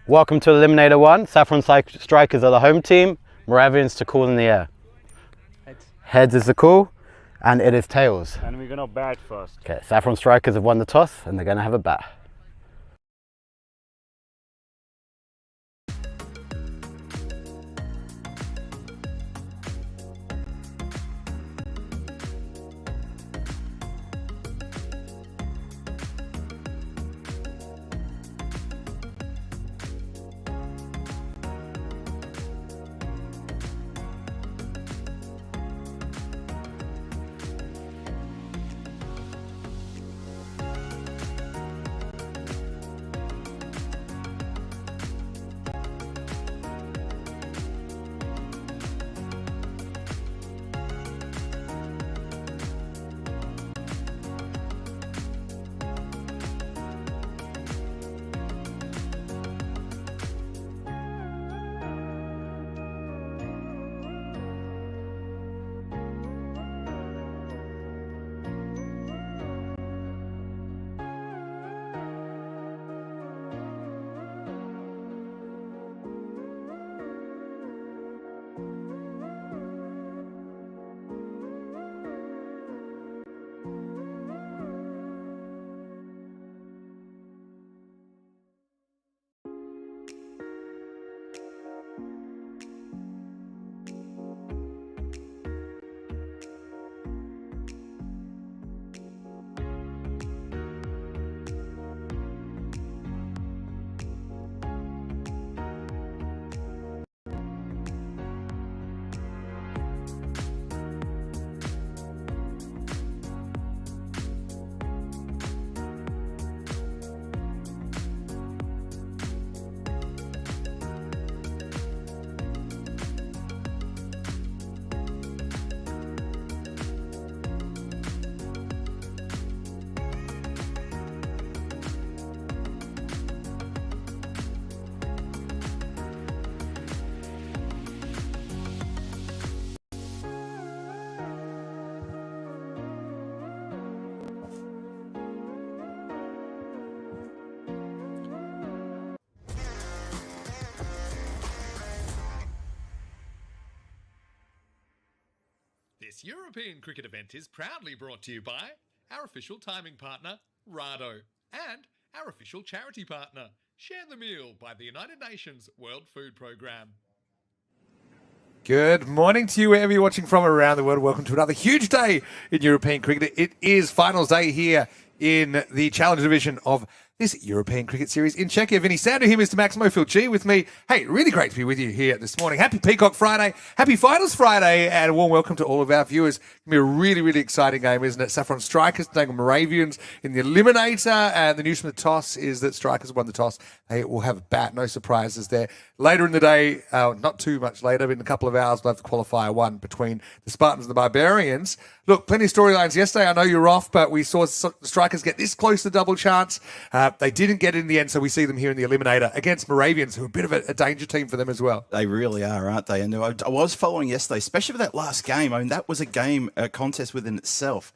Welcome to Eliminator 1. Saffron Strikers are the home team. Moravians to call in the air. Heads. Heads is the call, and it is tails. And we're gonna bat first. Okay, Saffron Strikers have won the toss, and they're going to have a bat. This European cricket event is proudly brought to you by our official timing partner, Rado, and our official charity partner, Share the Meal by the United Nations World Food Programme. Good morning to you wherever you're watching from around the world. Welcome to another huge day in European cricket. It is finals day here in the Challenger division of this European Cricket Series in Czechia. Vinny Sander here, Mr. Maximo Filci with me. Hey, really great to be with you here this morning. Happy Peacock Friday, happy Finals Friday, and a warm welcome to all of our viewers. It's going to be a really, really exciting game, isn't it? Saffron Strikers taking Moravians in the Eliminator, and the news from the toss is that Strikers won the toss. They will have a bat, no surprises there. Later in the day, not too much later, but in a couple of hours, we'll have the Qualifier 1 between the Spartans and the Barbarians. Look, plenty of storylines yesterday. I know you're off, but we saw the Strikers get this close to double chance. They didn't get it in the end, so we see them here in the Eliminator against Moravians, who are a bit of a danger team for them as well. They really are, aren't they? And I was following yesterday, especially for that last game. I mean, that was a contest within itself.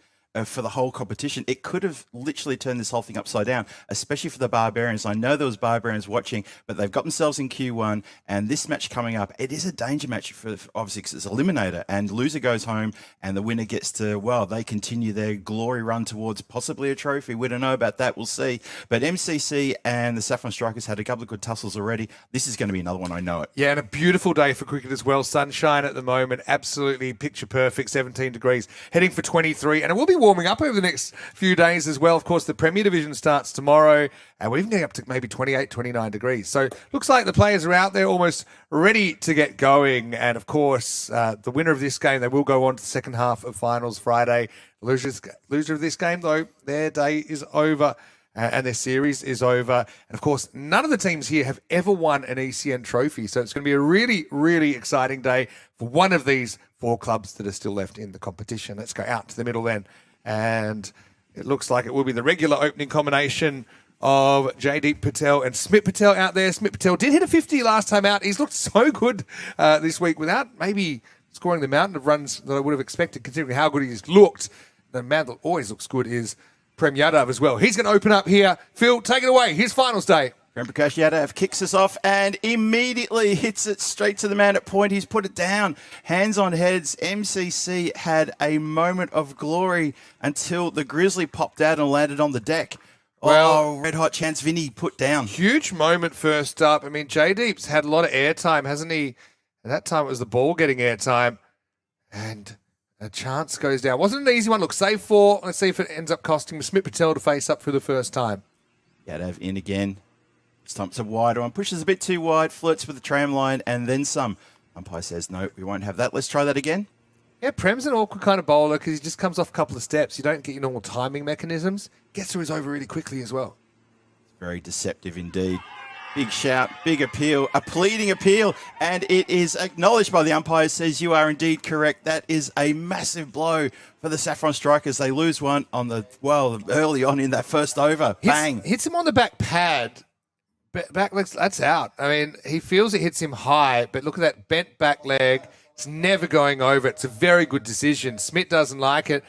For the whole competition, it could have literally turned this whole thing upside down, especially for the Barbarians. I know there was Barbarians watching, but they've got themselves in Q1, and this match coming up, it is a danger match for obviously because it's Eliminator, and loser goes home, and the winner gets to, well, they continue their glory run towards possibly a trophy. We don't know about that. We'll see. But MCC and the Saffron Strikers had a couple of good tussles already. This is going to be another one. I know it. Yeah, and a beautiful day for cricket as well. Sunshine at the moment, absolutely picture perfect, 17 degrees, heading for 23, and it will be warming up over the next few days as well. Of course, the Premier Division starts tomorrow, and we're even getting up to maybe 28, 29 degrees. So looks like the players are out there almost ready to get going. And of course, the winner of this game, they will go on to the second half of finals Friday. Loser of this game, though, their day is over. And their series is over. And of course, none of the teams here have ever won an ECN trophy. So it's going to be a really, really exciting day for one of these four clubs that are still left in the competition. Let's go out to the middle then. And it looks like it will be the regular opening combination of Jaideep Patel and Smit Patel out there. Smit Patel did hit a 50 last time out. He's looked so good this week without maybe scoring the mountain of runs that I would have expected, considering how good he's looked. The man that always looks good is Prem Yadav as well. He's going to open up here. Phil, take it away. Here's finals day. Prakash Yadav kicks us off and immediately hits it straight to the man at point. He's put it down. Hands on heads. MCC had a moment of glory until the Grizzly popped out and landed on the deck. Well, red hot chance Vinny put down. Huge moment first up. I mean, J-Deep's had a lot of airtime, hasn't he? At that time, it was the ball getting airtime. And a chance goes down. Wasn't an easy one. Look, save 4. Let's see if it ends up costing Smith Patel to face up for the first time. Yadav in again. Stumps a wider one. Pushes a bit too wide. Flirts with the tram line and then some. Umpire says, no, we won't have that. Let's try that again. Yeah, Prem's an awkward kind of bowler because he just comes off a couple of steps. You don't get your normal timing mechanisms. Gets through his over really quickly as well. Very deceptive indeed. Big shout, big appeal, a pleading appeal, and it is acknowledged by the umpire, says you are indeed correct. That is a massive blow for the Saffron Strikers. They lose one on early on in that first over. Bang. Hits him on the back pad. Back legs, that's out. I mean, he feels it hits him high, but look at that bent back leg. It's never going over. It's a very good decision. Smith doesn't like it.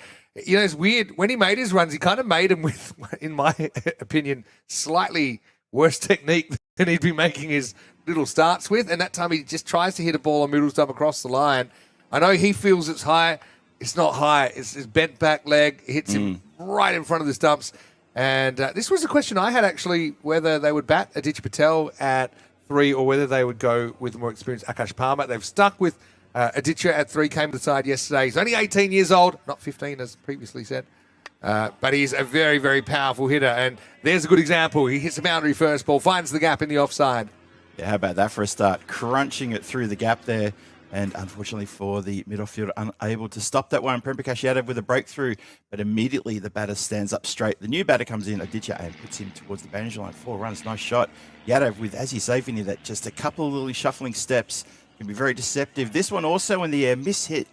You know, it's weird. When he made his runs, he kind of made them with, in my opinion, slightly worse technique than he'd be making his little starts with. And that time he just tries to hit a ball on middle stump across the line. I know he feels it's high. It's not high. It's his bent back leg. It hits him right in front of the stumps. And this was a question I had, actually, whether they would bat Aditya Patel at 3 or whether they would go with the more experienced Akash Palmer. They've stuck with Aditya at 3, came to the side yesterday. He's only 18 years old, not 15 as previously said. But he's a very, very powerful hitter. And there's a good example. He hits the boundary first ball, finds the gap in the offside. Yeah, how about that for a start? Crunching it through the gap there. And unfortunately for the middle fielder, unable to stop that one. Prakash Yadav with a breakthrough, but immediately the batter stands up straight. The new batter comes in, Aditya, and puts him towards the boundary line. 4 runs, nice shot. Yadav with, as you say, Vinny, that just a couple of little shuffling steps can be very deceptive. This one also in the air, miss-hit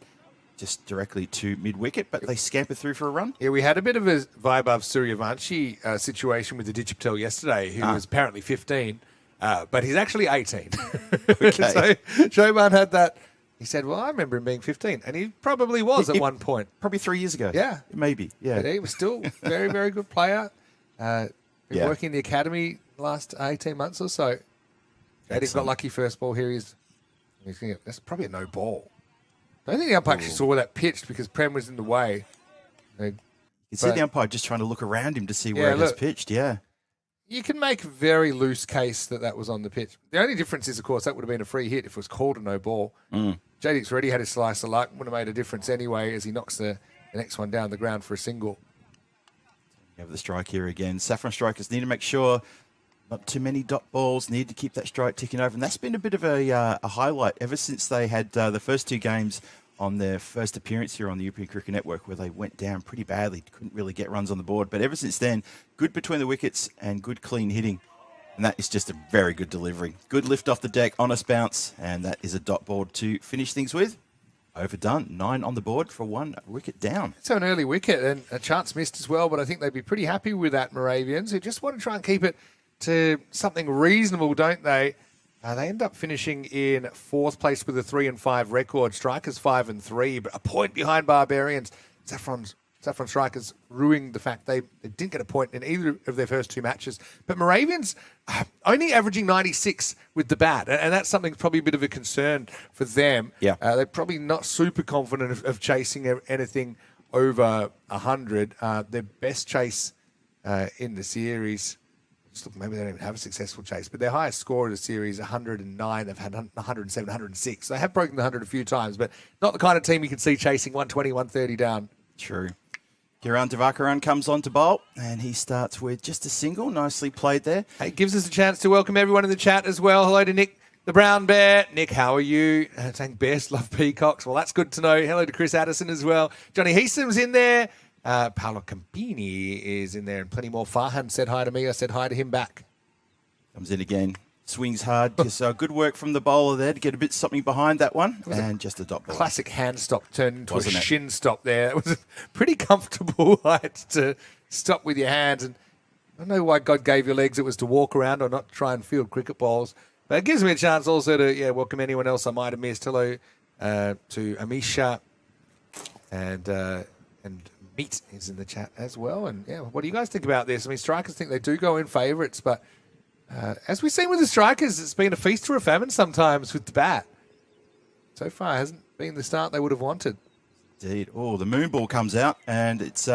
just directly to mid-wicket, but they scamper through for a run. Yeah, we had a bit of a vibe of Suryavanshi situation with Aditya Patel yesterday, who was apparently 15, but he's actually 18. Okay. So Shoban had that. He said, well, I remember him being 15, and he probably was at one point. Probably 3 years ago. Yeah. Maybe, yeah. But he was still a very, very good player. Been working in the academy the last 18 months or so. He's got lucky first ball. Here he is. He's gonna get, that's probably a no ball. I don't think the umpire actually saw that pitched because Prem was in the way. You see the umpire just trying to look around him to see where it has pitched, yeah. You can make a very loose case that that was on the pitch. The only difference is, of course, that would have been a free hit if it was called a no ball. JD's already had his slice of luck. Would have made a difference anyway as he knocks the next one down the ground for a single. You have the strike here again. Saffron Strikers need to make sure not too many dot balls, need to keep that strike ticking over. And that's been a bit of a highlight ever since they had the first 2 games on their first appearance here on the European Cricket Network, where they went down pretty badly, couldn't really get runs on the board. But ever since then, good between the wickets and good clean hitting. And that is just a very good delivery. Good lift off the deck, honest bounce, and that is a dot ball to finish things with. Overdone. 9 on the board for 1 wicket down. So an early wicket and a chance missed as well, but I think they'd be pretty happy with that, Moravians, who just want to try and keep it to something reasonable, don't they? They end up finishing in 4th place with a 3-5 record. Strikers 5-3, but a point behind Barbarians. Saffron Strikers ruining the fact they didn't get a point in either of their first 2 matches. But Moravians only averaging 96 with the bat, and that's something probably a bit of a concern for them. Yeah. They're probably not super confident of chasing anything over 100. Their best chase in the series, look, maybe they don't even have a successful chase, but their highest score of the series, 109. They've had 107, 106. They have broken the 100 a few times, but not the kind of team you can see chasing 120, 130 down. True. Kiran Divakaran comes on to bowl, and he starts with just a single. Nicely played there. Hey, it gives us a chance to welcome everyone in the chat as well. Hello to Nick, the Brown Bear. Nick, how are you? Saying bears love peacocks. Well, that's good to know. Hello to Chris Addison as well. Johnny Heesum's in there. Paolo Campini is in there, and plenty more. Farhan said hi to me. I said hi to him back. Comes in again. Swings hard. Just good work from the bowler there to get a bit something behind that one. And just a dot ball. Classic hand stop turned into Wasn't a it? shin stop there. It was a pretty comfortable height to stop with your hands. And I don't know why God gave you legs. It was to walk around or not try and field cricket balls. But it gives me a chance also to welcome anyone else I might have missed. Hello to Amisha and Meat is in the chat as well. And what do you guys think about this? I mean, strikers think they do go in favourites, but As we've seen with the strikers, it's been a feast or a famine sometimes with the bat. So far, it hasn't been the start they would have wanted. Indeed. Oh, the moon ball comes out, and it's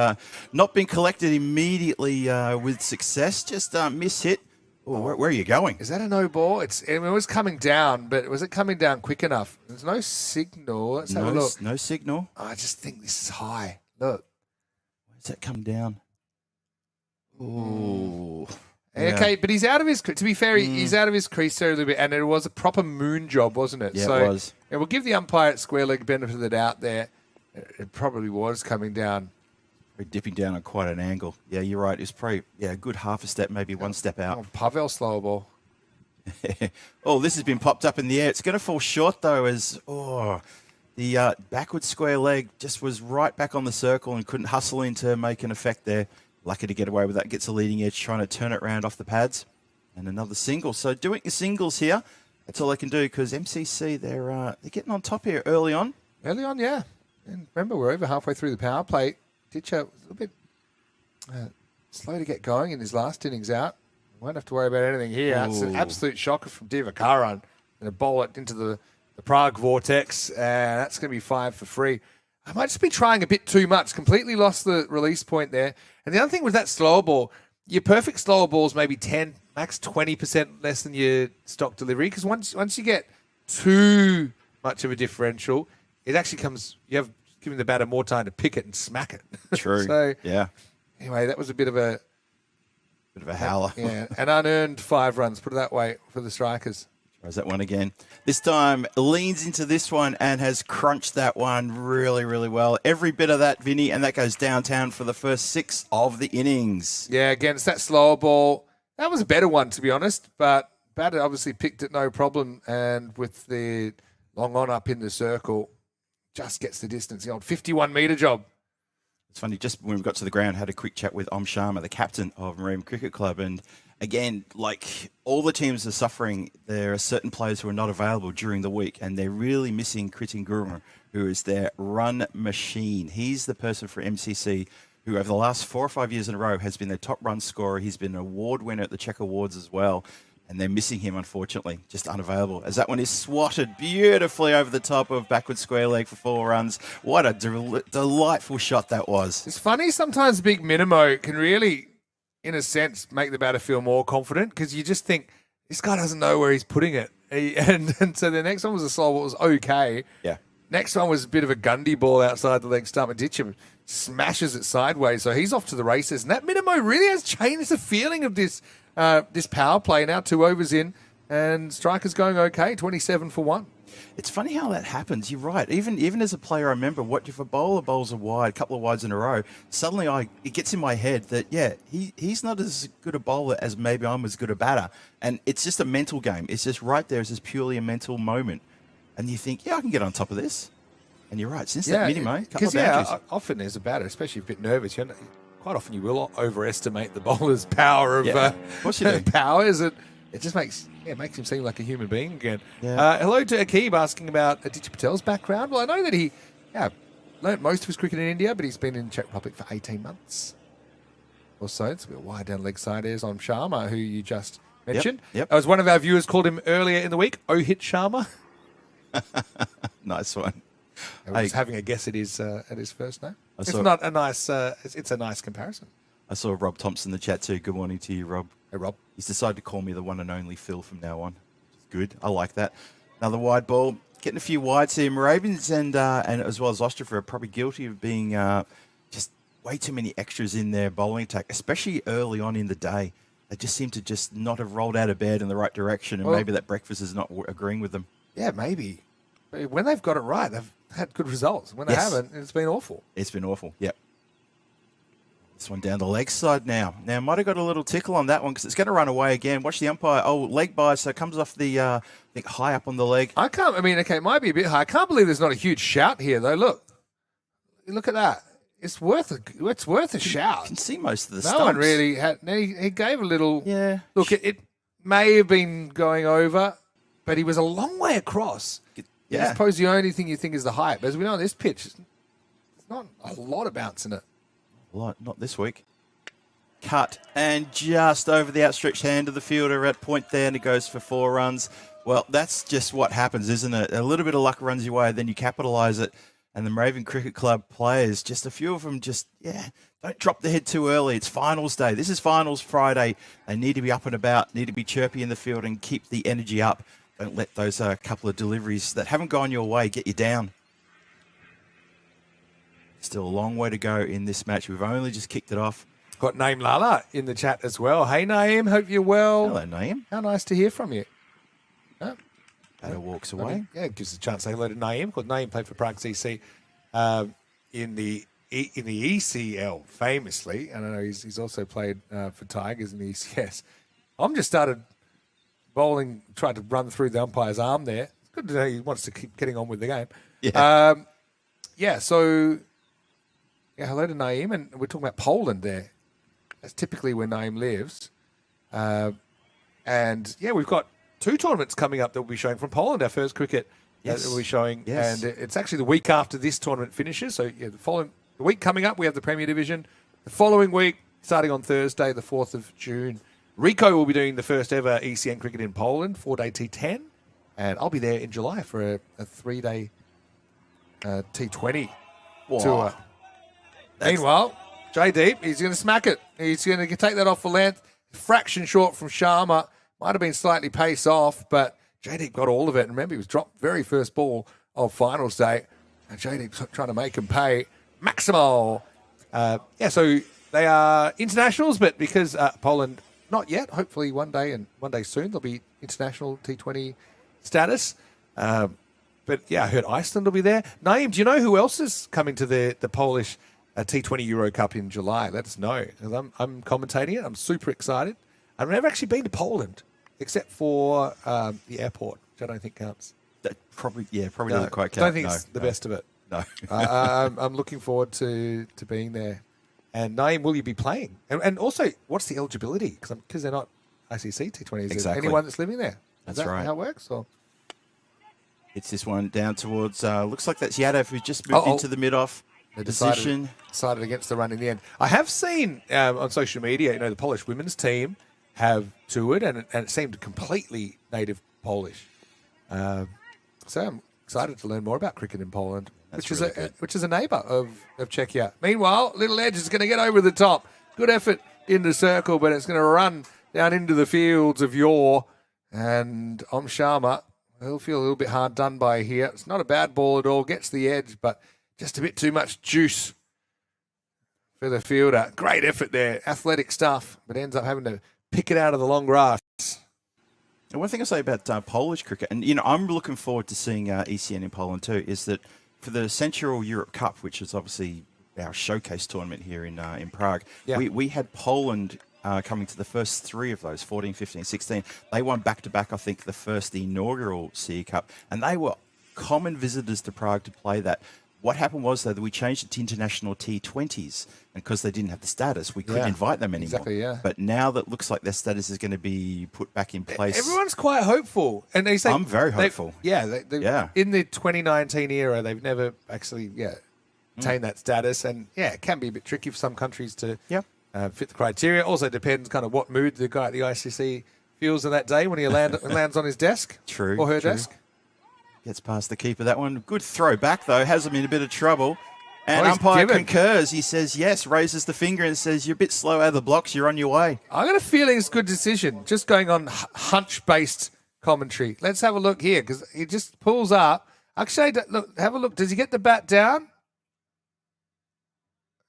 not been collected immediately with success. Just miss-hit. Oh, where are you going? Is that a no ball? It was coming down, but was it coming down quick enough? There's no signal. Let's have a look. No signal. I just think this is high. Look. Where's that come down? Oh. Okay, but he's out of his. To be fair, he's out of his crease there a little bit, and it was a proper moon job, wasn't it? Yeah, so, it was. And we'll give the umpire at square leg benefit of the doubt there. It probably was coming down. We're dipping down on quite an angle. Yeah, you're right. It's probably a good half a step, maybe one step out. Oh, Pavel slower ball. Oh, this has been popped up in the air. It's going to fall short though, as the backward square leg just was right back on the circle and couldn't hustle in to make an effect there. Lucky to get away with that. Gets a leading edge, trying to turn it around off the pads, and another single. So doing the singles here, that's all they can do because MCC they're getting on top here early on. Early on, yeah. And remember, we're over halfway through the power play. Ditcher was a little bit slow to get going in his last innings out. Won't have to worry about anything here. It's an absolute shocker from Divakaran. And a bowl it into the Prague vortex. And that's going to be 5 for free. I might just be trying a bit too much. Completely lost the release point there. And the other thing with that slower ball, your perfect slower ball is maybe 10, max 20% less than your stock delivery. Because once you get too much of a differential, it actually comes, you have given the batter more time to pick it and smack it. True. So, yeah. Anyway, that was a bit of a howler. Yeah, an unearned 5 runs, put it that way, for the strikers. Tries that one again. This time leans into this one and has crunched that one really, really well. Every bit of that, Vinny, and that goes downtown for the first 6 of the innings. Yeah, again, it's that slower ball. That was a better one, to be honest, but batter obviously picked it no problem, and with the long on up in the circle, just gets the distance. The old 51-metre job. It's funny, just when we got to the ground, had a quick chat with Om Sharma, the captain of Moravian Cricket Club, and again, like all the teams are suffering, there are certain players who are not available during the week, and they're really missing Kritin Gurma, who is their run machine. He's the person for MCC who over the last 4 or 5 years in a row has been their top run scorer. He's been an award winner at the Czech Awards as well. And they're missing him, unfortunately, just unavailable. As that one is swatted beautifully over the top of backward square leg for 4 runs. What a delightful shot that was. It's funny, sometimes big minimo can really, in a sense, make the batter feel more confident because you just think, this guy doesn't know where he's putting it. And so the next one was a slow ball, it was okay. Yeah. Next one was a bit of a Gundy ball outside the leg stump, and Ditcham smashes it sideways, so he's off to the races. And that minimo really has changed the feeling of this power play. Now 2 overs in, and strikers going okay, 27 for 1. It's funny how that happens. You're right. Even as a player, I remember what if a bowler bowls a wide, a couple of wides in a row, suddenly it gets in my head that, he's not as good a bowler as maybe I'm as good a batter. And it's just a mental game. It's just right there. It's just purely a mental moment. And you think, I can get on top of this. And you're right. Since that minimo, couple of boundaries. Often as a batter, especially if you're a bit nervous, quite often you will overestimate the bowler's power of course you do. powers. It just makes him seem like a human being again. Yeah. Hello to Akib asking about Aditya Patel's background. Well, I know that he learnt most of his cricket in India, but he's been in Czech Republic for 18 months or so. It's a bit wide down leg side. There's on Sharma, who you just mentioned. Yep. As one of our viewers called him earlier in the week, Ohit Sharma. Nice one. I was having a guess at his first name. It's a nice comparison. I saw Rob Thompson in the chat too. Good morning to you, Rob. Hey, Rob. He's decided to call me the one and only Phil from now on. Good. I like that. Another wide ball. Getting a few wides here. Moravians and as well as Ostrav are probably guilty of being just way too many extras in their bowling attack, especially early on in the day. They just seem to just not have rolled out of bed in the right direction, and maybe that breakfast is not agreeing with them. Yeah, maybe. But when they've got it right, they've had good results. When they haven't, it's been awful. It's been awful, yep. This one down the leg side now. Now, might have got a little tickle on that one because it's going to run away again. Watch the umpire. Oh, leg by, so it comes off the, I think, high up on the leg. It might be a bit high. I can't believe there's not a huge shout here, though. Look at that. It's worth a shout. You can see most of the No stumps. one really had. He gave a little. Yeah. Look, it may have been going over, but he was a long way across. Yeah. I suppose the only thing you think is the height. But as we know, this pitch, there's not a lot of bounce in it. Not this week. cut and just over the outstretched hand of the fielder at point there, and it goes for 4 runs. Well, that's just what happens, isn't it? A little bit of luck runs your way, then you capitalise it. And the Moravian Cricket Club players, just a few of them don't drop the head too early. It's finals day. This is finals Friday. They need to be up and about, need to be chirpy in the field and keep the energy up. Don't let those couple of deliveries that haven't gone your way get you down. Still a long way to go in this match. We've only just kicked it off. Got Naeem Lala in the chat as well. Hey, Naeem, hope you're well. Hello, Naeem. How nice to hear from you. Batter walks away. It gives us a chance to say hello to Naeem, because Naeem played for Prague CC in the ECL, famously. And I know he's also played for Tigers in the ECS. I'm just started bowling, tried to run through the umpire's arm there. It's good to know he wants to keep getting on with the game. Yeah. So hello to Naeem. And we're talking about Poland there. That's typically where Naeem lives. We've got 2 tournaments coming up that we'll be showing from Poland. Our first cricket that we'll be showing. Yes. And it's actually the week after this tournament finishes. So the week coming up, we have the Premier Division. The following week, starting on Thursday, the 4th of June, Rico will be doing the first ever ECN cricket in Poland, 4-day T10. And I'll be there in July for a 3-day T20 tour. Meanwhile, Jaydeep, he's going to smack it. He's going to take that off for length. Fraction short from Sharma. Might have been slightly pace off, but Jaydeep got all of it. And remember, he was dropped very first ball of finals day. And Jaydeep's trying to make him pay. Maximal. So they are internationals, but because Poland, not yet, hopefully one day soon, there'll be international T20 status. I heard Iceland will be there. Naeem, do you know who else is coming to the Polish T20 Euro Cup in July? Let us know, because I'm commentating it. I'm super excited. I've never actually been to Poland, except for the airport, which I don't think counts. That probably doesn't quite count. I don't think it's the best of it. No. I'm looking forward to being there. And Naeem, will you be playing? And also, what's the eligibility? Because they're not ICC T20s. Exactly. Anyone that's living there. That's Is that right. how it works? Or? It's this one down towards, looks like that's Yadav, who just moved into the mid-off position. Decided against the run in the end. I have seen on social media, the Polish women's team have toured, and it seemed completely native Polish. So I'm excited to learn more about cricket in Poland, which is a neighbour of Czechia. Meanwhile, Little Edge is going to get over the top. Good effort in the circle, but it's going to run down into the fields of Yor. And Om Sharma, he'll feel a little bit hard done by here. It's not a bad ball at all. Gets the edge, but just a bit too much juice for the fielder. Great effort there. Athletic stuff, but ends up having to pick it out of the long grass. And one thing I say about Polish cricket, and I'm looking forward to seeing ECN in Poland too, is that for the Central Europe Cup, which is obviously our showcase tournament here in Prague, we had Poland coming to the first 3 of those, 14, 15, 16. They won back-to-back, I think, the inaugural CE Cup, and they were common visitors to Prague to play that. What happened was, though, that we changed it to international T20s, and because they didn't have the status, we couldn't invite them anymore. Exactly, yeah. But now that looks like their status is going to be put back in place. Everyone's quite hopeful. And they say I'm very hopeful. In the 2019 era, they've never actually attained that status. And, it can be a bit tricky for some countries to fit the criteria. Also depends kind of what mood the guy at the ICC feels on that day when he lands on his desk or her desk. Gets past the keeper, that one. Good throw back, though. Has him in a bit of trouble. And he's umpire given. concurs. He says yes, raises the finger and says, you're a bit slow out of the blocks. You're on your way. I got a feeling it's a good decision. Just going on hunch-based commentary. Let's have a look here, because he just pulls up. Actually, look, have a look. Does he get the bat down?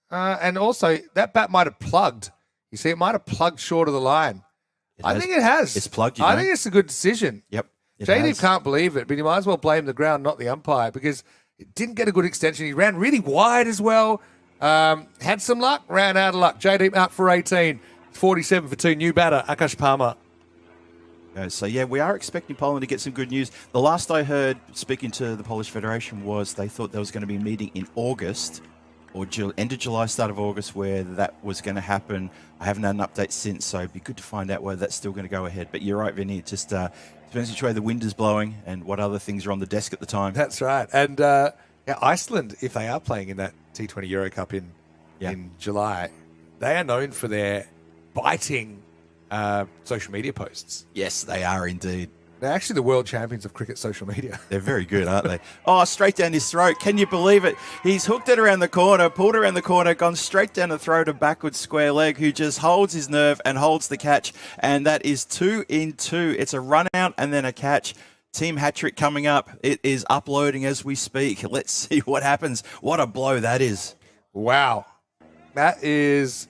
And also, that bat might have plugged. You see, it might have plugged short of the line. I think it has. It's plugged, I think it's a good decision. Yep. Jaydeep can't believe it, but you might as well blame the ground, not the umpire, because it didn't get a good extension. He ran really wide as well. Had some luck, ran out of luck. Jaydeep out for 18. 47 for 2. New batter, Akash Palmer. So, we are expecting Poland to get some good news. The last I heard, speaking to the Polish Federation, was they thought there was going to be a meeting in August, or end of July, start of August, where that was going to happen. I haven't had an update since, so it'd be good to find out whether that's still going to go ahead. But you're right, Vinny, it just depends which way the wind is blowing and what other things are on the desk at the time. That's right. And Iceland, if they are playing in that T20 Euro Cup in July, they are known for their biting social media posts. Yes, they are indeed. They're actually the world champions of cricket social media. They're very good, aren't they? Oh, straight down his throat. Can you believe it? He's hooked it around the corner, pulled around the corner, gone straight down the throat of backwards square leg, who just holds his nerve and holds the catch. And that is 2 in 2. It's a run out and then a catch. Team hat trick coming up. It is uploading as we speak. Let's see what happens. What a blow that is. Wow. That is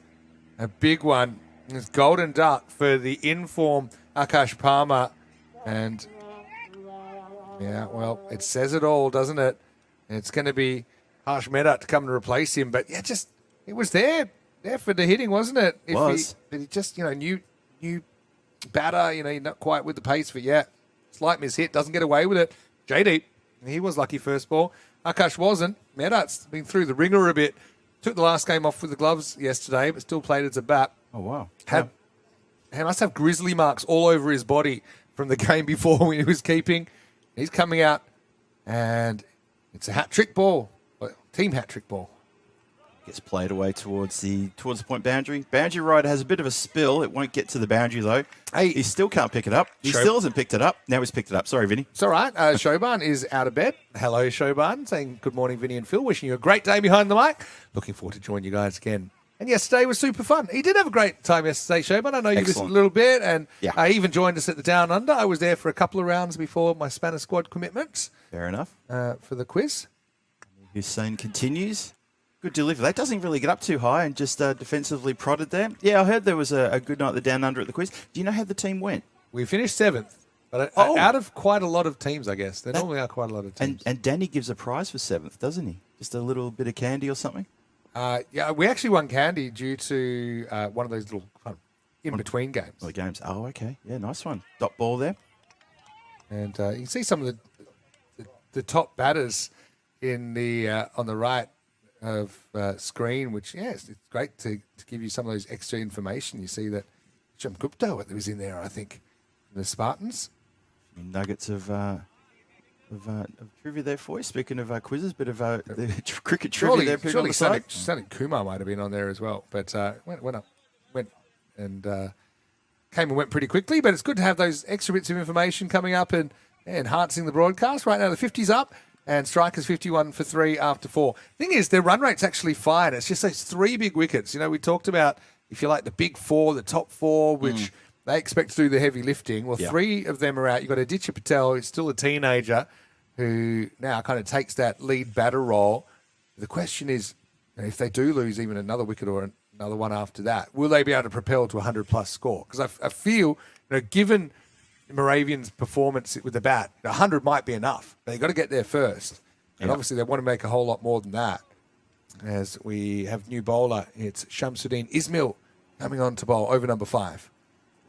a big one. It's golden duck for the in-form Akash Palmer. And, yeah, well, it says it all, doesn't it? It's going to be Harsh Mehta to come and replace him. But, yeah, just it was there for the hitting, wasn't it? But he just, new batter, you're not quite with the pace, but, yeah, slight miss hit, doesn't get away with it. JD, he was lucky first ball. Akash wasn't. Mehta's been through the ringer a bit. Took the last game off with the gloves yesterday, but still played as a bat. Oh, wow. He must have grizzly marks all over his body from the game before when he was keeping. He's coming out, and it's a hat-trick ball. Team hat-trick ball. Gets played away towards the point boundary. Boundary rider has a bit of a spill. It won't get to the boundary, though. Hey, he still can't pick it up. He still hasn't picked it up. Now he's picked it up. Sorry, Vinny. It's all right. Shoban is out of bed. Hello, Shoban, saying good morning, Vinny and Phil. Wishing you a great day behind the mic. Looking forward to join you guys again. And yesterday was super fun. He did have a great time yesterday, Shoban. I know you listened a little bit, and I even joined us at the Down Under. I was there for a couple of rounds before my Spanish squad commitments. Fair enough. For the quiz. Hussein continues. Good delivery. That doesn't really get up too high and just defensively prodded there. Yeah, I heard there was a good night at the Down Under at the quiz. Do you know how the team went? We finished 7th. But out of quite a lot of teams, I guess. There normally are quite a lot of teams. And Danny gives a prize for 7th, doesn't he? Just a little bit of candy or something? Yeah, we actually won candy due to one of those little in-between games. Oh, the games. Oh, okay. Yeah, nice one. Dot ball there. And you can see some of the top batters in the on the right of screen, which, it's great to give you some of those extra information. You see that Gupta was in there, I think, the Spartans. Nuggets of trivia there for you. Speaking of quizzes, bit of the cricket trivia there. Surely Sonic Kumar might have been on there as well, but went and came and went pretty quickly. But it's good to have those extra bits of information coming up and enhancing the broadcast. Right now, the 50's up, and strikers 51 for 3 after 4. Thing is, their run rate's actually fine. It's just those 3 big wickets. We talked about, if you like, the big 4, the top 4, which they expect to do the heavy lifting. Well, 3 of them are out. You've got Aditya Patel, who's still a teenager, who now kind of takes that lead batter role. The question is, if they do lose even another wicket or another one after that, will they be able to propel to a 100-plus score? Because I feel, given Moravians' performance with the bat, 100 might be enough. But they've got to get there first. And obviously they want to make a whole lot more than that. As we have new bowler, it's Shamsuddin Ismail coming on to bowl over number 5.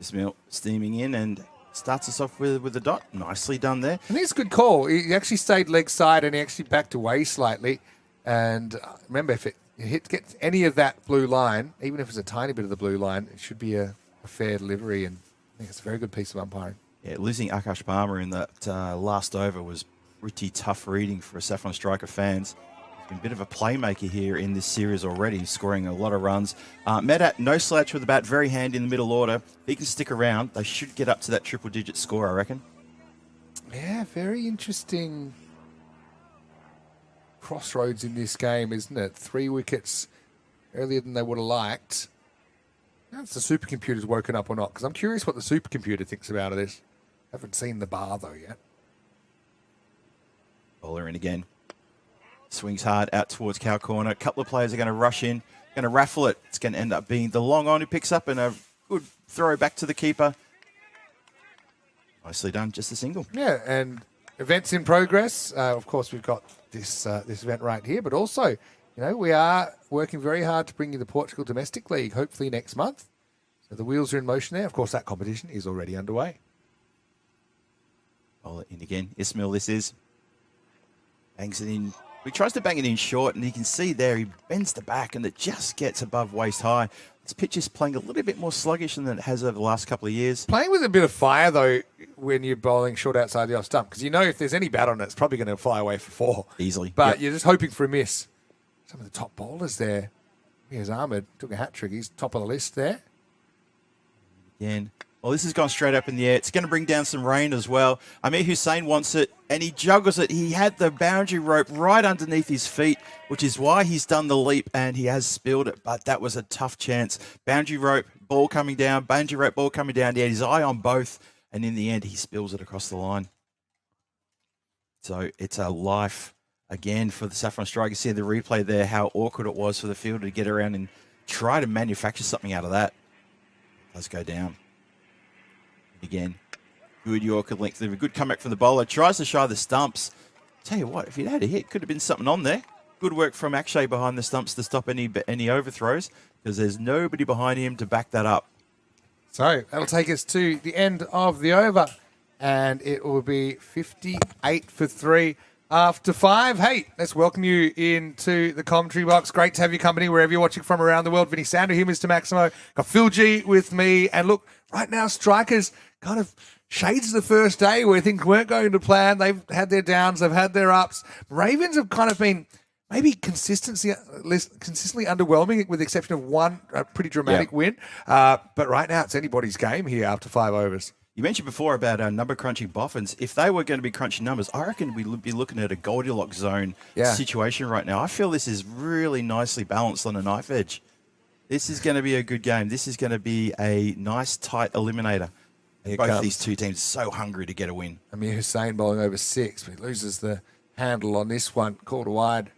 Ismail steaming in and starts us off with a dot. Nicely done there. I think it's a good call. He actually stayed leg side and he actually backed away slightly. And remember, if it gets any of that blue line, even if it's a tiny bit of the blue line, it should be a fair delivery. And I think it's a very good piece of umpiring. Yeah, losing Akash Palmer in that last over was pretty tough reading for Saffron Striker fans. He's been a bit of a playmaker here in this series already, scoring a lot of runs. Mehta, no slouch with the bat, very handy in the middle order. He can stick around. They should get up to that triple-digit score, I reckon. Yeah, very interesting crossroads in this game, isn't it? 3 wickets earlier than they would have liked. Now if the supercomputer's woken up or not, because I'm curious what the supercomputer thinks about this. Haven't seen the bar, though, yet. Bowler in again. Swings hard out towards cow corner. A couple of players are going to rush in, going to raffle it. It's going to end up being the long on who picks up and a good throw back to the keeper. Nicely done, just a single. Yeah, and events in progress. Of course, we've got this event right here, but also, we are working very hard to bring you the Portugal Domestic League, hopefully next month. So the wheels are in motion there. Of course, that competition is already underway. Bowler in again. Ismail, this is. Bangs it in. He tries to bang it in short, and you can see there he bends the back, and it just gets above waist high. This pitch is playing a little bit more sluggish than it has over the last couple of years. Playing with a bit of fire, though, when you're bowling short outside the off stump, because if there's any bat on it, it's probably going to fly away for 4. Easily. But you're just hoping for a miss. Some of the top bowlers there. Here's Ahmed, took a hat-trick. He's top of the list there. Again. Well, this has gone straight up in the air. It's going to bring down some rain as well. Amir Hussain wants it, and he juggles it. He had the boundary rope right underneath his feet, which is why he's done the leap, and he has spilled it. But that was a tough chance. Boundary rope, ball coming down. Boundary rope, ball coming down. He had his eye on both, and in the end, he spills it across the line. So it's a life again for the Saffron Strikers. See the replay there, how awkward it was for the fielder to get around and try to manufacture something out of that. Let's go down. Again, good Yorker length. A good comeback from the bowler. Tries to shy the stumps. Tell you what, if he'd had a hit, could have been something on there. Good work from Akshay behind the stumps to stop any overthrows, because there's nobody behind him to back that up. So that'll take us to the end of the over, and it will be 58 for 3 after 5. Hey, let's welcome you into the commentary box. Great to have your company wherever you're watching from around the world. Vinny Sander here, Mr. Maximo. Got Phil G with me. And look, right now, Strikers kind of shades of the first day where things weren't going to plan. They've had their downs, they've had their ups. Ravens have kind of been maybe consistently underwhelming, with the exception of one pretty dramatic win. But right now, it's anybody's game here after 5 overs. You mentioned before about number crunching Boffins. If they were going to be crunching numbers, I reckon we'd be looking at a Goldilocks zone situation right now. I feel this is really nicely balanced on a knife edge. This is going to be a good game. This is going to be a nice, tight eliminator. Both of these two teams are so hungry to get a win. Amir Hussain bowling over 6, but he loses the handle on this one. Called wide.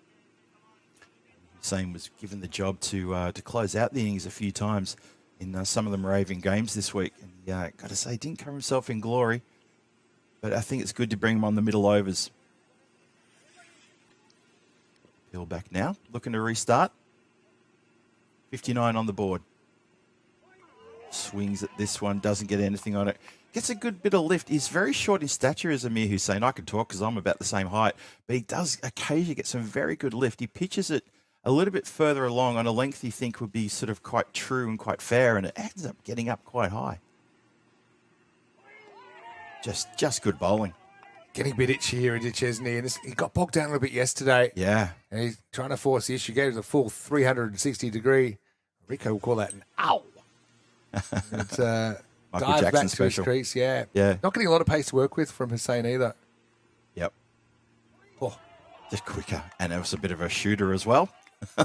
Hussain was given the job to close out the innings a few times in some of the Moravian games this week. And got to say, didn't cover himself in glory. But I think it's good to bring him on the middle overs. Peel back now, looking to restart. 59 on the board. Swings at this one, doesn't get anything on it. Gets a good bit of lift. He's very short in stature as Amir Hussain. I can talk because I'm about the same height. But he does occasionally get some very good lift. He pitches it a little bit further along on a length you think would be sort of quite true and quite fair, and it ends up getting up quite high. Just good bowling. Getting a bit itchy here in Chesney, and he got bogged down a little bit yesterday. Yeah. And he's trying to force the issue. Gave it a full 360-degree. Rico will call that an ow. It's Michael dive Jackson back to special. his crease, yeah. Yeah. Not getting a lot of pace to work with from Hussain either. Yep. Oh. Just quicker. And it was a bit of a shooter as well. Yeah,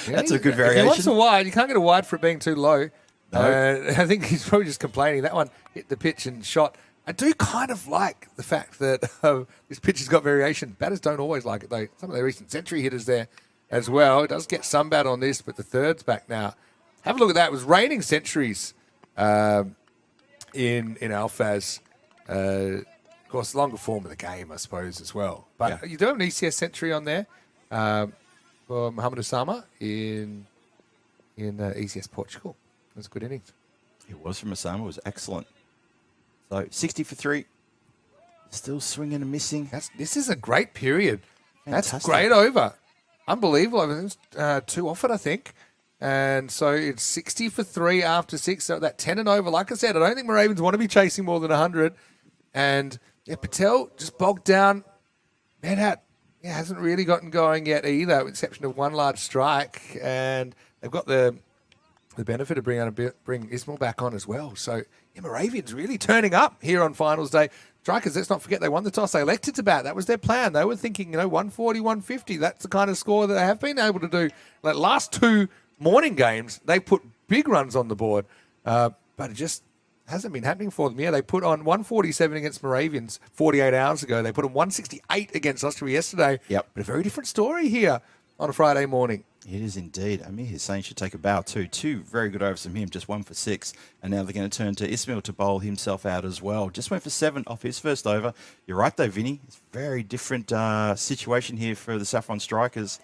That's a good If he variation. wants a wide, you can't get a wide for it being too low. No. I think he's probably just complaining. That one hit the pitch and shot. I do kind of like the fact that this pitch has got variation. Batters don't always like it, though. Some of the recent century hitters there as well. It does get some bat on this, but the third's back now. Have a look at that. It was raining centuries in Alphaz. Of course, longer form of the game, I suppose, as well. But you do have an ECS century on there for Mohamed Osama in ECS Portugal. It was a good innings. It was from Osama. It was excellent. So 60 for 3. Still swinging and missing. This is a great period. Fantastic. That's great over. Unbelievable. I mean, it's 2 off it, I think. And so it's 60 for 3 after 6. So that 10 and over, like I said, I don't think Moravians want to be chasing more than 100. And Patel just bogged down. Medhat hasn't really gotten going yet either, with the exception of one large strike. And they've got the benefit of bring Ismail back on as well. So Moravians really turning up here on finals day. Strikers, let's not forget, they won the toss. They elected to bat. That was their plan. They were thinking, 140, 150. That's the kind of score that they have been able to do. Like last 2 morning games, they put big runs on the board. But it just hasn't been happening for them. Yeah, they put on 147 against Moravians 48 hours ago. They put on 168 against Austria yesterday. Yep. But a very different story here on a Friday morning. It is indeed. Amir Hussain should take a bow too. 2 very good overs from him, just 1 for 6. And now they're going to turn to Ismail to bowl himself out as well. Just went for 7 off his first over. You're right though, Vinny. It's a very different situation here for the Saffron Strikers.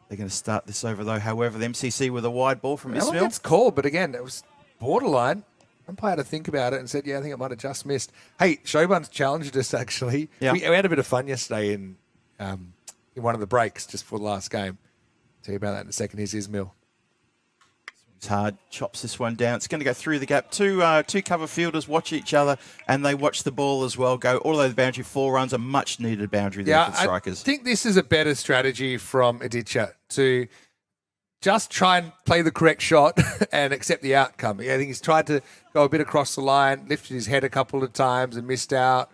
They're going to start this over though. However, the MCC with a wide ball from Ismail. It's called, but again, it was borderline. Umpire had to think about it and said, I think it might have just missed. Hey, Shobun's challenged us actually. Yeah. We had a bit of fun yesterday in one of the breaks just for the last game. Tell you about that in a second. Here's Ismail. It's hard, chops this one down. It's going to go through the gap. Two cover fielders watch each other, and they watch the ball as well go. Although the boundary 4 runs, a much needed boundary there for the Strikers. I think this is a better strategy from Aditya to just try and play the correct shot and accept the outcome. I think he's tried to go a bit across the line, lifted his head a couple of times and missed out.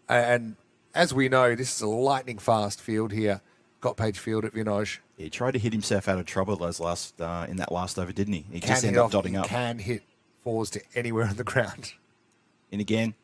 And as we know, this is a lightning fast field here. Got page field at Vinoj. He tried to hit himself out of trouble those in that last over, didn't he? He Can just hit ended up off, dotting he up. can hit fours to anywhere on the ground. In again.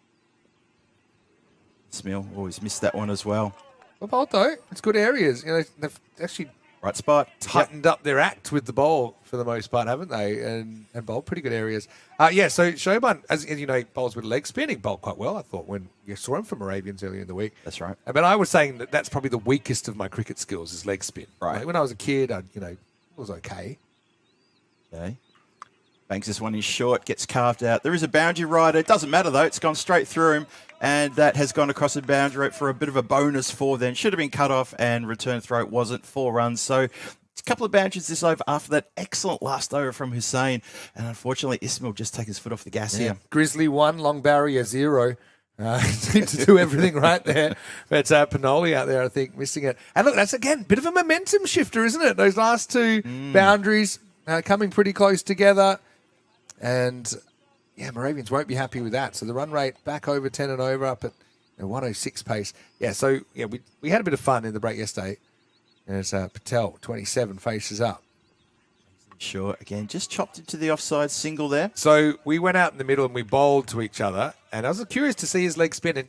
Smil always missed that one as well. Well, bowled though. It's good areas. They've actually Right spot. tightened up their act with the bowl for the most part, haven't they? And bowled pretty good areas. So Shoban, as you know, bowls with leg spin. He bowled quite well, I thought, when you saw him for Moravians earlier in the week. That's right. But I was saying that that's probably the weakest of my cricket skills is leg spin. Right. Like when I was a kid, it was okay. Okay. Banks this one in short, gets carved out. There is a boundary rider. It doesn't matter, though. It's gone straight through him, and that has gone across the boundary for a bit of a bonus for then. Should have been cut off, and return throw it wasn't. 4 runs. So it's a couple of boundaries this over after that excellent last over from Hussain. And unfortunately, Ismail just taking his foot off the gas here. Grizzly 1, long barrier 0. Seemed to do everything right there. But Panoli out there, I think, missing it. And look, that's, again, a bit of a momentum shifter, isn't it? Those last 2 boundaries coming pretty close together. And, Moravians won't be happy with that. So the run rate back over 10 and over, up at 106 pace. We had a bit of fun in the break yesterday. There's Patel, 27, faces up. Sure, again, just chopped into the offside single there. So we went out in the middle and we bowled to each other. And I was curious to see his leg spin. And,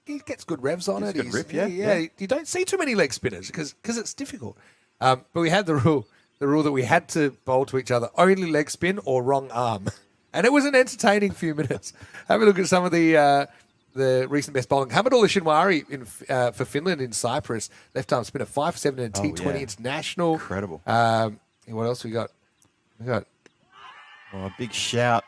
he gets good revs on it. Good rip, yeah. You don't see too many leg spinners because it's difficult. But we had the rule that we had to bowl to each other, only leg spin or wrong arm. And it was an entertaining few minutes. Have a look at some of the recent best bowling. Hamadullah Shinwari for Finland in Cyprus. Left arm spinner, 5 for 7 in T20 international. Incredible. What else we got? A big shout.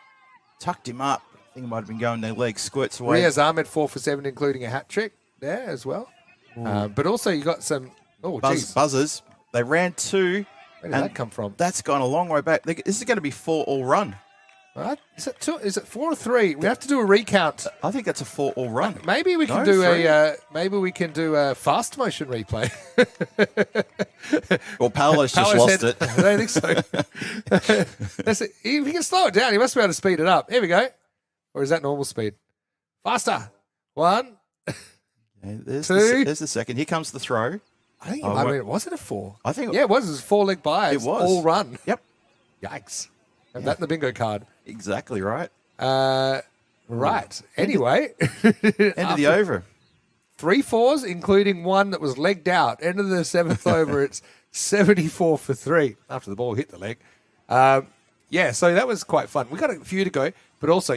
Tucked him up. I think he might have been going their legs. Squirts away. Riaz Ahmed, 4 for 7, including a hat trick there as well. But also you got some buzzers. They ran 2. Where did that come from? That's gone a long way back. This is going to be 4 all run. Right? Is it 2? Is it 4 or 3? We have to do a recount. I think that's a 4 all run. Maybe we can do a fast motion replay. Well, Paolo's just lost it. I don't think so. That's it. If he can slow it down, he must be able to speed it up. Here we go. Or is that normal speed? Faster. 1. There's 2. There's the second. Here comes the throw. I think was it a 4? I think it was. It was 4-leg bias. It was. All run. Yep. Yikes. Have that in the bingo card. Exactly right. Right. Anyway. End of the over. 3 4s, including 1 that was legged out. End of the 7th over, it's 74 for 3 after the ball hit the leg. So that was quite fun. We got a few to go, but also,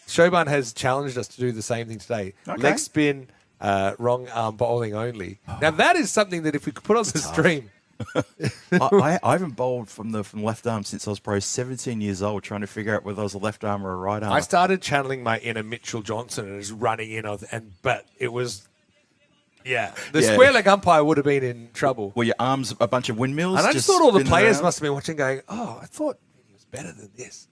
Shoban has challenged us to do the same thing today. Okay. Leg spin, wrong arm bowling only. Now, that is something that if we could put on the stream. I haven't bowled from left arm since I was probably 17 years old, trying to figure out whether I was a left arm or a right arm. I started channeling my inner Mitchell Johnson and was running in, but it was, square leg umpire would have been in trouble. Were your arms a bunch of windmills? And I just thought all the players must have been watching, going, "Oh, I thought he was better than this."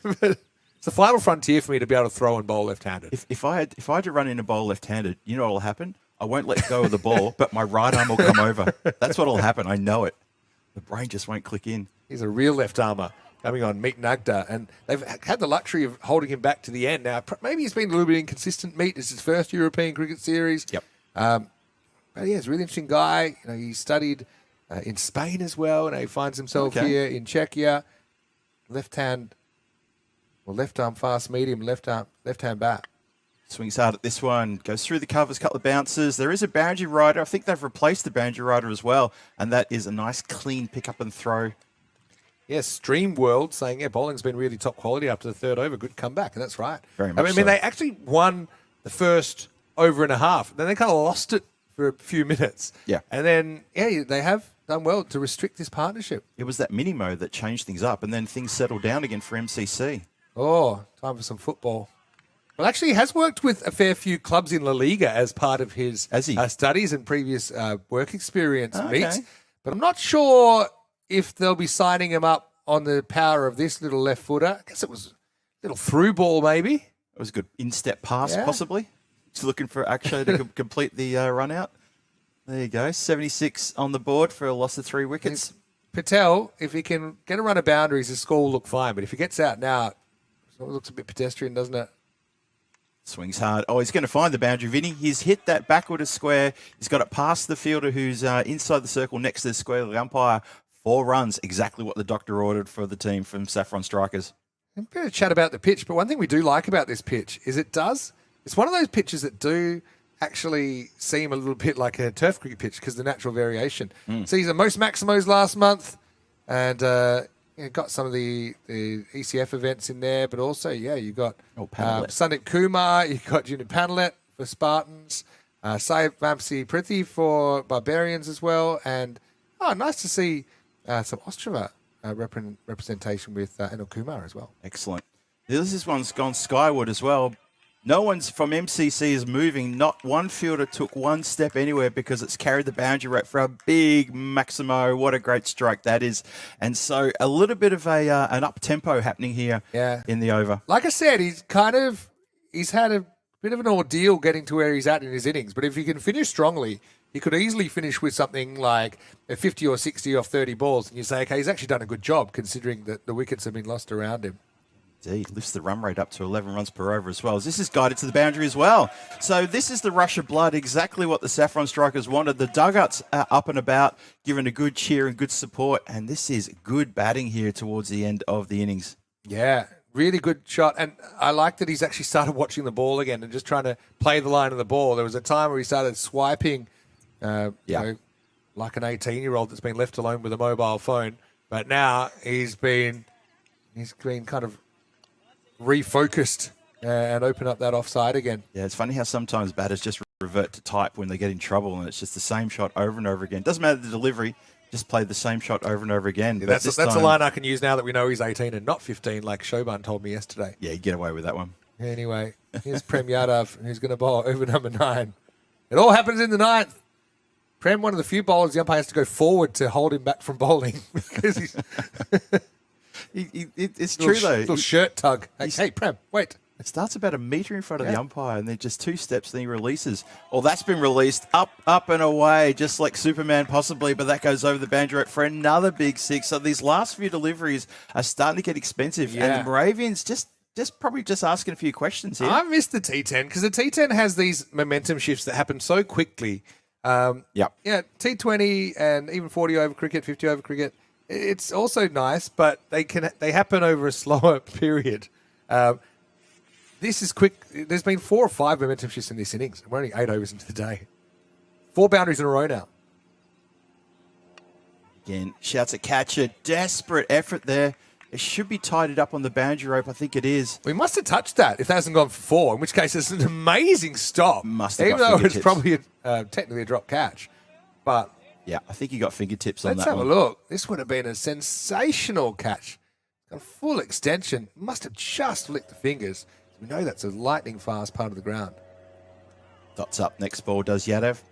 But it's the final frontier for me to be able to throw and bowl left-handed. If I had to run in a bowl left-handed, you know what will happen? I won't let go of the ball, but my right arm will come over. That's what will happen. I know it. The brain just won't click in. He's a real left armer coming on, Meet Nagda, and they've had the luxury of holding him back to the end. Now, maybe he's been a little bit inconsistent. Meet is his first European cricket series. Yep. But he's a really interesting guy. He studied in Spain as well, and he finds himself here in Czechia. Left arm fast medium, left hand bat. Swings hard at this one, goes through the covers, couple of bounces. There is a boundary rider. I think they've replaced the boundary rider as well, and that is a nice clean pick up and throw. Yes, Stream World saying, bowling's been really top quality after the 3rd over. Good comeback, and that's right. Very much so. They actually won the first over and a half. Then they kind of lost it for a few minutes. Yeah. And then, they have done well to restrict this partnership. It was that mini mode that changed things up, and then things settled down again for MCC. Oh, time for some football. Well, actually, he has worked with a fair few clubs in La Liga as part of his studies and previous work experience meets. But I'm not sure if they'll be signing him up on the power of this little left footer. I guess it was a little through ball, maybe. It was a good in-step pass, possibly. Just looking for Akshay to complete the run out. There you go. 76 on the board for a loss of 3 wickets. Patel, if he can get a run of boundaries, his score will look fine. But if he gets out now, it looks a bit pedestrian, doesn't it? Swings hard. Oh, he's going to find the boundary, Vinny. He's hit that backward of square. He's got it past the fielder who's inside the circle next to the square. The umpire, 4 runs, exactly what the doctor ordered for the team from Saffron Strikers. A bit of chat about the pitch, but one thing we do like about this pitch is it's one of those pitches that do actually seem a little bit like a turf cricket pitch because of the natural variation. So he's the most Maximos last month and got some of the ECF events in there, but also, you got Sundip Kumar, you got Junior Panelet for Spartans, Saib Vamsi Prithi for Barbarians as well, and nice to see some Ostrava representation with Anil Kumar as well. Excellent. This one's gone skyward as well. No one's from MCC is moving. Not one fielder took one step anywhere because it's carried the boundary rate for a big Maximo. What a great strike that is. And so a little bit of an up-tempo happening here in the over. Like I said, he's had a bit of an ordeal getting to where he's at in his innings. But if he can finish strongly, he could easily finish with something like a 50 or 60 off 30 balls. And you say, okay, he's actually done a good job considering that the wickets have been lost around him. Indeed, lifts the run rate up to 11 runs per over as well. This is guided to the boundary as well. So this is the rush of blood, exactly what the Saffron Strikers wanted. The dugouts are up and about, given a good cheer and good support. And this is good batting here towards the end of the innings. Yeah, really good shot. And I like that he's actually started watching the ball again and just trying to play the line of the ball. There was a time where he started swiping, like an 18-year-old that's been left alone with a mobile phone. But now he's been kind of refocused and open up that offside again. Yeah, it's funny how sometimes batters just revert to type when they get in trouble and it's just the same shot over and over again. Doesn't matter the delivery, just play the same shot over and over again. Yeah, that's a line I can use now that we know he's 18 and not 15, like Shoban told me yesterday. Yeah, you get away with that one. Anyway, here's Prem Yadav, who's going to bowl over number 9. It all happens in the 9th. Prem, one of the few bowlers the umpire has to go forward to hold him back from bowling because he's... It's true, though. Little shirt tug. Hey, Prem, wait. It starts about a metre in front of the umpire and then just 2 steps, then he releases. Well, that's been released up and away, just like Superman possibly, but that goes over the boundary rate for another big 6. So these last few deliveries are starting to get expensive. Yeah. And the Moravians just probably just asking a few questions here. I missed the T10 because the T10 has these momentum shifts that happen so quickly. Yeah, T20 and even 40 over cricket, 50 over cricket. It's also nice, but they happen over a slower period. This is quick. There's been 4 or 5 momentum shifts in this innings. We're only 8 overs into the day. 4 boundaries in a row now. Again, shouts at catcher. Desperate effort there. It should be tidied up on the boundary rope. I think it is. We must have touched that if that hasn't gone for 4, in which case it's an amazing stop. Must have even though it's probably technically a drop catch. But yeah, I think he got fingertips on that one. Let's have a look. This would have been a sensational catch. A full extension. Must have just licked the fingers. We know that's a lightning fast part of the ground. Dots up. Next ball does Yadav.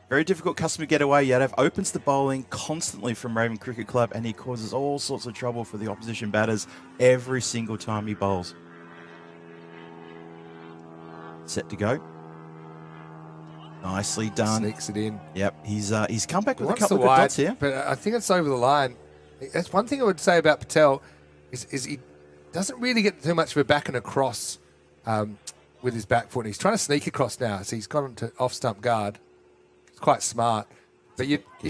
Very difficult customer getaway. Yadav opens the bowling constantly from Raven Cricket Club and he causes all sorts of trouble for the opposition batters every single time he bowls. Set to go. Nicely done. Sneaks it in. Yep, he's come back with a couple of good dots here. But I think it's over the line. That's one thing I would say about Patel is he doesn't really get too much of a back and across with his back foot. He's trying to sneak across now, so he's gone to off-stump guard. It's quite smart. But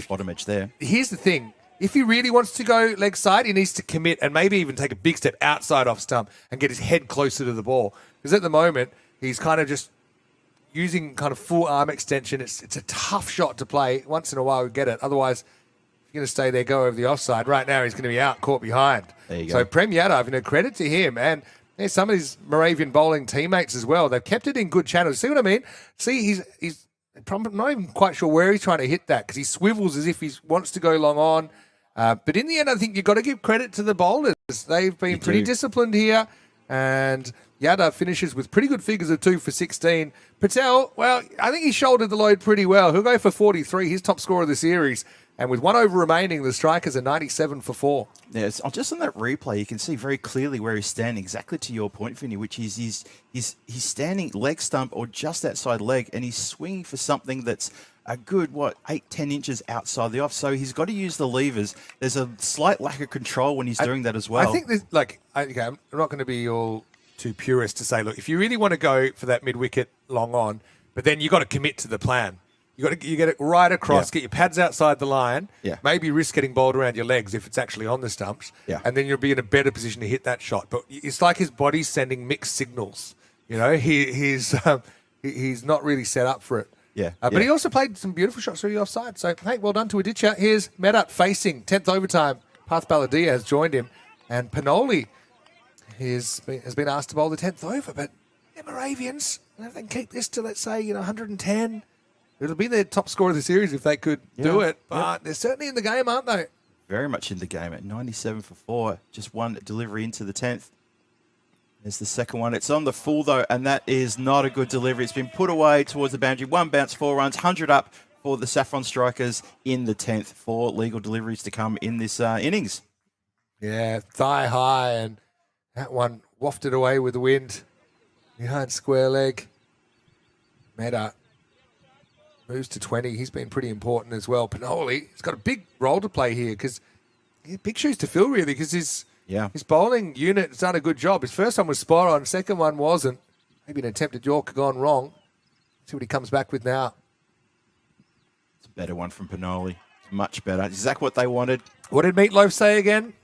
bottom edge there. Here's the thing. If he really wants to go leg side, he needs to commit and maybe even take a big step outside off stump and get his head closer to the ball. Because at the moment, he's kind of just using kind of full arm extension. It's a tough shot to play. Once in a while, we get it. Otherwise, if you're going to stay there, go over the offside. Right now, he's going to be out, caught behind. There you go. So Prem Yadav, credit to him. And some of his Moravian bowling teammates as well. They've kept it in good channels. See what I mean? See, he's probably not even quite sure where he's trying to hit that because he swivels as if he wants to go long on. But in the end, I think you've got to give credit to the bowlers. They've been pretty disciplined here. And Yadav finishes with pretty good figures of 2 for 16. Patel, well, I think he shouldered the load pretty well. He'll go for 43, his top scorer of the series. And with 1 over remaining, the strikers are 97 for 4. Yeah, just on that replay, you can see very clearly where he's standing, exactly to your point, Vinny, which is he's standing leg stump or just outside leg, and he's swinging for something that's a good, 8-10 inches outside the off. So he's got to use the levers. There's a slight lack of control when he's doing that as well. I think there's, I'm not going to be all too purist to say, look, if you really want to go for that mid-wicket long on, but then you got to commit to the plan. You get it right across, get your pads outside the line, maybe risk getting bowled around your legs if it's actually on the stumps, and then you'll be in a better position to hit that shot. But it's like his body's sending mixed signals. You know, he's not really set up for it. But he also played some beautiful shots through the offside. So, hey, well done to Aditya. Here's Medat facing 10th overtime. Path Baladia has joined him, and Panoli has been asked to bowl the 10th over. But the Moravians, if they can keep this to, let's say, 110. It'll be their top score of the series if they could do it. But they're certainly in the game, aren't they? Very much in the game at 97 for 4. Just one delivery into the 10th. There's the second one. It's on the full, though, and that is not a good delivery. It's been put away towards the boundary. 1 bounce, 4 runs, 100 up for the Saffron Strikers in the 10th. 4 legal deliveries to come in this innings. Yeah, thigh high, and that one wafted away with the wind behind square leg. Medat moves to 20. He's been pretty important as well. Panoli, he's got a big role to play here because big shoes to fill, really, because his bowling unit has done a good job. His first one was spot on. Second one wasn't. Maybe an attempted Yorker gone wrong. See what he comes back with now. It's a better one from Panoli. Much better. Exactly what they wanted. What did Meatloaf say again?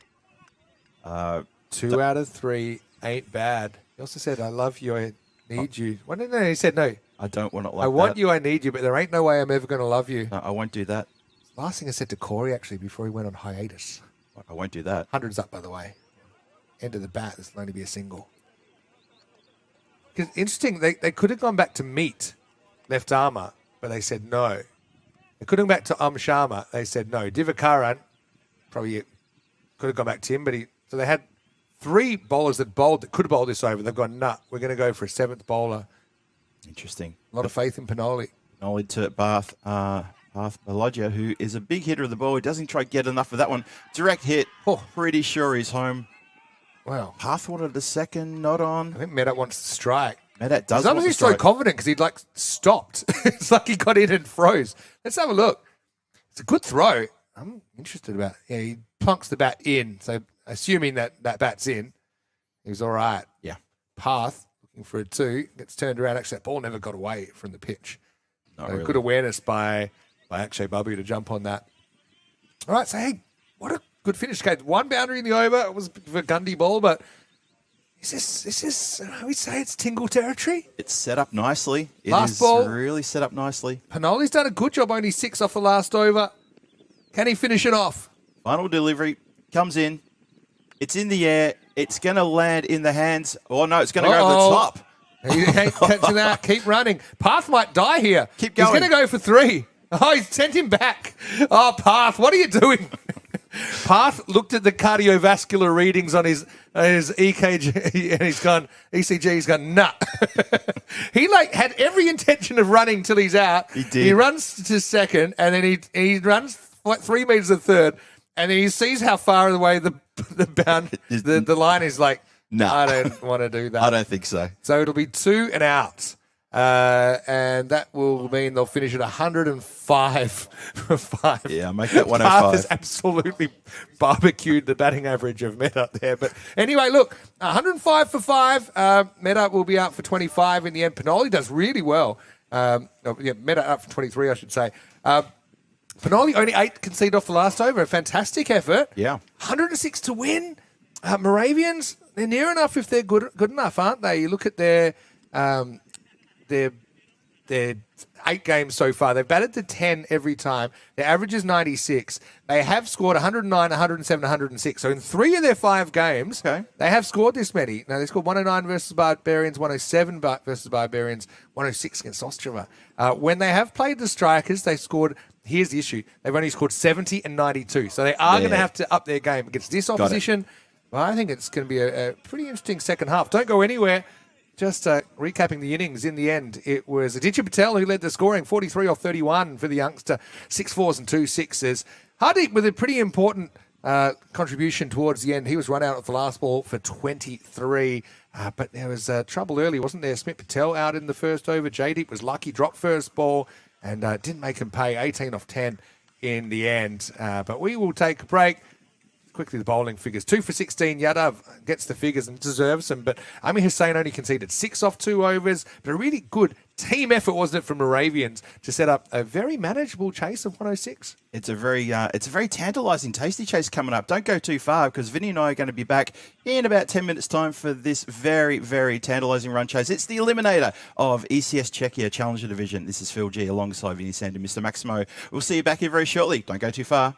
2 out of 3 ain't bad. He also said, I love you, I need you. Well, no, he said no. I don't want it like that. I want you, I need you, but there ain't no way I'm ever going to love you. No, I won't do that. Last thing I said to Corey, actually, before he went on hiatus. I won't do that. 100's up, by the way. End of the bat, this will only be a single. Because interesting, they could have gone back to Meat, left armour, but they said no. They could have gone back to Sharma, they said no. Divakaran, probably could have gone back to him, but so they had 3 bowlers that could have bowled this over. They've gone, we're going to go for a 7th bowler. Interesting. A lot of faith in Panoli. Panoli to Bath Baladia, who is a big hitter of the ball. He doesn't try to get enough of that one. Direct hit. Pretty sure he's home. Wow. Path wanted the second, not on. I think Medat wants to strike. Medat does. As long as he's so confident because he'd stopped. It's like he got in and froze. Let's have a look. It's a good throw. I'm interested about it. Yeah, he plunks the bat in. So assuming that bat's in, he was all right. Yeah. Path, looking for a 2, gets turned around. Actually, that ball never got away from the pitch. Not really. Good awareness by Akshay Babu to jump on that. All right, so hey, what a good finish. Okay, 1 boundary in the over. It was a bit of a Gundy ball, but is this we say it's Tingle territory? It's set up nicely. Last ball. Really set up nicely. Panoli's done a good job, only 6 off the last over. Can he finish it off? Final delivery comes in. It's in the air. It's going to land in the hands. Oh, no, it's going to go over the top. He ain't catching that. Keep running. Path might die here. Keep going. He's going to go for 3. Oh, he's sent him back. Oh, Path, what are you doing? Path looked at the cardiovascular readings on his EKG and he's gone, ECG, he's gone, nah. He had every intention of running till he's out. He did. He runs to second and then he runs 3 meters to third and then he sees how far away the line is like, no, I don't want to do that. I don't think so. So it'll be 2 and out. And that will mean they'll finish at 105 for 5. Yeah, make that 105. Path has absolutely barbecued the batting average of Medat there. But anyway, look, 105 for 5. Medat will be out for 25 in the end. Panoli does really well. Medat out for 23, I should say. Panoli only 8 conceded off the last over. A fantastic effort. Yeah. 106 to win. Moravians, they're near enough if they're good enough, aren't they? You look at their 8 games so far. They've batted to 10 every time. Their average is 96. They have scored 109, 107, 106. So in 3 of their 5 games, they have scored this many. Now, they scored 109 versus Barbarians, 107 versus Barbarians, 106 against Ostrava. When they have played the Strikers, they scored, here's the issue, they've only scored 70 and 92. So they are going to have to up their game against this opposition. Well, I think it's going to be a pretty interesting second half. Don't go anywhere. Just recapping the innings, in the end, it was Aditya Patel who led the scoring, 43 off 31 for the youngster, 6 4s and 2 6s. Hardeep with a pretty important contribution towards the end. He was run out at the last ball for 23, but there was trouble early, wasn't there? Smith Patel out in the first over. Jaydeep was lucky, dropped first ball. and didn't make them pay. 18 off 10 in the end. But we will take a break. Quickly, the bowling figures. 2 for 16. Yadav gets the figures and deserves them. But Amir Hussain only conceded 6 off 2 overs. But a really good team effort, wasn't it, from Moravians to set up a very manageable chase of 106. It's a very tantalising, tasty chase coming up. Don't go too far because Vinny and I are going to be back in about 10 minutes' time for this very, very tantalising run chase. It's the eliminator of ECS Czechia Challenger Division. This is Phil G alongside Vinny Sand and Mr. Maximo. We'll see you back here very shortly. Don't go too far.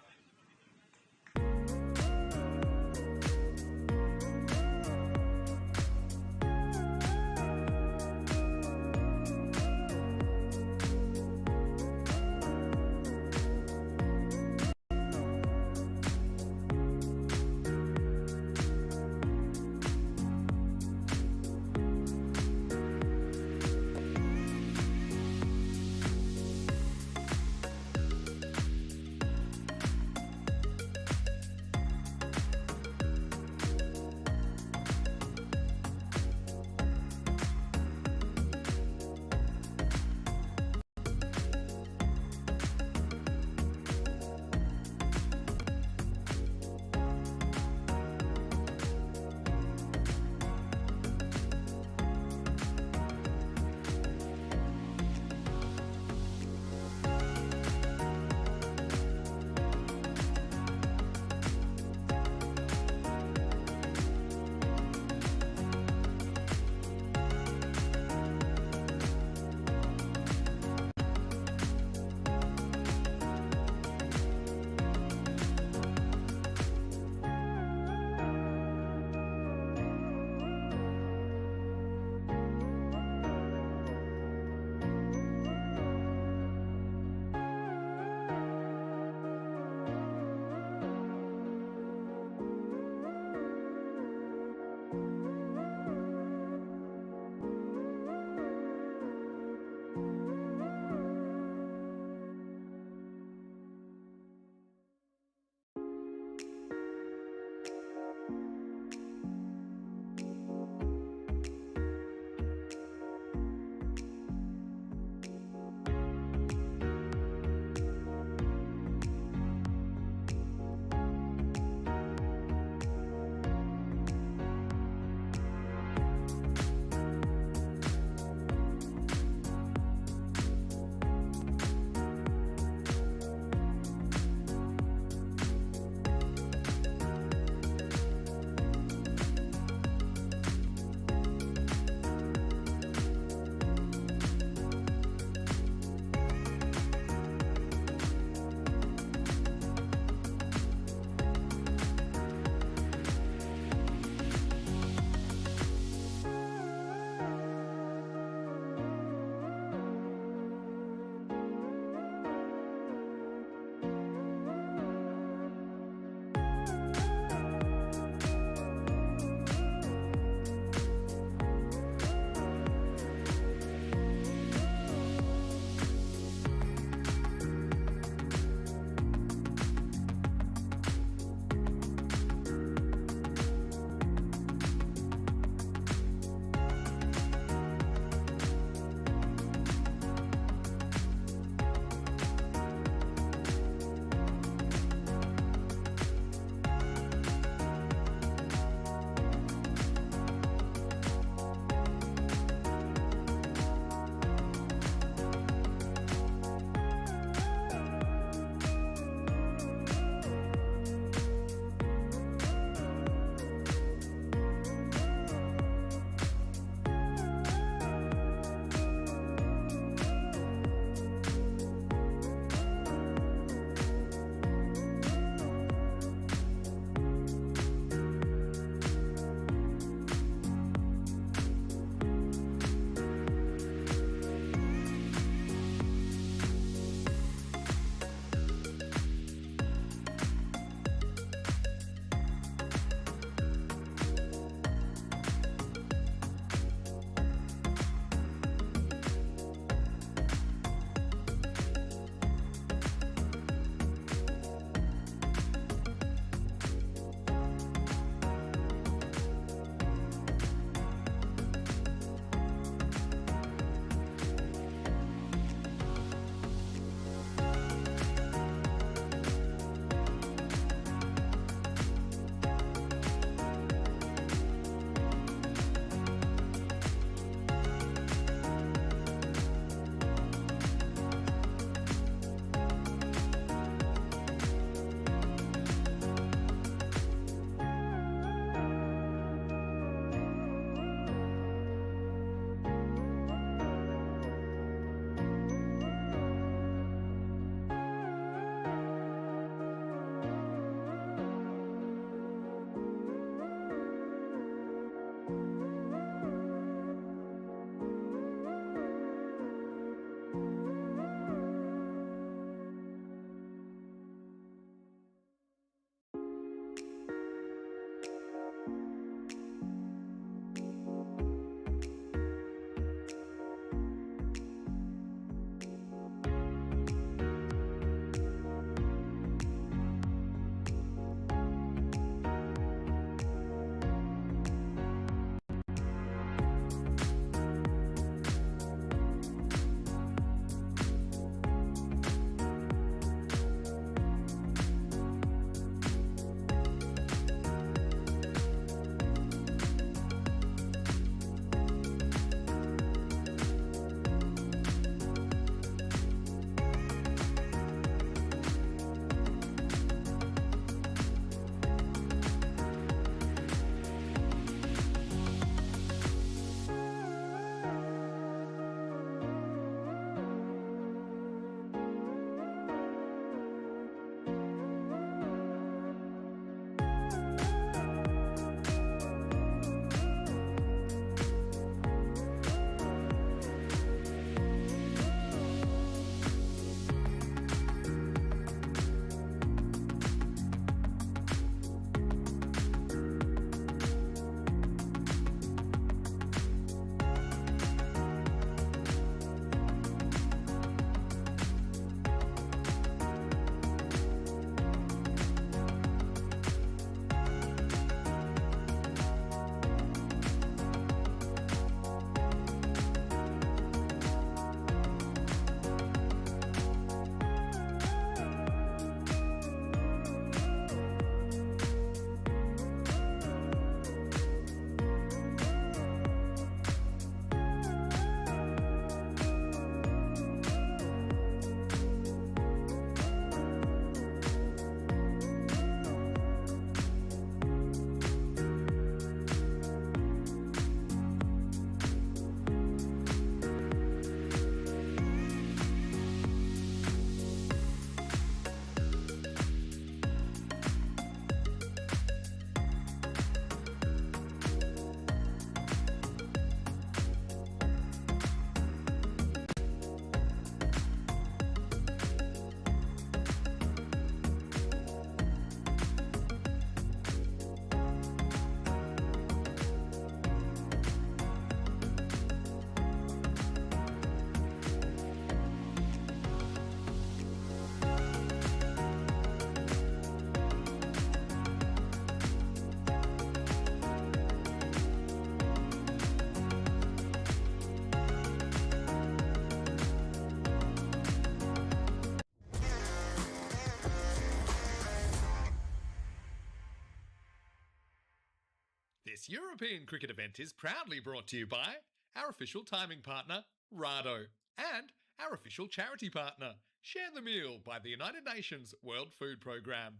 This European cricket event is proudly brought to you by our official timing partner, Rado, and our official charity partner, Share the Meal by the United Nations World Food Programme.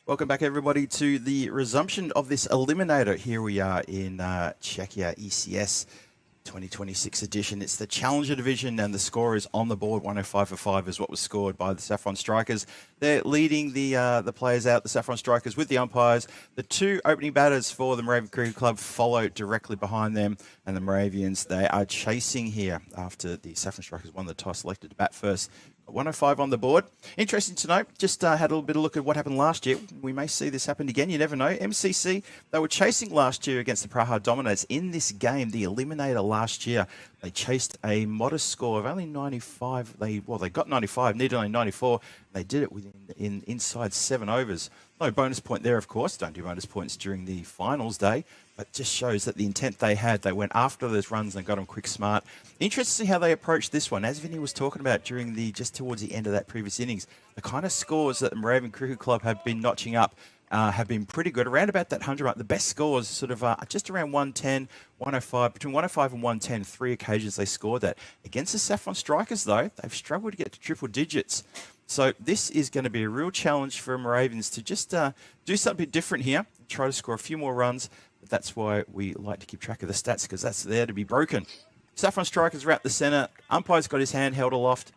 Welcome back, everybody, to the resumption of this Eliminator. Here we are in Czechia ECS 2026 edition. It's the Challenger Division, and the score is on the board. 105 for 5 is what was scored by the Saffron Strikers. They're leading the players out, the Saffron Strikers, with the umpires. The two opening batters for the Moravian Cricket Club follow directly behind them, and the Moravians, they are chasing here after the Saffron Strikers won the toss, selected to bat first. 105 on the board. Interesting to note, just had a little bit of a look at what happened last year. We may see this happen again. You never know. MCC, they were chasing last year against the Prague Dominators. In this game, the Eliminator last year, they chased a modest score of only 95. They got 95, needed only 94. They did it within inside 7 overs. No bonus point there, of course. Don't do bonus points during the finals day, but just shows that the intent they had. They went after those runs and got them quick, smart. Interesting to see how they approached this one. As Vinny was talking about during just towards the end of that previous innings, the kind of scores that the Moravian Cricket Club have been notching up have been pretty good. Around about that 100 mark. The best scores sort of just around 110, 105, between 105 and 110. 3 occasions they scored that. Against the Saffron Strikers, though, they've struggled to get to triple digits. So this is going to be a real challenge for Moravians to just do something different here, try to score a few more runs. But that's why we like to keep track of the stats, because that's there to be broken. Saffron Strikers are out the centre. Umpire's got his hand held aloft.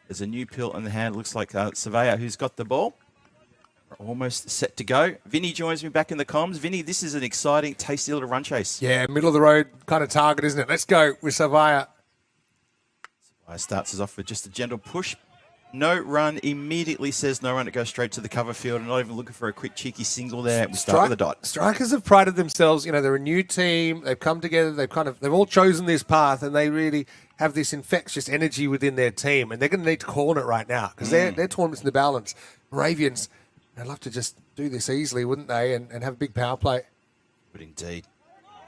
There's a new pill in the hand. Looks like Surveyor who's got the ball. We're almost set to go. Vinny joins me back in the comms. Vinny, this is an exciting, tasty little run chase. Yeah, middle of the road kind of target, isn't it? Let's go with Surveyor. Surveyor starts us off with just a gentle push. No run, immediately says no run. It goes straight to the cover field, and not even looking for a quick cheeky single there. We start with a dot. Strikers have prided themselves. You know, they're a new team. They've come together. They've all chosen this path, and they really have this infectious energy within their team, and they're going to need to call on it right now because their tournament's in the balance. Moravians, they'd love to just do this easily, wouldn't they, and have a big power play. But indeed.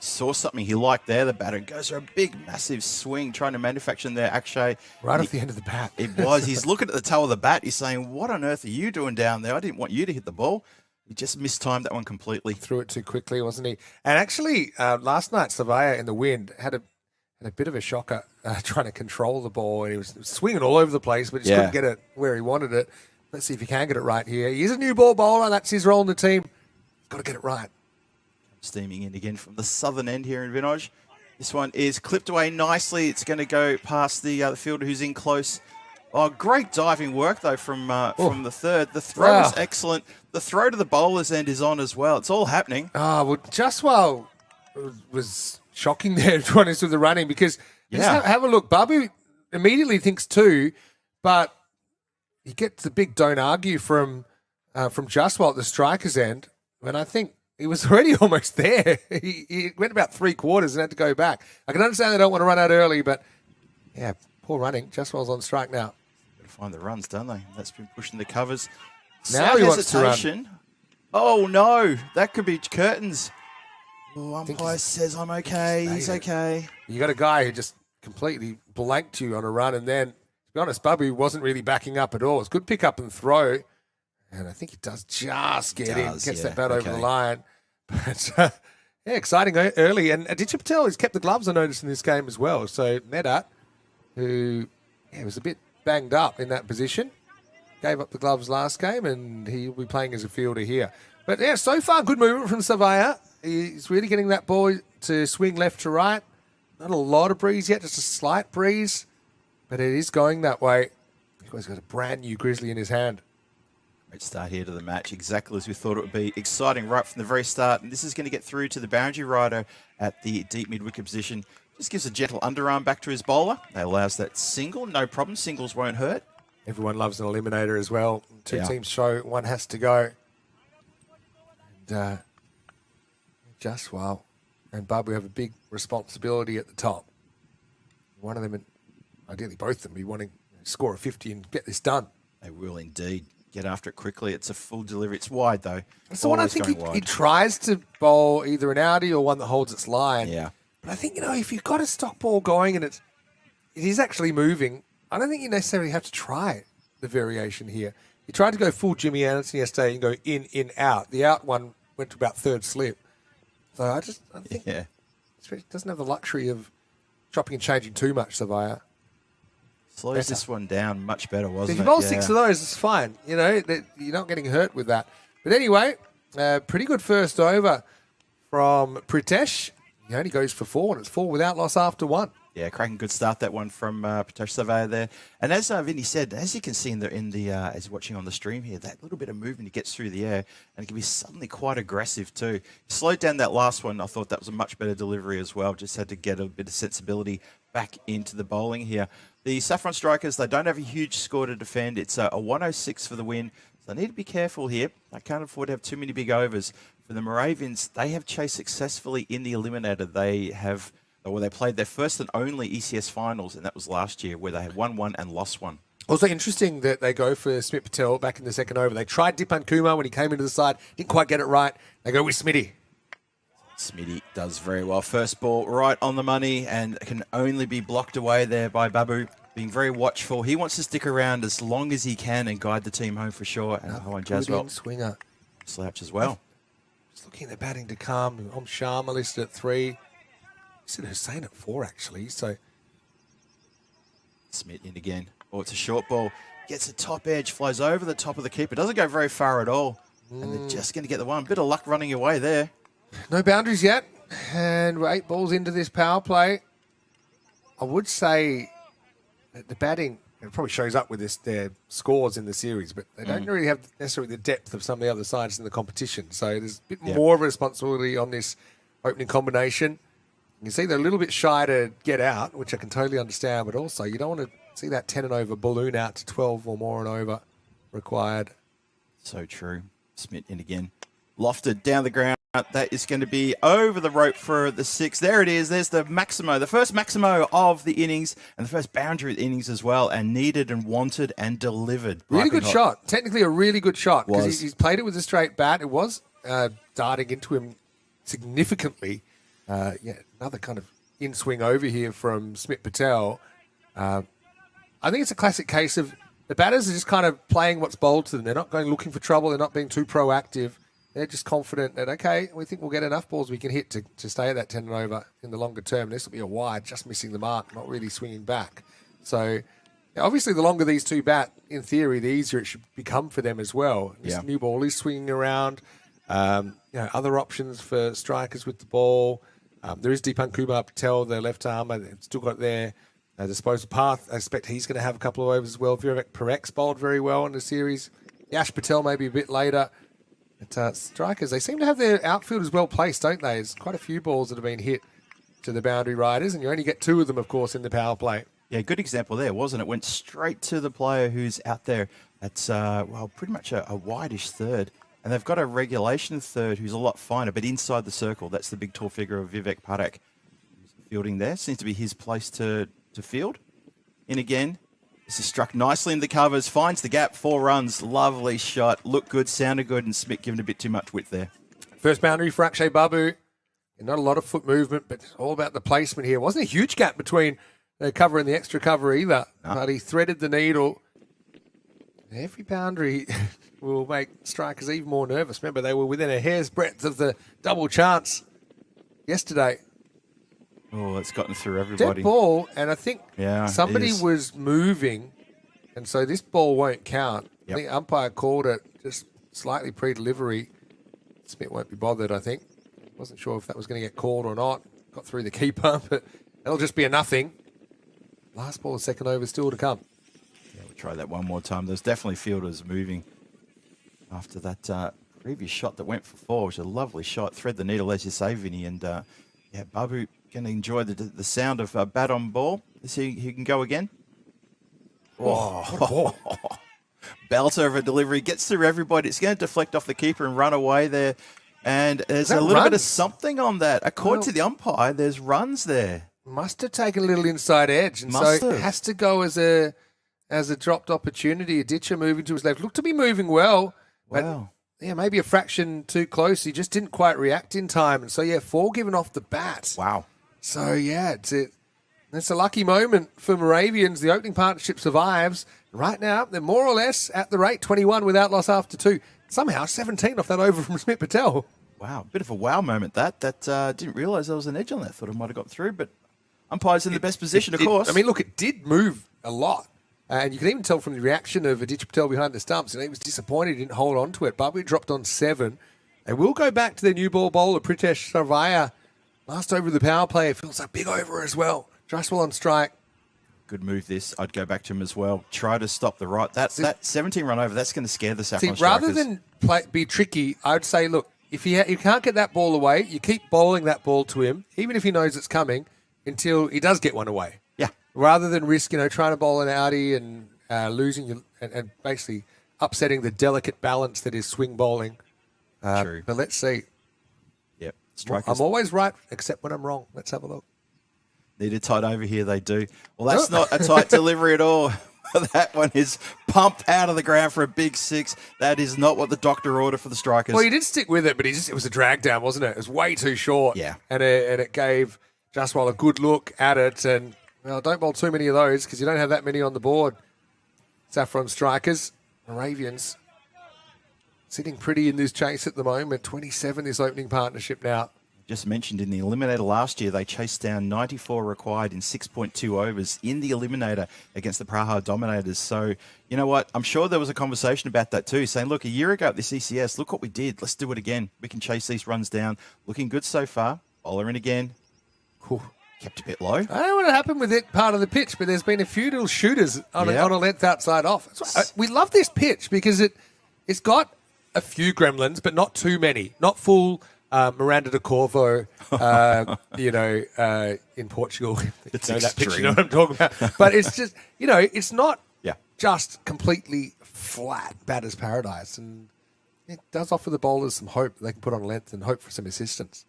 Saw something he liked there. The batter goes for a big, massive swing, trying to manufacture there, Akshay. Right off the end of the bat. It was. He's looking at the toe of the bat. He's saying, what on earth are you doing down there? I didn't want you to hit the ball. He just mistimed that one completely. Threw it too quickly, wasn't he? And actually, last night, Surveyor in the wind had a bit of a shocker trying to control the ball. And he was swinging all over the place, but just couldn't get it where he wanted it. Let's see if he can get it right here. He is a new ball bowler. That's his role in the team. He's got to get it right. Steaming in again from the southern end here in Vinoj. This one is clipped away nicely. It's going to go past the fielder who's in close. Oh, great diving work, though, from the third. The throw is excellent. The throw to the bowler's end is on as well. It's all happening. Well, Jaswal was shocking there, to be honest, with the running, because just have a look. Babu immediately thinks 2, but he gets the big don't argue from Jaswal at the striker's end. And I think he was already almost there. He went about 3/4 and had to go back. I can understand they don't want to run out early, but yeah, poor running. Jaswal's on strike now. Got to find the runs, don't they? That's been pushing the covers. Now he wants to run. Oh no, that could be curtains. Oh, umpire says I'm okay. He's okay. You got a guy who just completely blanked you on a run, and then, to be honest, Babu wasn't really backing up at all. It's good pick up and throw. And I think he does just get in, gets that bat over the line. But, yeah, exciting early. And Aditya Patel has kept the gloves, I noticed, in this game as well. So Medat, who was a bit banged up in that position, gave up the gloves last game, and he'll be playing as a fielder here. But, yeah, so far, good movement from Surveyor. He's really getting that ball to swing left to right. Not a lot of breeze yet, just a slight breeze. But it is going that way. He's got a brand new Grizzly in his hand. Great start here to the match, exactly as we thought it would be. Exciting right from the very start. And this is going to get through to the boundary rider at the deep mid-wicket position. Just gives a gentle underarm back to his bowler. That allows that single. No problem. Singles won't hurt. Everyone loves an eliminator as well. Two teams show one has to go. And Jaswal and Babu have a big responsibility at the top. One of them, and ideally both of them, be wanting to score a 50 and get this done. They will indeed. Get after it quickly. It's a full delivery. It's wide, though. That's the one I think he tries to bowl either an outie or one that holds its line. Yeah. But I think, if you've got a stock ball going and it is actually moving, I don't think you necessarily have to try the variation here. He tried to go full Jimmy Anderson yesterday and go in, out. The out one went to about third slip. So I think it doesn't have the luxury of chopping and changing too much, Savaya. Slows Better. this one down much better, wasn't If you it? bowl 6 of those, it's fine. You know, you're not getting hurt with that. But anyway, pretty good first over from Pritesh. He only goes for 4, and it's 4 without loss after 1. Yeah, cracking good start, that one from Pritesh Savaya there. And as Vinny said, as you can see as you're watching on the stream here, that little bit of movement he gets through the air, and it can be suddenly quite aggressive too. He slowed down that last one. I thought that was a much better delivery as well. Just had to get a bit of sensibility back into the bowling here. The Saffron Strikers, they don't have a huge score to defend. It's a 106 for the win. So they need to be careful here. They can't afford to have too many big overs. For the Moravians, they have chased successfully in the eliminator. They played their first and only ECS finals, and that was last year, where they had won 1 and lost 1. Also interesting that they go for Smith Patel back in the second over. They tried Dipan Kumar when he came into the side, didn't quite get it right. They go with Smitty. Smitty does very well. First ball right on the money, and can only be blocked away there by Babu, being very watchful. He wants to stick around as long as he can and guide the team home for sure. And Jaswell swinger. slouch as well. Just looking at the batting to come. Om Sharma listed at 3. Said Hussain at 4, actually. So Smith in again. Oh, it's a short ball. Gets a top edge, flows over the top of the keeper. Doesn't go very far at all. And they're just going to get the one. Bit of luck running away there. no boundaries yet. And we're 8 balls into this power play. I would say that the batting, it probably shows up with their scores in the series, but they don't really have necessarily the depth of some of the other sides in the competition. So there's a bit more of a responsibility on this opening combination. You can see they're a little bit shy to get out, which I can totally understand, but also you don't want to see that 10 and over balloon out to 12 or more and over required. So true. Smith in again. Lofted down the ground. That is going to be over the rope for the 6. There it is. There's the Maximo, the first Maximo of the innings, and the first boundary of the innings as well, and needed and wanted and delivered. Really good shot. Technically a really good shot, because Was. he's played it with a straight bat. It was darting into him significantly. Another kind of in-swing over here from Smith Patel. I think it's a classic case of the batters are just kind of playing what's bowled to them. They're not going looking for trouble. They're not being too proactive. They're just confident that, okay, we think we'll get enough balls we can hit to stay at that 10 and over in the longer term. This will be a wide, just missing the mark, not really swinging back. So, obviously, the longer these two bat, in theory, the easier it should become for them as well. This new ball is swinging around. Other options for strikers with the ball. There is Dipan Kumar Patel, their left armer. They've still got their disposal path. I expect he's going to have a couple of overs as well. Vivek Parekh bowled very well in the series. Yash Patel maybe a bit later. But strikers, they seem to have their outfielders well placed, don't they? There's quite a few balls that have been hit to the boundary riders, and you only get 2 of them, of course, in the power play. Yeah, good example there, wasn't it? Went straight to the player who's out there at, pretty much a wideish third. And they've got a regulation third who's a lot finer, but inside the circle. That's the big tall figure of Vivek Parekh. Fielding there. Seems to be his place to field. In again. This is struck nicely in the covers. Finds the gap. 4 runs. Lovely shot. Looked good. Sounded good. And Smith given a bit too much width there. First boundary for Akshay Babu. Not a lot of foot movement, but it's all about the placement here. Wasn't a huge gap between the cover and the extra cover either. No. But he threaded the needle. Every boundary will make strikers even more nervous. Remember, they were within a hair's breadth of the double chance yesterday. Oh, it's gotten through everybody. Dead ball, and I think somebody was moving, and so this ball won't count. Yep. I think umpire called it just slightly pre-delivery. Smith won't be bothered, I think. Wasn't sure if that was going to get called or not. Got through the keeper, but that'll just be a nothing. Last ball, second over still to come. Yeah, we'll try that one more time. There's definitely fielders moving after that previous shot that went for 4, which was a lovely shot. Thread the needle, as you say, Vinny. And, Babu going to enjoy the sound of bat on ball. Let's see he can go again. Oh, belter of a delivery. Gets through everybody. It's going to deflect off the keeper and run away there. And there's a little bit of something on that. According to the umpire, there's runs there. Must have taken a little inside edge. And so it has to go as a dropped opportunity. A ditcher moving to his left. Looked to be moving well. Wow. But, maybe a fraction too close. He just didn't quite react in time. And so, 4 given off the bat. Wow. So, it's a lucky moment for Moravians. The opening partnership survives. Right now, they're more or less at the rate 21 without loss after 2. Somehow, 17 off that over from Smith Patel. Wow, bit of a wow moment that. Didn't realise there was an edge on that. Thought it might have got through, but umpire's in the best position, of course. I mean, look, it did move a lot. And you can even tell from the reaction of Aditya Patel behind the stumps. He was disappointed he didn't hold on to it. Barbie dropped on 7. They will go back to their new ball bowler, Pritesh Sarvaiya. Last over of the power play. It feels like big over as well. Jaswal on strike. Good move this. I'd go back to him as well. Try to stop the right. That 17 run over, that's going to scare the Saffron Strikers. Rather than be tricky, I would say, look, if you can't get that ball away, you keep bowling that ball to him, even if he knows it's coming, until he does get one away. Yeah. Rather than risk, trying to bowl an outie and losing and basically upsetting the delicate balance that is swing bowling. True. But let's see. Yep. Strikers I'm always right, except when I'm wrong. Let's have a look. need a tight over here. They do. Well, that's not a tight delivery at all. That one is pumped out of the ground for a big 6. That is not what the doctor ordered for the Strikers. Well, he did stick with it, but it was a drag down, wasn't it? It was way too short. Yeah. And it gave Jaswal a good look at it. And, well, don't bowl too many of those because you don't have that many on the board. Saffron Strikers, Moravians, sitting pretty in this chase at the moment. 27 this opening partnership now. Just mentioned in the Eliminator last year, they chased down 94 required in 6.2 overs in the Eliminator against the Praha Dominators. So, you know what? I'm sure there was a conversation about that too, saying, look, a year ago at this ECS, look what we did. Let's do it again. We can chase these runs down. Looking good so far. Bowler in again. Whew. Kept a bit low. I don't know what happened with it part of the pitch, but there's been a few little shooters on a length outside off. We love this pitch because it's got a few gremlins, but not too many. Not full Miranda de Corvo, in Portugal. It's that pitch, you extreme. know what I'm talking about. But it's just, it's not Yeah. just completely flat batter's paradise. And it does offer the bowlers some hope they can put on length and hope for some assistance.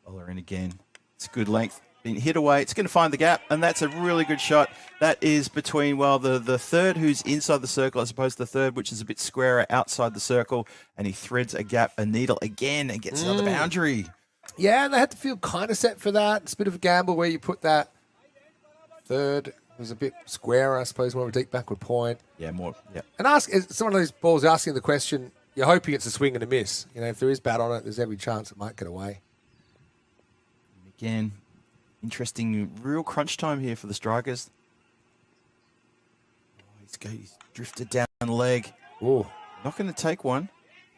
Bowler in again. It's good length. Been hit away. It's going to find the gap, and that's a really good shot. That is between, the third who's inside the circle as opposed to the third, which is a bit squarer outside the circle, and he threads a needle again and gets another boundary. Yeah, and they had to feel kind of set for that. It's a bit of a gamble where you put that third. It was a bit squarer, I suppose, more of a deep backward point. Yeah, more. Yeah. And it's one of those balls asking the question, you're hoping it's a swing and a miss. If there is bat on it, there's every chance it might get away. Again, interesting, real crunch time here for the Strikers. He's drifted down the leg. Ooh. Not going to take one.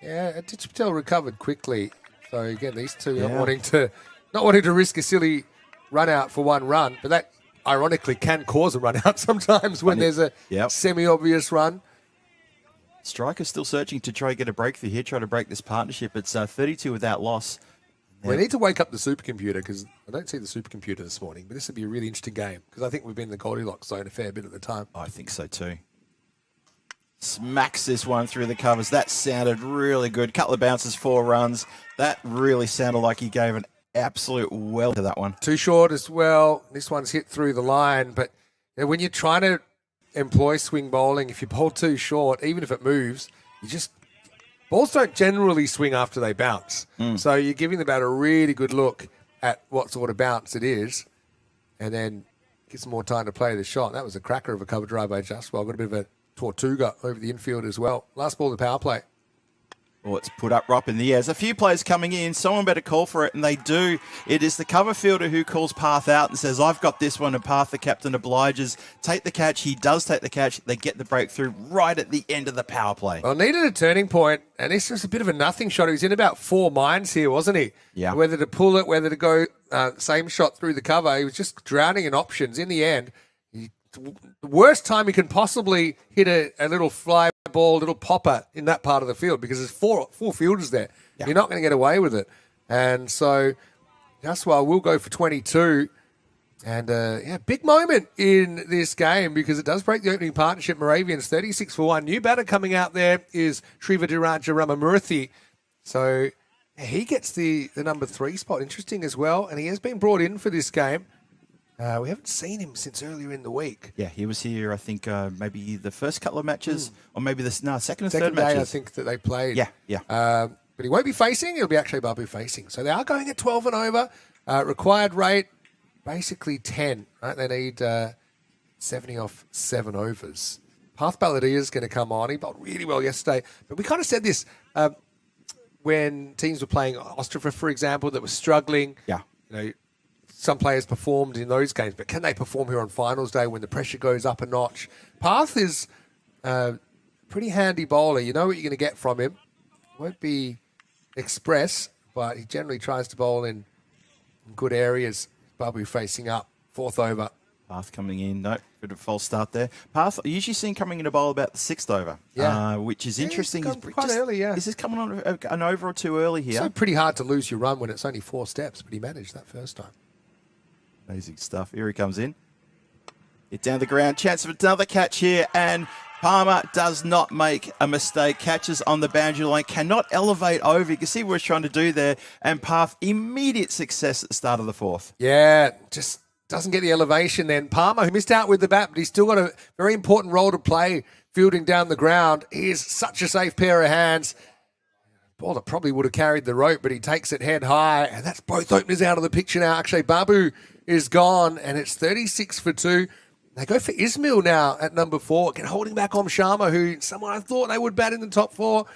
Yeah, Aditya Patel recovered quickly. So again, these two not wanting to risk a silly run out for one run, but that ironically can cause a run out sometimes when there's a semi-obvious run. Strikers still searching to try to get a breakthrough here, try to break this partnership. It's 32 without loss. We need to wake up the supercomputer because I don't see the supercomputer this morning, but this would be a really interesting game because I think we've been in the Goldilocks zone a fair bit at the time. I think so too. Smacks this one through the covers. That sounded really good. Couple of bounces, 4 runs. That really sounded like he gave an absolute well to that one. Too short as well. This one's hit through the line, but when you're trying to employ swing bowling, if you bowl too short, even if it moves, balls don't generally swing after they bounce. So you're giving the batter a really good look at what sort of bounce it is and then get some more time to play the shot. That was a cracker of a cover drive by Jaswal. Got a bit of a Tortuga over the infield as well. Last ball of the power play. Well, it's put up in the air. There's a few players coming in. Someone better call for it, and they do. It is the cover fielder who calls Parth out and says, I've got this one, and Parth, the captain, obliges. Take the catch. He does take the catch. They get the breakthrough right at the end of the power play. Well, needed a turning point, and this was a bit of a nothing shot. He was in about 4 minds here, wasn't he? Yeah. Whether to pull it, whether to go same shot through the cover. He was just drowning in options. In the end, the worst time he can possibly hit a little fly ball, little popper in that part of the field because there's four fielders there. Yeah. You're not going to get away with it. And so Jaswal will go for 22. And, big moment in this game because it does break the opening partnership. Moravians 36 for 1. New batter coming out there is Srivadiraja Ramamurthy. So he gets the number 3 spot. Interesting as well. And he has been brought in for this game. We haven't seen him since earlier in the week. Yeah, he was here, I think, maybe the first couple of matches, or maybe second and third day, matches. I think, that they played. Yeah. But he won't be facing. It'll be actually Babu facing. So they are going at 12 and over. Required rate, basically 10. Right? They need 70 off 7 overs. Parth Baladia is going to come on. He bowled really well yesterday. But we kind of said this. when teams were playing Ostrava, for example, that was struggling. Yeah. You know, some players performed in those games, but can they perform here on finals day when the pressure goes up a notch? Path is a pretty handy bowler. You know what you're going to get from him. Won't be express, but he generally tries to bowl in good areas. Babu facing up, 4th over. Path coming in. No, bit of a false start there. Path, I usually seen coming in a bowl about the 6th over, which is interesting. He's gone quite early, yeah. Is this coming on an over or too early here? So pretty hard to lose your run when it's only 4 steps, but he managed that first time. Amazing stuff. Here he comes in. Hit down the ground. Chance of another catch here, and Palmer does not make a mistake. Catches on the boundary line. Cannot elevate over. You can see what he's trying to do there. And Path, immediate success at the start of the 4th. Yeah, just doesn't get the elevation then. Palmer, who missed out with the bat, but he's still got a very important role to play fielding down the ground. He is such a safe pair of hands. Ball that probably would have carried the rope, but he takes it head high, and that's both openers out of the picture now. Actually, Babu is gone, and it's 36 for 2. They go for Ismail now at number 4, again holding back on Sharma, who someone I thought they would bat in the top 4.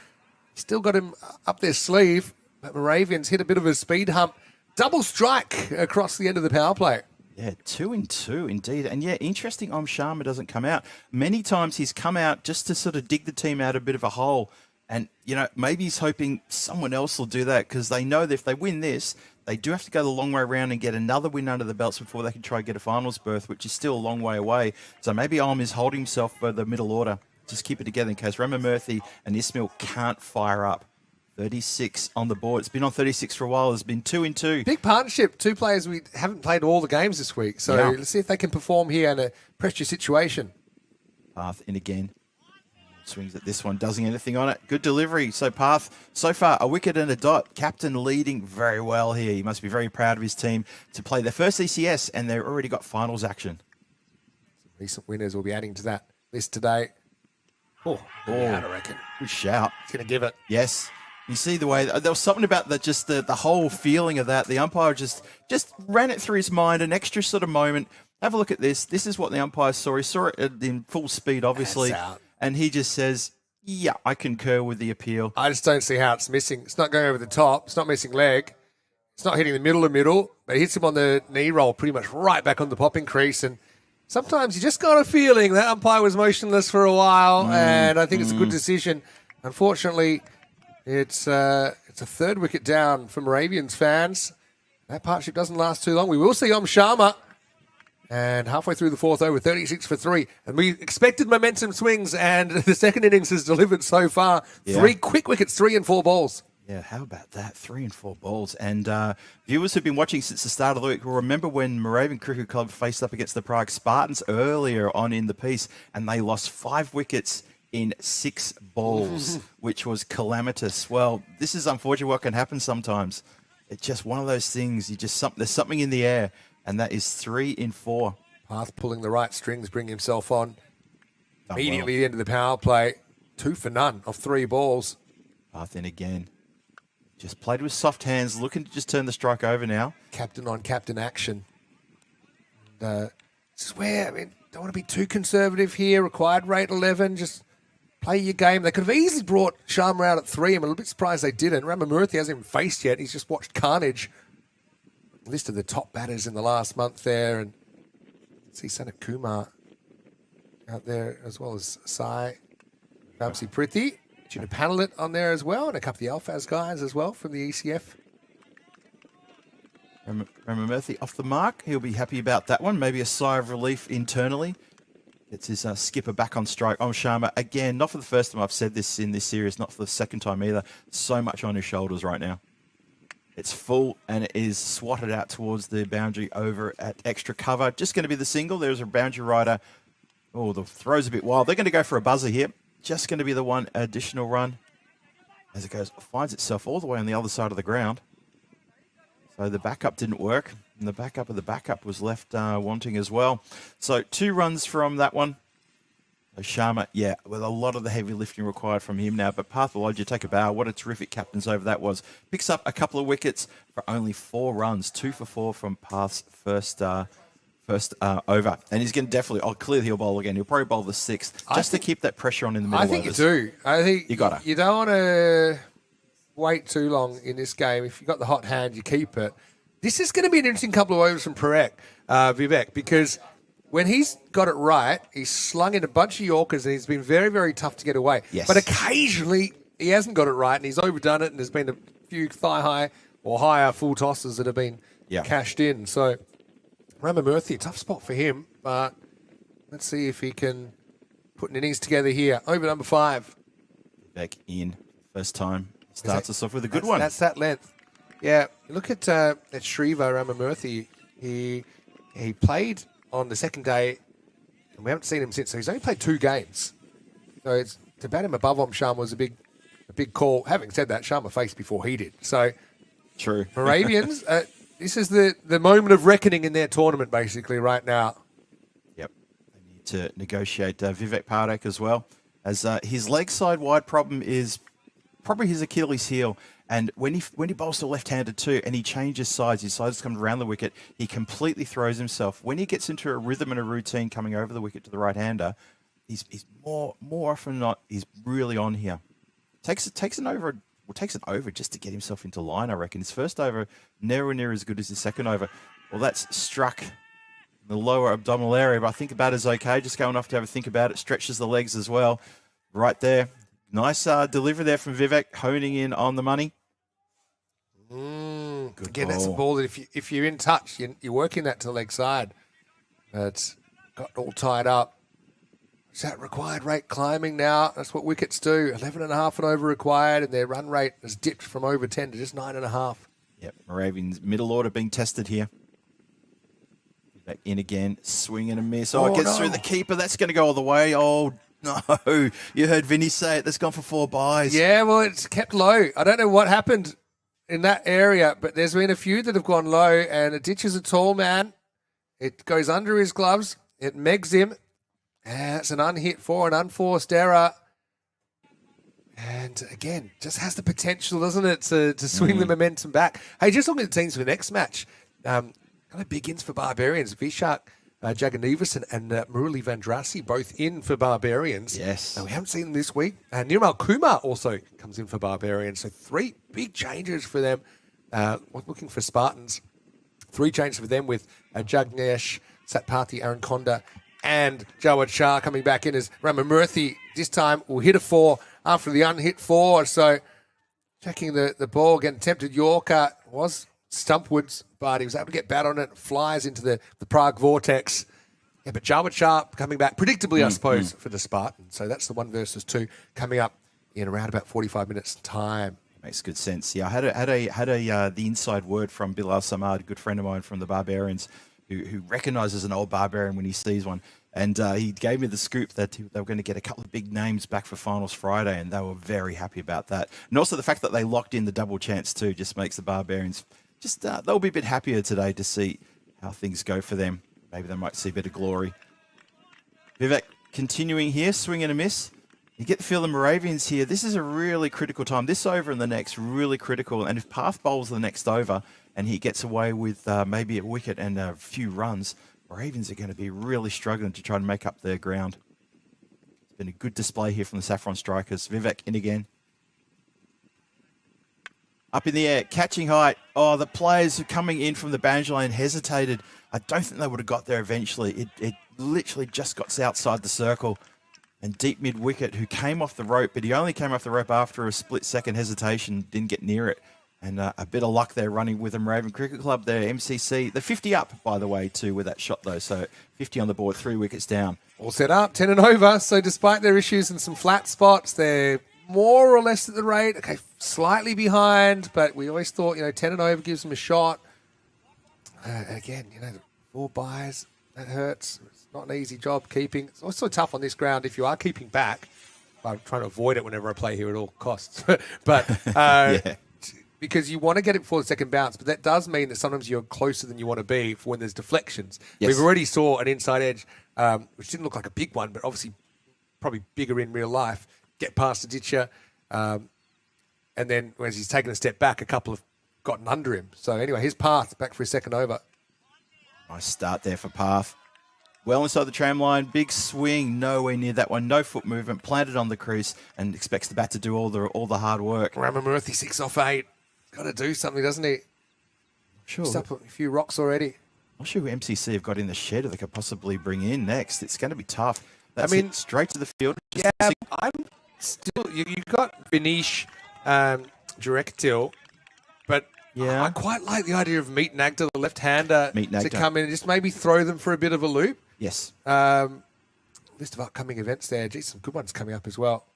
Still got him up their sleeve, but Moravians hit a bit of a speed hump. Double strike across the end of the power play. Yeah, 2 and 2 indeed. And yeah, interesting Sharma doesn't come out. Many times he's come out just to sort of dig the team out a bit of a hole. And, you know, maybe he's hoping someone else will do that because they know that if they win this, they do have to go the long way around and get another win under the belts before they can try and get a finals berth, which is still a long way away. So maybe is holding himself for the middle order. Just keep it together in case Ramamurthy and Ismail can't fire up. 36 on the board. It's been on 36 for a while. There's been 2 and 2. Big partnership. 2 players we haven't played all the games this week. So let's see if they can perform here in a pressure situation. Path in again. Swings at this one. Doesn't get anything on it. Good delivery. So Path, so far, a wicket and a dot. Captain leading very well here. He must be very proud of his team to play their first ECS, and they've already got finals action. Recent winners will be adding to that list today. Oh, I reckon. Good shout. He's going to give it. Yes. You see the way there was something about the whole feeling of that. The umpire just ran it through his mind, an extra sort of moment. Have a look at this. This is what the umpire saw. He saw it in full speed, obviously, and he just says, "Yeah, I concur with the appeal." I just don't see how it's missing. It's not going over the top. It's not missing leg. It's not hitting the middle, but it hits him on the knee roll, pretty much right back on the popping crease. And sometimes you just got a feeling that umpire was motionless for a while, and I think it's a good decision. Unfortunately, it's a 3rd wicket down for Moravians fans. That partnership doesn't last too long. We will see Sharma. And halfway through the 4th over, 36 for 3. And we expected momentum swings, and the second innings has delivered so far. 3 quick wickets, 3 and 4 balls. Yeah, how about that? 3 and 4 balls. And viewers who've been watching since the start of the week will remember when Moravian Cricket Club faced up against the Prague Spartans earlier on in the piece, and they lost 5 wickets in 6 balls, which was calamitous. Well, this is unfortunately what can happen sometimes. It's just one of those things. There's something in the air, and that is 3 in 4. Path pulling the right strings, bring himself on. Immediately the end of the power play. 2 for none off 3 balls. Path in again. Just played with soft hands, looking to just turn the strike over now. Captain on captain action. And, this is where, don't want to be too conservative here. Required rate 11, just play your game. They could have easily brought Sharma out at 3. I'm a little bit surprised they didn't. Ramamurthy hasn't even faced yet. He's just watched carnage. List of the top batters in the last month there. And see Sanat Kumar out there as well as Sai, Vamsi Prithi. Junior Panelit on there as well. And a couple of the Alfaz guys as well from the ECF. Ramamurthy off the mark. He'll be happy about that one. Maybe a sigh of relief internally. Gets his skipper back on strike. Sharma, again, not for the first time I've said this in this series, not for the second time either. So much on his shoulders right now. It's full and it is swatted out towards the boundary over at extra cover. Just going to be the single. There's a boundary rider. Oh, the throw's a bit wild. They're going to go for a buzzer here. Just going to be the one additional run. As it goes, finds itself all the way on the other side of the ground. So the backup didn't work. And the backup of the backup was left wanting as well. So 2 runs from that one. So Sharma, yeah, with a lot of the heavy lifting required from him now. But Pathology, take a bow. What a terrific captain's over that was. Picks up a couple of wickets for only 4 runs. 2 for 4 from Path's first over. And he's going to definitely, clearly he'll bowl again. He'll probably bowl the 6th just to keep that pressure on in the middle. I think you do. I think you got to. You don't want to wait too long in this game. If you've got the hot hand, you keep it. This is going to be an interesting couple of overs from Vivek, because when he's got it right, he's slung in a bunch of Yorkers and he's been very, very tough to get away. Yes. But occasionally he hasn't got it right and he's overdone it, and there's been a few thigh-high or higher full tosses that have been cashed in. So Ramamurthy, tough spot for him, but let's see if he can put an innings together here. Over number 5. Back in. First time. Starts us off with a good one. That's that length. Yeah, you look at Shriva Ramamurthy. He played on the second day, and we haven't seen him since. So he's only played 2 games. So to bat him above Om Sharma was a big call. Having said that, Sharma faced before he did. So true. Moravians, this is the moment of reckoning in their tournament, basically, right now. Yep. They need to negotiate Vivek Parekh as well, as his leg side wide problem is probably his Achilles heel. And when he bowls to left-handed too, and he changes sides, his sides come around the wicket, he completely throws himself. When he gets into a rhythm and a routine coming over the wicket to the right-hander, he's more often than not, he's really on here. Takes an over just to get himself into line, I reckon. His first over, nowhere near as good as his second over. Well, that's struck the lower abdominal area, but I think about it as okay. Just go enough to have a think about it. Stretches the legs as well. Right there. Nice delivery there from Vivek, honing in on the money. Good Again, ball. That's a ball that if you're in touch, you're working that to the leg side. It's got all tied up. Is that required rate climbing now? That's what wickets do. 11.5 and over required, and their run rate has dipped from over 10 to just 9.5. Yep, Moravians middle order being tested here. Back in again, swing and a miss. Oh, it gets through the keeper. That's going to go all the way. Oh, no. You heard Vinny say it. That's gone for 4 byes. Yeah, well, it's kept low. I don't know what happened in that area, but there's been a few that have gone low, and it ditches a tall man. It goes under his gloves. It megs him. It's an unhit 4, an unforced error. And again, just has the potential, doesn't it, to swing the momentum back. Hey, just looking at the teams for the next match. Kind of big ins for Barbarians. Vishak Jagannathan and Murali Vandrasi both in for Barbarians. Yes. We haven't seen them this week. Nirmal Kumar also comes in for Barbarians. So 3 big changes for them. Looking for Spartans. 3 changes for them with Jagnesh, Satpathy, Aaron Konda, and Jawad Shah coming back in as Ramamurthy. This time will hit a 4 after the unhit 4. So checking the ball, getting tempted Yorker was stumpwards, but he was able to get bat on it. Flies into the Prague vortex. Yeah, but Jawad Shah coming back predictably, I suppose, for the Spartans. So that's the 1 versus 2 coming up in around about 45 minutes time. Makes good sense. Yeah, I had the inside word from Bilal Samad, a good friend of mine from the Barbarians, who recognises an old Barbarian when he sees one. And he gave me the scoop that they were going to get a couple of big names back for finals Friday, and they were very happy about that. And also the fact that they locked in the double chance too just makes the Barbarians they'll be a bit happier today to see how things go for them. Maybe they might see a bit of glory. Vivek continuing here, swing and a miss. You get the feel the Moravians here. This is a really critical time. This over and the next, really critical. And if Path bowls the next over and he gets away with maybe a wicket and a few runs, Moravians are going to be really struggling to try and make up their ground. It's been a good display here from the Saffron Strikers. Vivek in again. Up in the air, catching height. Oh, the players coming in from the boundary line hesitated. I don't think they would have got there eventually. It literally just got outside the circle. And deep mid-wicket, who came off the rope, but he only came off the rope after a split-second hesitation, didn't get near it. And a bit of luck there running with them. Raven Cricket Club there, MCC. They're 50 up, by the way, too, with that shot, though. So 50 on the board, 3 wickets down. All set up, 10 and over. So despite their issues and some flat spots, they're more or less at the rate. Okay, slightly behind, but we always thought, 10 and over gives them a shot. Again, 4 byes, that hurts. It's not an easy job keeping. It's also tough on this ground if you are keeping back. I'm trying to avoid it whenever I play here at all costs. But Yeah. because you want to get it before the second bounce, but that does mean that sometimes you're closer than you want to be for when there's deflections. Yes. We've already saw an inside edge, which didn't look like a big one, but obviously probably bigger in real life, get past the ditcher, and then as he's taken a step back, a couple have gotten under him. So anyway, his path back for his second over. Nice start there for Path. well inside the tram line. Big swing, nowhere near that one. No foot movement, planted on the crease, and expects the bat to do all the hard work. Ramamurthy 6 off 8. Got to do something, doesn't he? Sure. He's up a few rocks already. I'm sure who MCC have got in the shed that they could possibly bring in next. It's going to be tough. That's I mean, it straight to the field. Yeah, I'm still. You got Vinish, Directil, but Yeah. I quite like the idea of Meet Nagda, the left-hander, Meet to Nagda. come in and just maybe throw them for a bit of a loop. Yes. List of upcoming events there. Geez, some good ones coming up as well.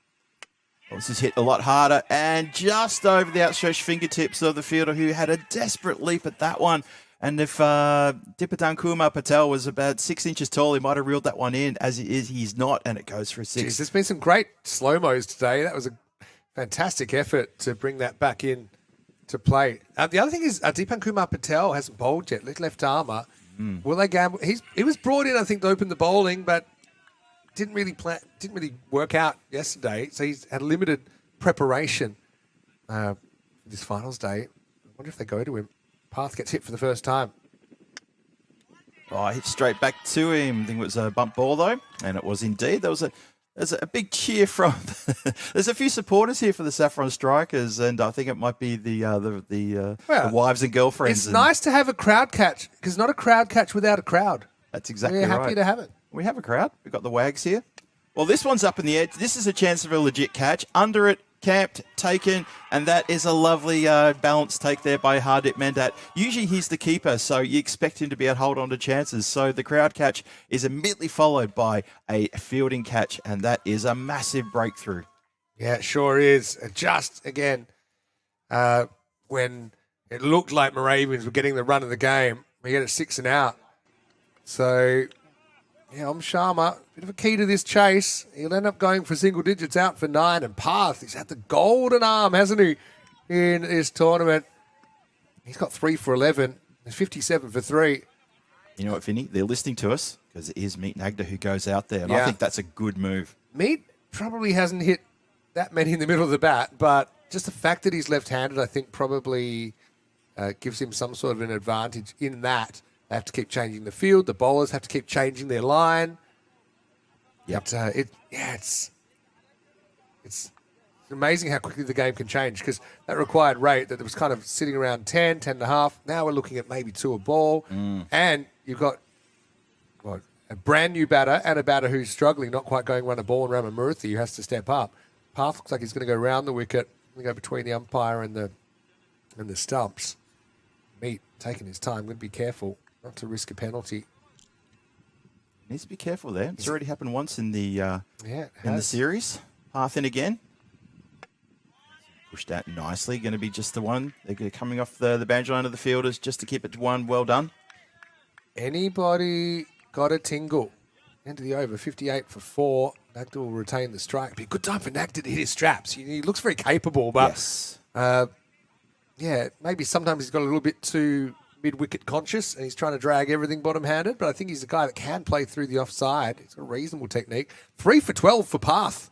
This is hit a lot harder and just over the outstretched fingertips of the fielder who had a desperate leap at that one. And if Dipadan Kumar Patel was about 6 inches tall, he might have reeled that one in. As it is, he's not, and it goes for a 6. Geez, there's been some great slow-mos today. That was a fantastic effort to bring that back in to play. The other thing is Dipan Kumar Patel hasn't bowled yet, left armour. Will they gamble? He was brought in, I think, to open the bowling, but didn't really work out yesterday. So he's had limited preparation for this finals day. I wonder if they go to him. Path gets hit for the first time. Oh, hit straight back to him. I think it was a bump ball, though, and it was indeed. There's a big cheer from... There's a few supporters here for the Saffron Strikers, and I think it might be the wives and girlfriends. It's nice to have a crowd catch, because not a crowd catch without a crowd. That's exactly We're right. happy to have it. We have a crowd. We've got the Wags here. Well, this one's up in the edge. This is a chance of a legit catch. Under it, camped, taken, and that is a lovely balanced take there by Hardip Mendat. Usually he's the keeper, so you expect him to be able to hold on to chances. So the crowd catch is immediately followed by a fielding catch, and that is a massive breakthrough. Yeah, it sure is. Just, again, when it looked like Moravians were getting the run of the game, we get it 6 and out. So... yeah, Sharma, bit of a key to this chase. He'll end up going for single digits, out for 9. And Path, he's had the golden arm, hasn't he, in this tournament? He's got 3 for 11. There's 57 for 3. You know what, Vinny? They're listening to us because it is Meet Nagda who goes out there. And I Yeah. think that's a good move. Meat probably hasn't hit that many in the middle of the bat, but just the fact that he's left-handed, I think, probably gives him some sort of an advantage in that. They have to keep changing the field. The bowlers have to keep changing their line. Yep. It's amazing how quickly the game can change, because that required rate that was kind of sitting around 10 and a half. Now we're looking at maybe 2 a ball. And you've got a brand new batter and a batter who's struggling, not quite going run a ball, and Ramamurthy, who has to step up. Path looks like he's going to go round the wicket, go between the umpire and the stumps. Meat taking his time. Going to be careful not to risk a penalty. Needs to be careful there. It's already happened once in the It in the has. series. Path in again. Pushed out nicely. Going to be just the one. They're coming off the boundary line of the fielders just to keep it to 1. Well done. Anybody got a tingle? Into the over, 58 for 4. Nagda will retain the strike. Be a good time for Nagda to hit his straps. He looks very capable, but Yes. yeah, maybe sometimes he's got a little bit too mid-wicket conscious and he's trying to drag everything bottom-handed, but I think he's a guy that can play through the offside. He's got a reasonable technique. 3 for 12 for Path.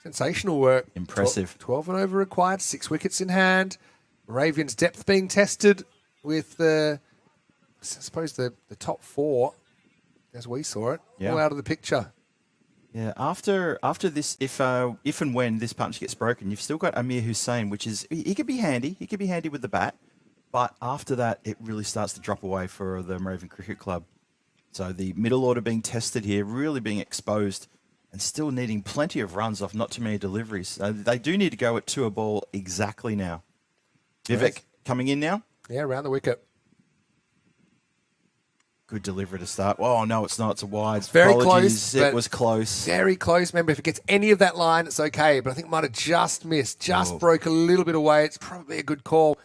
Sensational work. Impressive. 12 and over required, 6 wickets in hand. Moravians' depth being tested with I suppose the top 4, as we saw it, Yeah. all out of the picture. Yeah, after this, if and when this partnership gets broken, you've still got Amir Hussain, which is he could be handy. He could be handy with the bat, but after that, it really starts to drop away for the Moravian Cricket Club. So the middle order being tested here, really being exposed, and still needing plenty of runs off not too many deliveries. They do need to go at 2 a ball exactly now. Vivek coming in now. Yeah, around the wicket. Good delivery to start. Oh, no, it's not. It's a wide. It's very Apologies. close, It but- was close. Very close. Remember, if it gets any of that line, it's okay. But I think it might have just missed, just broke a little bit away. It's probably a good call.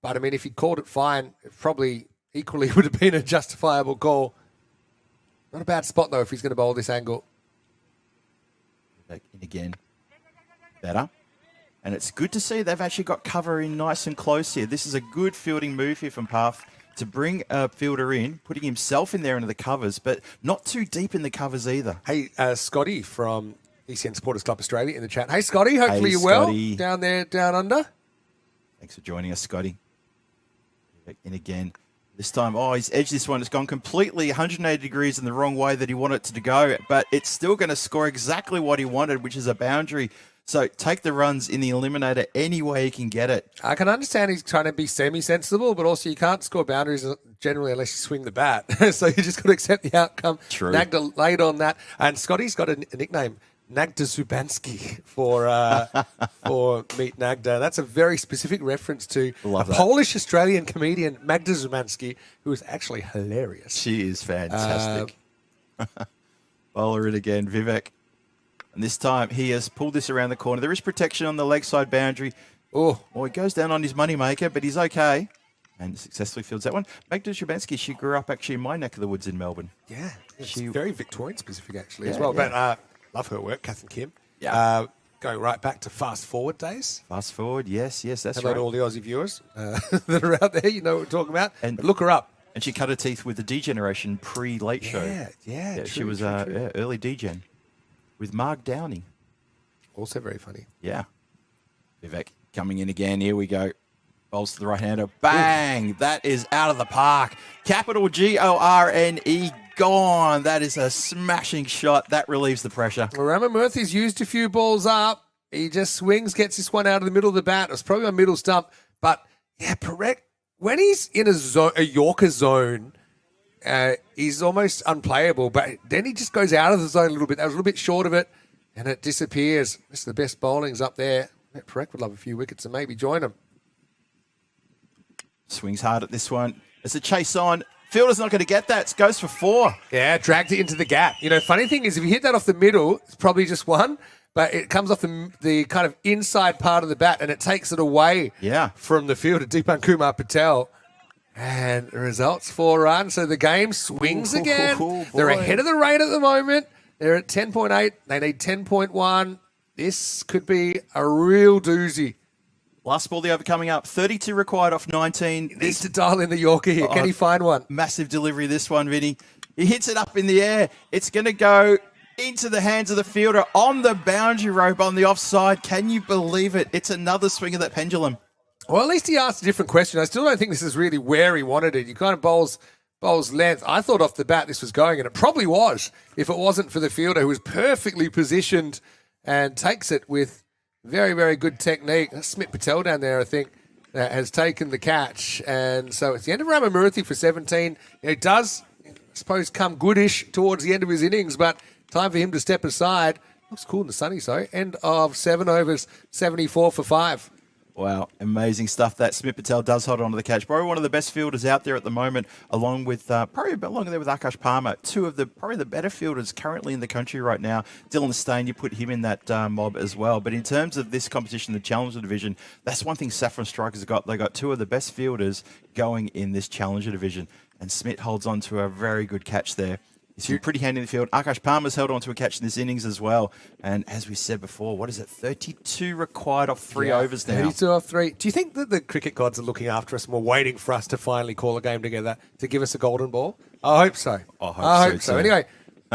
But, I mean, if he called it fine, it probably equally would have been a justifiable call. Not a bad spot, though, if he's going to bowl this angle. Back in again. Better. And it's good to see they've actually got cover in nice and close here. This is a good fielding move here from Path to bring a fielder in, putting himself in there into the covers, but not too deep in the covers either. Hey, Scotty from ECN Supporters Club Australia in the chat. Hey, Scotty, hopefully you're well Scotty. down there, down under. Thanks for joining us, Scotty. Back in again. This time, he's edged this one. It's gone completely 180 degrees in the wrong way that he wanted it to go, but it's still going to score exactly what he wanted, which is a boundary. So take the runs in the eliminator any way you can get it. I can understand he's trying to be semi-sensible, but also you can't score boundaries generally unless you swing the bat. So you just got to accept the outcome. True. Nagda laid on that. And Scotty's got a nickname, Nagda Zubanski, for Meet Nagda. That's a very specific reference to Polish-Australian comedian, Magda Zubanski, who is actually hilarious. She is fantastic. Bowler it again, Vivek. And this time, he has pulled this around the corner. There is protection on the leg side boundary. Well, he goes down on his moneymaker, but he's okay. And successfully fields that one. Magda Zubanski, she grew up actually in my neck of the woods in Melbourne. Yeah, she's very Victorian specific actually as Yeah, well. yeah. But love her work, Kath and Kim. Yeah. Going right back to fast forward days. Fast forward, yes, that's Hello right. to all the Aussie viewers that are out there. You know what we're talking about. And- But look her up. And she cut her teeth with the D-Generation pre-late show. Yeah, She true, was true. early D-Gen with Mark Downey. Also very funny. Yeah. Vivek coming in again. Here we go. Bowls to the right-hander. Bang! That is out of the park. Capital Gorne. Gone. That is a smashing shot. That relieves the pressure. Ramamurthy's used a few balls up. He just swings, gets this one out of the middle of the bat. It was probably on middle stump. But, yeah, correct. When he's in a Yorker zone, he's almost unplayable. But then he just goes out of the zone a little bit. That was a little bit short of it. And it disappears. This is the best bowling's up there. Perek would love a few wickets and maybe join him. Swings hard at this one. It's a chase on. Fielder's not going to get that. It goes for 4. Yeah, dragged it into the gap. You know, funny thing is if you hit that off the middle, it's probably just one, but it comes off the kind of inside part of the bat and it takes it away from the fielder, Deepan Kumar Patel. And the result's 4 runs. So the game swings again. They're ahead of the rate at the moment. They're at 10.8. They need 10.1. This could be a real doozy. Last ball, the over coming up. 32 required off 19. He needs to dial in the Yorker here. Can he find one? Massive delivery, this one, Vinny. He hits it up in the air. It's going to go into the hands of the fielder on the boundary rope on the offside. Can you believe it? It's another swing of that pendulum. Well, at least he asked a different question. I still don't think this is really where he wanted it. He kind of bowls length. I thought off the bat this was going, and it probably was, if it wasn't for the fielder who was perfectly positioned and takes it with very, very good technique. Smit Patel down there, I think, has taken the catch. And so it's the end of Ramamurthy for 17. It does, I suppose, come goodish towards the end of his innings, but time for him to step aside. Looks cool in the sunny, so. End of 7 overs, 74 for 5. Wow, amazing stuff. That Smit Patel does hold on to the catch. Probably one of the best fielders out there at the moment, along with probably along there with Akash Palmer. Two of the probably the better fielders currently in the country right now. Dylan Stain, you put him in that mob as well. But in terms of this competition, the Challenger Division, that's one thing Saffron Strikers have got. They got two of the best fielders going in this Challenger Division, and Smit holds on to a very good catch there. He's been pretty handy in the field. Akash Palmer's held on to a catch in this innings as well. And as we said before, what is it? 32 required off 3 overs now. 32 off 3. Do you think that the cricket gods are looking after us and we're waiting for us to finally call a game together to give us a golden ball? I hope so. I hope so. Anyway,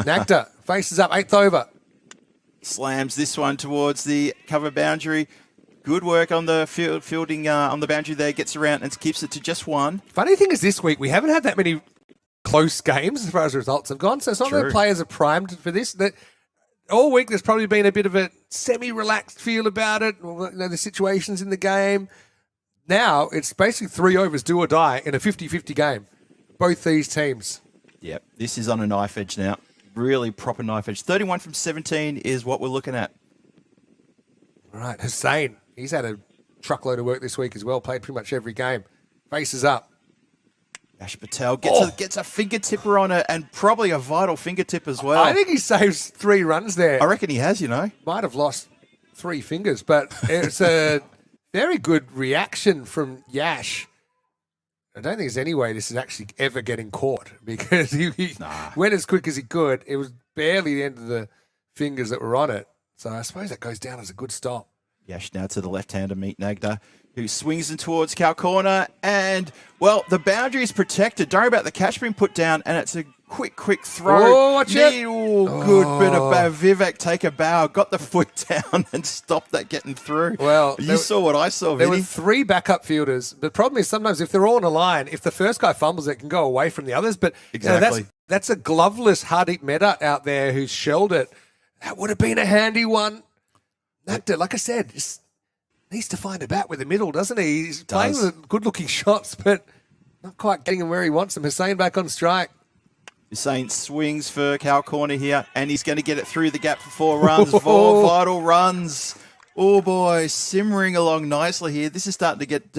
Nagda faces up, 8th over. Slams this one towards the cover boundary. Good work on the fielding on the boundary there. Gets around and keeps it to just 1. Funny thing is this week, we haven't had that many close games as far as results have gone. So it's not that players are primed for this. That all week there's probably been a bit of a semi-relaxed feel about it. You know, the situations in the game. Now it's basically 3 overs, do or die in a 50-50 game. Both these teams. Yep, this is on a knife edge now. Really proper knife edge. 31 from 17 is what we're looking at. All right, Hussain. He's had a truckload of work this week as well. Played pretty much every game. Faces up. Ash Patel gets a fingertipper on it, and probably a vital fingertip as well. I think he saves 3 runs there. I reckon he has, you know. Might have lost 3 fingers, but it's a very good reaction from Yash. I don't think there's any way this is actually ever getting caught because he went as quick as he could. It was barely the end of the fingers that were on it. So I suppose that goes down as a good stop. Yash now to the left-hander, Meet Nagda, who swings in towards Cow Corner. And, well, the boundary is protected. Don't worry about the catch being put down, and it's a Quick throw. Oh, watch it. Good bit of Vivek take a bow, got the foot down and stopped that getting through. Well, you saw what I saw, There Vinny. were 3 backup fielders. The problem is sometimes if they're all on a line, if the first guy fumbles, it can go away from the others. But Exactly. that's a gloveless Hardeep Mehta out there who's shelled it. That would have been a handy one. Like I said, just needs to find a bat with the middle, doesn't he? He's playing with good-looking shots, but not quite getting him where he wants him. Hussain back on strike. Hussain swings for Cow Corner here, and he's going to get it through the gap for 4 runs. 4 vital runs. Oh, boy, simmering along nicely here. This is starting to get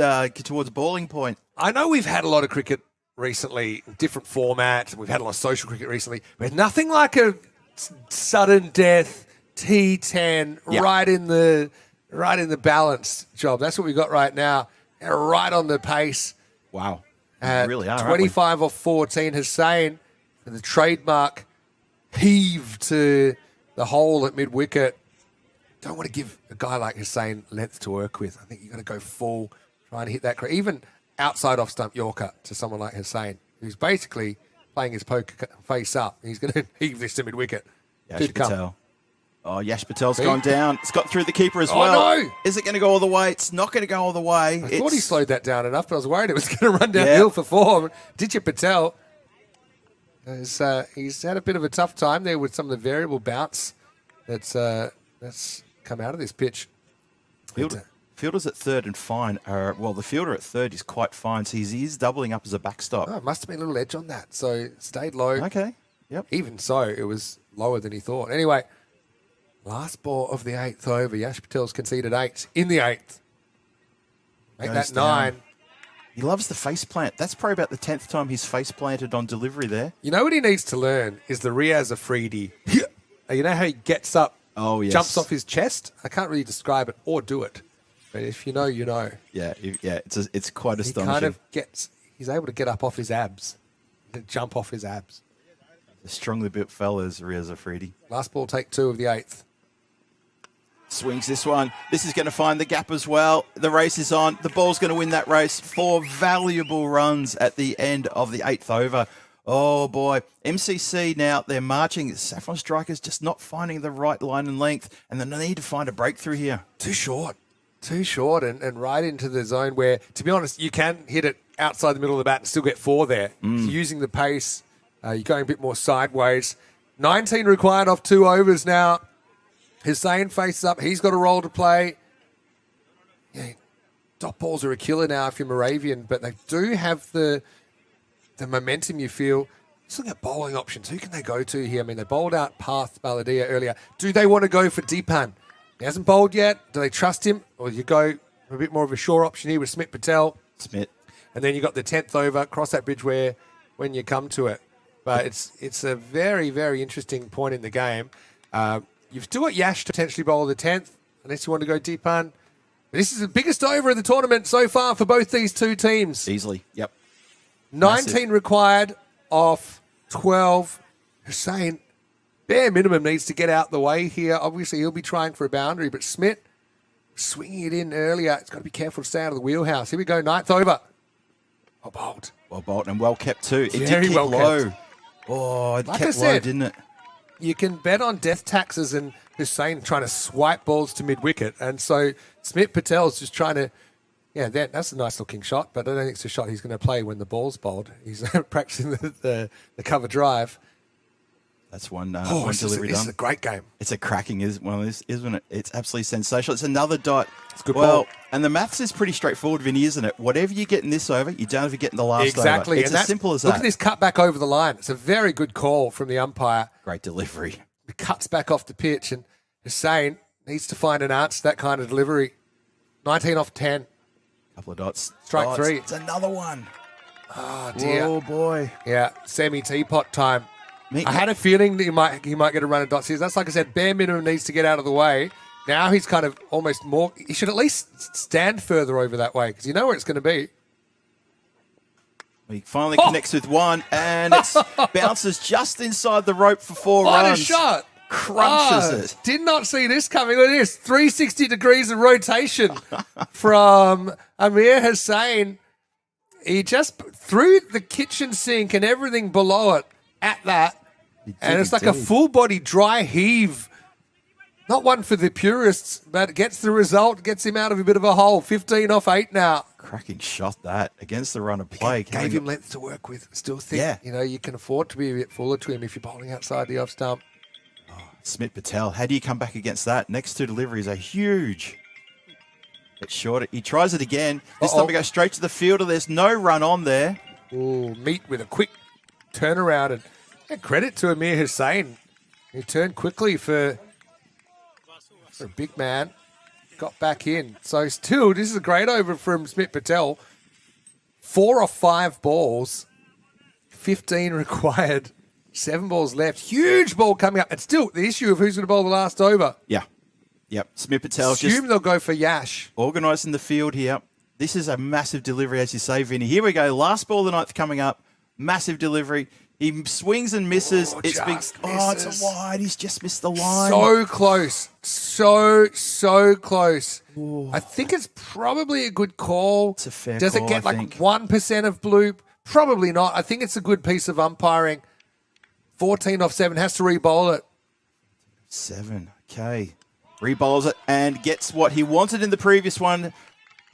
towards boiling point. I know we've had a lot of cricket recently, different formats. We've had a lot of social cricket recently, but nothing like a sudden death T10 right in the balance job. That's what we got right now. They're right on the pace. Wow. Really are, 25 off 14. Hussain, and the trademark heave to the hole at mid-wicket. Don't want to give a guy like Hussain length to work with. I think you've got to go full, trying to hit that. Even outside off-stump Yorker to someone like Hussain, who's basically playing his poker face up. He's going to heave this to mid-wicket. Yash Patel. Oh, Yash Patel's gone down. It's got through the keeper as well. Oh, no. Is it going to go all the way? It's not going to go all the way. I thought he slowed that down enough, but I was worried it was going to run downhill for 4. Dijit Patel, he's had a bit of a tough time there with some of the variable bounce that's come out of this pitch. Fielders at third and fine are, well, the fielder at third is quite fine, so he's doubling up as a backstop. Oh, it must have been a little edge on that, so it stayed low. Okay, yep. Even so, it was lower than he thought. Anyway, last ball of the 8th over. Yash Patel's conceded 8 in the 8th. Make Goes that 9. down. He loves the face plant. That's probably about the 10th time he's face planted on delivery there. You know what he needs to learn is the Riaz Afridi. You know how he gets up, jumps off his chest? I can't really describe it or do it. But if you know, you know. Yeah, it's quite astonishing. He kind of he's able to get up off his abs, to jump off his abs. The strongly built fellas, Riaz Afridi. Last ball, take 2 of the 8th. Swings this one. This is going to find the gap as well. The race is on. The ball's going to win that race. 4 valuable runs at the end of the 8th over. Oh, boy. MCC now, they're marching. Saffron Strikers just not finding the right line and length, and they need to find a breakthrough here. Too short and right into the zone where, to be honest, you can hit it outside the middle of the bat and still get 4 there. Using the pace, you're going a bit more sideways. 19 required off 2 overs now. Hussain faces up. He's got a role to play. Yeah, dot balls are a killer now if you're Moravian, but they do have the momentum, you feel. Just look at bowling options. Who can they go to here? I mean, they bowled out Parth Baladia earlier. Do they want to go for Deepan? He hasn't bowled yet. Do they trust him? Or you go a bit more of a sure option here with Smith Patel. And then you got the 10th over, cross that bridge when you come to it. But it's a very, very interesting point in the game. You've still got Yash to potentially bowl the 10th, unless you want to go Deepan. This is the biggest over of the tournament so far for both these two teams. Easily, yep. 19 Massive. required off 12. Hussain, bare minimum, needs to get out the way here. Obviously, he'll be trying for a boundary, but Smith swinging it in earlier. It's got to be careful to stay out of the wheelhouse. Here we go, 9th over. Oh, bowled. Well bowled and well kept too. It Very did keep well low. kept. Oh, it Like kept I said, low, didn't it? You can bet on death taxes and Hussain trying to swipe balls to mid-wicket. And so Smith Patel's just trying to, that's a nice looking shot, but I don't think it's a shot he's going to play when the ball's bowled. He's practicing the cover drive. That's one This delivery is done. a great game. It's a cracking one, isn't it? It's absolutely sensational. It's another dot. It's a good ball. ball. And the maths is pretty straightforward, Vinny, isn't it? Whatever you get in this over, you don't ever get in the last Exactly. over. It's And as simple as that. Look at this cut back over the line. It's a very good call from the umpire. Great delivery. It cuts back off the pitch, and Hussain needs to find an answer to that kind of delivery. 19 off 10. Couple of dots. Strike 3. It's another one. Oh, dear. Oh, boy. Yeah, semi-teapot time. I had a feeling that he might get a run of dots here. That's like I said, bare minimum needs to get out of the way. Now he's kind of almost more... He should at least stand further over that way because you know where it's going to be. He finally connects with one, and it bounces just inside the rope for 4 runs. What a shot. Crunches it. Did not see this coming. Look at this. 360 degrees of rotation from Amir Hussain. He just threw the kitchen sink and everything below it at that. He did And it's like a indeed. full body dry heave. Not one for the purists, but it gets the result, gets him out of a bit of a hole. 15 off 8 now. Cracking shot that against the run of play. Gave him length to work with. Still think, Yeah. you can afford to be a bit fuller to him if you're bowling outside the off stump. Smith Patel, how do you come back against that? Next two deliveries are huge. It's short. He tries it again. This time he goes straight to the fielder. There's no run on there. Ooh, Meat with a quick turnaround. And credit to Amir Hussain. He turned quickly for a big man. Got back in. So still, this is a great over from Smith Patel. 4 off 5 balls. 15 required. 7 balls left. Huge ball coming up. It's still the issue of who's going to bowl the last over. Yeah. Yep. Smith Patel Assume just they'll go for Yash. organising the field here. This is a massive delivery, as you say, Vinny. Here we go. Last ball of the ninth coming up. Massive delivery. He swings and misses. It's misses. a wide. He's just missed the line. So close. So close. I think it's probably a good call. It's a fair Does call, it get I like think. 1% of bloop? Probably not. I think it's a good piece of umpiring. 14 off 7. Has to re-bowl it. 7. Okay. Rebowls it and gets what he wanted in the previous one.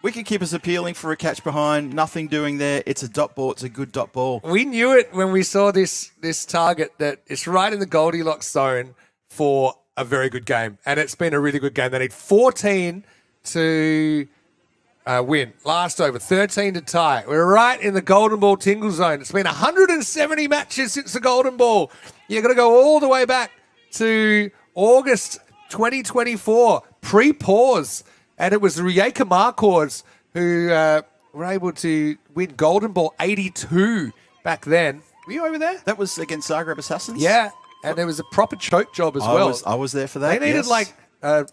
Wicketkeeper's appealing for a catch behind. Nothing doing there. It's a dot ball. It's a good dot ball. We knew it when we saw this target that it's right in the Goldilocks zone for a very good game. And it's been a really good game. They need 14 to win. Last over, 13 to tie. We're right in the golden ball tingle zone. It's been 170 matches since the golden ball. You're going to go all the way back to August 2024, pre-pause. And it was the Rijeka Marquards who were able to win golden ball 82 back then. Were you over there? That was against Zagreb Assassins? Yeah. And there was a proper choke job as well. I was there for that. They needed yes.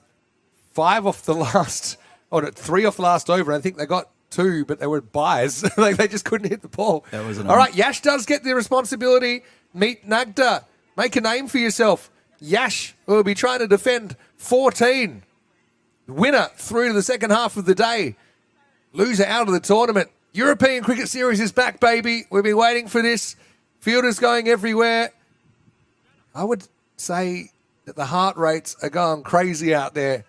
5 off the last, or 3 off the last over. I think they got 2, but they were buys. Like they just couldn't hit the ball. That was all right, Yash does get the responsibility. Meet Nagda. Make a name for yourself. Yash will be trying to defend 14. Winner through to the second half of the day. Loser out of the tournament. European Cricket Series is back, baby. We've been waiting for this. Fielders going everywhere. I would say that the heart rates are going crazy out there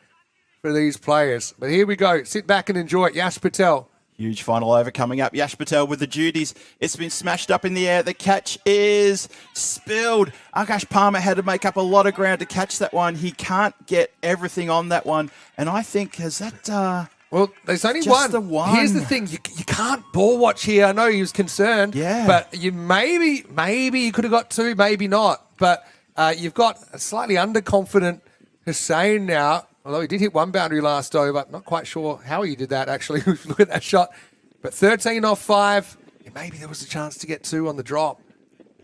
for these players. But here we go. Sit back and enjoy it. Yash Patel. Huge final over coming up. Yash Patel with the duties. It's been smashed up in the air. The catch is spilled. Akash Palmer had to make up a lot of ground to catch that one. He can't get everything on that one. And I think, has that... Well, there's only just one. the one. Here's the thing. You can't ball watch here. I know he was concerned. Yeah. But you maybe you could have got 2, maybe not. But you've got a slightly underconfident Hussain now. Although he did hit 1 boundary last over. Not quite sure how he did that, actually. Look at that shot. But 13 off 5. Maybe there was a chance to get 2 on the drop.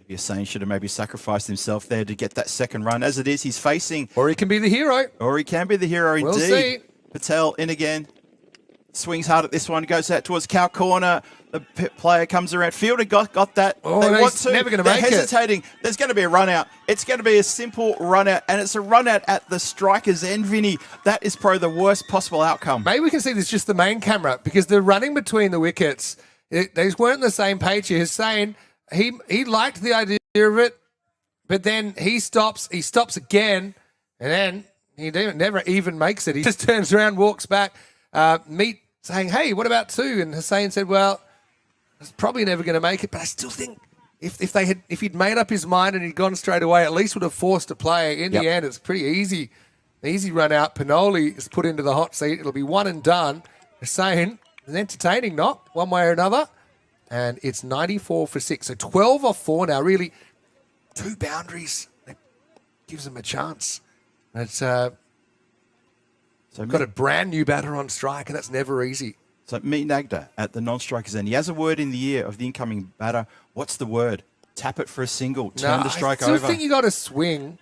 You're saying should have maybe sacrificed himself there to get that second run. As it is, he's facing... Or he can be the hero. Or he can be the hero indeed. We'll see. Patel in again. Swings hard at this one. Goes out towards cow corner. The player comes around. Fielder got that. Oh, they no, want he's to. never gonna They're make it. hesitating. There's going to be a run out. It's going to be a simple run out. And it's a run out at the striker's end, Vinny. That is probably the worst possible outcome. Maybe we can see this just the main camera because they're running between the wickets. They weren't on the same page here. He's saying he liked the idea of it, but then he stops again, and then he never even makes it. He just turns around, walks back. Meet saying, hey, what about 2? And Hussain said, well, it's probably never going to make it, but I still think if he'd made up his mind and he'd gone straight away, at least would have forced a play. In the end, it's pretty easy. Easy run out. Panoli is put into the hot seat. It'll be 1 and done. Hussain is entertaining, not one way or another. And it's 94 for 6. So 12 off 4 now. Really, 2 boundaries. That gives them a chance. It's got a brand new batter on strike, and that's never easy. So meet Nagda at the non-strikers end. He has a word in the ear of the incoming batter. What's the word? Tap it for a single. Turn the strike over. I still think you got to swing,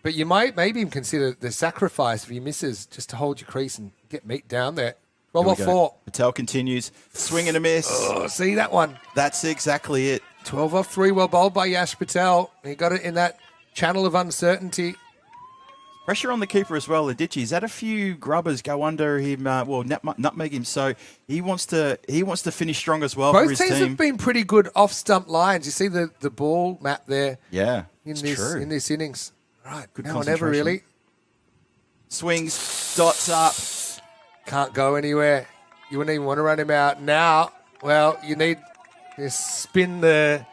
but you might maybe even consider the sacrifice if he misses just to hold your crease and get Meat down there. 12 off 4. Patel continues. Swing and a miss. Oh, see that one. That's exactly it. 12 off 3. Well bowled by Yash Patel. He got it in that channel of uncertainty. Pressure on the keeper as well, Adichie. He's had a few grubbers go under him, nutmeg him. So he wants to finish strong as well for Both his teams team. have been pretty good off stump lines. You see the ball map there. Yeah, in it's this true. in this innings. Right, Good now or never concentration. really. Swings, dots up. Can't go anywhere. You wouldn't even want to run him out now. Well, you need to spin the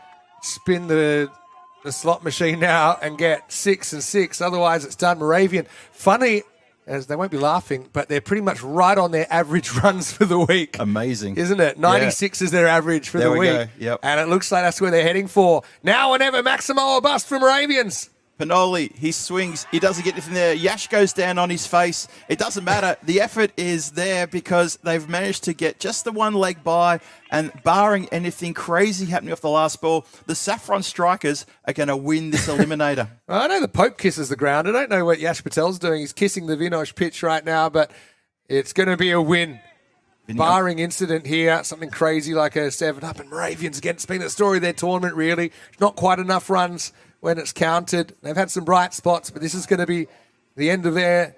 slot machine now and get 6 and 6. Otherwise, it's done. Moravian. Funny, as they won't be laughing, but they're pretty much right on their average runs for the week. Amazing. Isn't it? 96 is their average for There the we week. go. Yep. And it looks like that's where they're heading for. Now or never, Maximo or bust for Moravians. Panoli, he swings, he doesn't get anything there. Yash goes down on his face. It doesn't matter. The effort is there because they've managed to get just the one leg by, and barring anything crazy happening off the last ball, the Saffron Strikers are going to win this eliminator. I know the Pope kisses the ground. I don't know what Yash Patel's doing. He's kissing the Vinosh pitch right now, but it's going to be a win. Barring incident here, something crazy like a 7-up, and Moravians again. It's been the story of their tournament, really. Not quite enough runs when it's counted. They've had some bright spots, but this is going to be the end of their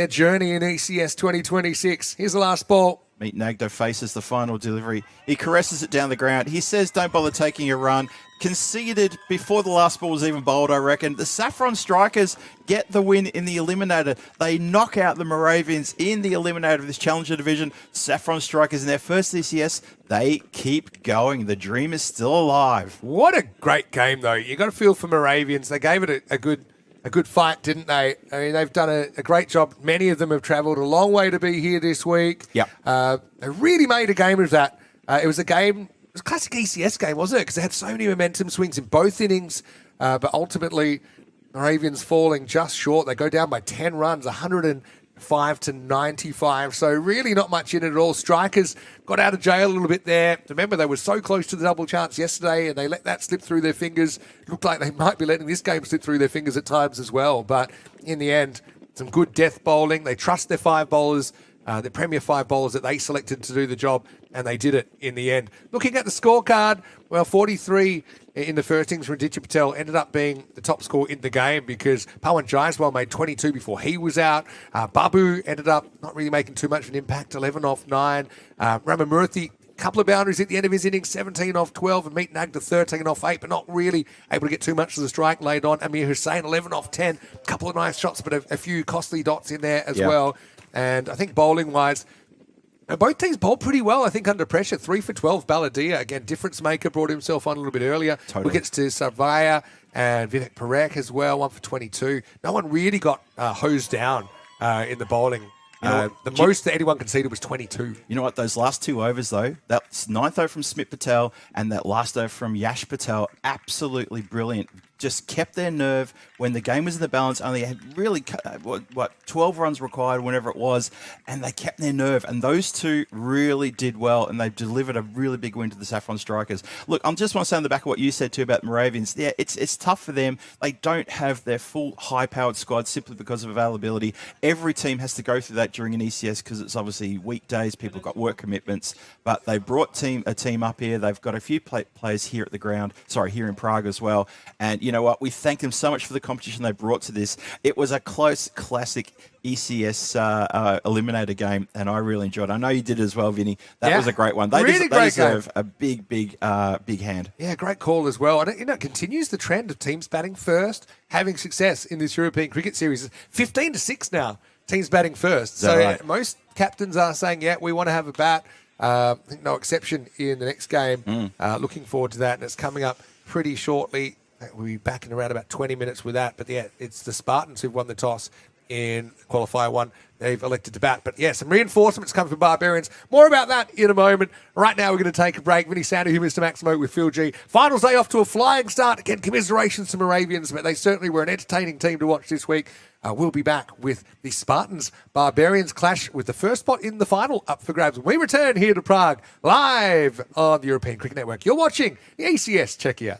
journey in ECS 2026. Here's the last ball. Meet Nagdo faces the final delivery. He caresses it down the ground. He says, don't bother taking a run. Conceded before the last ball was even bowled, I reckon. The Saffron Strikers get the win in the eliminator. They knock out the Moravians in the eliminator of this Challenger division. Saffron Strikers in their first ECS. They keep going. The dream is still alive. What a great game, though. You got to feel for Moravians. They gave it a good fight, didn't they? I mean, they've done a great job. Many of them have travelled a long way to be here this week. Yep. They really made a game of that. It was a game. It was a classic ECS game, wasn't it? Because they had so many momentum swings in both innings. But ultimately, Moravians falling just short. They go down by 10 runs, 105 to 95. So really not much in it at all. Strikers got out of jail a little bit there. Remember, they were so close to the double chance yesterday, and they let that slip through their fingers. Looked like they might be letting this game slip through their fingers at times as well. But in the end, some good death bowling. They trust their 5 bowlers. The Premier 5 bowlers that they selected to do the job, and they did it in the end. Looking at the scorecard, well, 43 in the first innings from Aditya Patel ended up being the top score in the game because Pawan Jaiswal made 22 before he was out. Babu ended up not really making too much of an impact, 11 off 9. Ramamurthy, couple of boundaries at the end of his innings, 17 off 12, and Meet Nagda 13 off 8, but not really able to get too much of the strike laid on. Amir Hussain, 11 off 10, a couple of nice shots, but a few costly dots in there as well. And I think bowling-wise, both teams bowled pretty well, I think, under pressure. 3 for 12, Baladia. Again, difference maker, brought himself on a little bit earlier. Totally. Wickets to Sarvaya and Vivek Parekh as well, 1 for 22. No one really got hosed down in the bowling. The most that anyone conceded was 22. You know what? Those last 2 overs, though, that 9th over from Smit Patel and that last over from Yash Patel, absolutely brilliant. Just kept their nerve when the game was in the balance. Only had really, 12 runs required, whenever it was, and they kept their nerve. And those 2 really did well, and they delivered a really big win to the Saffron Strikers. Look, I just want to say on the back of what you said too about the Moravians. Yeah, it's tough for them. They don't have their full high-powered squad simply because of availability. Every team has to go through that during an ECS because it's obviously weekdays. People have got work commitments, but they brought a team up here. They've got a few players here at the ground. Sorry, here in Prague as well. And you know what? We thank them so much for the competition they brought to this. It was a close, classic ECS eliminator game, and I really enjoyed it. I know you did as well, Vinny. That was a great one. They really deserve a big hand. Yeah, great call as well. And it continues the trend of teams batting first, having success in this European Cricket Series. 15 to 6 now, teams batting first. So right? Most captains are saying, yeah, we want to have a bat. I think no exception in the next game. Looking forward to that, and it's coming up pretty shortly. We'll be back in around about 20 minutes with that. But yeah, it's the Spartans who've won the toss in Qualifier 1. They've elected to bat. But yeah, some reinforcements coming from Barbarians. More about that in a moment. Right now, we're going to take a break. Vinny Sandu, who Mr. Maximo with Phil G. Finals day off to a flying start. Again, commiserations to Moravians, but they certainly were an entertaining team to watch this week. We'll be back with the Spartans Barbarians clash with the first spot in the final up for grabs. When we return here to Prague, live on the European Cricket Network. You're watching the ECS Czechia.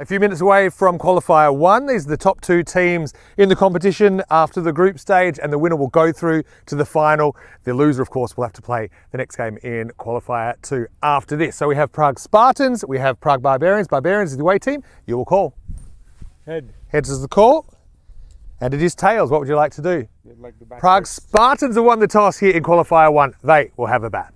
A few minutes away from Qualifier 1. These are the top 2 teams in the competition after the group stage, and the winner will go through to the final. The loser, of course, will have to play the next game in Qualifier 2 after this. So we have Prague Spartans, we have Prague Barbarians. Barbarians is the away team. You will call. Head. Heads is the call. And it is tails. What would you like to do? Like the Prague Spartans have won the toss here in Qualifier 1. They will have a bat.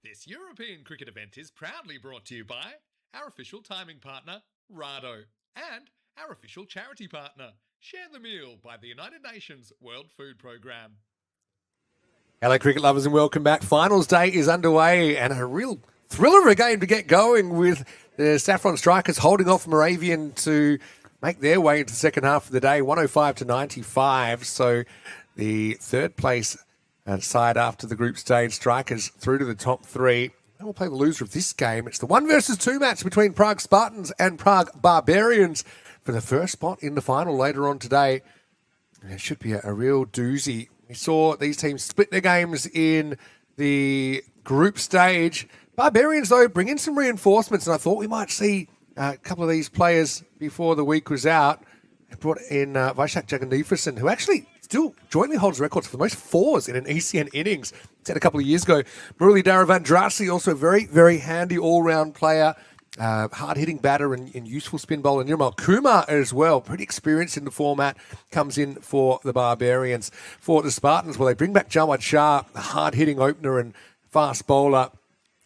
This European cricket event is proudly brought to you by our official timing partner, Rado, and our official charity partner, Share the Meal by the United Nations World Food Programme. Hello, cricket lovers, and welcome back. Finals day is underway, and a real thriller of a game to get going with the Saffron Strikers holding off Moravian to make their way into the second half of the day, 105 to 95. So the third place side after the group stage, Strikers through to the top 3. And we'll play the loser of this game. It's the 1 versus 2 match between Prague Spartans and Prague Barbarians for the first spot in the final later on today. And it should be a real doozy. We saw these teams split their games in the group stage. Barbarians, though, bring in some reinforcements, and I thought we might see a couple of these players before the week was out. They brought in Vaishak Jagandeeferson, who actually still jointly holds records for the most 4s in an ECN innings. Said a couple of years ago. Murali Daravandrasi, also a very, very handy all-round player, hard-hitting batter and useful spin bowler. Nirmal Kumar as well, pretty experienced in the format, comes in for the Barbarians. For the Spartans, well, they bring back Jawad Shah, a hard-hitting opener and fast bowler.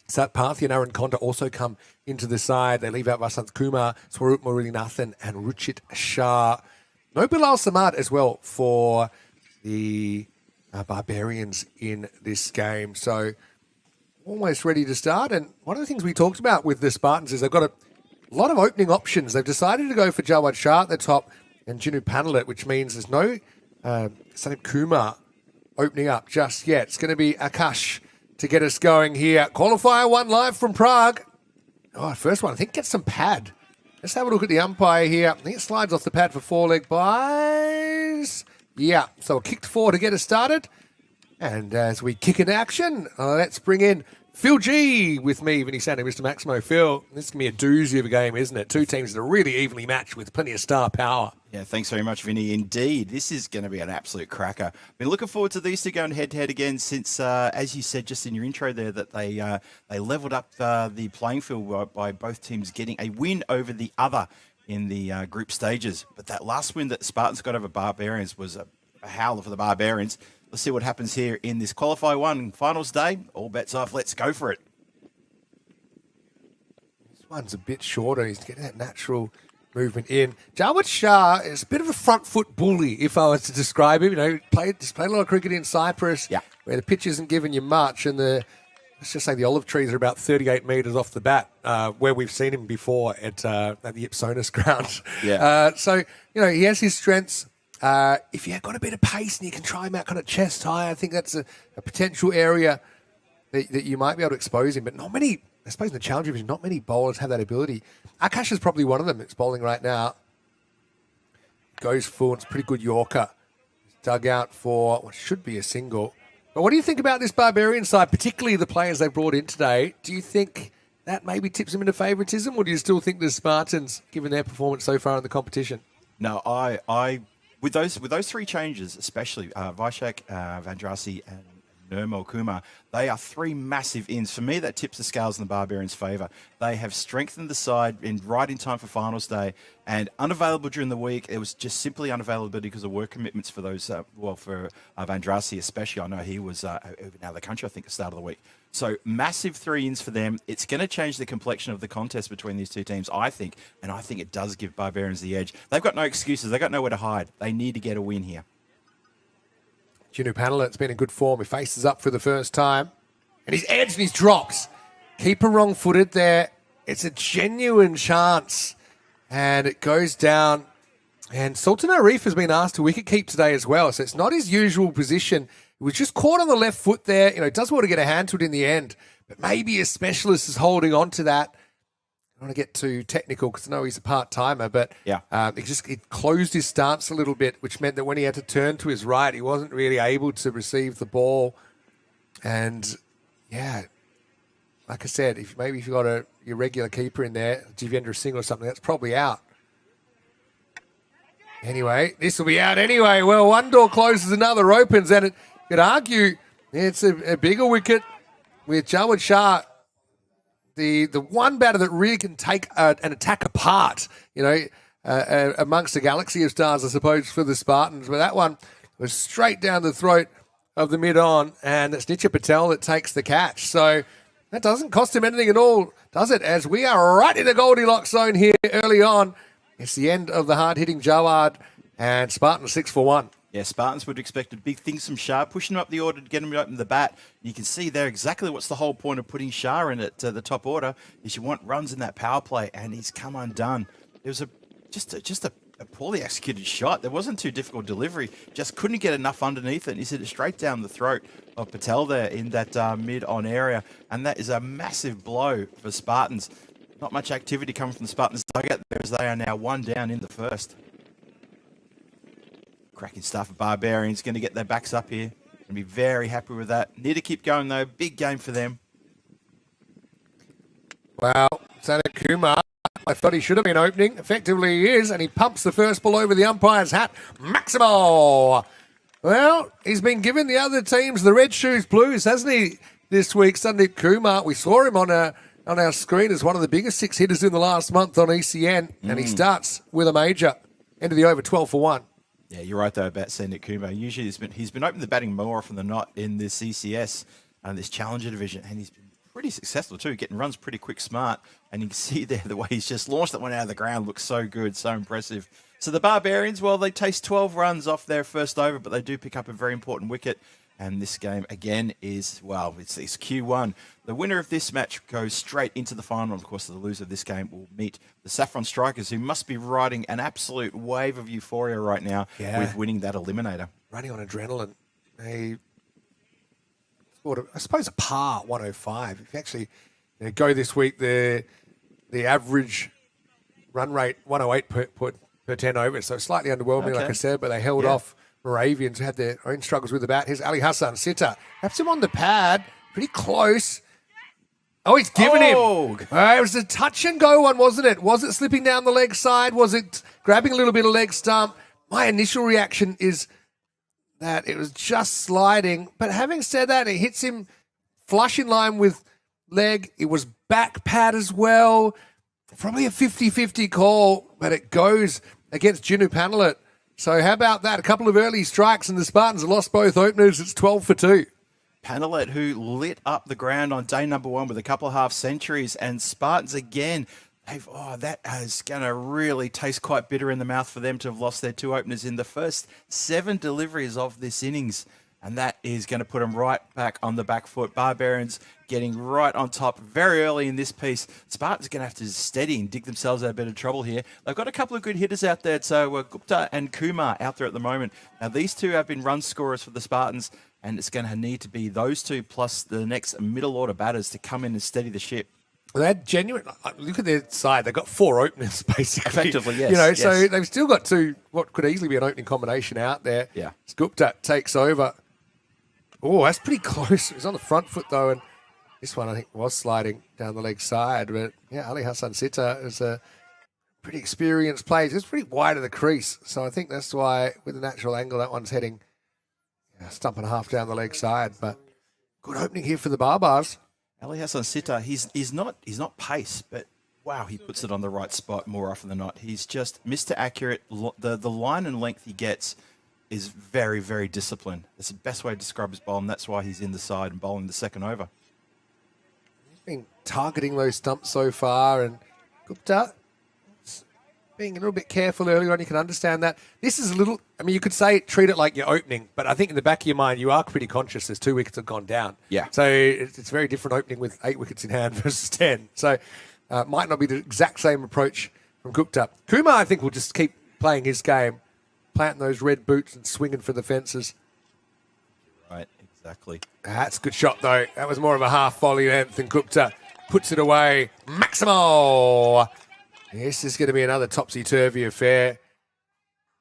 Sat Parthi and Aaron Konta also come into the side. They leave out Vasant Kumar, Swarup Murulinathan and Ruchit Shah. No Bilal Samad as well for the Barbarians in this game. So almost ready to start. And one of the things we talked about with the Spartans is they've got a lot of opening options. They've decided to go for Jawad Shah at the top and Jinu Panelit, which means there's no Sandeep Kumar opening up just yet. It's going to be Akash to get us going here. Qualifier 1 live from Prague. Oh, first one, I think, gets some pad Let's have a look at the umpire here. I think it slides off the pad for 4-leg buys. Yeah, so a kicked 4 to get us started. And as we kick in action, let's bring in Phil G with me, Vinny Sandy, Mr. Maximo. Phil, this is going to be a doozy of a game, isn't it? Two teams that are really evenly matched with plenty of star power. Yeah, thanks very much, Vinny. Indeed, this is going to be an absolute cracker. Been looking forward to these two going head-to-head again since, as you said just in your intro there, that they leveled up the playing field by both teams getting a win over the other in the group stages. But that last win that Spartans got over Barbarians was a howler for the Barbarians. Let's see what happens here in this Qualifier 1 finals day. All bets off. Let's go for it. This one's a bit shorter. He's getting that natural movement in. Jawad Shah is a bit of a front foot bully, if I was to describe him. You know, played a lot of cricket in Cyprus, where the pitch isn't giving you much, and let's just say the olive trees are about 38 metres off the bat, where we've seen him before at the Ipsonis ground. Yeah. So, you know, he has his strengths. If you've got a bit of pace and you can try him out kind of chest high, I think that's a potential area that you might be able to expose him. But not many, I suppose in the Challenger division, not many bowlers have that ability. Akash is probably one of them. It's bowling right now. Goes full. It's a pretty good Yorker. It's dug out for what should be a single. But what do you think about this Barbarian side, particularly the players they brought in today? Do you think that maybe tips them into favouritism, or do you still think the Spartans, given their performance so far in the competition? No, I with those three changes, especially Vaishak, Vandrasi, and Nirmal Kumar, they are three massive ins. For me, that tips the scales in the Barbarians' favour. They have strengthened the side right in time for finals day, and unavailable during the week. It was just simply unavailability because of work commitments for those. For Vandrasi especially, I know he was out of the country, I think, at the start of the week. So massive 3-ins for them. It's going to change the complexion of the contest between these two teams, I think, and I think it does give Barbarians the edge. They've got no excuses. They've got nowhere to hide. They need to get a win here. Jinu Panelit's been in good form. He faces up for the first time. And he's edged and he's dropped. Keeper wrong-footed there. It's a genuine chance. And it goes down. And Sultan Arif has been asked to wicket keep today as well. So it's not his usual position. He was just caught on the left foot there. You know, does want to get a hand to it in the end. But maybe a specialist is holding on to that. I don't want to get too technical because I know he's a part-timer, but he closed his stance a little bit, which meant that when he had to turn to his right, he wasn't really able to receive the ball. And, yeah, like I said, if you've got your regular keeper in there, Jivendra Singh or something, that's probably out. Anyway, this will be out anyway. Well, one door closes, another opens, and you could argue it's a bigger wicket with Jawad Shah. The one batter that really can take an attack apart, you know, amongst a galaxy of stars, I suppose, for the Spartans. But that one was straight down the throat of the mid-on, and it's Nitya Patel that takes the catch. So that doesn't cost him anything at all, does it? As we are right in the Goldilocks zone here early on. It's the end of the hard-hitting Jawad, and Spartans 6 for 1. Yeah, Spartans would expect big things from Shah, pushing him up the order to get him to open the bat. You can see there exactly what's the whole point of putting Shah in at the top order, is you want runs in that power play, and he's come undone. It was just a poorly executed shot. There wasn't too difficult delivery, just couldn't get enough underneath it, and he hit it straight down the throat of Patel there in that mid-on area, and that is a massive blow for Spartans. Not much activity coming from the Spartans dugout there, as they are now one down in the first. Cracking stuff for Barbarians. Going to get their backs up here. Going to be very happy with that. Need to keep going, though. Big game for them. Well, Sanat Kumar, I thought he should have been opening. Effectively he is, and he pumps the first ball over the umpire's hat. Maximo! Well, he's been giving the other teams the red shoes blues, hasn't he, this week? Sanat Kumar, we saw him on our screen as one of the biggest 6 hitters in the last month on ECN, and he starts with a major. End of the over, 12 for 1. Yeah, you're right, though, about Sanat Kumar. Usually he's been opening the batting more often than not in this ECS and this Challenger division, and he's been pretty successful too, getting runs pretty quick, smart. And you can see there the way he's just launched that one out of the ground. Looks so good, so impressive. So the Barbarians, well, they taste 12 runs off their first over, but they do pick up a very important wicket. And this game, again, is, well, it's Q1. The winner of this match goes straight into the final. Of course, the loser of this game will meet the Saffron Strikers, who must be riding an absolute wave of euphoria right now with winning that eliminator. Running on adrenaline. They scored, I suppose, a par 105. If you actually go this week, the average run rate, 108 per 10 overs. So slightly underwhelming, like Okay. I said, but they held off Moravians, who had their own struggles with the bat. Here's Ali Hassan Sitter. Taps him on the pad, pretty close. Oh, he's given him. It was a touch and go one, wasn't it? Was it slipping down the leg side? Was it grabbing a little bit of leg stump? My initial reaction is that it was just sliding. But having said that, it hits him flush in line with leg. It was back pad as well. Probably a 50-50 call, but it goes against Jinu Panelet. So how about that? A couple of early strikes and the Spartans have lost both openers. It's 12 for 2. Panelet, who lit up the ground on day number 1 with a couple of half centuries, and Spartans again. That is going to really taste quite bitter in the mouth for them to have lost their 2 openers in the first 7 deliveries of this innings. And that is going to put them right back on the back foot. Barbarians getting right on top very early in this piece. Spartans are going to have to steady and dig themselves out of a bit of trouble here. They've got a couple of good hitters out there. So Gupta and Kumar out there at the moment. Now, these 2 have been run scorers for the Spartans, and it's going to need to be those 2 plus the next middle order batters to come in and steady the ship. They had genuine. Look at their side. They've got 4 openers, basically. Effectively, yes. So they've still got 2, what could easily be an opening combination out there. Yeah. Gupta takes over. Oh, that's pretty close. It was on the front foot, though, and this one, I think, was sliding down the leg side. But, yeah, Ali Hassan Sitter is a pretty experienced player. It's pretty wide of the crease. So I think that's why, with the natural angle, that one's heading a stump and a half down the leg side. But good opening here for the Barbars. Ali Hassan Sitter, he's not pace, but wow, he puts it on the right spot more often than not. He's just Mr. Accurate. The line and length he gets is very, very disciplined. That's the best way to describe his bowl, and that's why he's in the side and bowling the second over. He's been targeting those stumps so far, and Gupta being a little bit careful earlier on. You can understand that. This is a little, you could say treat it like you're opening, but I think in the back of your mind, you are pretty conscious there's 2 wickets have gone down. Yeah. So it's very different opening with 8 wickets in hand versus 10. So might not be the exact same approach from Gupta. Kumar, I think, will just keep playing his game, planting those red boots and swinging for the fences. Right, exactly. That's a good shot, though. That was more of a half volley length, and Gupta puts it away. Maximo! This is going to be another topsy-turvy affair.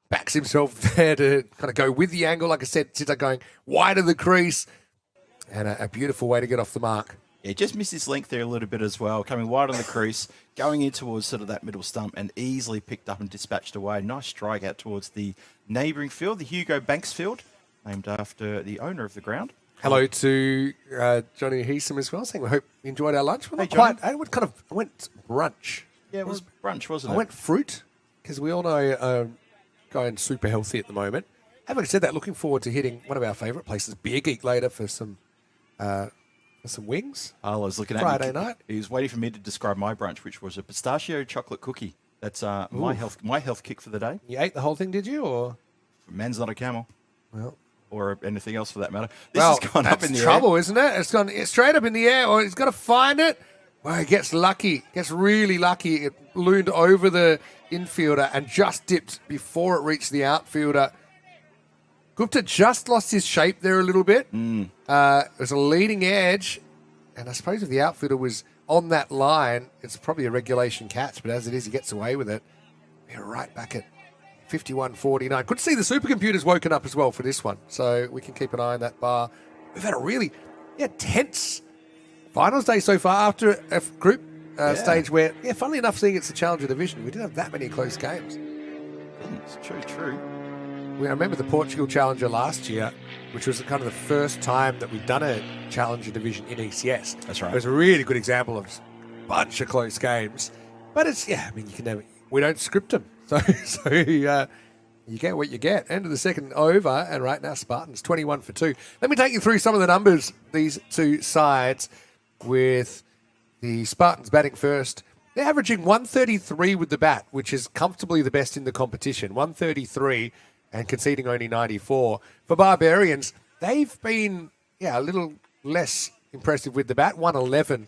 Backs himself there to kind of go with the angle. Like I said, Sitter going wide of the crease. And a beautiful way to get off the mark. Yeah, just missed his length there a little bit as well. Coming wide on the crease, going in towards sort of that middle stump, and easily picked up and dispatched away. Nice strike out towards the neighbouring field, the Hugo Banks field, named after the owner of the ground. Hello to Johnny Heesum as well, saying we hope you enjoyed our lunch. Well, Hey, not quite. Johnny. I went brunch. Yeah, it was brunch, wasn't it? I went fruit, because we all know going super healthy at the moment. Having said that, looking forward to hitting one of our favourite places, Beer Geek, later for some wings. I was looking at Friday me. night. He was waiting for me to describe my brunch, which was a pistachio chocolate cookie. That's my health kick for the day. You ate the whole thing, did you? Or Man's not a camel, well, or anything else for that matter. This has gone up in the trouble, air. isn't it? It's gone straight up in the air, or he's got to find it. Well, he gets lucky, gets really lucky. It ballooned over the infielder and just dipped before it reached the outfielder. Gupta just lost his shape there a little bit. It was a leading edge, and I suppose if the outfielder was on that line, it's probably a regulation catch, but as it is, he gets away with it. We're right back at 51-49. Good to see the supercomputer's woken up as well for this one, so we can keep an eye on that bar. We've had a really tense finals day so far after a group stage where, funnily enough, seeing it's the Challenger Division, we didn't have that many close games. It's true. I remember the Portugal Challenger last year, which was kind of the first time that we've done a Challenger Division in ECS. That's right. It was a really good example of a bunch of close games. But it's, we don't script them. So you get what you get. End of the second over, and right now Spartans 21 for 2. Let me take you through some of the numbers, these two sides, with the Spartans batting first. They're averaging 133 with the bat, which is comfortably the best in the competition. 133 and conceding only 94. For Barbarians, they've been a little less impressive with the bat. 111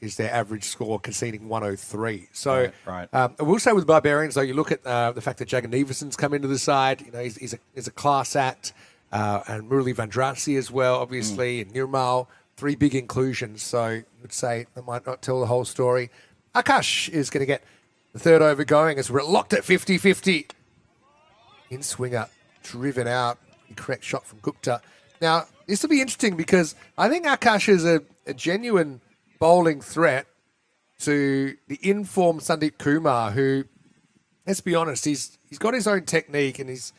is their average score, conceding 103. So Right. I will say with Barbarians, though, you look at the fact that Jagger Neveson's come into the side. He's a class act, and Murali Vandrasi as well, obviously, and Nirmal. 3 big inclusions. So I would say that might not tell the whole story. Akash is going to get The third over going as we're locked at 50-50. In swinger, driven out. Correct shot from Gupta. Now, this will be interesting because I think Akash is a genuine bowling threat to the informed Sandeep Kumar, who, let's be honest, he's got his own technique and he's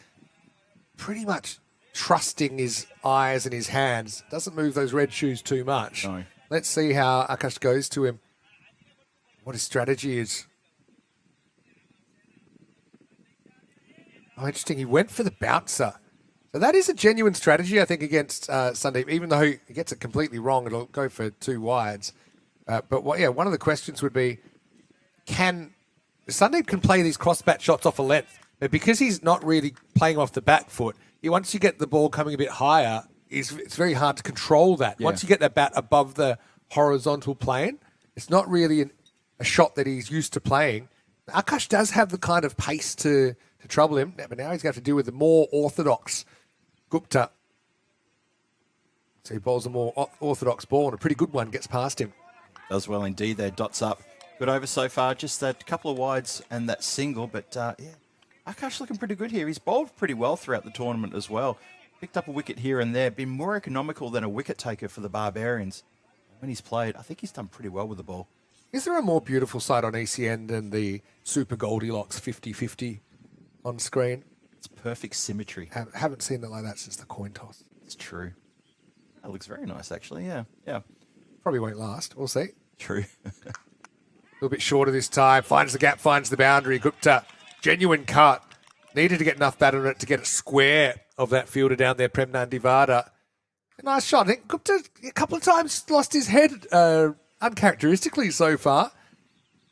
pretty much trusting his eyes and his hands. Doesn't move those red shoes too much. No. Let's see how Akash goes to him. What his strategy is. Oh, interesting. He went for the bouncer. So that is a genuine strategy, I think, against Sandeep. Even though he gets it completely wrong, it'll go for 2 wides. But one of the questions would be, Sandeep can play these cross-bat shots off a length, but because he's not really playing off the back foot, once you get the ball coming a bit higher, it's very hard to control that. Yeah. Once you get that bat above the horizontal plane, it's not really a shot that he's used to playing. Akash does have the kind of pace to trouble him, but now he's going to have to deal with the more orthodox Gupta. So he bowls a more orthodox ball, and a pretty good one gets past him. Does well indeed there. Dots up. Good over so far. Just that couple of wides and that single. But, Akash looking pretty good here. He's bowled pretty well throughout the tournament as well. Picked up a wicket here and there. Been more economical than a wicket taker for the Barbarians. When he's played, I think he's done pretty well with the ball. Is there a more beautiful sight on ECN than the Super Goldilocks 50-50 on screen? It's perfect symmetry. Haven't seen it like that since the coin toss. It's true. That looks very nice, actually. Yeah. Probably won't last. We'll see. True. A little bit shorter this time. Finds the gap, finds the boundary. Gupta, genuine cut. Needed to get enough bat on it to get it square of that fielder down there, Premnan Divada. A nice shot. I think Gupta a couple of times lost his head uncharacteristically so far.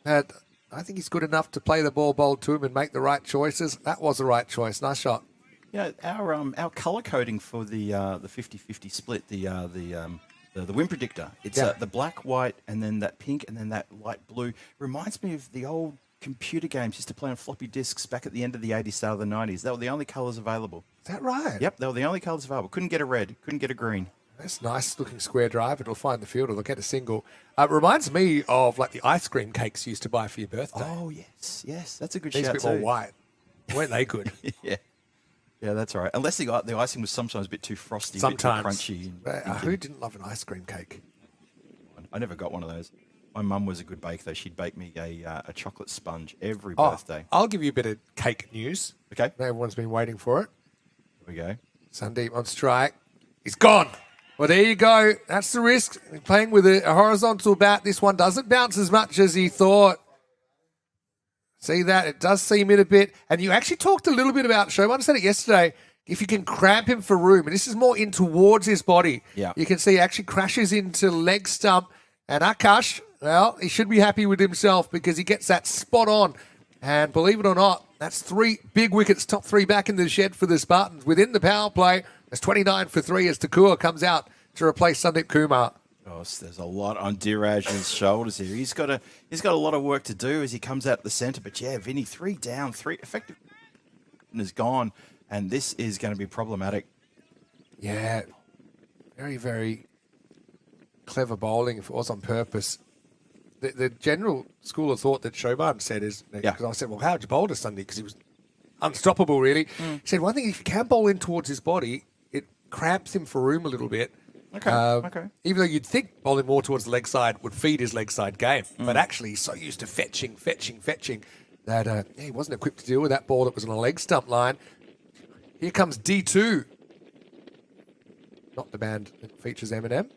But I think he's good enough to play the ball bowled to him and make the right choices. That was the right choice. Nice shot. Yeah, our colour coding for the 50-50 split, the win predictor. It's the black, white, and then that pink, and then that light blue. Reminds me of the old computer games used to play on floppy disks back at the end of the 80s, start of the 90s. They were the only colours available. Is that right? Yep, they were the only colours available. Couldn't get a red, couldn't get a green. That's nice looking square drive. It'll find the fielder. They'll get a single. It reminds me of like the ice cream cakes you used to buy for your birthday. Oh, yes. That's a good These shout a bit more too. white. Weren't they good? Yeah, that's all right. Unless the icing was sometimes a bit too frosty, Sometimes. a bit too crunchy. Who didn't love an ice cream cake? I never got one of those. My mum was a good bake, though. She'd bake me a chocolate sponge every birthday. I'll give you a bit of cake news. Okay. Everyone's been waiting for it. Here we go. Sandeep on strike. He's gone. Well, there you go. That's the risk. Playing with a horizontal bat. This one doesn't bounce as much as he thought. See that? It does seam in a bit. And you actually talked a little bit about, Showman said it yesterday, if you can cramp him for room, and this is more in towards his body, you can see he actually crashes into leg stump. And Akash, well, he should be happy with himself because he gets that spot on. And believe it or not, that's 3 big wickets, top 3 back in the shed for the Spartans. Within the power play, it's 29 for 3 as Thakur comes out to replace Sandeep Kumar. Oh, so there's a lot on Diraj's shoulders here. He's got a lot of work to do as he comes out the centre. But yeah, Vinny, 3 down, 3 effective is gone, and this is going to be problematic. Yeah, very, very clever bowling if it was on purpose. The general school of thought that Shoban said is, because I said, well, how'd you bowl to Sunday? Because he was unstoppable, really. He said, one thing, if you can bowl in towards his body, it cramps him for room a little bit. Okay. Even though you'd think bowling more towards the leg side would feed his leg side game. But actually, he's so used to fetching, that he wasn't equipped to deal with that ball that was on a leg stump line. Here comes D2. Not the band that features Eminem.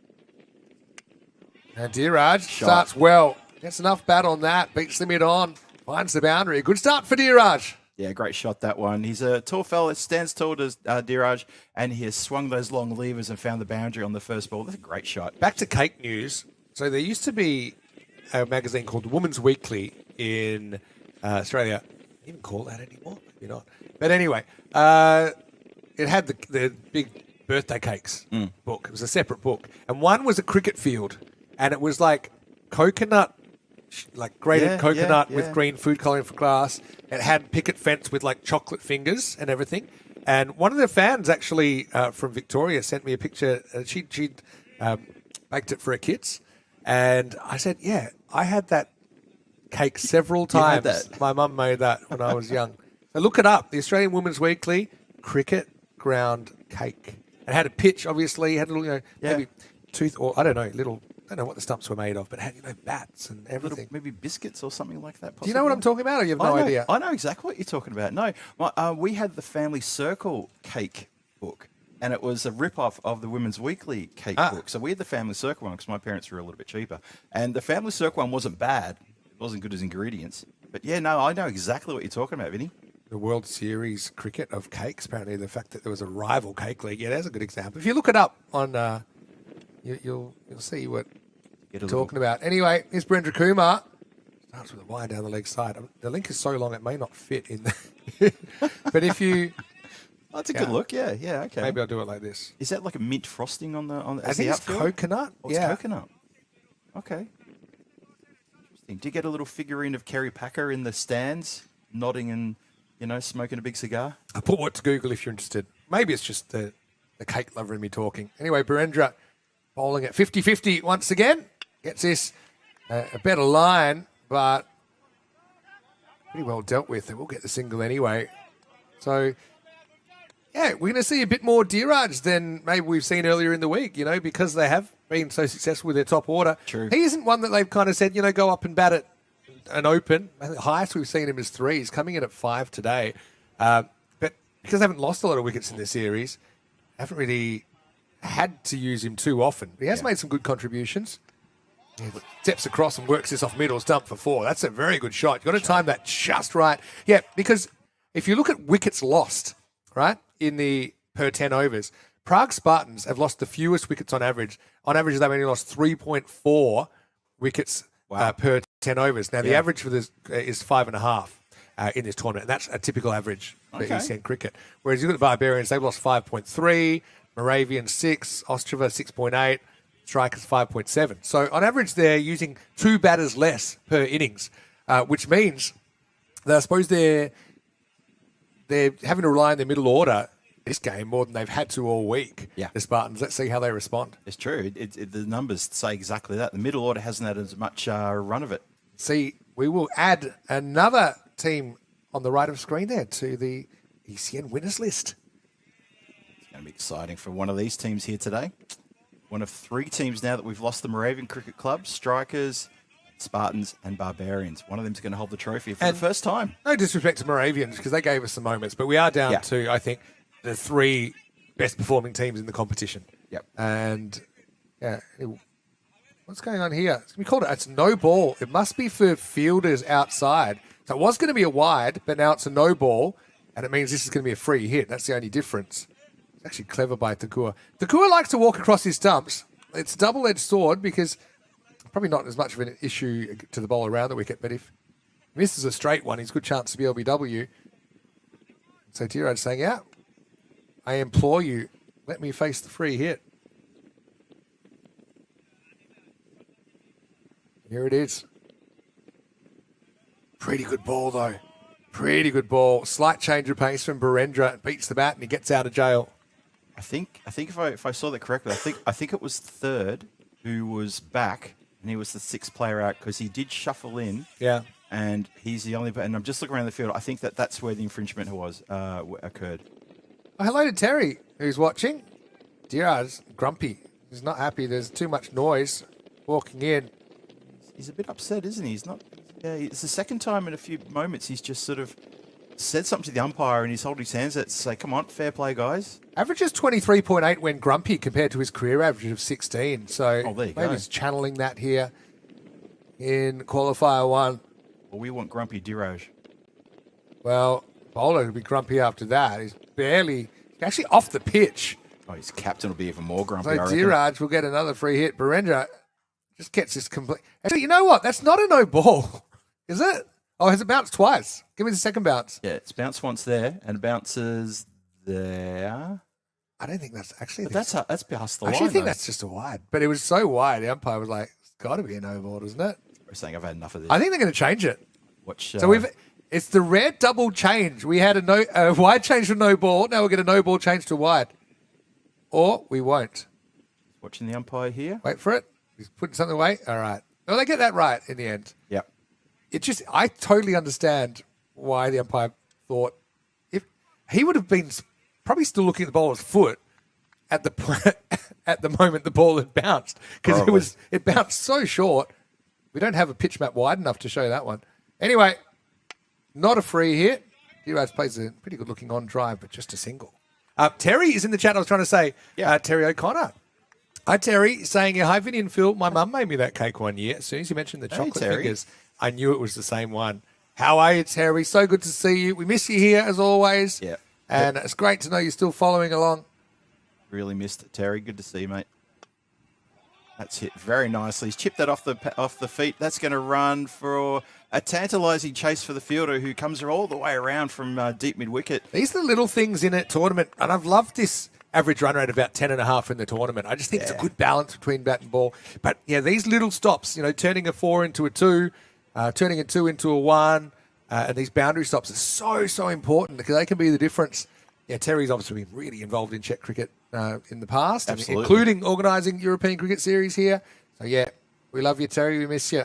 And Diraj starts well. Gets enough bat on that. Beats the mid on. Finds the boundary. A good start for Diraj. Yeah, great shot, that one. He's a tall fella, stands tall to Diraj, and he has swung those long levers and found the boundary on the first ball. That's a great shot. Back to cake news. So there used to be a magazine called Woman's Weekly in Australia. Even call that anymore? Maybe not. But anyway, it had the big birthday cakes book. It was a separate book. And one was a cricket field. And it was like coconut, like grated coconut with green food colouring for glass. It had picket fence with like chocolate fingers and everything. And one of the fans actually from Victoria sent me a picture. She'd baked it for her kids. And I said, yeah, I had that cake several had times. that. My mum made that when I was young. So look it up. The Australian Women's Weekly cricket ground cake. It had a pitch, obviously. It had a little, maybe tooth or I don't know what the stumps were made of, but it had bats and everything. Maybe biscuits or something like that. Do you know what I'm talking about, or you have no idea? I know exactly what you're talking about. No, we had the Family Circle cake book, and it was a rip-off of the Women's Weekly cake book. So we had the Family Circle one because my parents were a little bit cheaper. And the Family Circle one wasn't bad. It wasn't good as ingredients. But yeah, no, I know exactly what you're talking about, Vinny. The World Series cricket of cakes, apparently the fact that there was a rival cake league. Yeah, that's a good example. If you look it up on, you'll see what we're talking about. Anyway, here's Brenda Kumar. Starts with a wire down the leg side. The link is so long it may not fit in there. But if you... That's a good look, yeah, okay. Maybe I'll do it like this. Is that like a mint frosting on the I think it's coconut. Oh, it's coconut. Okay. Interesting. Do you get a little figurine of Kerry Packer in the stands, nodding and, smoking a big cigar? I'll put what to Google if you're interested. Maybe it's just the cake lover in me talking. Anyway, Birendra bowling at 50-50 once again. Gets this a better line, but pretty well dealt with. They will get the single anyway. So, yeah, we're going to see a bit more Diraj than maybe we've seen earlier in the week, because they have been so successful with their top order. True. He isn't one that they've kind of said, go up and bat it and open. I think the highest we've seen him is 3. He's coming in at 5 today. But because they haven't lost a lot of wickets in this series, haven't really had to use him too often. He has made some good contributions. He steps across and works this off middle stump for 4. That's a very good shot. You've got to time that just right. Yeah, because if you look at wickets lost, right, in the per 10 overs, Prague Spartans have lost the fewest wickets on average. On average, they've only lost 3.4 wickets per 10 overs. Now, the average for this is 5.5 in this tournament, and that's a typical average for ECN cricket. Whereas you look at the Barbarians, they've lost 5.3, Moravians 6, Ostrava 6.8, Strikers 5.7. So on average, they're using 2 batters less per innings, which means that I suppose they're having to rely on their middle order this game more than they've had to all week. Yeah. The Spartans. Let's see how they respond. It's true. The numbers say exactly that. The middle order hasn't had as much run of it. See, we will add another team on the right of screen there to the ECN winners list. It's going to be exciting for one of these teams here today. One of 3 teams now that we've lost the Moravian Cricket Club: Strikers, Spartans and Barbarians. One of them's going to hold the trophy for the first time. No disrespect to Moravians because they gave us some moments, but we are down to, I think, the 3 best performing teams in the competition. Yep. And, what's going on here? It's going to be called, it's no ball. It must be for fielders outside. So it was going to be a wide, but now it's a no ball, and it means this is going to be a free hit. That's the only difference. It's actually clever by Takua. Takua likes to walk across his stumps. It's a double-edged sword because probably not as much of an issue to the bowler around the wicket, but if he misses a straight one, he's a good chance to be LBW. So Tiraj saying, I implore you, let me face the free hit. Here it is. Pretty good ball, though. Pretty good ball. Slight change of pace from Birendra. Beats the bat and he gets out of jail. I think if I saw that correctly, I think it was Third who was back and he was the 6th player out because he did shuffle in. Yeah. And he's the only. And I'm just looking around the field. I think that's where the infringement occurred. Oh, hello to Terry, who's watching. Diraj, grumpy. He's not happy. There's too much noise walking in. He's a bit upset, isn't he? He's not. Yeah, it's the second time in a few moments he's just sort of said something to the umpire and he's holding his hands out to say, come on, fair play, guys. Average is 23.8 when grumpy compared to his career average of 16. So there you maybe go. he's channeling that here in Qualifier 1. Well, we want grumpy Diraj. Well, bowler will be grumpy after that. He's actually off the pitch. Oh, his captain will be even more grumpy, So I reckon. Diraj will get another free hit. Birendra just gets this complete. Actually, you know what? That's not a no ball, is it? Oh, has it bounced twice? Give me the second bounce. Yeah, it's bounced once there and bounces there. I don't think that's actually. But that's past the I line. actually think though. that's just a wide, but it was so wide. The umpire was like, "It's got to be a no ball, isn't it?" We're saying I've had enough of this. I think they're going to change it. Watch. So it's the rare double change. We had a wide change to no ball. Now we'll get a no ball change to wide, or we won't. Watching the umpire here. Wait for it. He's putting something away. All right. Well, they get that right in the end. Yep. I totally understand why the umpire thought if he would have been probably still looking at the bowler's foot at the moment the ball had bounced, because it bounced so short. We don't have a pitch map wide enough to show that one. Anyway, not a free hit. Diraj plays a pretty good looking on drive, but just a single. Terry is in the chat. I was trying to say, Terry O'Connor. Hi, Terry, saying, hi, Vinny and Phil. My mum made me that cake one year. As soon as you mentioned the chocolate fingers, I knew it was the same one. How are you, Terry? So good to see you. We miss you here, as always. Yeah. And it's great to know you're still following along. Really missed it, Terry. Good to see you, mate. That's hit very nicely. He's chipped that off the feet. That's going to run for a tantalising chase for the fielder, who comes all the way around from deep mid-wicket. These are the little things in a tournament, and I've loved this average run rate of about 10.5 in the tournament. I just think it's a good balance between bat and ball. But, yeah, these little stops, turning a 4 into a 2, turning a 2 into a 1, and these boundary stops are so important, because they can be the difference. Yeah, Terry's obviously been really involved in Czech cricket in the past, including organising European Cricket Series here. So, yeah, we love you, Terry. We miss you.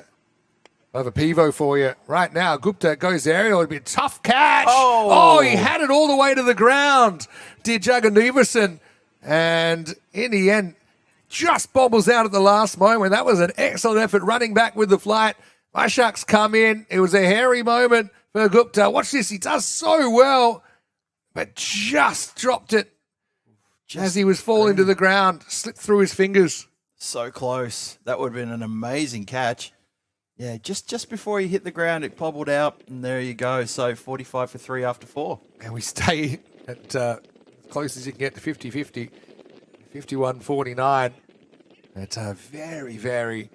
I have a pivo for you right now. Gupta goes aerial. It'd be a tough catch. Oh, he had it all the way to the ground. Dear Jagannathan. And in the end, just bobbles out at the last moment. That was an excellent effort running back with the flight. My Sharks come in. It was a hairy moment for Gupta. Watch this. He does so well, but just dropped it as he was falling to the ground. Slipped through his fingers. So close. That would have been an amazing catch. Yeah, just before he hit the ground, it bobbled out, and there you go. So 45 for 3 after 4. And we stay at as close as you can get to 50-50, 51-49. It's a very, very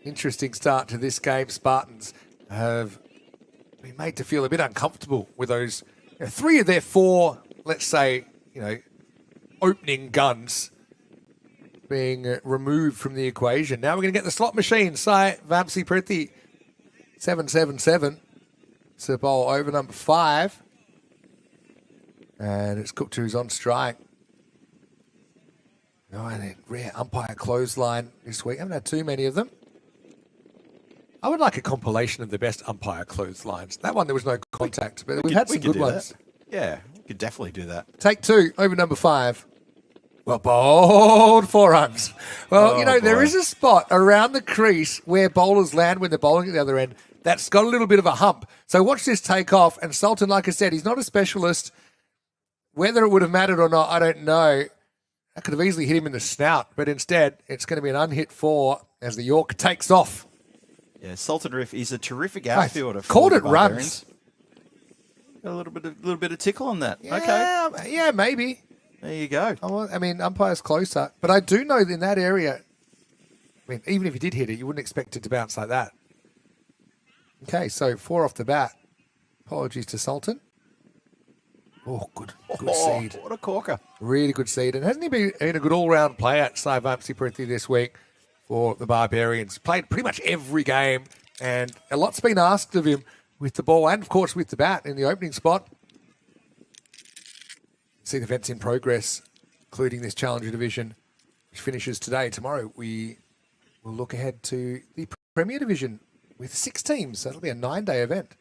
interesting start to this game. Spartans have been made to feel a bit uncomfortable with those 3 of their 4, let's say, opening guns being removed from the equation. Now we're going to get the slot machine. Sai Vamsi Priti, 777. It's the bowl over number 5. And it's Gupta who's on strike. And a rare umpire clothesline this week. I haven't had too many of them. I would like a compilation of the best umpire clotheslines. That one, there was no contact, but we've had some good ones. That. Yeah, we could definitely do that. Take 2, over number 5. Well, bold 4 runs. Well, there is a spot around the crease where bowlers land when they're bowling at the other end that's got a little bit of a hump. So watch this take off. And Sultan, like I said, he's not a specialist. Whether it would have mattered or not, I don't know. That could have easily hit him in the snout, but instead it's going to be an unhit 4 as the York takes off. Yeah, Sultan Riff is a terrific outfielder. Called it runs. Got a little bit of tickle on that. Yeah, okay. Yeah, maybe. There you go. I mean, umpire's closer. But I do know that in that area, even if you did hit it, you wouldn't expect it to bounce like that. Okay, so 4 off the bat. Apologies to Sultan. Oh, good seed. What a corker. Really good seed. And hasn't he been a good all-round player at Sai Vamsi Priti this week for the Barbarians? Played pretty much every game, and a lot's been asked of him with the ball and, of course, with the bat in the opening spot. See the events in progress, including this Challenger Division, which finishes today. Tomorrow, we will look ahead to the Premier Division with 6 teams. So it'll be a 9-day event.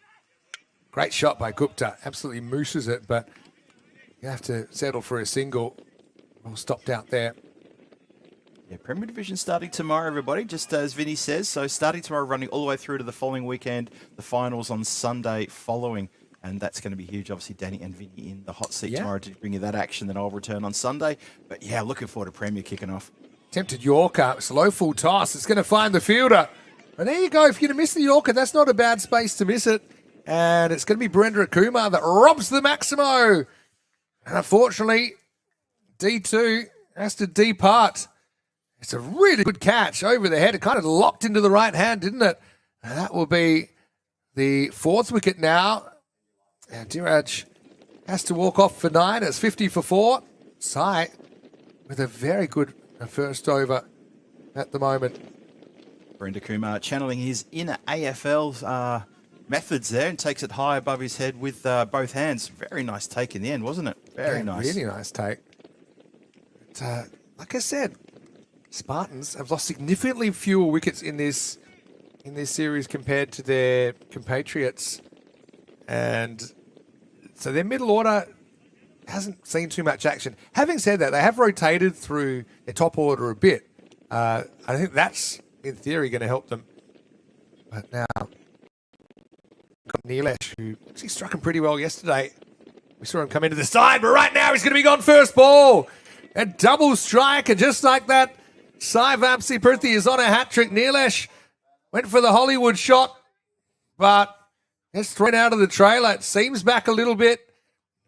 Great shot by Gupta. Absolutely mooses it, but you have to settle for a single. Well stopped out there. Yeah, Premier Division starting tomorrow, everybody, just as Vinny says. So starting tomorrow, running all the way through to the following weekend, the finals on Sunday following. And that's going to be huge. Obviously, Danny and Vinny in the hot seat tomorrow to bring you that action. Then I'll return on Sunday. But yeah, looking forward to Premier kicking off. Attempted Yorker. Slow full toss. It's going to find the fielder. And there you go. If you're going to miss the Yorker, that's not a bad space to miss it. And it's going to be Brenda Kumar that robs the Maximo. And unfortunately, D2 has to depart. It's a really good catch over the head. It kind of locked into the right hand, didn't it? And that will be the 4th wicket now. And Diraj has to walk off for 9. It's 50 for 4. Sai with a very good first over at the moment. Brenda Kumar channeling his inner AFL methods there and takes it high above his head with both hands. Very nice take in the end, wasn't it? Very nice. Really nice take. But, like I said, Spartans have lost significantly fewer wickets in this in this series compared to their compatriots. And so their middle order hasn't seen too much action. Having said that, they have rotated through their top order a bit. I think that's, in theory, going to help them. But now, got Nilesh, who actually struck him pretty well yesterday. We saw him come into the side, but right now he's going to be gone first ball. A double strike, and just like that, Sai Vamsi Pruthi is on a hat-trick. Nilesh went for the Hollywood shot, but it's thrown out of the trailer. It seams back a little bit,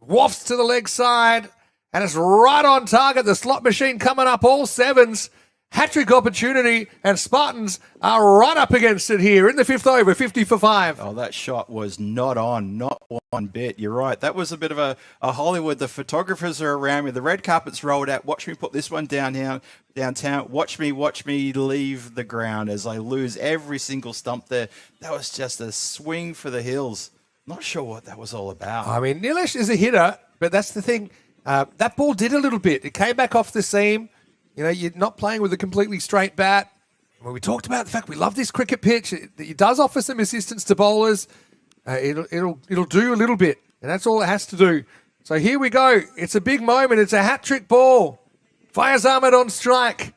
wafts to the leg side, and it's right on target. The slot machine coming up, all sevens. Hat-trick opportunity, and Spartans are right up against it here in the fifth over, 50 for 5. Oh, that shot was not on, not one bit. You're right. That was a bit of a Hollywood. The photographers are around me. The red carpet's rolled out. Watch me put this one downtown. Watch me leave the ground as I lose every single stump there. That was just a swing for the hills. Not sure what that was all about. I mean, Nilesh is a hitter, but that's the thing. That ball did a little bit. It came back off the seam. You know, you're not playing with a completely straight bat. When we talked about the fact we love this cricket pitch, it does offer some assistance to bowlers. It'll do a little bit, and that's all it has to do. So here we go. It's a big moment. It's a hat-trick ball. Fayaz Ahmed on strike.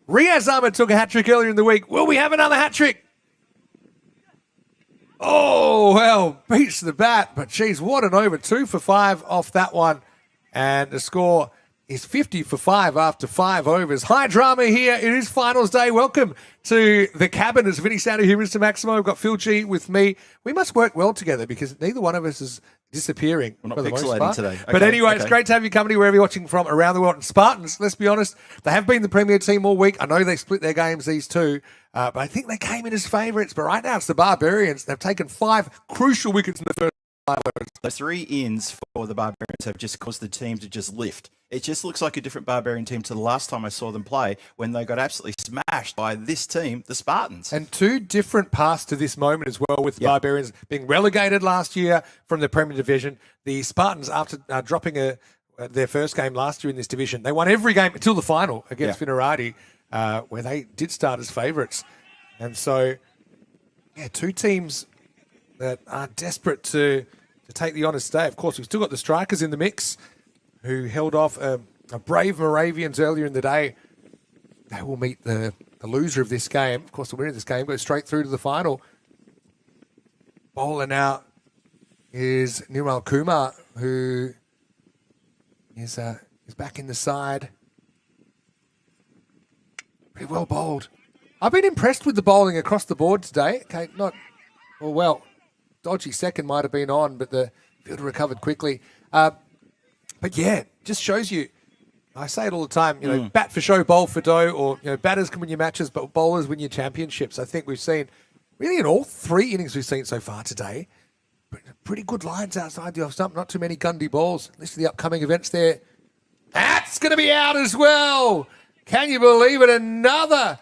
Riaz Ahmed took a hat-trick earlier in the week. Will we have another hat-trick? Oh, well, beats the bat, but geez, what an over. 2 for 5 off that one. And the score is 50 for 5 after 5 overs. High drama here. It is finals day. Welcome to the cabin. It's Vinny Sander here, Mr. Maximo. We've got Phil G with me. We must work well together because neither one of us is disappearing. We're not for the most pixelating part. today. But anyway, it's great to have you company wherever you're watching from around the world. And Spartans, let's be honest, they have been the premier team all week. I know they split their games, these two, but I think they came in as favourites. But right now it's the Barbarians. They've taken 5 crucial wickets in the first 5 overs. Those 3 ins for the Barbarians have just caused the team to just lift. It just looks like a different Barbarian team to the last time I saw them play when they got absolutely smashed by this team, the Spartans. And 2 different paths to this moment as well, with the Barbarians being relegated last year from the Premier Division. The Spartans, after dropping their first game last year in this division, they won every game until the final against Finnerati, where they did start as favourites. And so, 2 teams that are desperate to take the honours today. Of course, we've still got the strikers in the mix, who held off a brave Moravians earlier in the day. They will meet the loser of this game. Of course, the winner of this game goes straight through to the final. Bowler now is Nirmal Kumar, who is back in the side. Pretty well bowled. I've been impressed with the bowling across the board today. Okay, dodgy second might have been on, but the fielder recovered quickly. But yeah, just shows you, I say it all the time, bat for show, bowl for dough, or, batters can win your matches, but bowlers win your championships. I think we've seen, really in all 3 innings we've seen so far today, pretty good lines outside the off stump, not too many Gundy balls, at least for the upcoming events there. That's going to be out as well. Can you believe it? Another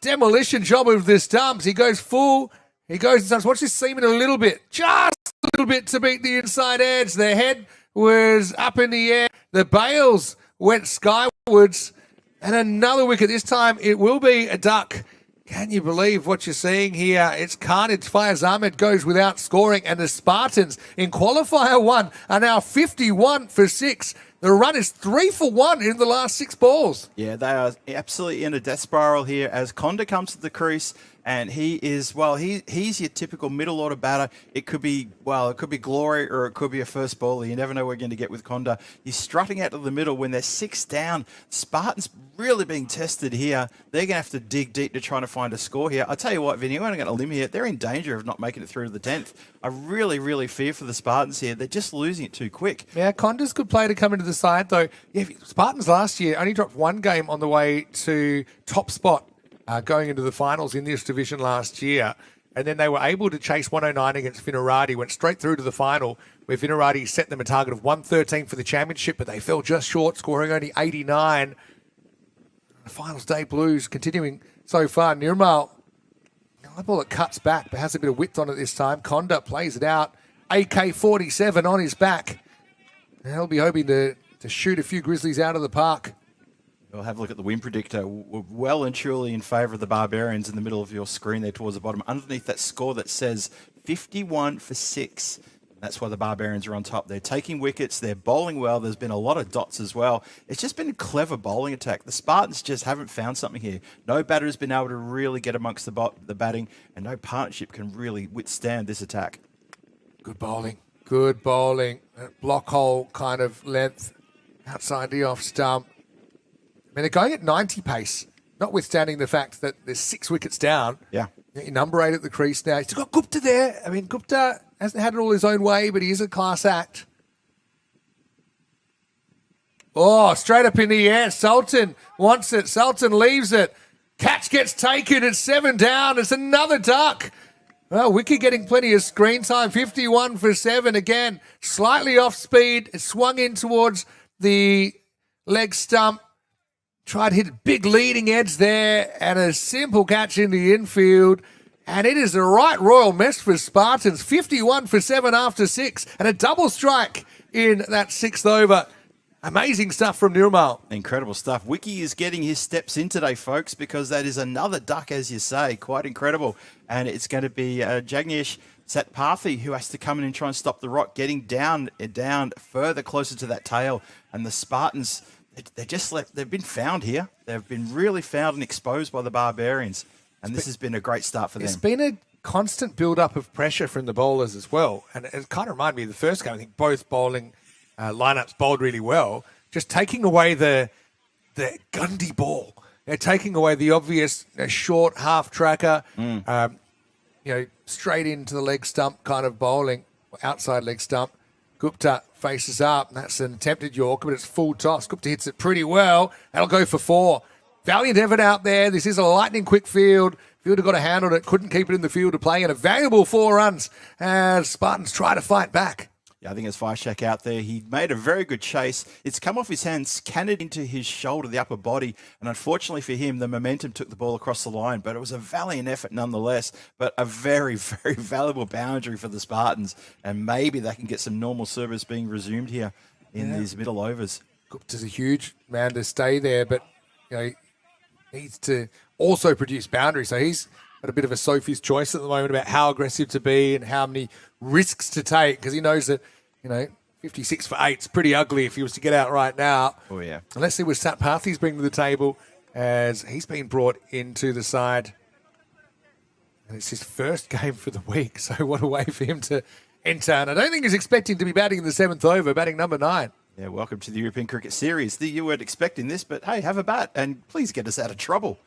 demolition job of the stumps. He goes full, he goes and starts, watch this seaming a little bit, just a little bit to beat the inside edge. The head was up in the air. The bails went skywards. And another wicket. This time it will be a duck. Can you believe what you're seeing here? It's carnage. Fayaz Ahmed goes without scoring. And the Spartans in Qualifier 1 are now 51 for 6. The run is 3 for 1 in the last 6 balls. Yeah, they are absolutely in a death spiral here as Conda comes to the crease. And he is, he's your typical middle order batter. It could be Glory or it could be a first bowler. You never know what we're going to get with Conda. He's strutting out to the middle when they're 6 down. Spartans really being tested here. They're going to have to dig deep to try to find a score here. I tell you what, Vinny, we're going to limb here. They're in danger of not making it through to the 10th. I really, really fear for the Spartans here. They're just losing it too quick. Yeah, Conda's good player to come into the side, though. Yeah, Spartans last year only dropped 1 game on the way to top spot. Going into the finals in this division last year. And then they were able to chase 109 against Finnerati, went straight through to the final, where Finnerati set them a target of 113 for the championship, but they fell just short, scoring only 89. The finals day Blues continuing so far. Nirmal, the ball that cuts back, but has a bit of width on it this time. Conda plays it out. AK-47 on his back. And he'll be hoping to shoot a few Grizzlies out of the park. We'll have a look at the win predictor. We're well and truly in favour of the Barbarians in the middle of your screen there towards the bottom. Underneath that score that says 51 for 6. That's why the Barbarians are on top. They're taking wickets. They're bowling well. There's been a lot of dots as well. It's just been a clever bowling attack. The Spartans just haven't found something here. No batter has been able to really get amongst the batting, and no partnership can really withstand this attack. Good bowling. Good bowling. That block hole kind of length outside the off stump. I mean, they're going at 90 pace, notwithstanding the fact that there's 6 wickets down. Yeah. Number 8 at the crease now. He's still got Gupta there. I mean, Gupta hasn't had it all his own way, but he is a class act. Oh, straight up in the air. Sultan wants it. Sultan leaves it. Catch gets taken. It's 7 down. It's another duck. Well, Wiki getting plenty of screen time. 51 for 7 again. Slightly off speed. It swung in towards the leg stump. Tried to hit a big leading edge there and a simple catch in the infield. And it is a right royal mess for Spartans. 51 for 7 after 6 and a double strike in that 6th over. Amazing stuff from Nirmal. Incredible stuff. Wiki is getting his steps in today, folks, because that is another duck, as you say. Quite incredible. And it's going to be Jagnesh Satpathy who has to come in and try and stop the rock, getting down further closer to that tail. And the Spartans, they've been found here. They've been really found and exposed by the Barbarians. And this has been a great start for them. It's been a constant build-up of pressure from the bowlers as well. And it kind of reminded me of the first game. I think both bowling lineups bowled really well. Just taking away the Gundy ball. They're taking away the obvious short half tracker, straight into the leg stump kind of bowling, outside leg stump. Gupta faces up. And that's an attempted Yorker, but it's full toss. Gupta hits it pretty well. That'll go for 4. Valiant effort out there. This is a lightning quick field. Fielder got a hand on it, couldn't keep it in the field to play, and a valuable 4 runs as Spartans try to fight back. Yeah, I think it's Vishak out there. He made a very good chase. It's come off his hands, cannoned into his shoulder, the upper body, and unfortunately for him, the momentum took the ball across the line, but it was a valiant effort nonetheless, but a very, very valuable boundary for the Spartans, and maybe they can get some normal service being resumed here in these middle overs. Gupta's a huge man to stay there, but needs to also produce boundaries. So he's got a bit of a Sophie's choice at the moment about how aggressive to be and how many risks to take, because he knows that, 56 for 8 is pretty ugly if he was to get out right now. Oh, yeah. And let's see what Satpathy's bringing to the table as he's been brought into the side. And it's his first game for the week, so what a way for him to enter. And I don't think he's expecting to be batting in the 7th over, batting number 9. Yeah, welcome to the European Cricket Series. You weren't expecting this, but hey, have a bat and please get us out of trouble.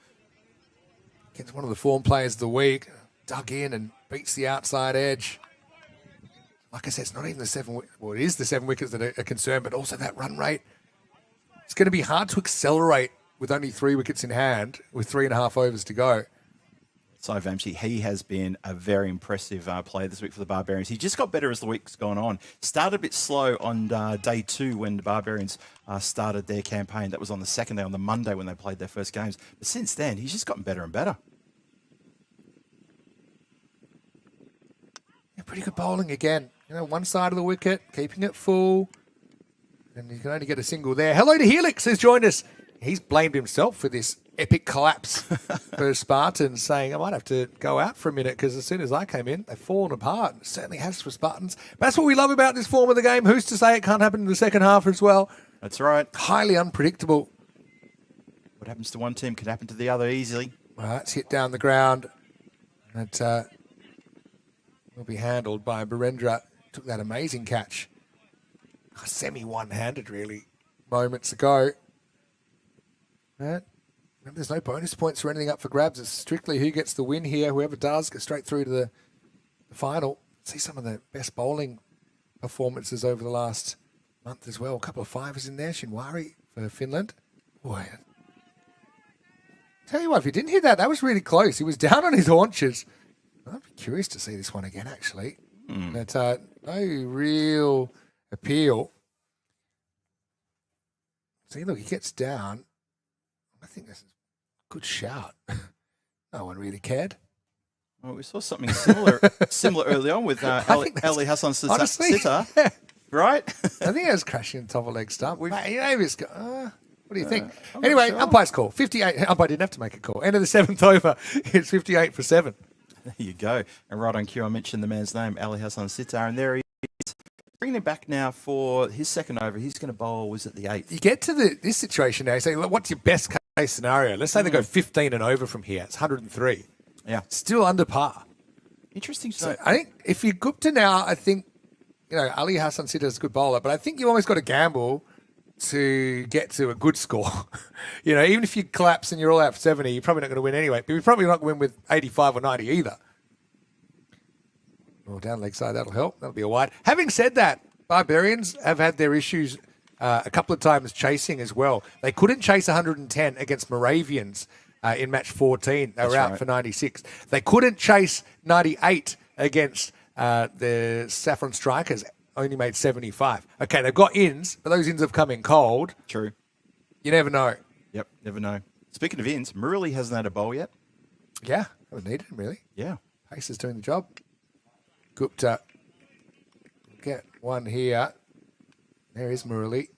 Gets one of the form players of the week, dug in and beats the outside edge. Like I said, it's not even the 7, well, it is the 7 wickets that are concerned, but also that run rate. It's going to be hard to accelerate with only 3 wickets in hand with 3.5 overs to go. So Vamshi, he has been a very impressive player this week for the Barbarians. He just got better as the week's gone on. Started a bit slow on day 2 when the Barbarians started their campaign. That was on the second day, on the Monday when they played their first games. But since then, he's just gotten better and better. Yeah, pretty good bowling again. One side of the wicket, keeping it full. And you can only get a single there. Hello to Helix, who's joined us. He's blamed himself for this epic collapse for Spartans, saying, I might have to go out for a minute because as soon as I came in, they've fallen apart. It certainly has for Spartans. But that's what we love about this form of the game. Who's to say it can't happen in the second half as well? That's right. Highly unpredictable. What happens to one team can happen to the other easily. Well, it's hit down the ground. And it will be handled by Birendra. Took that amazing catch. Semi-one-handed, really, moments ago. Remember, there's no bonus points or anything up for grabs. It's strictly who gets the win here. Whoever does gets straight through to the final. See some of the best bowling performances over the last month as well. A couple of 5s in there. Shinwari for Finland. Boy, tell you what, if you didn't hear that, that was really close. He was down on his haunches. I'd be curious to see this one again, actually. But no real appeal. See, look, he gets down. I think this is a good shout. No one really cared. Well, we saw something similar early on with Ali Hassan Sitar, yeah. right? I think it was crashing on top of leg stump. Maybe it's What do you think? Anyway, umpire's call. 58. Umpire didn't have to make a call. End of the 7th over. It's 58 for 7. There you go. And right on cue, I mentioned the man's name, Ali Hassan Sitar, and there he is. Bringing him back now for his second over. He's going to bowl, was it the 8th? You get to this situation now, you say, what's your best case scenario? Let's say they go 15 and over from here. It's 103. Yeah. Still under par. Interesting. So I think if you're Gupta now, I think, Ali Hassan Sitar is a good bowler, but I think you almost got to gamble to get to a good score. Even if you collapse and you're all out for 70, you're probably not going to win anyway. But you're probably not going to win with 85 or 90 either. Well, down leg side, that'll help. That'll be a wide. Having said that, Barbarians have had their issues a couple of times chasing as well. They couldn't chase 110 against Moravians in match 14. They were out for 96. They couldn't chase 98 against the Saffron Strikers. Only made 75. Okay, they've got ins, but those ins have come in cold. True. You never know. Yep, never know. Speaking of ins, Murali hasn't had a bowl yet. Yeah, haven't needed him really. Yeah. Pace is doing the job. Gupta get one here. There is Murali.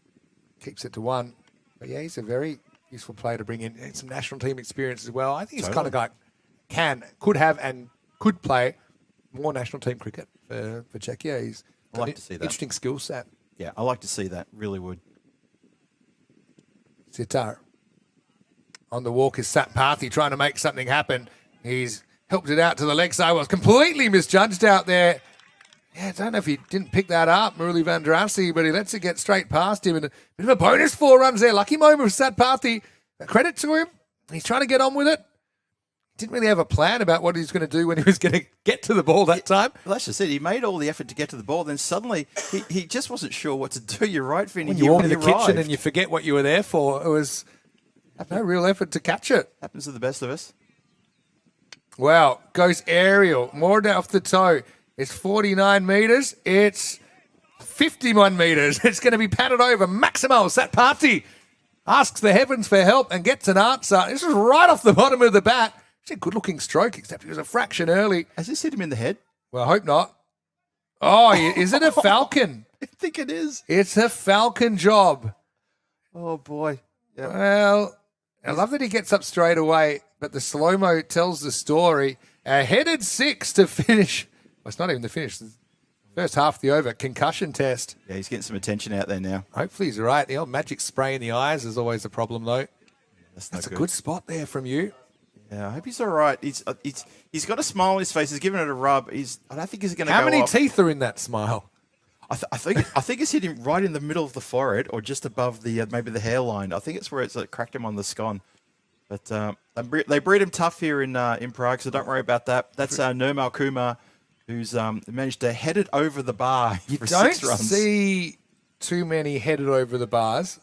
Keeps it to 1. But yeah, he's a very useful player to bring in. And some national team experience as well. I think he's the kind of guy could have and could play more national team cricket for Czechia. He's I like to see that. Interesting skill set. Yeah, I like to see that. Really would. Sitar. On the walk is Satpathy trying to make something happen. He's helped it out to the leg side. Was completely misjudged out there. Yeah, I don't know if he didn't pick that up, Murali Vandrasi, but he lets it get straight past him. And a bit of a bonus 4 runs there. Lucky moment for Satpathy. Credit to him. He's trying to get on with it. Didn't really have a plan about what he was going to do when he was going to get to the ball that time. Well, that's just it. He made all the effort to get to the ball. Then suddenly he just wasn't sure what to do. You're right, Vinny. When you walk in the kitchen and you forget what you were there for, it was no real effort to catch it. Happens to the best of us. Wow. Goes aerial. More off the toe. It's 49 metres. It's 51 metres. It's going to be patted over. Maximo Satpathy asks the heavens for help and gets an answer. This is right off the bottom of the bat. It's a good-looking stroke, except he was a fraction early. Has this hit him in the head? Well, I hope not. Oh, is it a falcon? I think it is. It's a falcon job. Oh, boy. Yep. Well, I love that he gets up straight away, but the slow-mo tells the story. A headed 6 to finish. Well, it's not even the finish. The first half of the over. Concussion test. Yeah, he's getting some attention out there now. Hopefully he's all right. The old magic spray in the eyes is always a problem, though. That's a good spot there from you. Yeah, I hope he's all right. He's got a smile on his face. He's giving it a rub. I don't think he's going to go How many off. teeth are in that smile? I think it's hit him right in the middle of the forehead or just above the maybe the hairline. I think it's where it's cracked him on the scone. But they breed him tough here in Prague, so don't worry about that. That's Nirmal Kumar, who's managed to head it over the bar for 6 runs. You don't see too many headed over the bars,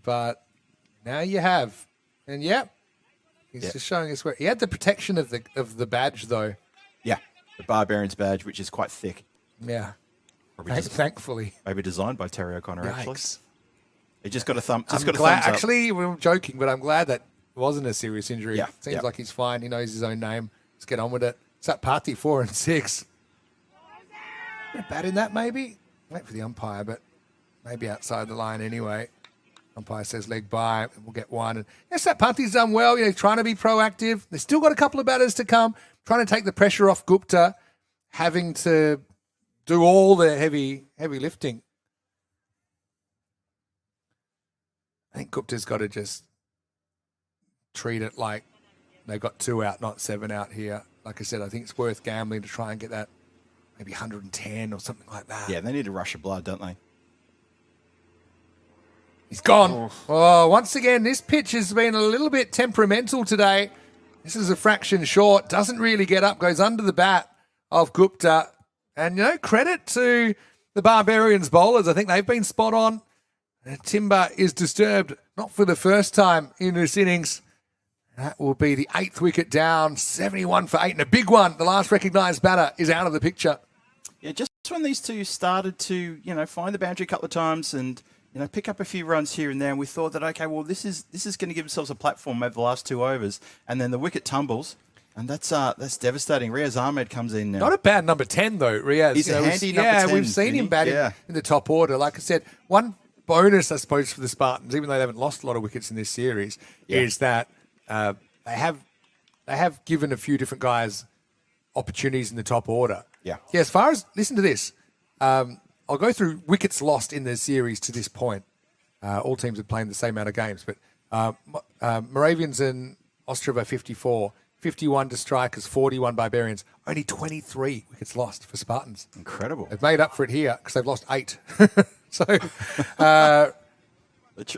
but now you have. And he's just showing us where he had the protection of the badge, though. Yeah, the Barbarians badge, which is quite thick. Yeah, thankfully. Maybe designed by Terry O'Connor. Yikes. Actually. He just got a thumb. Just I'm got a glad. thumbs up. Actually, we were joking, but I'm glad that it wasn't a serious injury. Yeah, Seems like he's fine. He knows his own name. Let's get on with it. Satpathy 4 and 6. Bit of bat in that, maybe. Wait for the umpire, but maybe outside the line anyway. Umpire says leg by, and we'll get 1. And yes, Satpathy's done well. Trying to be proactive. They've still got a couple of batters to come. Trying to take the pressure off Gupta, having to do all the heavy lifting. I think Gupta's got to just treat it like they've got 2 out, not 7 out here. Like I said, I think it's worth gambling to try and get that maybe 110 or something like that. Yeah, they need a rush of blood, don't they? He's gone. Oh, once again, this pitch has been a little bit temperamental today. This is a fraction short. Doesn't really get up. Goes under the bat of Gupta. And, credit to the Barbarians bowlers. I think they've been spot on. Timber is disturbed, not for the first time in this innings. That will be the 8th wicket down, 71 for 8, and a big one. The last recognised batter is out of the picture. Yeah, just when these two started to, find the boundary a couple of times and, pick up a few runs here and there, and we thought that, okay, well, this is going to give themselves a platform over the last 2 overs, and then the wicket tumbles, and that's devastating. Riaz Ahmed comes in now. Not a bad number 10, though, Riaz. He's a handy number 10. Yeah, we've seen him batting in the top order. Like I said, one bonus, I suppose, for the Spartans, even though they haven't lost a lot of wickets in this series, is that they have given a few different guys opportunities in the top order. Yeah. As far as, listen to this. I'll go through wickets lost in the series to this point. All teams are playing the same amount of games, but Moravians and Ostrava 54, 51 to Strikers, 41 Barbarians, only 23 wickets lost for Spartans. Incredible. They've made up for it here because they've lost 8. So,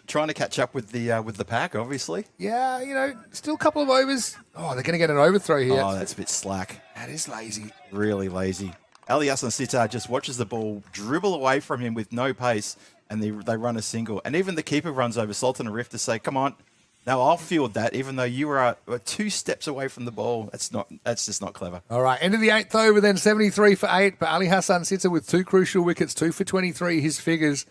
trying to catch up with the pack, obviously. yeah, still a couple of overs. Oh, they're going to get an overthrow here. Oh, that's a bit slack. That is lazy. Really lazy. Aliasson Sitar just watches the ball dribble away from him with no pace, and they run a single. And even the keeper runs over Sultan Arif to say, come on, now I'll field that, even though you were 2 steps away from the ball. That's just not clever. All right, end of the 8th over then, 73 for 8. But Ali Hassan Sitar with 2 crucial wickets, 2 for 23, his figures.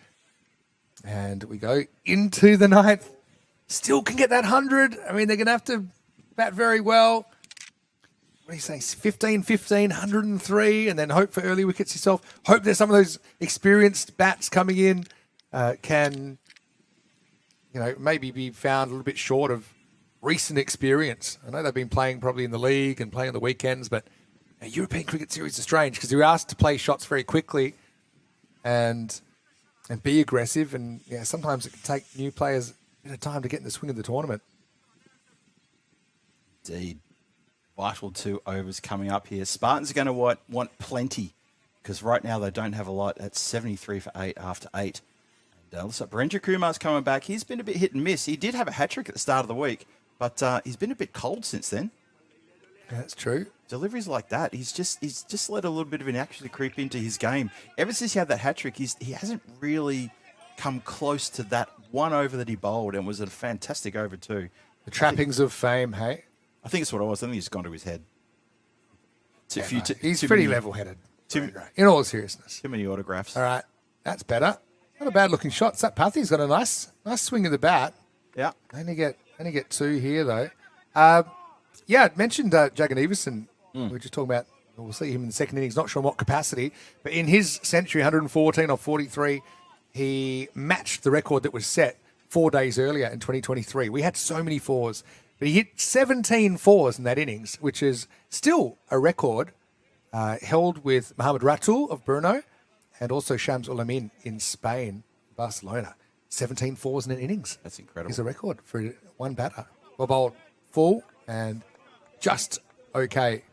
And we go into the 9th. Still can get that 100. I mean, they're going to have to bat very well. What are you saying? 15, 103, and then hope for early wickets yourself. Hope there's some of those experienced bats coming in can, maybe be found a little bit short of recent experience. I know they've been playing probably in the league and playing on the weekends, but a European cricket series is strange because you're asked to play shots very quickly and be aggressive. And sometimes it can take new players a bit of time to get in the swing of the tournament. Indeed. Vital 2 overs coming up here. Spartans are going to want plenty because right now they don't have a lot. That's 73 for 8 after 8. And looks like Barendra Kumar's coming back. He's been a bit hit and miss. He did have a hat-trick at the start of the week, but he's been a bit cold since then. Yeah, that's true. Deliveries like that, he's just let a little bit of inaction creep into his game. Ever since he had that hat-trick, he hasn't really come close to that one over that he bowled, and it was a fantastic over too. The trappings of fame, hey? I think it's what it was. I think he's gone to his head. He's pretty level-headed. Too In all seriousness. many autographs. All right, that's better. Not a bad-looking shot. Satpathy's got a nice swing of the bat. Yeah. Only get 2 here though. I mentioned Jagan Everson. We were just talking about. We'll see him in the second innings. Not sure in what capacity, but in his century, 114 off 43, he matched the record that was set 4 days earlier in 2023. We had so many 4s. But he hit 17 4s in that innings, which is still a record held with Mohamed Ratul of Brno and also Shams Ulamin in Spain, Barcelona. 17 4s in an innings. That's incredible. Is a record for one batter. Well bowled full and just okay.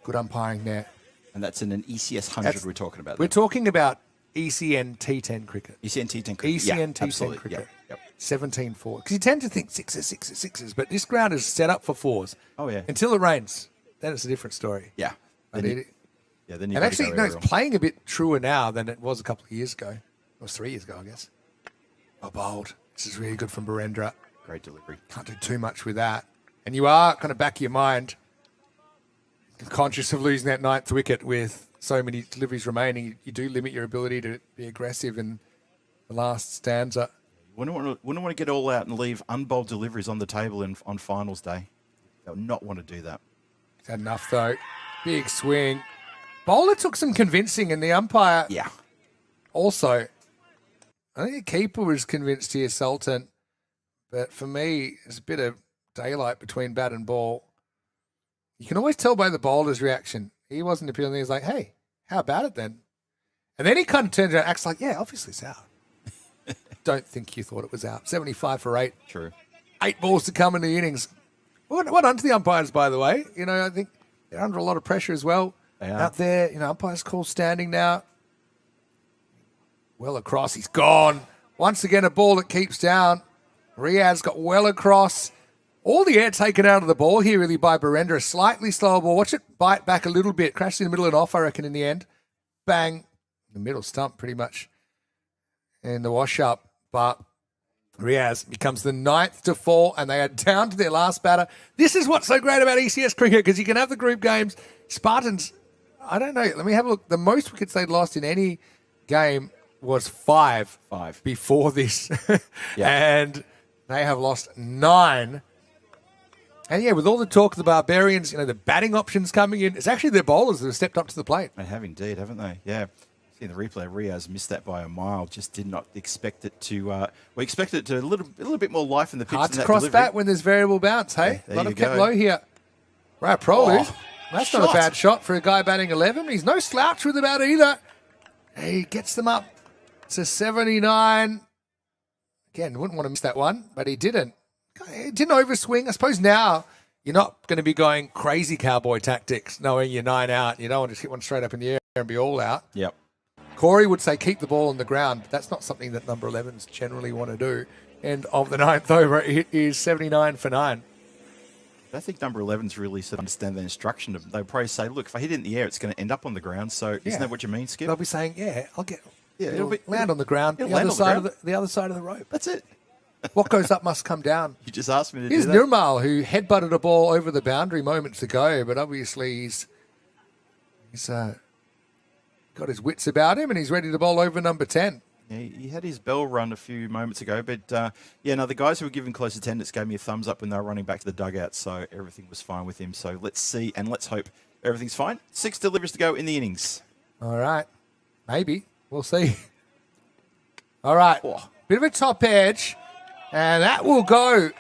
Good umpiring there. And that's in an ECS 100 we're talking about. We're talking about ECN T10 cricket. ECN T10 cricket. ECN T10 cricket. Yep. 17 4. Because you tend to think sixes, but this ground is set up for 4s. Oh, yeah. Until it rains. Then it's a different story. Yeah. And Then actually, it's playing a bit truer now than it was a couple of years ago. Or 3 years ago, I guess. Oh, bold. This is really good from Barendra. Great delivery. Can't do too much with that. And you are kind of back of your mind conscious of losing that 9th wicket with so many deliveries remaining. You do limit your ability to be aggressive in the last stanza. Wouldn't want to get all out and leave unbowled deliveries on the table on finals day. They would not want to do that. He's had enough, though. Big swing. Bowler took some convincing, and the umpire also. I think the keeper was convinced here, Sultan. But for me, there's a bit of daylight between bat and ball. You can always tell by the bowler's reaction. He wasn't appealing. He was like, hey, how about it then? And then he kind of turns around and acts like, yeah, obviously it's out. Don't think you thought it was out. 75 for 8. True. 8 balls to come in the innings. Well done to the umpires, by the way. I think they're under a lot of pressure as well. They are. Out there, umpires call standing now. Well across. He's gone. Once again, a ball that keeps down. Riaz got well across. All the air taken out of the ball here really by Barendra. A slightly slower ball. Watch it bite back a little bit. Crashed in the middle and off, I reckon, in the end. Bang. The middle stump pretty much in the wash-up. But Riaz becomes the 9th to fall, and they are down to their last batter. This is what's so great about ECS cricket, because you can have the group games. Spartans, I don't know. Let me have a look. The most wickets they'd lost in any game was 5. 5. Before this. Yeah. And they have lost 9. And with all the talk of the Barbarians, the batting options coming in, it's actually their bowlers that have stepped up to the plate. They have indeed, haven't they? Yeah. In the replay, Riaz missed that by a mile. Just did not expect it to. We expected it to a little bit more life in the pitch. Hard than to that cross delivery. bat when there's variable bounce, hey? There A lot you of kept go. low here. Right, Prolu. Oh, That's not a shot. bad shot for a guy batting 11. He's no slouch with the bat either. He gets them up to 79. Again, wouldn't want to miss that one, but he didn't. He didn't overswing. I suppose now you're not going to be going crazy cowboy tactics, knowing you're 9 out. You don't want to just hit one straight up in the air and be all out. Yep. Corey would say keep the ball on the ground, but that's not something that number 11s generally want to do. And of the 9th over, it is 79 for 9. I think number 11s really sort of understand the instruction. They'll probably say, look, if I hit it in the air, it's going to end up on the ground. So Yeah. isn't that what you mean, Skip? They'll be saying, yeah, I'll get it'll land on the ground, it'll the land other on the side ground. of the other side of the rope. That's it. What goes up must come down. You just asked me to Here's do that. Nirmal, who headbutted a ball over the boundary moments ago, but obviously he's got his wits about him and he's ready to bowl over number 10. Yeah, he had his bell run a few moments ago, but the guys who were giving close attendance gave me a thumbs up when they were running back to the dugout, so everything was fine with him. So let's see and let's hope everything's fine. 6 deliveries to go in the innings. All right. Maybe. We'll see. All right. Oh. Bit of a top edge, and that will go.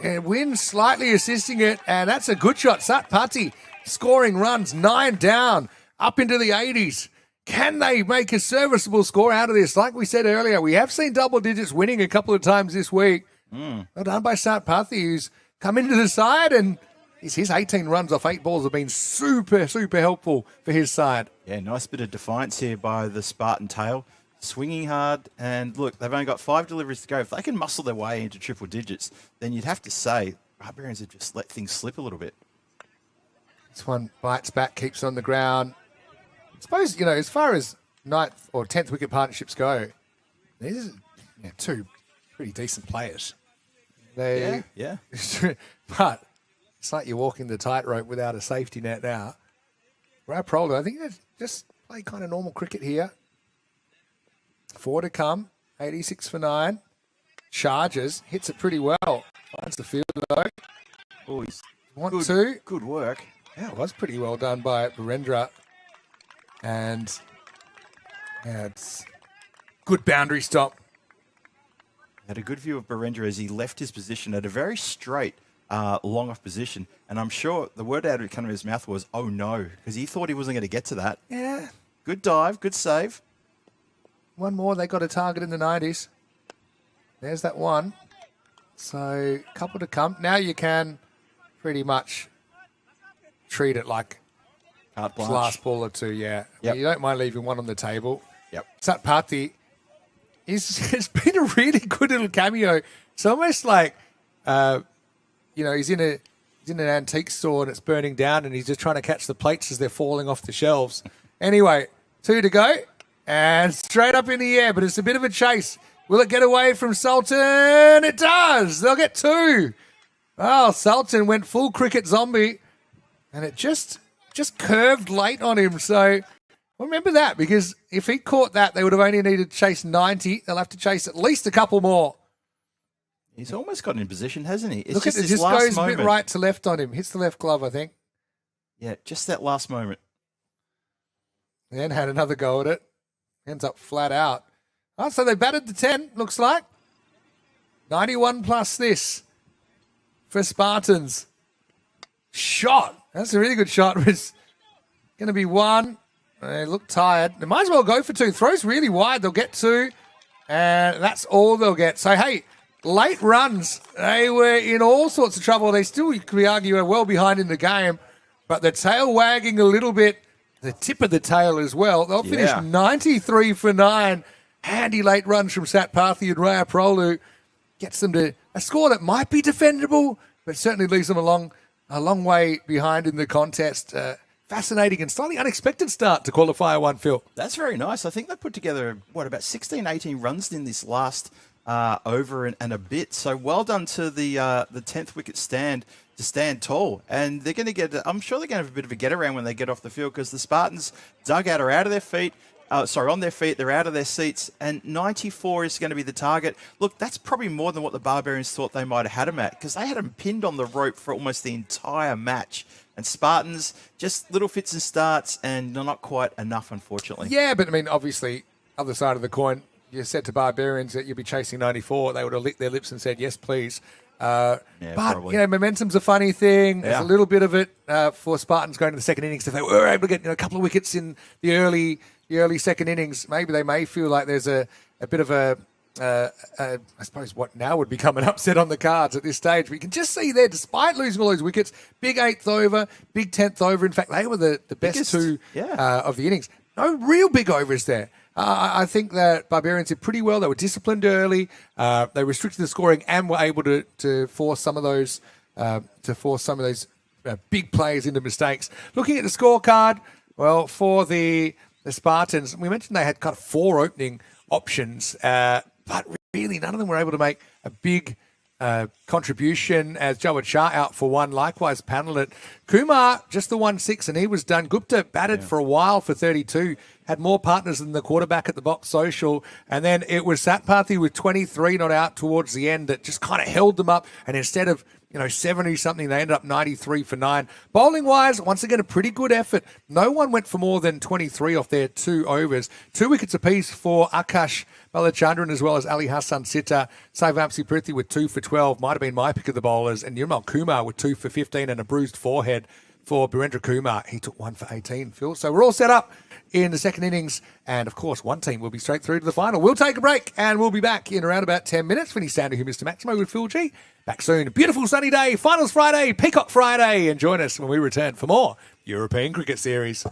And Wynn slightly assisting it, and that's a good shot. Sat Patti scoring runs, 9 down, up into the 80s. Can they make a serviceable score out of this? Like we said earlier, we have seen double digits winning a couple of times this week. Well done by Sat Patti, who's come into the side, and his 18 runs off 8 balls have been super, super helpful for his side. Yeah, nice bit of defiance here by the Spartan tail. Swinging hard, and look, they've only got 5 deliveries to go. If they can muscle their way into triple digits, then you'd have to say Barbarians have just let things slip a little bit. This one bites back, keeps on the ground. I suppose, as far as 9th or 10th wicket partnerships go, these are 2 pretty decent players. Yeah. But it's like you're walking the tightrope without a safety net now. Prolu, I think they just play kind of normal cricket here. 4 to come, 86 for 9. Charges, hits it pretty well. Finds the field though. Boys, good work. Yeah, it was pretty well done by Virendra. And it's good boundary stop. Had a good view of Barendra as he left his position at a very straight, long off position. And I'm sure the word out of his mouth was, oh no, because he thought he wasn't going to get to that. Yeah. Good dive, good save. One more, they got a target in the 90s. There's that one. So, a couple to come. Now you can pretty much treat it like Carte the blanche. last ball or 2, yeah. Yep. You don't mind leaving one on the table. Yep. Sat Patti, it's been a really good little cameo. It's almost like, he's in an antique store and it's burning down and he's just trying to catch the plates as they're falling off the shelves. Anyway, 2 to go and straight up in the air, but it's a bit of a chase. Will it get away from Sultan? It does. They'll get 2. Oh, Sultan went full cricket zombie and it just curved late on him. So remember that, because if he caught that, they would have only needed to chase 90. They'll have to chase at least a couple more. He's almost got in position, hasn't he? It's Look at it, this just last goes moment. a bit right to left on him. Hits the left glove, I think. Yeah, just that last moment. Then had another go at it. Ends up flat out. Oh, so they batted the 10, looks like. 91 plus this for Spartans. Shot. That's a really good shot. It's going to be 1. They look tired. They might as well go for 2. Throws really wide. They'll get 2. And that's all they'll get. So, hey, late runs. They were in all sorts of trouble. They still, you could argue, are well behind in the game. But the tail wagging a little bit. The tip of the tail as well. They'll finish 93 for 9. Handy late runs from Sat Patti and Raya Prolu. Gets them to a score that might be defendable, but certainly leaves them a long way behind in the contest. Fascinating and slightly unexpected start to Qualifier 1, Phil. That's very nice. I think they put together, about 16, 18 runs in this last over and a bit. So well done to the 10th wicket stand to stand tall. And they're going to get, I'm sure they're going to have a bit of a get around when they get off the field, because the Spartans dugout are out of their feet. On their feet, they're out of their seats, and 94 is going to be the target. Look, that's probably more than what the Barbarians thought they might have had him at, because they had him pinned on the rope for almost the entire match. And Spartans, just little fits and starts, and not quite enough, unfortunately. Yeah, but I mean, obviously, other side of the coin, you said to Barbarians that you'd be chasing 94. They would have licked their lips and said, yes, please. But, probably. you know, momentum's a funny thing. There's Yeah. a little bit of it for Spartans going to the second innings. If they were able to get a couple of wickets in the early second innings, maybe they may feel like there's a bit of I suppose what now would become an upset on the cards at this stage. But you can just see there, despite losing all those wickets, big 8th over, big 10th over. In fact, they were the best two of the innings. No real big overs there. I think that Barbarians did pretty well. They were disciplined early. They restricted the scoring and were able to force some of those big players into mistakes. Looking at the scorecard, well, for the Spartans, we mentioned they had kind of 4 opening options, but really none of them were able to make a big contribution, as Jawad Shah out for 1, likewise panelled it. Kumar, just the 1-6, and he was done. Gupta batted for a while for 32, had more partners than the quarterback at the box social, and then it was Satpathy with 23 not out towards the end that just kind of held them up, and instead of 70-something, they ended up 93 for 9. Bowling-wise, once again, a pretty good effort. No one went for more than 23 off their 2 overs. 2 wickets apiece for Akash Balachandran as well as Ali Hassan Sitta. Saivamsi Prithi with 2 for 12. Might have been my pick of the bowlers. And Nirmal Kumar with 2 for 15 and a bruised forehead for Birendra Kumar. He took 1 for 18, Phil. So we're all set up in the second innings. And, of course, one team will be straight through to the final. We'll take a break and we'll be back in around about 10 minutes. Vinny Sandu here, Mr. Maximo with Phil G. Back soon. Beautiful sunny day. Finals Friday. Peacock Friday. And join us when we return for more European Cricket Series.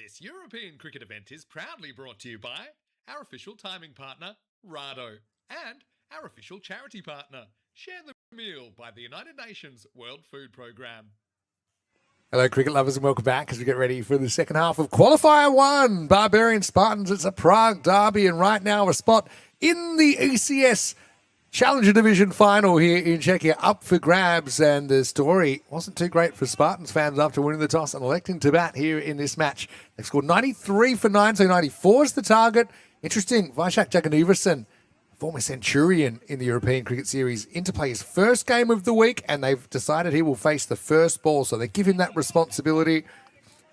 This European cricket event is proudly brought to you by our official timing partner, Rado, and our official charity partner, Share the Meal by the United Nations World Food Programme. Hello, cricket lovers, and welcome back as we get ready for the second half of Qualifier 1. Barbarian Spartans, it's a Prague derby, and right now a spot in the ECS Challenger Division final here in Czechia up for grabs, and the story wasn't too great for Spartans fans after winning the toss and electing to bat here in this match. They've scored 93 for 9, so 94 is the target. Interesting, Vašák Jaganiversen, former Centurion in the European Cricket Series, in to play his first game of the week, and they've decided he will face the first ball, so they give him that responsibility.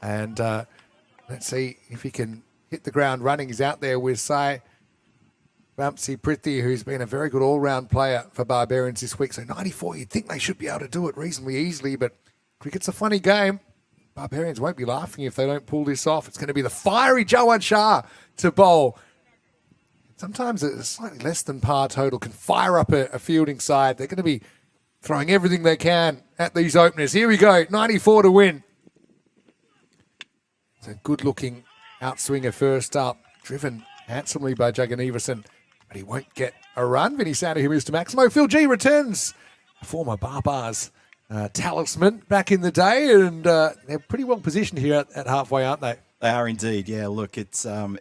And let's see if he can hit the ground running. He's out there with Sai Vamsi Prithvi, who's been a very good all-round player for Barbarians this week. So 94, you'd think they should be able to do it reasonably easily, but cricket's a funny game. Barbarians won't be laughing if they don't pull this off. It's going to be the fiery Jawad Shah to bowl. Sometimes a slightly less than par total can fire up a fielding side. They're going to be throwing everything they can at these openers. Here we go, 94 to win. It's a good-looking outswinger first up, driven handsomely by Jaganiversen, but he won't get a run. Vinny Sander, who moves to Maximo. Phil G returns, a former Barbars talisman back in the day, and they're pretty well positioned here at halfway, aren't they? They are indeed. Yeah, look, it's a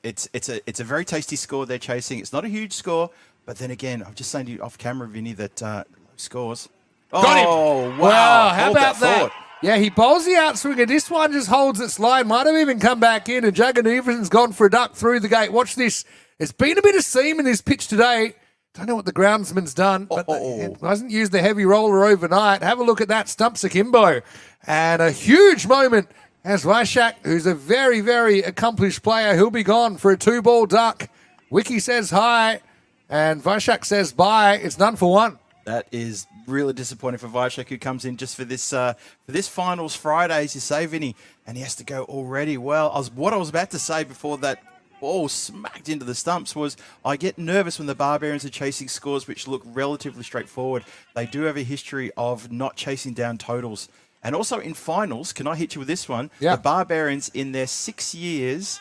very tasty score they're chasing. It's not a huge score, but then again, I'm just saying to you off camera, Vinny, that low scores. Got him. Oh, Wow, how Hold about that? thought. Yeah, he bowls the outswinger. This one just holds its line. Might have even come back in, and Jaganiversen's gone for a duck through the gate. Watch this. There's been a bit of seam in this pitch today. Don't know what the groundsman's done, but it hasn't used the heavy roller overnight. Have a look at that. Stumps akimbo. And a huge moment as Vašák, who's a very, very accomplished player, he'll be gone for a 2-ball duck. Wiki says hi, and Vašák says bye. It's none for one. That is really disappointing for Vašák, who comes in just for this finals Friday, as you say, Vinny, and he has to go already. Well, what I was about to say before that ball smacked into the stumps was I get nervous when the Barbarians are chasing scores which look relatively straightforward. They do have a history of not chasing down totals. And also in finals, can I hit you with this one? Yeah. The Barbarians, in their 7 years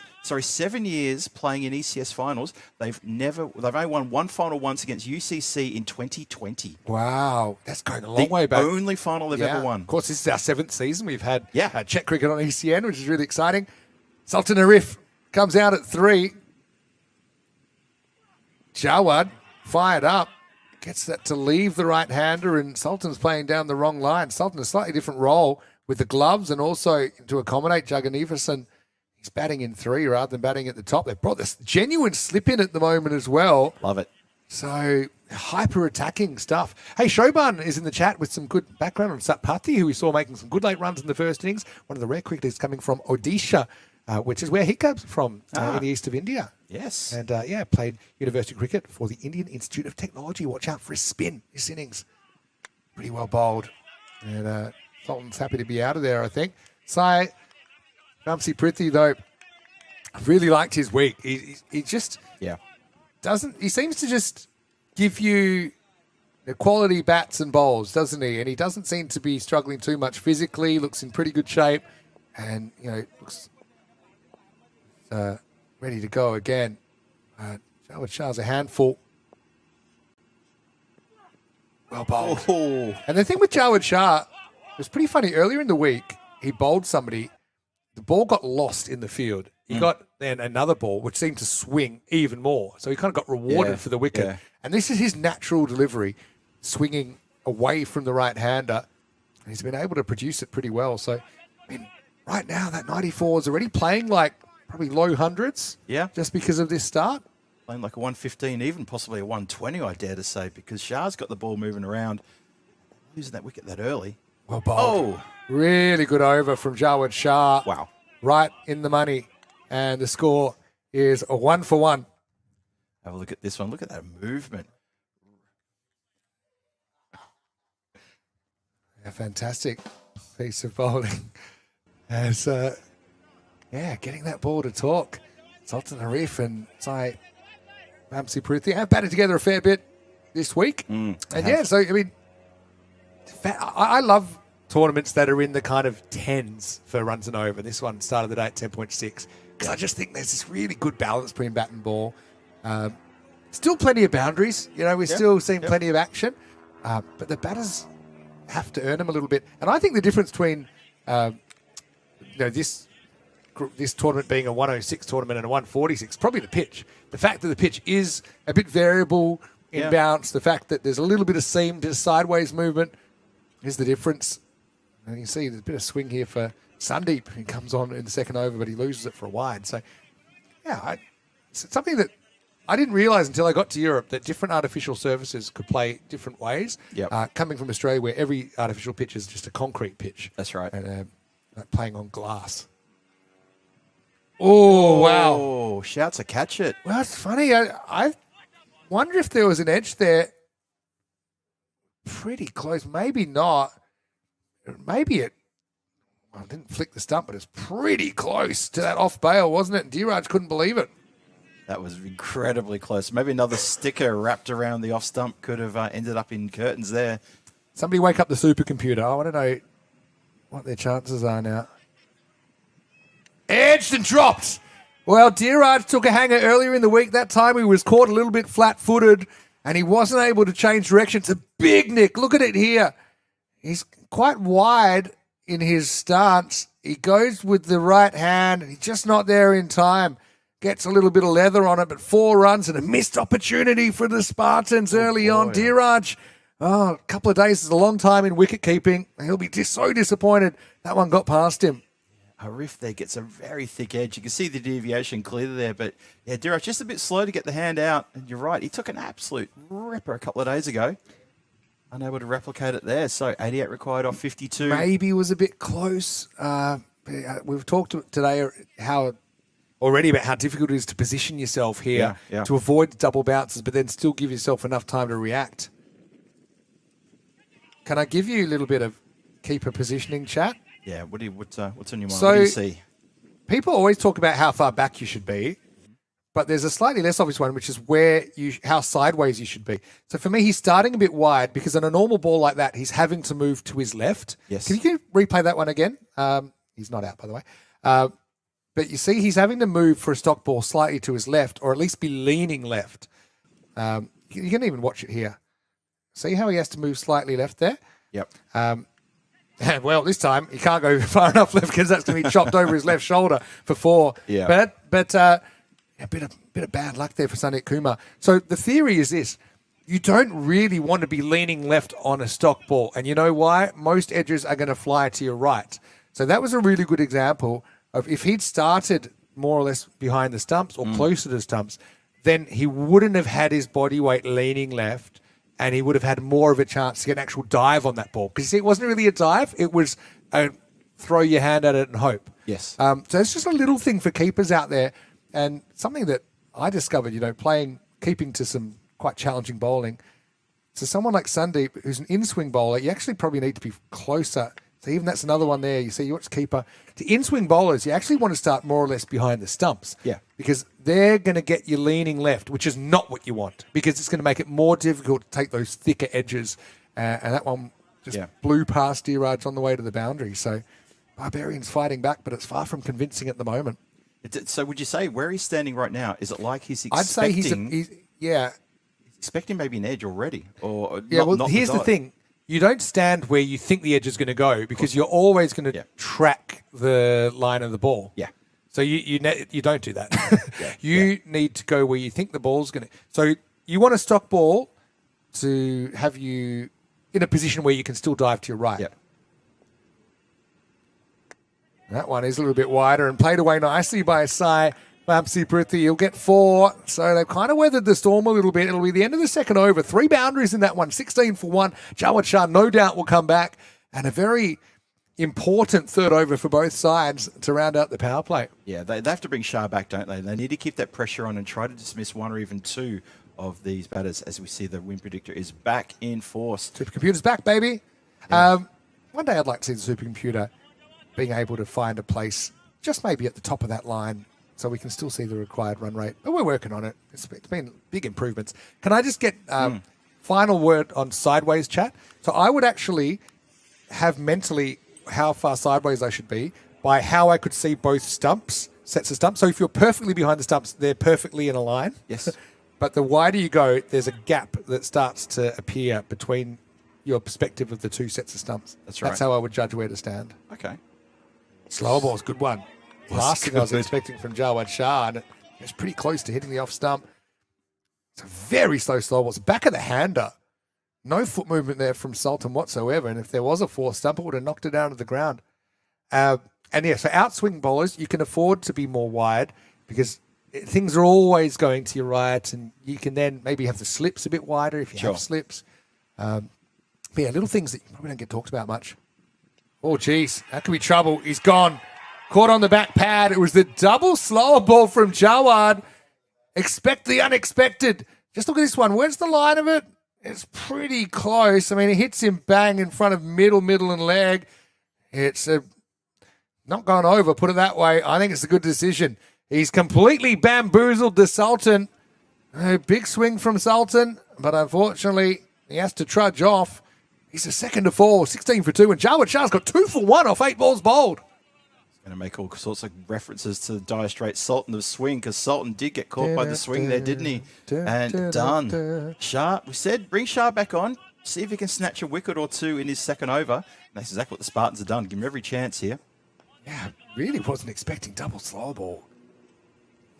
playing in ECS finals, they've only won one final once against UCC in 2020. Wow, that's going a long way back. The only final they've ever won. Of course, this is our 7th season. We've had Yeah. Czech cricket on ECN, which is really exciting. Sultan Arif comes out at 3. Jawad fired up. Gets that to leave the right-hander, and Sultan's playing down the wrong line. Sultan, a slightly different role with the gloves, and also to accommodate Jaganiversen, he's batting in 3 rather than batting at the top. They've brought this genuine slip in at the moment as well. Love it. So, hyper-attacking stuff. Hey, Shoban is in the chat with some good background on Satpathy, who we saw making some good late runs in the first innings. One of the rare cricketers coming from Odisha, which is where he comes from, in the east of India. Yes. And, played university cricket for the Indian Institute of Technology. Watch out for his spin, this innings. Pretty well bowled. And Sultan's happy to be out of there, I think. Sai Vamsi Prithvi, though, I really liked his week. He just doesn't... He seems to just give you the quality bats and bowls, doesn't he? And he doesn't seem to be struggling too much physically. Looks in pretty good shape. And, looks... ready to go again. Jawad Shah's a handful. Well bowled. Oh. And the thing with Jawad Shah, it was pretty funny. Earlier in the week, he bowled somebody. The ball got lost in the field. He got then another ball, which seemed to swing even more. So he kind of got rewarded for the wicket. Yeah. And this is his natural delivery, swinging away from the right-hander. And he's been able to produce it pretty well. So, I mean, right now, that 94 is already playing like probably low hundreds. Yeah. Just because of this start. Playing like a 115, even possibly a 120, I dare to say, because Shah's got the ball moving around. Losing that wicket that early. Well bowled. Really good over from Jawad Shah. Wow. Right in the money. And the score is a 1 for 1. Have a look at this one. Look at that movement. A fantastic piece of bowling. As, getting that ball to talk. Sultan Arif and Sai Vamsi Prithvi have batted together a fair bit this week. So, I mean, I love tournaments that are in the kind of 10s for runs and over. This one started the day at 10.6 because I just think there's this really good balance between bat and ball. Still plenty of boundaries. We're still seeing plenty of action, but the batters have to earn them a little bit. And I think the difference between this tournament being a 106 tournament and a 146, probably the pitch. The fact that the pitch is a bit variable in bounce, the fact that there's a little bit of seam, bit of sideways movement is the difference. And you see there's a bit of swing here for Sandeep, who comes on in the second over, but he loses it for a wide. So, it's something that I didn't realise until I got to Europe, that different artificial surfaces could play different ways. Coming from Australia, where every artificial pitch is just a concrete pitch. That's right. And playing on glass. Oh, wow. Oh, shouts to catch it. Well, it's funny. I wonder if there was an edge there. Pretty close. Maybe not. Maybe it didn't flick the stump, but it's pretty close to that off bail, wasn't it? And Dhiraj couldn't believe it. That was incredibly close. Maybe another sticker wrapped around the off stump could have ended up in curtains there. Somebody wake up the supercomputer. I want to know what their chances are now. Edged and dropped. Well, Dhiraj took a hanger earlier in the week. That time he was caught a little bit flat-footed and he wasn't able to change direction. It's a big nick. Look at it here. He's quite wide in his stance. He goes with the right hand and he's just not there in time. Gets a little bit of leather on it, but 4 runs and a missed opportunity for the Spartans early on. Dhiraj, a couple of days is a long time in wicket keeping. He'll be so disappointed that one got past him. Harif there gets a very thick edge. You can see the deviation clearly there, but Dhiraj just a bit slow to get the hand out. And you're right, he took an absolute ripper a couple of days ago. Unable to replicate it there. So 88 required off 52. Maybe was a bit close. We've talked today already about how difficult it is to position yourself here to avoid double bounces, but then still give yourself enough time to react. Can I give you a little bit of keeper positioning chat? Yeah, what's on your mind? So, what do you see? People always talk about how far back you should be, but there's a slightly less obvious one, which is how sideways you should be. So for me, he's starting a bit wide because on a normal ball like that, he's having to move to his left. Yes. Can you replay that one again? He's not out, by the way. But you see, he's having to move for a stock ball slightly to his left, or at least be leaning left. You can even watch it here. See how he has to move slightly left there? Yep. Well, this time he can't go far enough left because that's going to be chopped over his left shoulder for 4. Yeah. But a bit of bad luck there for Sandeep Kumar. So the theory is this. You don't really want to be leaning left on a stock ball. And you know why? Most edges are going to fly to your right. So that was a really good example of if he'd started more or less behind the stumps or closer to the stumps, then he wouldn't have had his body weight leaning left and he would have had more of a chance to get an actual dive on that ball. Because you see, it wasn't really a dive. It was a throw your hand at it and hope. Yes. So it's just a little thing for keepers out there and something that I discovered, keeping to some quite challenging bowling. So someone like Sandeep, who's an in-swing bowler, you actually probably need to be closer. So even that's another one there. You see, you watch keeper. To in-swing bowlers, you actually want to start more or less behind the stumps. Yeah. Because they're going to get you leaning left, which is not what you want because it's going to make it more difficult to take those thicker edges. And that one just blew past Dhiraj on the way to the boundary. So Barbarians fighting back, but it's far from convincing at the moment. So would you say where he's standing right now, is it like he's expecting... I'd say he's expecting maybe an edge already? Or here's the thing. You don't stand where you think the edge is going to go because you're always going to track the line of the ball. Yeah. So you don't do that. You need to go where you think the ball's going to. So you want a stock ball to have you in a position where you can still dive to your right. Yeah. That one is a little bit wider and played away nicely by Sai Vamsi Pruthi. He'll get 4. So they've kind of weathered the storm a little bit. It'll be the end of the second over. 3 boundaries in that one. 16 for 1. Jawad Shah no doubt will come back. And a very important third over for both sides to round out the power play. Yeah, they have to bring Shah back, don't they? They need to keep that pressure on and try to dismiss 1 or even 2 of these batters as we see the win predictor is back in force. Supercomputer's back, baby. Yeah. One day I'd like to see the supercomputer being able to find a place just maybe at the top of that line so we can still see the required run rate. But we're working on it. It's been big improvements. Can I just get final word on sideways chat? So I would actually have mentally how far sideways I should be by how I could see both sets of stumps. So if you're perfectly behind the stumps, they're perfectly in a line. Yes. But the wider you go, there's a gap that starts to appear between your perspective of the two sets of stumps. That's right. That's how I would judge where to stand. Okay. Slower ball's a good one. Last thing I was good. expecting from Jawad Shah, and it's pretty close to hitting the off stump. It's a very slow ball. It's back of the hander. No foot movement there from Sultan whatsoever. And if there was a fourth stump, it would have knocked it down to the ground. And yeah, for outswing bowlers, you can afford to be more wide because things are always going to your right, and you can then maybe have the slips a bit wider if you have slips. But yeah, little things that you probably don't get talked about much. Oh, geez, that could be trouble. He's gone. Caught on the back pad. It was the double slower ball from Jawad. Expect the unexpected. Just look at this one. Where's the line of it? It's pretty close. I mean, it hits him bang in front of middle, and leg. It's not going over, put it that way. I think it's a good decision. He's completely bamboozled the Sultan. A big swing from Sultan, but unfortunately, he has to trudge off. He's a second to fall, 16 for 2, and Jawad Shah's got 2 for 1 off 8 balls bowled. Going to make all sorts of references to the Dire Straits Sultan of swing because Sultan did get caught by the swing there, didn't he? And done. Shah, we said bring Shah back on, see if he can snatch a wicket or two in his second over. And that's exactly what the Spartans have done. Give him every chance here. Yeah, really wasn't expecting double slow ball.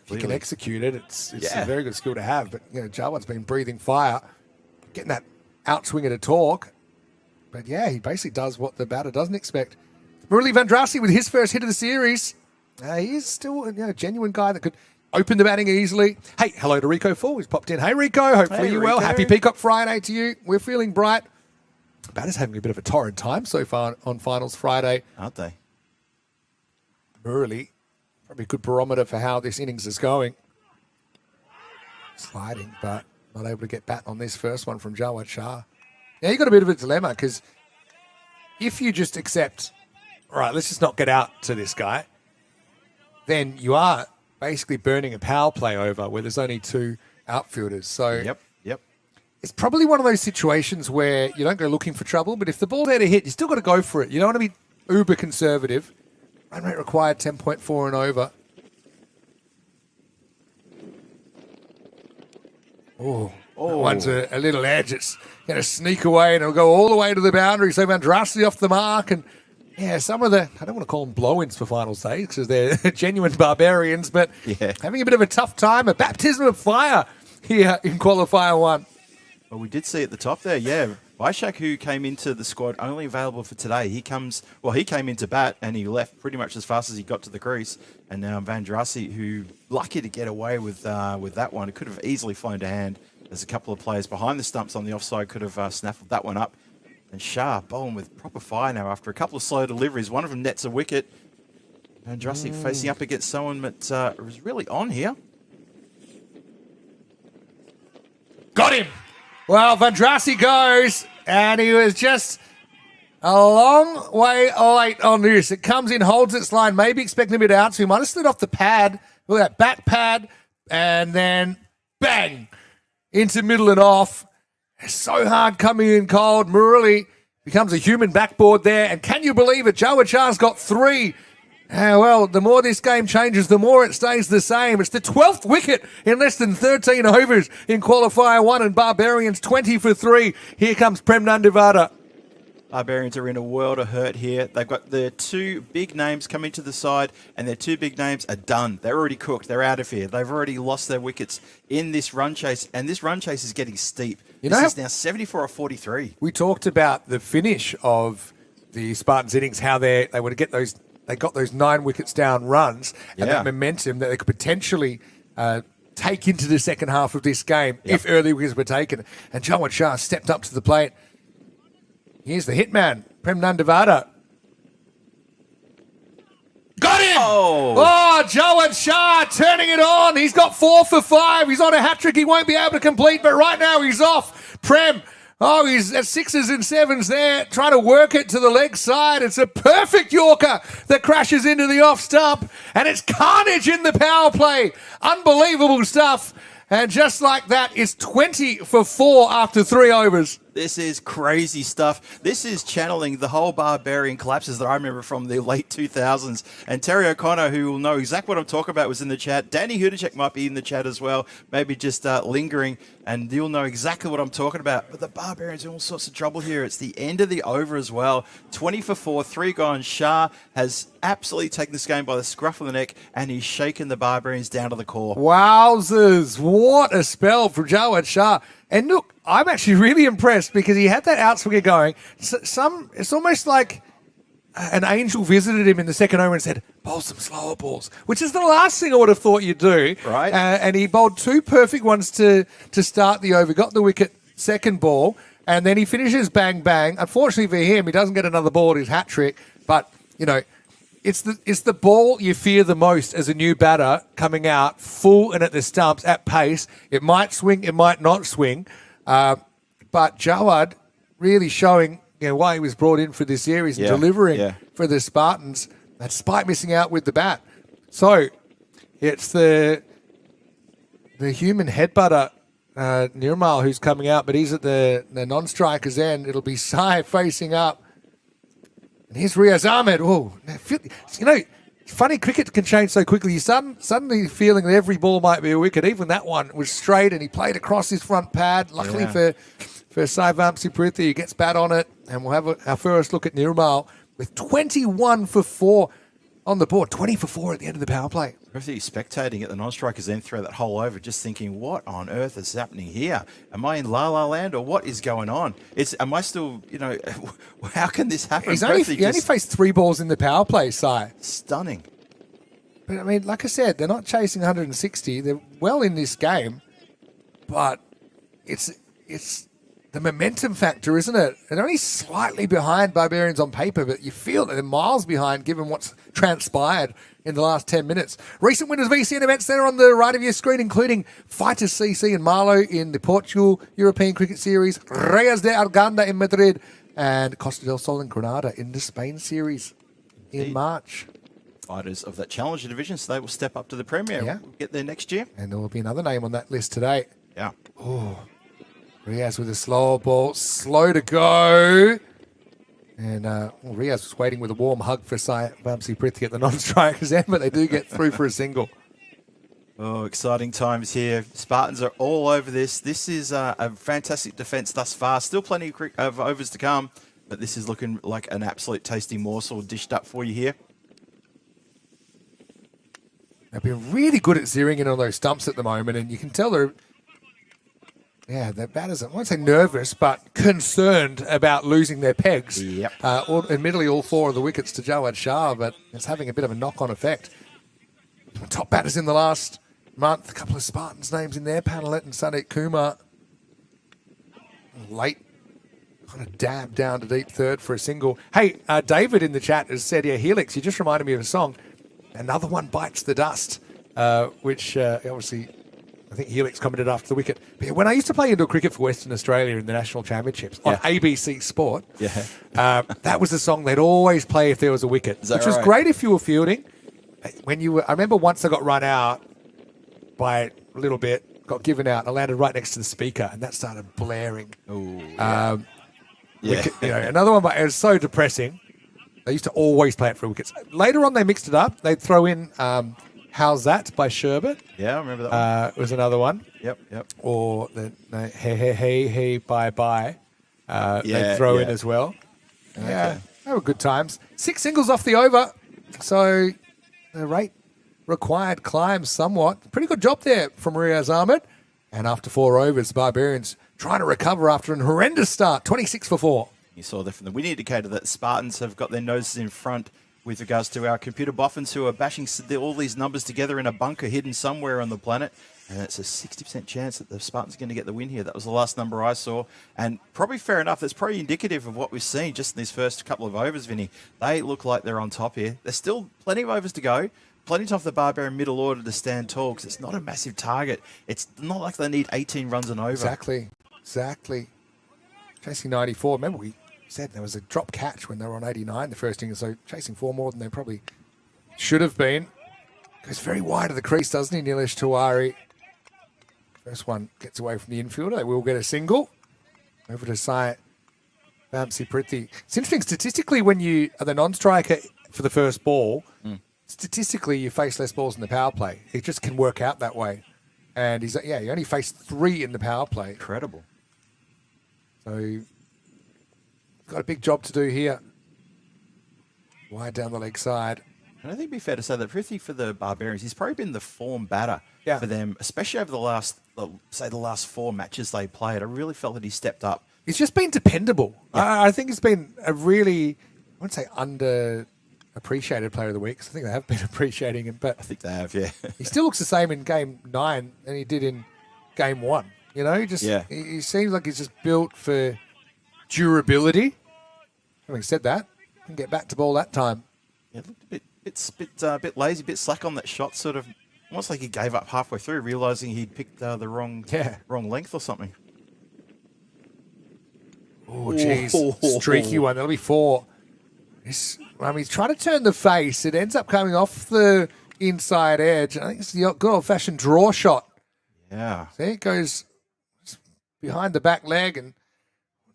If you can execute it, it's a very good skill to have. But you know, Jawad's been breathing fire, getting that outswinger to talk. But yeah, he basically does what the batter doesn't expect. Murali Vandrasi with his first hit of the series. He's still a genuine guy that could open the batting easily. Hey, hello to Rico Full. He's popped in. Hey, Rico. Hopefully you're well. Happy Peacock Friday to you. We're feeling bright. Batter's having a bit of a torrid time so far on Finals Friday. Aren't they? Murali, probably a good barometer for how this innings is going. Sliding, but not able to get bat on this first one from Jawad Shah. Now, you've got a bit of a dilemma because if you just accept, all right, let's just not get out to this guy, then you are basically burning a power play over where there's only 2 outfielders. So Yep. it's probably one of those situations where you don't go looking for trouble, but if the ball's there to hit, you still got to go for it. You don't want to be uber conservative. Run rate required 10.4 and over. Oh, that one's a little edge. It's going to sneak away and it'll go all the way to the boundary. So Vandrasi off the mark. And yeah, some of the, I don't want to call them blow-ins for final stage because they're genuine barbarians, but having a bit of a tough time, a baptism of fire here in Qualifier 1. Well, we did see at the top there, Vaishak, who came into the squad only available for today, he came into bat and he left pretty much as fast as he got to the crease. And now Vandrasi, who lucky to get away with that one, it could have easily flown to hand. There's a couple of players behind the stumps on the offside could have snaffled that one up. And Shah bowling with proper fire now after a couple of slow deliveries. One of them nets a wicket. Vandrasi facing up against someone that was really on here. Got him. Well, Vandrasi goes, and he was just a long way late on this. It comes in, holds its line, maybe expecting a bit out, so he might have slid off the pad, look at that back pad, and then bang, into middle and off. It's so hard coming in cold. Murali becomes a human backboard there, and can you believe it? Jawad Shah's got 3. Well, the more this game changes, the more it stays the same. It's the 12th wicket in less than 13 overs in Qualifier 1, and Barbarians 20 for 3. Here comes Prem Nandivada. Barbarians are in a world of hurt here. They've got their 2 big names coming to the side, and their 2 big names are done. They're already cooked. They're out of here. They've already lost their wickets in this run chase, and this run chase is getting steep. This is now 74 or 43. We talked about the finish of the Spartans innings, how they were to get those. They got those 9 wickets down runs and that momentum that they could potentially take into the second half of this game if early wickets were taken. And Jawad Shah stepped up to the plate. Here's the hitman, Prem Nandivada. Got him! Oh, Jawad Shah turning it on. He's got 4 for 5. He's on a hat-trick he won't be able to complete, but right now he's off. Prem, he's at 6s and 7s there, trying to work it to the leg side. It's a perfect Yorker that crashes into the off stump, and it's carnage in the power play. Unbelievable stuff. And just like that, it's 20 for 4 after 3 overs. This is crazy stuff. This is channeling the whole Barbarian collapses that I remember from the late 2000s. And Terry O'Connor, who will know exactly what I'm talking about, was in the chat. Danny Hudacek might be in the chat as well, maybe just lingering, and you'll know exactly what I'm talking about. But the Barbarians are in all sorts of trouble here. It's the end of the over as well. 20 for 4, 3 gone. Shah has absolutely taken this game by the scruff of the neck, and he's shaken the Barbarians down to the core. Wowzers. What a spell from Jawad Shah. And look, I'm actually really impressed because he had that outswinger going. It's almost like an angel visited him in the second over and said, bowl some slower balls, which is the last thing I would have thought you'd do. Right. And he bowled 2 perfect ones to start the over, got the wicket second ball, and then he finishes bang, bang. Unfortunately for him, he doesn't get another ball at his hat trick, but, you know, it's the ball you fear the most as a new batter coming out full and at the stumps at pace. It might swing, it might not swing. But Jawad really showing why he was brought in for this series and delivering for the Spartans, despite missing out with the bat. So it's the human headbutter, Nirmal, who's coming out, but he's at the non-striker's end. It'll be Sai facing up. And here's Riaz Ahmed. Oh, funny, cricket can change so quickly. You suddenly feeling that every ball might be a wicket. Even that one was straight, and he played across his front pad. Luckily for Sai Vamsiprithi, he gets bat on it, and we'll have our first look at Nirmal with 21 for 4 on the board. 20 for 4 at the end of the power play. Especially spectating at the non-strikers end throw that whole over, just thinking, what on earth is happening here? Am I in La La Land, or what is going on? Am I still, how can this happen? He only faced 3 balls in the power play, Sai. Stunning. But, I mean, like I said, they're not chasing 160. They're well in this game, but it's the momentum factor, isn't it? They're only slightly behind Barbarians on paper, but you feel that they're miles behind given what's transpired in the last 10 minutes. Recent winners of VCN events there on the right of your screen, including Fighters CC and Marlow in the Portugal European Cricket Series, Reyes de Arganda in Madrid, and Costa del Sol in Granada in the Spain Series in March. Fighters of that Challenger division, so they will step up to the Premier. Yeah. We'll get there next year. And there will be another name on that list today. Yeah. Riaz with a slower ball, slow to go. And Riaz was waiting with a warm hug for Sai Vamsiprithi at the non-strikers end, but they do get through for a single. Oh, exciting times here. Spartans are all over this. This is a fantastic defence thus far. Still plenty of overs to come, but this is looking like an absolute tasty morsel dished up for you here. They've been really good at zeroing in on those stumps at the moment, and you can tell they're batters, I won't say nervous, but concerned about losing their pegs. Yep. Admittedly, all 4 of the wickets to Jawad Shah, but it's having a bit of a knock-on effect. Top batters in the last month, a couple of Spartans names in there, Panalet and Sadik Kumar. Late, kind of dabbed down to deep third for a single. Hey, David in the chat has said, Helix, you just reminded me of a song. Another one bites the dust, which obviously I think Helix commented after the wicket. But when I used to play indoor cricket for Western Australia in the National Championships on ABC Sport, that was the song they'd always play if there was a wicket, which was great if you were fielding. I remember once I got run out by a little bit, got given out, I landed right next to the speaker, and that started blaring. Another one, but it was so depressing. They used to always play it for wickets. Later on, they mixed it up. They'd throw in How's That by Sherbet. Yeah, I remember that one. It was another one. Yep. Or Hey, Bye Bye. They'd throw in as well. Okay. Yeah, they were good times. 6 singles off the over. So the rate required climbs somewhat. Pretty good job there from Riaz Ahmed. And after 4 overs, Barbarians trying to recover after an horrendous start. 26 for 4. You saw there from the win indicator that Spartans have got their noses in front with regards to our computer boffins who are bashing all these numbers together in a bunker hidden somewhere on the planet. And it's a 60% chance that the Spartans are going to get the win here. That was the last number I saw. And probably fair enough. That's probably indicative of what we've seen just in these first couple of overs, Vinny. They look like they're on top here. There's still plenty of overs to go. Plenty of the Barbarian middle order to stand tall because it's not a massive target. It's not like they need 18 runs and over. Exactly. Chasing 94. Remember, we said there was a drop catch when they were on 89 the first inning, so chasing 4 more than they probably should have been. Goes very wide of the crease, doesn't he, Nilesh Tiwari? First one gets away from the infielder. They will get a single. over to Sai Vamsi Prithi. It's interesting, statistically, when you are the non-striker for the first ball, statistically you face less balls in the power play. It just can work out that way. And he only faced 3 in the power play. Incredible. So got a big job to do here. Wide down the leg side. And I think it'd be fair to say that Prithi for the Barbarians, he's probably been the form batter Yeah. for them, especially over the last 4 matches they played. I really felt that he stepped up. He's just been dependable. I think he's been a really, I wouldn't say underappreciated player of the week, 'cause I think they have been appreciating him, but I think they have, yeah. he still looks the same in game 9 than he did in game 1. You know, he seems like he's just built for durability. Having said that, can get back to ball that time. Yeah, it looked a bit lazy, a bit slack on that shot, sort of almost like he gave up halfway through, realising he'd picked the wrong length or something. Oh, jeez. Streaky one. That'll be 4. He's trying to turn the face. It ends up coming off the inside edge. I think it's the good old-fashioned draw shot. Yeah. See, it goes behind the back leg, and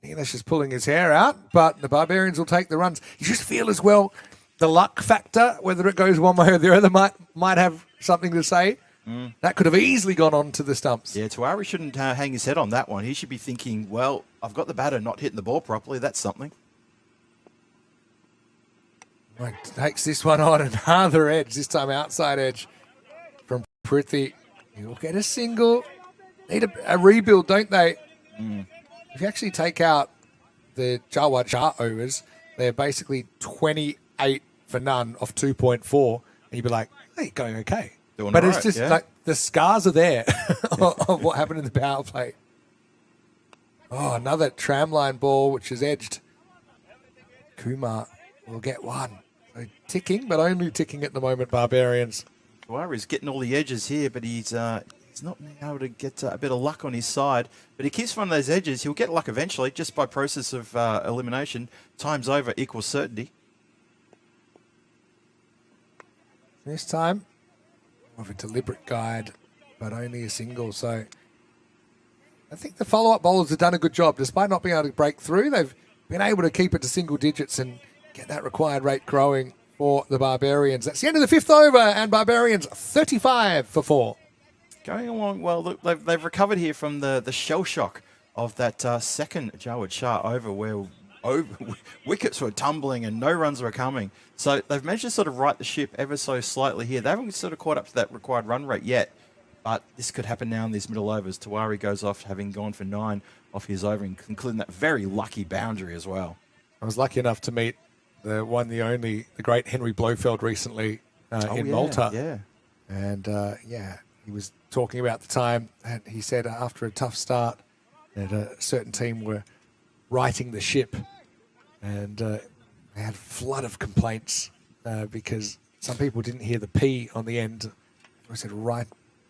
Neelish is pulling his hair out, but the Barbarians will take the runs. You just feel as well the luck factor, whether it goes one way or the other, might have something to say. That could have easily gone on to the stumps. Yeah, Tuari shouldn't hang his head on that one. He should be thinking, well, I've got the batter not hitting the ball properly. That's something. Right, takes this one on another edge, this time outside edge from Prithi. He'll get a single. Need a rebuild, don't they? If you actually take out the Jawad Shah overs, they're basically 28 for none off 2.4. And you'd be like, hey, going okay. Doing But all it's right, just yeah. like the scars are there of what happened in the power play. Oh, another tramline ball, which is edged. Kumar will get one. So ticking, but only ticking at the moment, Barbarians. Tuari's getting all the edges here, but he's not being able to get a bit of luck on his side. But he keeps one of those edges. He'll get luck eventually, just by process of elimination. Times over equals certainty. This time, more of a deliberate guide, but only a single. So I think the follow-up bowlers have done a good job. Despite not being able to break through, they've been able to keep it to single digits and get that required rate growing for the Barbarians. That's the end of the 5th over, and Barbarians 35 for 4. Going along well. Look, they've recovered here from the shell shock of that second Jawad Shah over, where wickets were tumbling and no runs were coming. So they've managed to sort of right the ship ever so slightly here. They haven't sort of caught up to that required run rate yet, but this could happen now in these middle overs. Tuari goes off having gone for 9 off his over, including that very lucky boundary as well. I was lucky enough to meet the one, the only, the great Henry Blofeld recently in Malta. Yeah. And he was talking about the time that he said after a tough start that a certain team were righting the ship, and they had a flood of complaints because some people didn't hear the P on the end. I said righting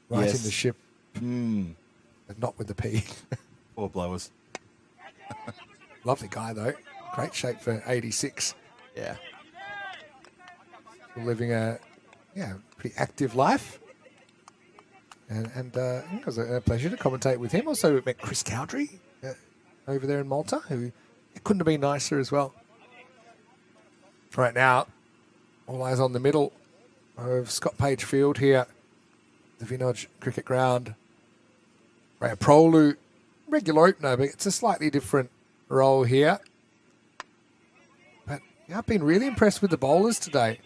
the ship, but not with the P. Poor blowers. Lovely guy though, great shape for 86. Yeah. Living a pretty active life. And it was a pleasure to commentate with him. Also met Chris Cowdrey over there in Malta, who it couldn't have been nicer as well. Right now, all eyes on the middle of Scott Page Field here, the Vinod Cricket Ground. Ray Prolu, regular opener, but it's a slightly different role here. But I've been really impressed with the bowlers today.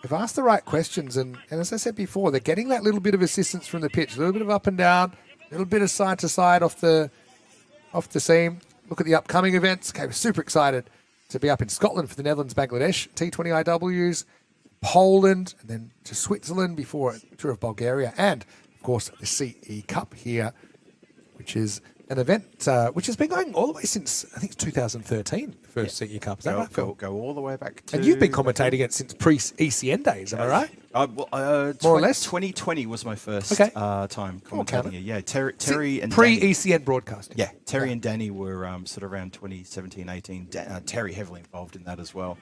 They've asked the right questions, and as I said before, they're getting that little bit of assistance from the pitch, a little bit of up and down, a little bit of side to side off the seam. Look at the upcoming events. Okay, we're super excited to be up in Scotland for the Netherlands, Bangladesh, T20 IWs, Poland, and then to Switzerland before a tour of Bulgaria, and of course the CE Cup here, which is an event which has been going all the way since, I think it's 2013, the first CE Cup. Is that right? Go all the way back to... And you've been commentating it since pre-ECN days, am I right? More or less? 2020 was my first time commentating it. Yeah, Terry and pre-ECN broadcasting. Yeah, Terry and Danny were sort of around 2017, 18. Terry heavily involved in that as well.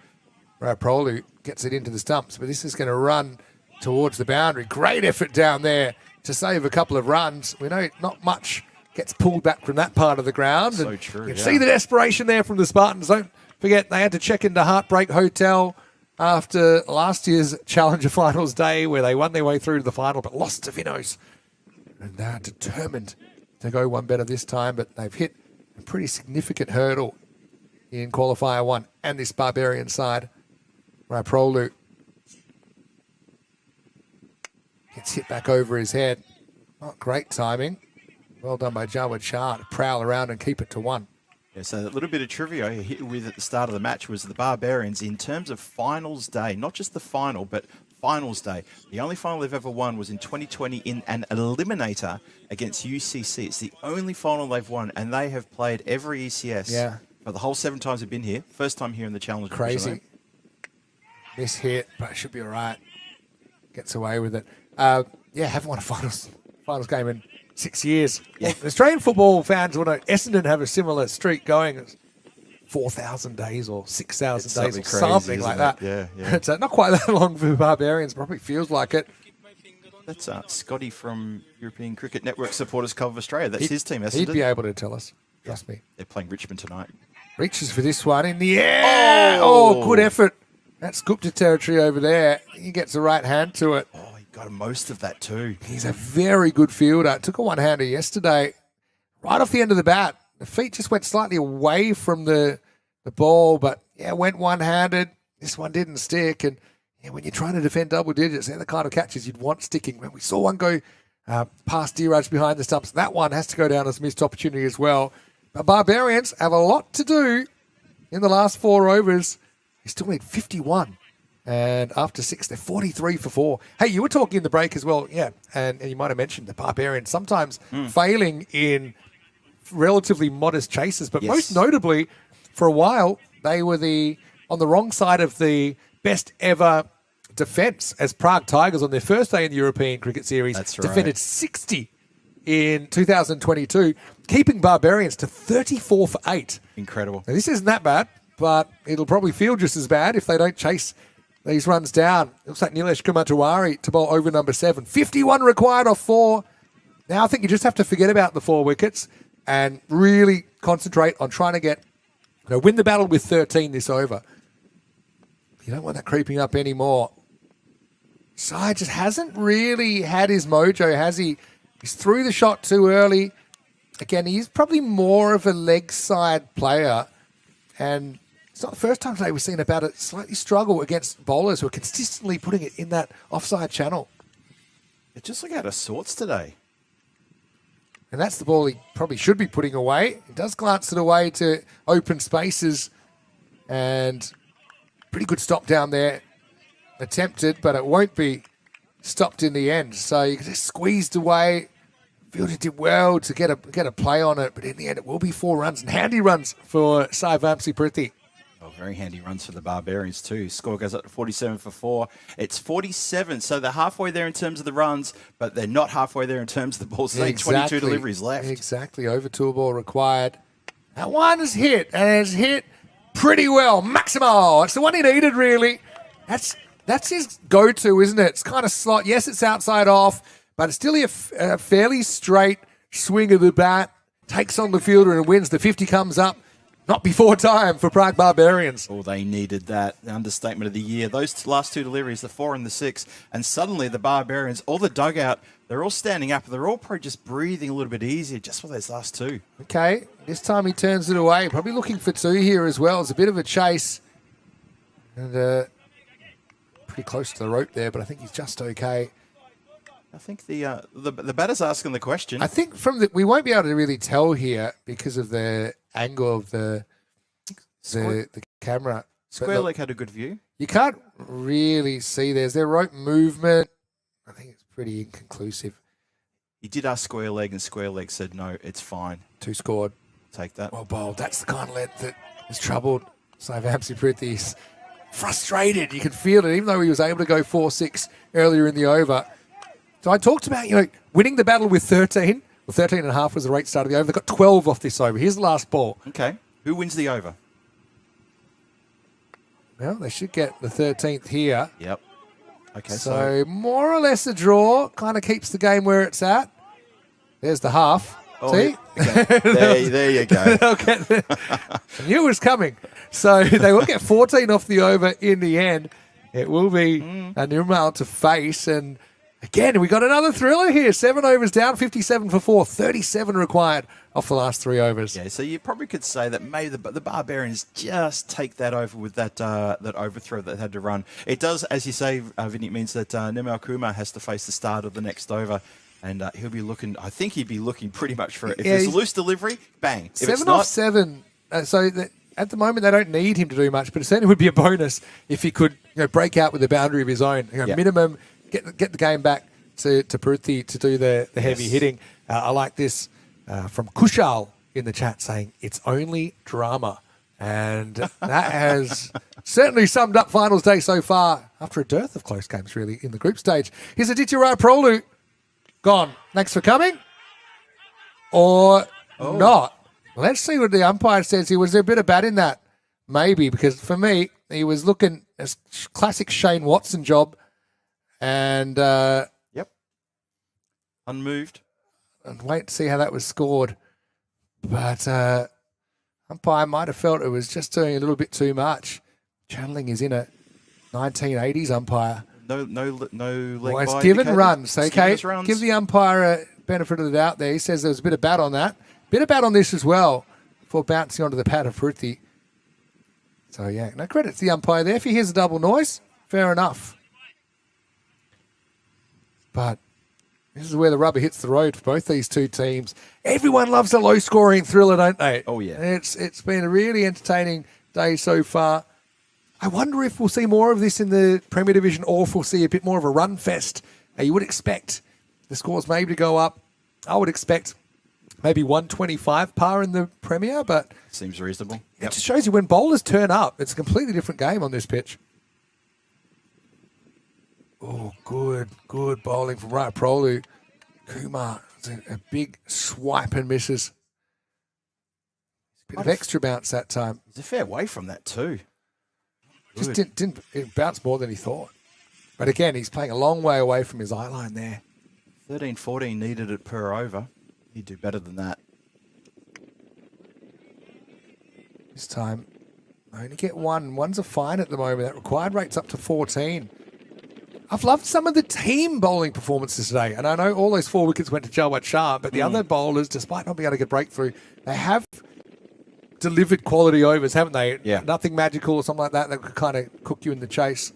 Right, Prolu gets it into the stumps, but this is going to run towards the boundary. Great effort down there to save a couple of runs. We know not much gets pulled back from that part of the ground. So and true, You can yeah. see the desperation there from the Spartans. Don't forget, they had to check into Heartbreak Hotel after last year's Challenger Finals day where they won their way through to the final but lost to Vinos. And they're determined to go one better this time, but they've hit a pretty significant hurdle in Qualifier 1 and this Barbarian side. Raprolu gets hit back over his head. Not great timing. Well done by Jawad Shah to prowl around and keep it to 1. Yeah, so a little bit of trivia I hit with at the start of the match was the Barbarians, in terms of finals day, not just the final, but finals day. The only final they've ever won was in 2020 in an eliminator against UCC. It's the only final they've won, and they have played every ECS for the whole 7 times they've been here. First time here in the Challenge. Crazy. Miss hit, but it should be all right. Gets away with it. Haven't won a finals game in 6 years. Yeah. Well, Australian football fans will know Essendon have a similar streak going. It's 4,000 days or 6,000 days or something like that. Yeah. It's not quite that long for the Barbarians. Probably feels like it. That's Scotty from European Cricket Network Supporters Club of Australia. That's his team, Essendon. He'd be able to tell us. Trust me. They're playing Richmond tonight. Reaches for this one in the air. Oh, good effort. That's Gupta territory over there. He gets the right hand to it. Oh, he got most of that too. He's a very good fielder. Took a one-hander yesterday. Right off the end of the bat. The feet just went slightly away from the ball, but went one-handed. This one didn't stick. And when you're trying to defend double digits, they're the kind of catches you'd want sticking. When we saw one go past Diraj behind the stumps, that one has to go down as a missed opportunity as well. But Barbarians have a lot to do in the last 4 overs. They still need 51. And after 6, they're 43 for 4. Hey, you were talking in the break as well, and you might have mentioned the Barbarians sometimes failing in relatively modest chases, but most notably, for a while, they were on the wrong side of the best ever defence as Prague Tigers on their first day in the European Cricket Series. That's right. Defended 60 in 2022, keeping Barbarians to 34 for 8. Incredible. Now, this isn't that bad, but it'll probably feel just as bad if they don't chase these runs down. Looks like Nilesh Kumatawari to bowl over number 7. 51 required off 4. Now I think you just have to forget about the 4 wickets and really concentrate on trying to win the battle with 13 this over. You don't want that creeping up anymore. Sai just hasn't really had his mojo, has he? He's threw the shot too early. Again, he's probably more of a leg side player. And it's not the first time today we've seen about it slightly struggle against bowlers who are consistently putting it in that offside channel. It just look out of sorts today. And that's the ball he probably should be putting away. He does glance it away to open spaces. And pretty good stop down there. Attempted, but it won't be stopped in the end. So you just squeezed away. Fielder did well to get a play on it, but in the end it will be 4 runs and handy runs for Sai Vamsi Priti. Oh, very handy runs for the Barbarians too. Score goes up to 47 for 4. It's 47, so they're halfway there in terms of the runs, but they're not halfway there in terms of the balls. There's 22 deliveries left. Exactly, over 2 ball required. That one is hit, and it's hit pretty well. Maximo, it's the one he needed really. That's his go-to, isn't it? It's kind of slot. Yes, it's outside off, but it's still a fairly straight swing of the bat. Takes on the fielder and wins. The 50 comes up. Not before time for Prague Barbarians. Oh, they needed that. The understatement of the year. Those last 2 deliveries, the 4 and the 6, and suddenly the Barbarians, all the dugout, they're all standing up. They're all probably just breathing a little bit easier just for those last 2. Okay, this time he turns it away. Probably looking for 2 here as well. It's a bit of a chase. And pretty close to the rope there, but I think he's just okay. I think the batter's asking the question. I think we won't be able to really tell here because of the angle of the camera. Square leg had a good view. You can't really see. There's their rope movement. I think it's pretty inconclusive. He did ask Square Leg, and Square Leg said, no, it's fine. 2 scored. Take that. Well bowled. That's the kind of lead that is troubled. Sai Vamsi Priti is frustrated. You can feel it, even though he was able to go 4-6 earlier in the over. So I talked about, winning the battle with 13. Well, 13 and a half was the rate start of the over. They got 12 off this over. Here's the last ball. Okay. Who wins the over? Well, they should get the 13th here. Yep. Okay. So more or less a draw. Kind of keeps the game where it's at. There's the half. See? There you go. They'll get I knew it was coming. So they will get 14 off the over in the end. It will be a Nirmal to face. And again, we got another thriller here. 7 overs down, 57 for 4, 37 required off the last 3 overs. Yeah, so you probably could say that maybe the Barbarians just take that over with that overthrow that they had to run. It does, as you say, Vinny, it means that Nirmal Kumar has to face the start of the next over. And he'll be looking, I think he'd be looking pretty much for it. If there's a loose delivery, bang. If 7 off 7. So at the moment, they don't need him to do much, but it certainly would be a bonus if he could break out with a boundary of his own. Minimum, get the game back to Pruthi to do the heavy hitting. I like this from Kushal in the chat saying, it's only drama. And that has certainly summed up finals day so far after a dearth of close games, really, in the group stage. Here's Aditya Rai Prolu. Gone. Thanks for coming. Or not. Let's see what the umpire says here. Was there a bit of bat in that? Maybe, because for me, he was looking a classic Shane Watson job. And yep, unmoved. And wait to see how that was scored. But umpire might have felt it was just doing a little bit too much. Channeling is in a 1980s umpire. No leg well, it's by given indicated. runs, okay? Runs. Give the umpire a benefit of the doubt there. He says there was a bit of bat on that. Bit of bat on this as well before bouncing onto the pad of Pruthi. So, yeah, no credit to the umpire there. If he hears a double noise, fair enough. But this is where the rubber hits the road for both these two teams. Everyone loves a low-scoring thriller, don't they? Oh, yeah. It's been a really entertaining day so far. I wonder if we'll see more of this in the Premier Division or if we'll see a bit more of a run fest. You would expect the scores maybe to go up. I would expect maybe 125 par in the Premier, but seems reasonable. It just shows you when bowlers turn up, it's a completely different game on this pitch. Oh, good bowling from Rai Prolu. Kumar, a big swipe and misses. Bit of extra bounce that time. It's a fair way from that too. Just didn't it bounced more than he thought. But again, he's playing a long way away from his eye line there. 13-14 needed it per over. He'd do better than that. This time, I only get one. One's a fine at the moment. That required rate's up to 14. I've loved some of the team bowling performances today. And I know all those 4 wickets went to Jalwat Shah, but the other bowlers, despite not being able to get breakthrough, they have delivered quality overs, haven't they? Yeah. Nothing magical or something like that could kind of cook you in the chase.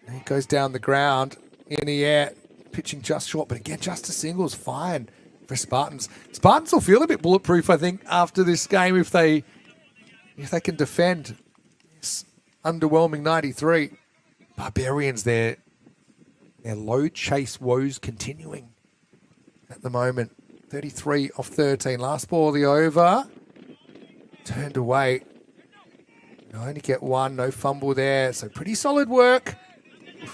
And he goes down the ground in the air, pitching just short, but again, just a single is fine for Spartans. Spartans will feel a bit bulletproof, I think, after this game if they can defend this underwhelming 93. Barbarians, their low chase woes continuing at the moment. 33 off 13. Last ball of the over. Turned away. You only get one. No fumble there. So pretty solid work.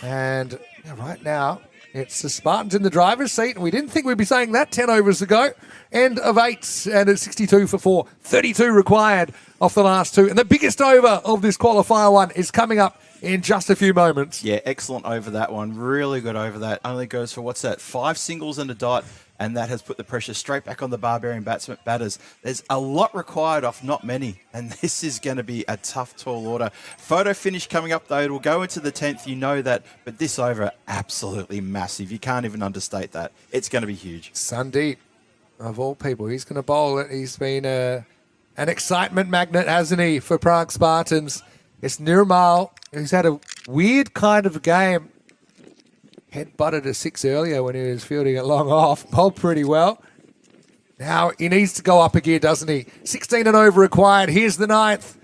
And right now, it's the Spartans in the driver's seat. And we didn't think we'd be saying that 10 overs ago. End of 8. And it's 62 for 4. 32 required off the last 2. And the biggest over of this qualifier one is coming up in just a few moments. Yeah, excellent over that one. Really good over that. Only goes for, 5 singles and a dot. And that has put the pressure straight back on the Barbarian batters. There's a lot required off not many. And this is going to be a tough, tall order. Photo finish coming up, though. It will go into the 10th. You know that. But this over, absolutely massive. You can't even understate that. It's going to be huge. Sandeep, of all people, he's going to bowl it. He's been an excitement magnet, hasn't he, for Prague Spartans. It's Nirmal. He's had a weird kind of game. Head butted a 6 earlier when he was fielding it long off. Bowled pretty well. Now he needs to go up a gear, doesn't he? 16 and over required. Here's the 9th.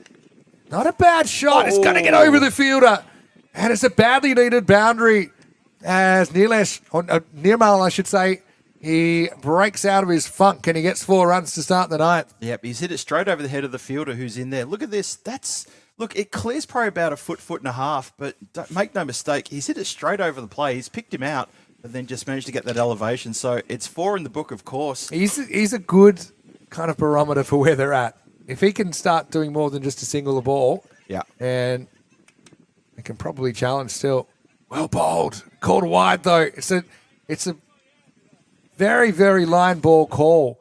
Not a bad shot. It's going to get over the fielder. And it's a badly needed boundary as Nirmal, I should say, he breaks out of his funk and he gets 4 runs to start the 9th. Yep, he's hit it straight over the head of the fielder who's in there. Look at this. Look, it clears probably about a foot and a half, but make no mistake, he's hit it straight over the play. He's picked him out, but then just managed to get that elevation. So it's 4 in the book, of course. He's a good kind of barometer for where they're at. If he can start doing more than just a single the ball, yeah, and they can probably challenge still. Well bowled, called wide though. It's a Very, very line ball call.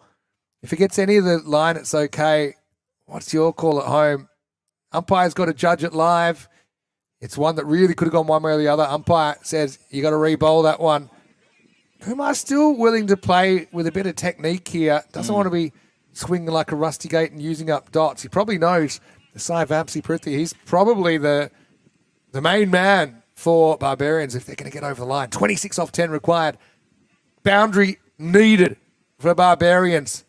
If it gets any of the line, it's okay. What's your call at home? Umpire's got to judge it live. It's one that really could have gone one way or the other. Umpire says you got to re-bowl that one. Kumar's still willing to play with a bit of technique here. Doesn't want to be swinging like a rusty gate and using up dots. He probably knows the Sai Vamsi Pruthi. He's probably the main man for Barbarians if they're going to get over the line. 26 off 10 required. Boundary needed for Barbarians.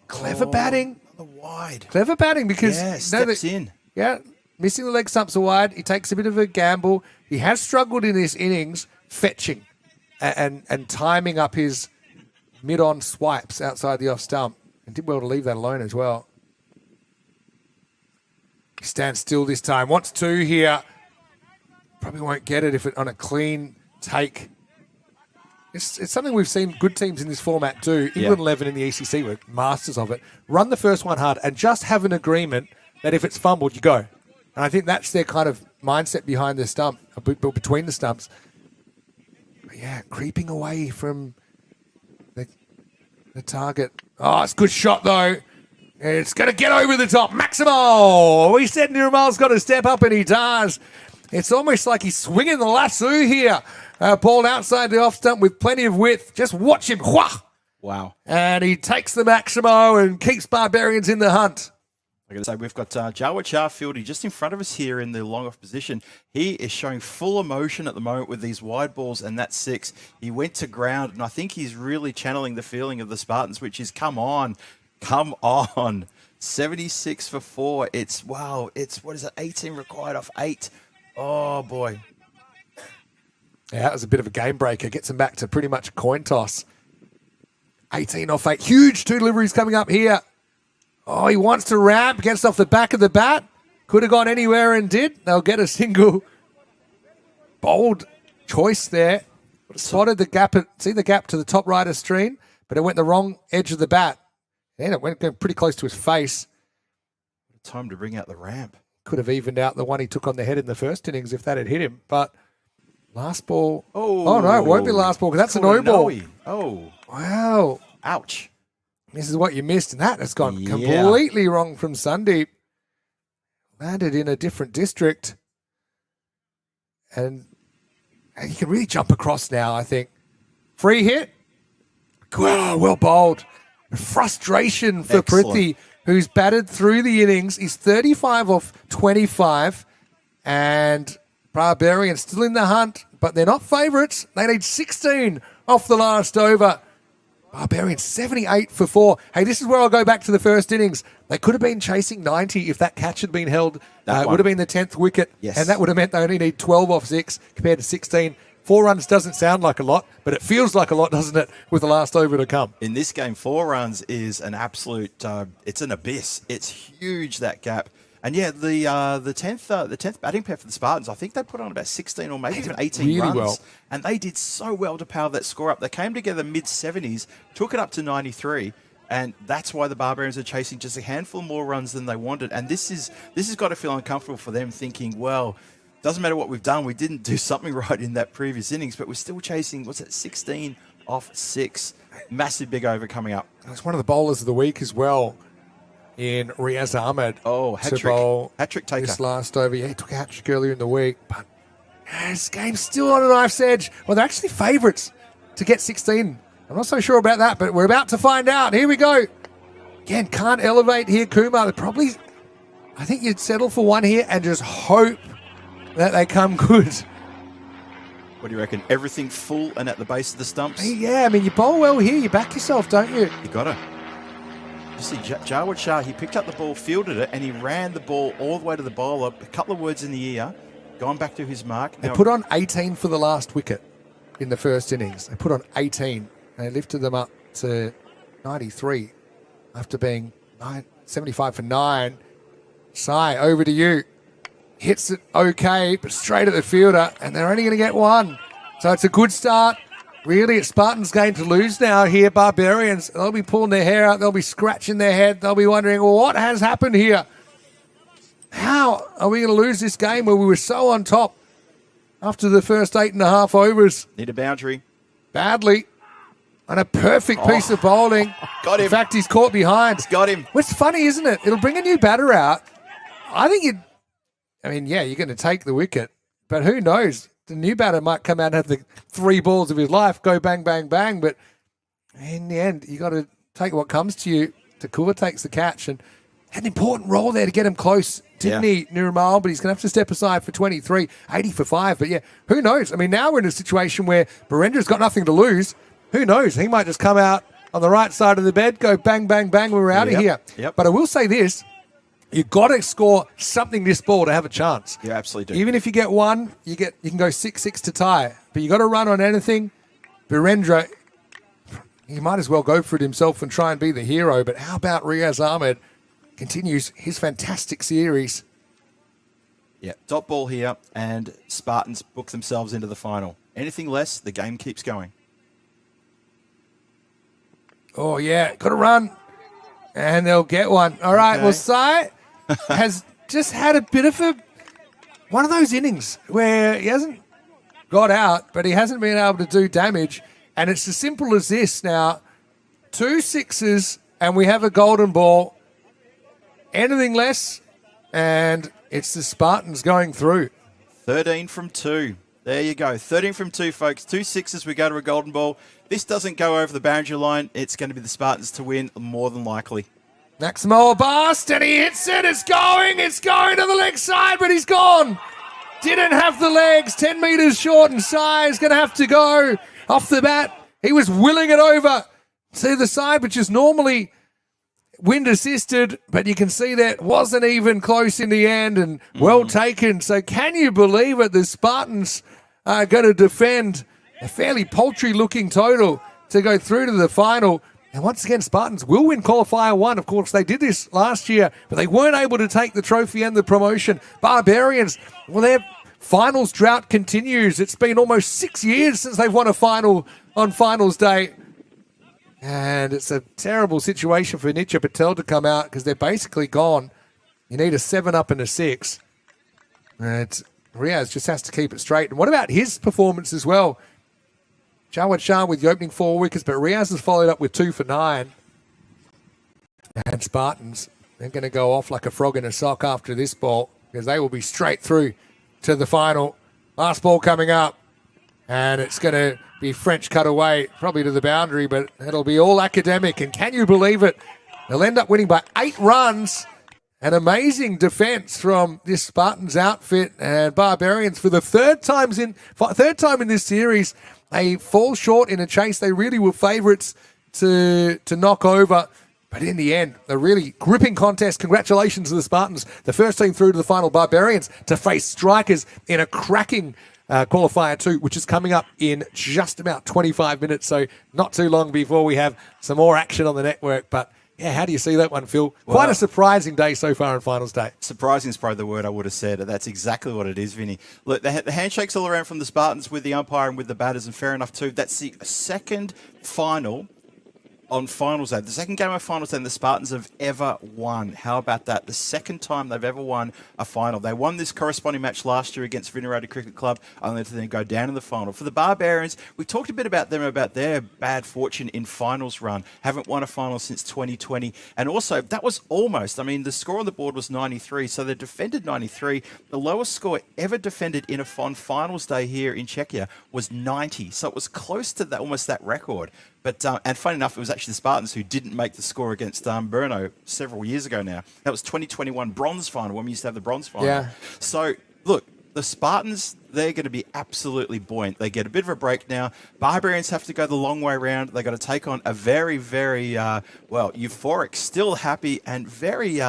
Clever batting. The wide. Clever batting because steps in. Yeah, missing the leg stumps are wide. He takes a bit of a gamble. He has struggled in this innings fetching and timing up his mid-on swipes outside the off stump. And did well to leave that alone as well. He stands still this time. Wants two here. Probably won't get it if it on a clean take. It's something we've seen good teams in this format do. England 11 in the ECC were masters of it. Run the first one hard and just have an agreement that if it's fumbled, you go. And I think that's their kind of mindset behind the stump, between the stumps. But yeah, creeping away from the target. Oh, it's a good shot, though. It's going to get over the top. Maximo! We said Nirmal's got to step up, and he does. It's almost like he's swinging the lasso here. Ball outside the off stump with plenty of width. Just watch him. Wow. And he takes the Maximo and keeps Barbarians in the hunt. I'm going to say we've got Jawad Charfield just in front of us here in the long off position. He is showing full emotion at the moment with these wide balls and that six. He went to ground, and I think he's really channeling the feeling of the Spartans, which is come on. 76 for 4. It's, what is it, 18 required off 8. Oh, boy. Yeah, that was a bit of a game breaker. Gets him back to pretty much a coin toss. 18 off 8. Huge two deliveries coming up here. Oh, he wants to ramp. Gets off the back of the bat. Could have gone anywhere and did. They'll get a single. Bold choice there. Spotted the gap. See the gap to the top right of screen, but it went the wrong edge of the bat. And it went pretty close to his face. Time to bring out the ramp. Could have evened out the one he took on the head in the first innings if that had hit him. But last ball. Oh no, it won't be last ball because that's a no ball. Oh. Wow. Ouch. This is what you missed, and that has gone completely wrong from Sundeep. Landed in a different district. And he can really jump across now, I think. Free hit. Wow, well bowled. Frustration for Prithvi, who's batted through the innings. He's 35 off 25. And Barbarians still in the hunt, but they're not favourites. They need 16 off the last over. Barbarians 78 for 4. Hey, this is where I'll go back to the first innings. They could have been chasing 90 if that catch had been held. It would have been the 10th wicket. Yes. And that would have meant they only need 12 off 6 compared to 16. 4 runs doesn't sound like a lot, but it feels like a lot, doesn't it, with the last over to come? In this game, 4 runs is an absolute, it's an abyss. It's huge, that gap. And yeah, the 10th batting pair for the Spartans, I think they put on about 16 or maybe even 18 really runs. well. And they did so well to power that score up. They came together mid-70s, took it up to 93, and that's why the Barbarians are chasing just a handful more runs than they wanted. And this has got to feel uncomfortable for them, thinking, well, doesn't matter what we've done. We didn't do something right in that previous innings, but we're still chasing, 16 off 6. Massive big over coming up. It's one of the bowlers of the week as well in Riaz Ahmed. Oh, hat-trick taker. This last over. Yeah, he took a hat-trick earlier in the week, but this game's still on a knife's edge. Well, they're actually favourites to get 16. I'm not so sure about that, but we're about to find out. Here we go. Again, can't elevate here, Kumar. I think you'd settle for one here and just hope that they come good. What do you reckon? Everything full and at the base of the stumps? Yeah, I mean, you bowl well here. You back yourself, don't you? You got to. You see, Jawad Shah, he picked up the ball, fielded it, and he ran the ball all the way to the bowler, a couple of words in the ear, gone back to his mark. They put on 18 for the last wicket in the first innings. They put on 18, and they lifted them up to 93 after being 75 for 9. Sai, over to you. Hits it okay, but straight at the fielder, and they're only going to get 1. So it's a good start. Really, it's Spartans' game to lose now here, Barbarians. They'll be pulling their hair out. They'll be scratching their head. They'll be wondering, well, what has happened here? How are we going to lose this game where we were so on top after the first 8.5 overs? Need a boundary. Badly. on a perfect piece of bowling. Got him. In fact, he's caught behind. Got him. What's funny, isn't it? It'll bring a new batter out. I think you're going to take the wicket, but who knows? The new batter might come out and have the 3 balls of his life, go bang, bang, bang. But in the end, you got to take what comes to you. Takua takes the catch and had an important role there to get him close, didn't he, Nirmal? But he's going to have to step aside for 23, 80 for 5. But yeah, who knows? I mean, now we're in a situation where Barendra's got nothing to lose. Who knows? He might just come out on the right side of the bed, go bang, bang, bang, we're out of here. Yep. But I will say this, you've got to score something this ball to have a chance. You absolutely do. Even if you get one, you can go 6-6 to tie. But you got to run on anything. Birendra, he might as well go for it himself and try and be the hero. But how about Riaz Ahmed continues his fantastic series? Yeah, dot ball here, and Spartans book themselves into the final. Anything less, the game keeps going. Oh, yeah, got to run. And they'll get one. All right, Okay. well, Sai has just had a bit of one of those innings where he hasn't got out, but he hasn't been able to do damage. And it's as simple as this now. 2 6s, and we have a golden ball. Anything less, and it's the Spartans going through. 13 from 2. There you go. 13 from 2, folks. 2 6s, we go to a golden ball. This doesn't go over the boundary line. It's going to be the Spartans to win, more than likely. Maximo Bast, and he hits it. It's going to the leg side, but he's gone. Didn't have the legs, 10 metres short in size. Going to have to go off the bat. He was willing it over to the side, which is normally wind assisted, but you can see that wasn't even close in the end, and well taken. So can you believe it? The Spartans are going to defend a fairly paltry looking total to go through to the final. And once again, Spartans will win Qualifier 1. Of course, they did this last year, but they weren't able to take the trophy and the promotion. Barbarians, well, their finals drought continues. It's been almost 6 years since they've won a final on finals day. And it's a terrible situation for Nitya Patel to come out because they're basically gone. You need a 7 up and a 6. And Riaz just has to keep it straight. And what about his performance as well? Jawad Shah with the opening 4 wickets, but Riaz has followed up with 2 for 9. And Spartans, they're going to go off like a frog in a sock after this ball because they will be straight through to the final. Last ball coming up. And it's going to be French cut away, probably to the boundary, but it'll be all academic. And can you believe it? They'll end up winning by 8 runs. An amazing defense from this Spartans outfit, and Barbarians for the third time in this series, they fall short in a chase they really were favourites to knock over. But in the end, a really gripping contest. Congratulations to the Spartans, the first team through to the final. Barbarians to face Strikers in a cracking Qualifier 2, which is coming up in just about 25 minutes. So not too long before we have some more action on the network. But yeah, how do you see that one, Phil? Quite a surprising day so far on finals day. Surprising is probably the word I would have said. That's exactly what it is, Vinny. Look, the handshakes all around from the Spartans with the umpire and with the batters, and fair enough too. That's the second final on finals day. The second game of finals day the Spartans have ever won. How about that? The second time they've ever won a final. They won this corresponding match last year against Vinaradi Cricket Club, only to then go down in the final. For the Barbarians, we talked a bit about them, about their bad fortune in finals run. Haven't won a final since 2020. And also, that was almost, I mean, the score on the board was 93, so they defended 93. The lowest score ever defended in a finals day here in Czechia was 90. So it was close to that, almost that record. But and funny enough, it was actually the Spartans who didn't make the score against Brno several years ago now. That was 2021 bronze final when we used to have the bronze final. Yeah. So, look, the Spartans, they're going to be absolutely buoyant. They get a bit of a break now. Barbarians have to go the long way around. They've got to take on a very, very, euphoric, still happy, and very...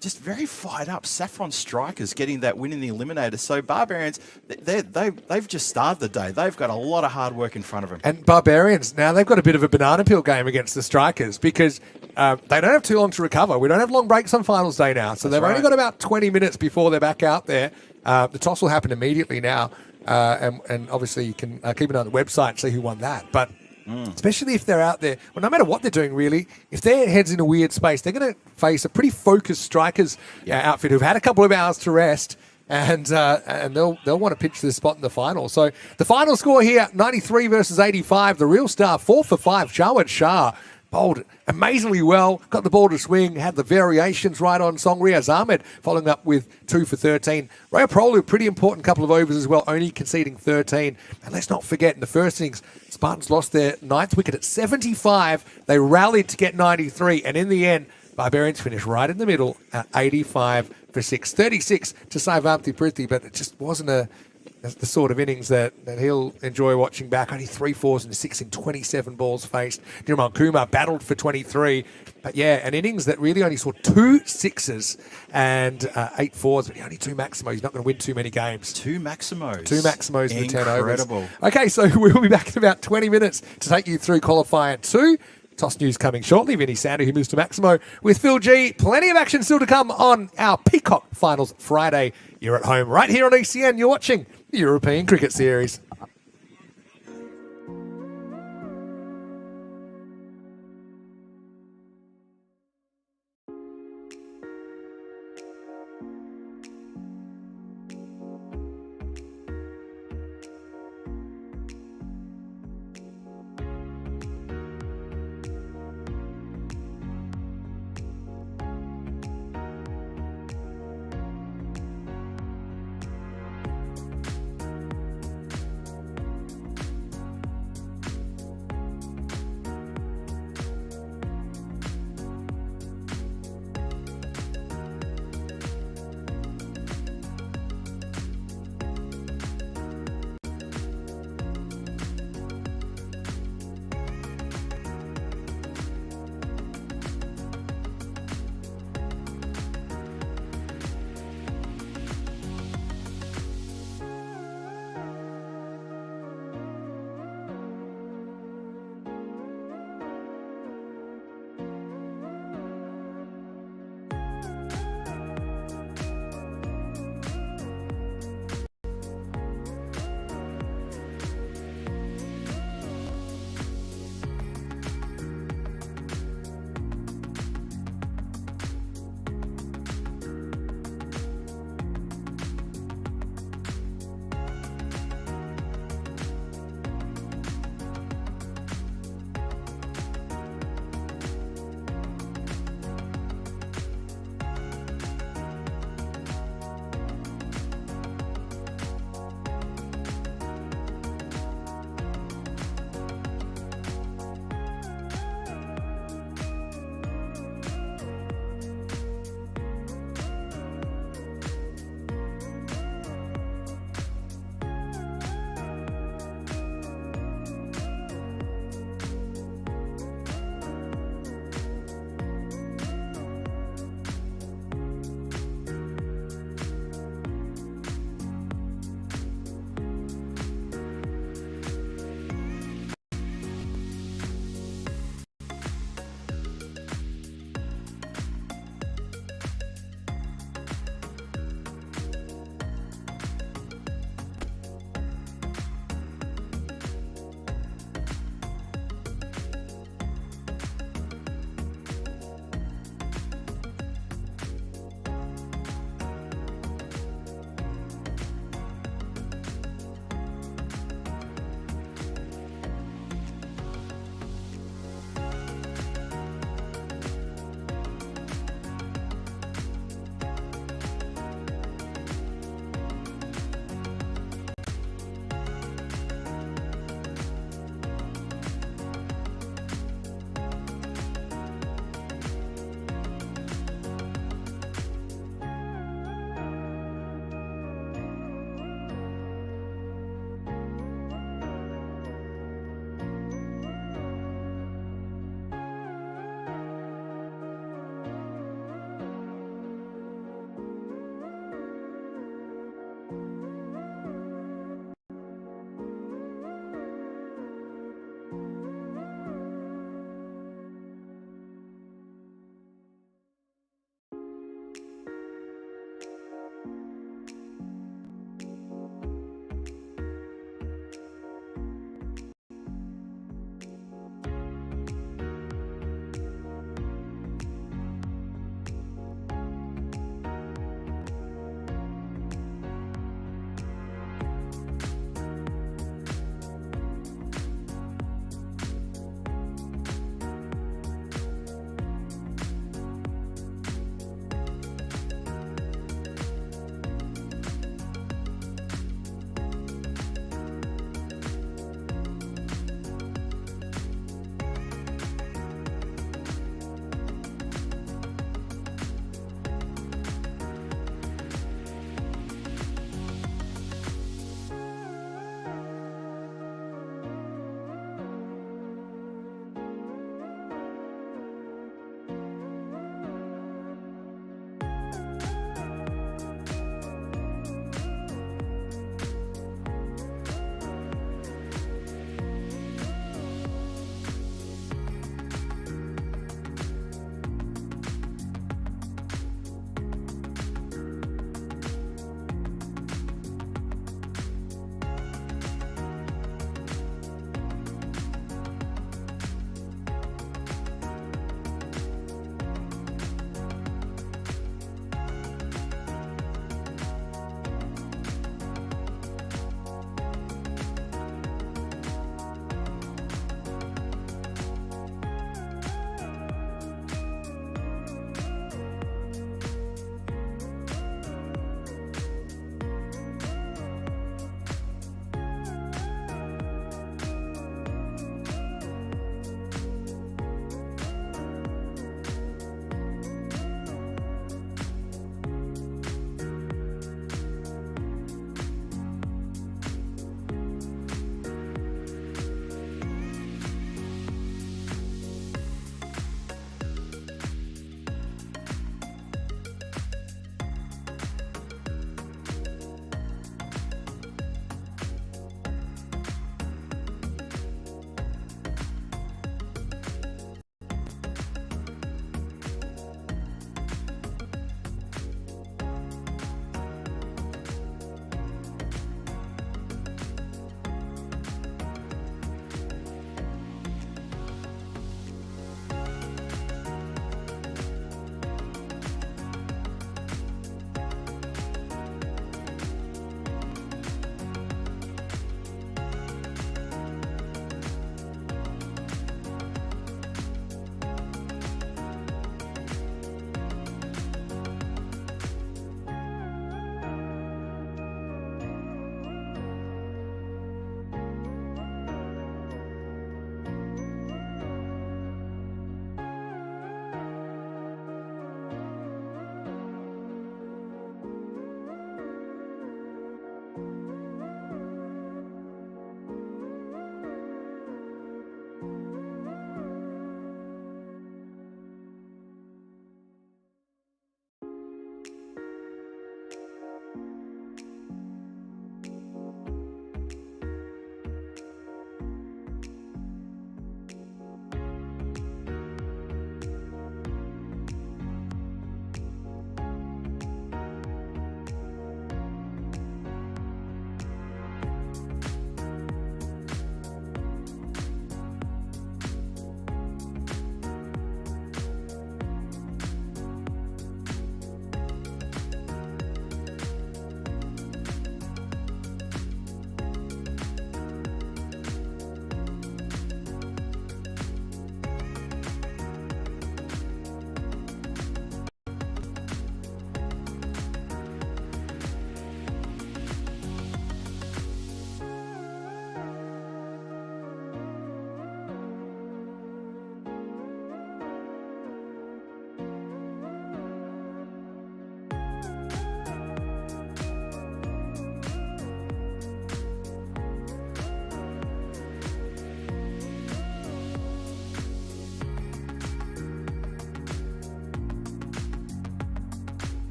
just very fired up. Saffron Strikers getting that win in the Eliminator. So Barbarians, they've just started the day. They've got a lot of hard work in front of them. And Barbarians, now they've got a bit of a banana peel game against the Strikers because they don't have too long to recover. We don't have long breaks on finals day now. So they've only got about 20 minutes before they're back out there. The toss will happen immediately now. And obviously you can keep an eye on the website and see who won that. But especially if they're out there, well, no matter what they're doing, really, if their head's in a weird space, they're going to face a pretty focused Strikers outfit who've had a couple of hours to rest. and they'll want to pitch this spot in the final. So the final score here, 93 versus 85. The real star, 4 for 5, Jawad Shah. Bowled amazingly well, got the ball to swing, had the variations right on song. Riaz Ahmed following up with 2 for 13. Ray Prolu, pretty important couple of overs as well, only conceding 13. And let's not forget, in the first innings, Spartans lost their 9th wicket at 75. They rallied to get 93, and in the end, Barbarians finished right in the middle at 85 for 6. 36 to Saivanthi Prithvi, but it just wasn't the sort of innings that he'll enjoy watching back. Only 3 fours and a 6 in 27 balls faced. Nirmal Kumar battled for 23. But yeah, an innings that really only saw 2 sixes and 8 fours, but only 2 Maximos. He's not going to win too many games. 2 Maximos. 2 Maximos in the 10 overs. Incredible. Okay, so we'll be back in about 20 minutes to take you through Qualifier 2. Toss news coming shortly. Vinny Sandy, who moves to Maximo with Phil G. Plenty of action still to come on our Peacock Finals Friday. You're at home right here on ECN. You're watching the European Cricket Series.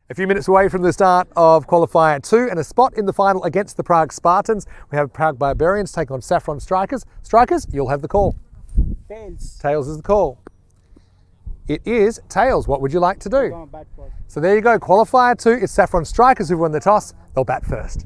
A few minutes away from the start of Qualifier 2 and a spot in the final against the Prague Spartans. We have Prague Barbarians take on Saffron Strikers. Strikers, you'll have the call. Tails. Tails is the call. It is Tails. What would you like to do? Going back first. So there you go. Qualifier 2, it's Saffron Strikers who've won the toss. They'll bat first.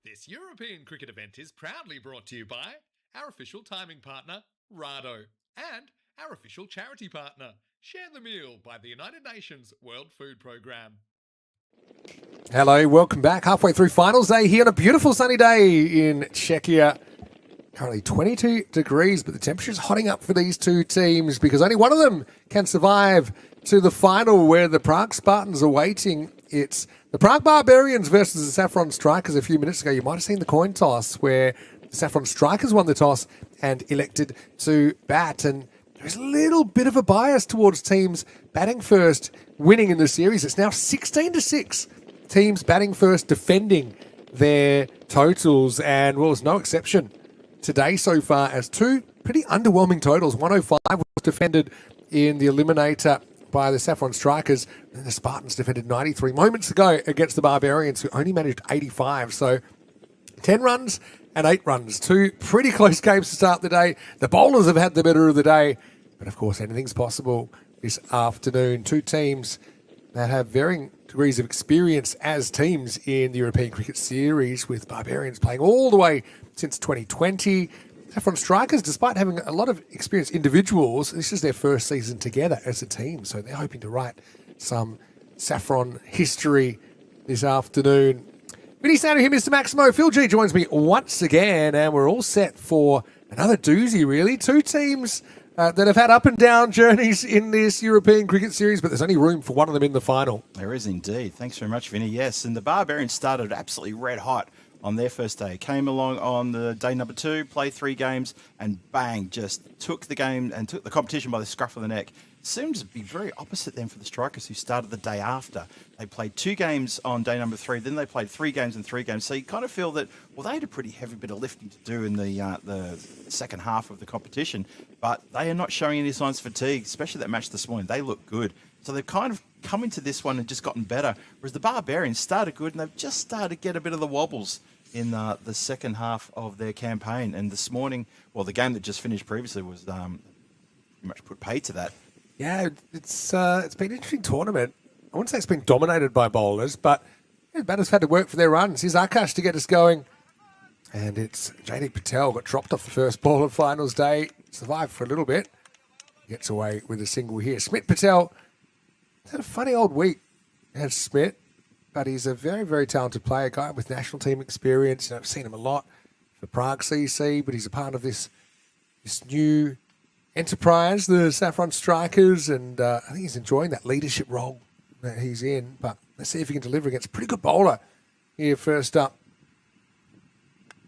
This European cricket event is proudly brought to you by our official timing partner, Rado, and our official charity partner, Share the Meal by the United Nations World Food Programme. Hello, welcome back. Halfway through finals day here on a beautiful sunny day in Czechia. Currently 22 degrees, but the temperature's hotting up for these two teams because only one of them can survive to the final where the Prague Spartans are waiting. It's the Prague Barbarians versus the Saffron Strikers. A few minutes ago, you might have seen the coin toss where the Saffron Strikers won the toss and elected to bat. And there's a little bit of a bias towards teams batting first, winning in the series. It's now 16-6. Teams batting first, defending their totals, and well, it's no exception today so far as two pretty underwhelming totals. 105 was defended in the eliminator by the Saffron Strikers, and the Spartans defended 93 moments ago against the Barbarians, who only managed 85. So 10 runs and 8 runs. Two pretty close games to start the day. The bowlers have had the better of the day, but of course anything's possible this afternoon. Two teams that have varying degrees of experience as teams in the European Cricket Series, with Barbarians playing all the way since 2020. Saffron Strikers, despite having a lot of experienced individuals, this is their first season together as a team, so they're hoping to write some Saffron history this afternoon. Vinny Sanders here, Mr. Maximo. Phil G joins me once again, and we're all set for another doozy, really. Two teams that have had up and down journeys in this European Cricket Series, but there's only room for one of them in the final. There is indeed. Thanks very much, Vinny. Yes, and the Barbarians started absolutely red hot on their first day. Came along on the day number 2, played 3 games, and bang, just took the game and took the competition by the scruff of the neck. seemed to be very opposite then for the Strikers, who started the day after. They played 2 games on day number 3, then they played 3 games and 3 games. So you kind of feel that, well, they had a pretty heavy bit of lifting to do in the second half of the competition, but they are not showing any signs of fatigue, especially that match this morning. They look good. So they've kind of come into this one and just gotten better, whereas the Barbarians started good and they've just started to get a bit of the wobbles in the second half of their campaign. And this morning, well, the game that just finished previously was pretty much put paid to that. Yeah, it's been an interesting tournament. I wouldn't say it's been dominated by bowlers, but batters had to work for their runs. Here's Akash to get us going. And it's JD Patel got dropped off the first ball of finals day, survived for a little bit, gets away with a single here. Smith Patel had a funny old week, has Smith, but he's a very, very talented player, guy with national team experience. I've seen him a lot for Prague CC, but he's a part of this new enterprise, the Saffron Strikers, and I think he's enjoying that leadership role that he's in. But let's see if he can deliver against a pretty good bowler here first up.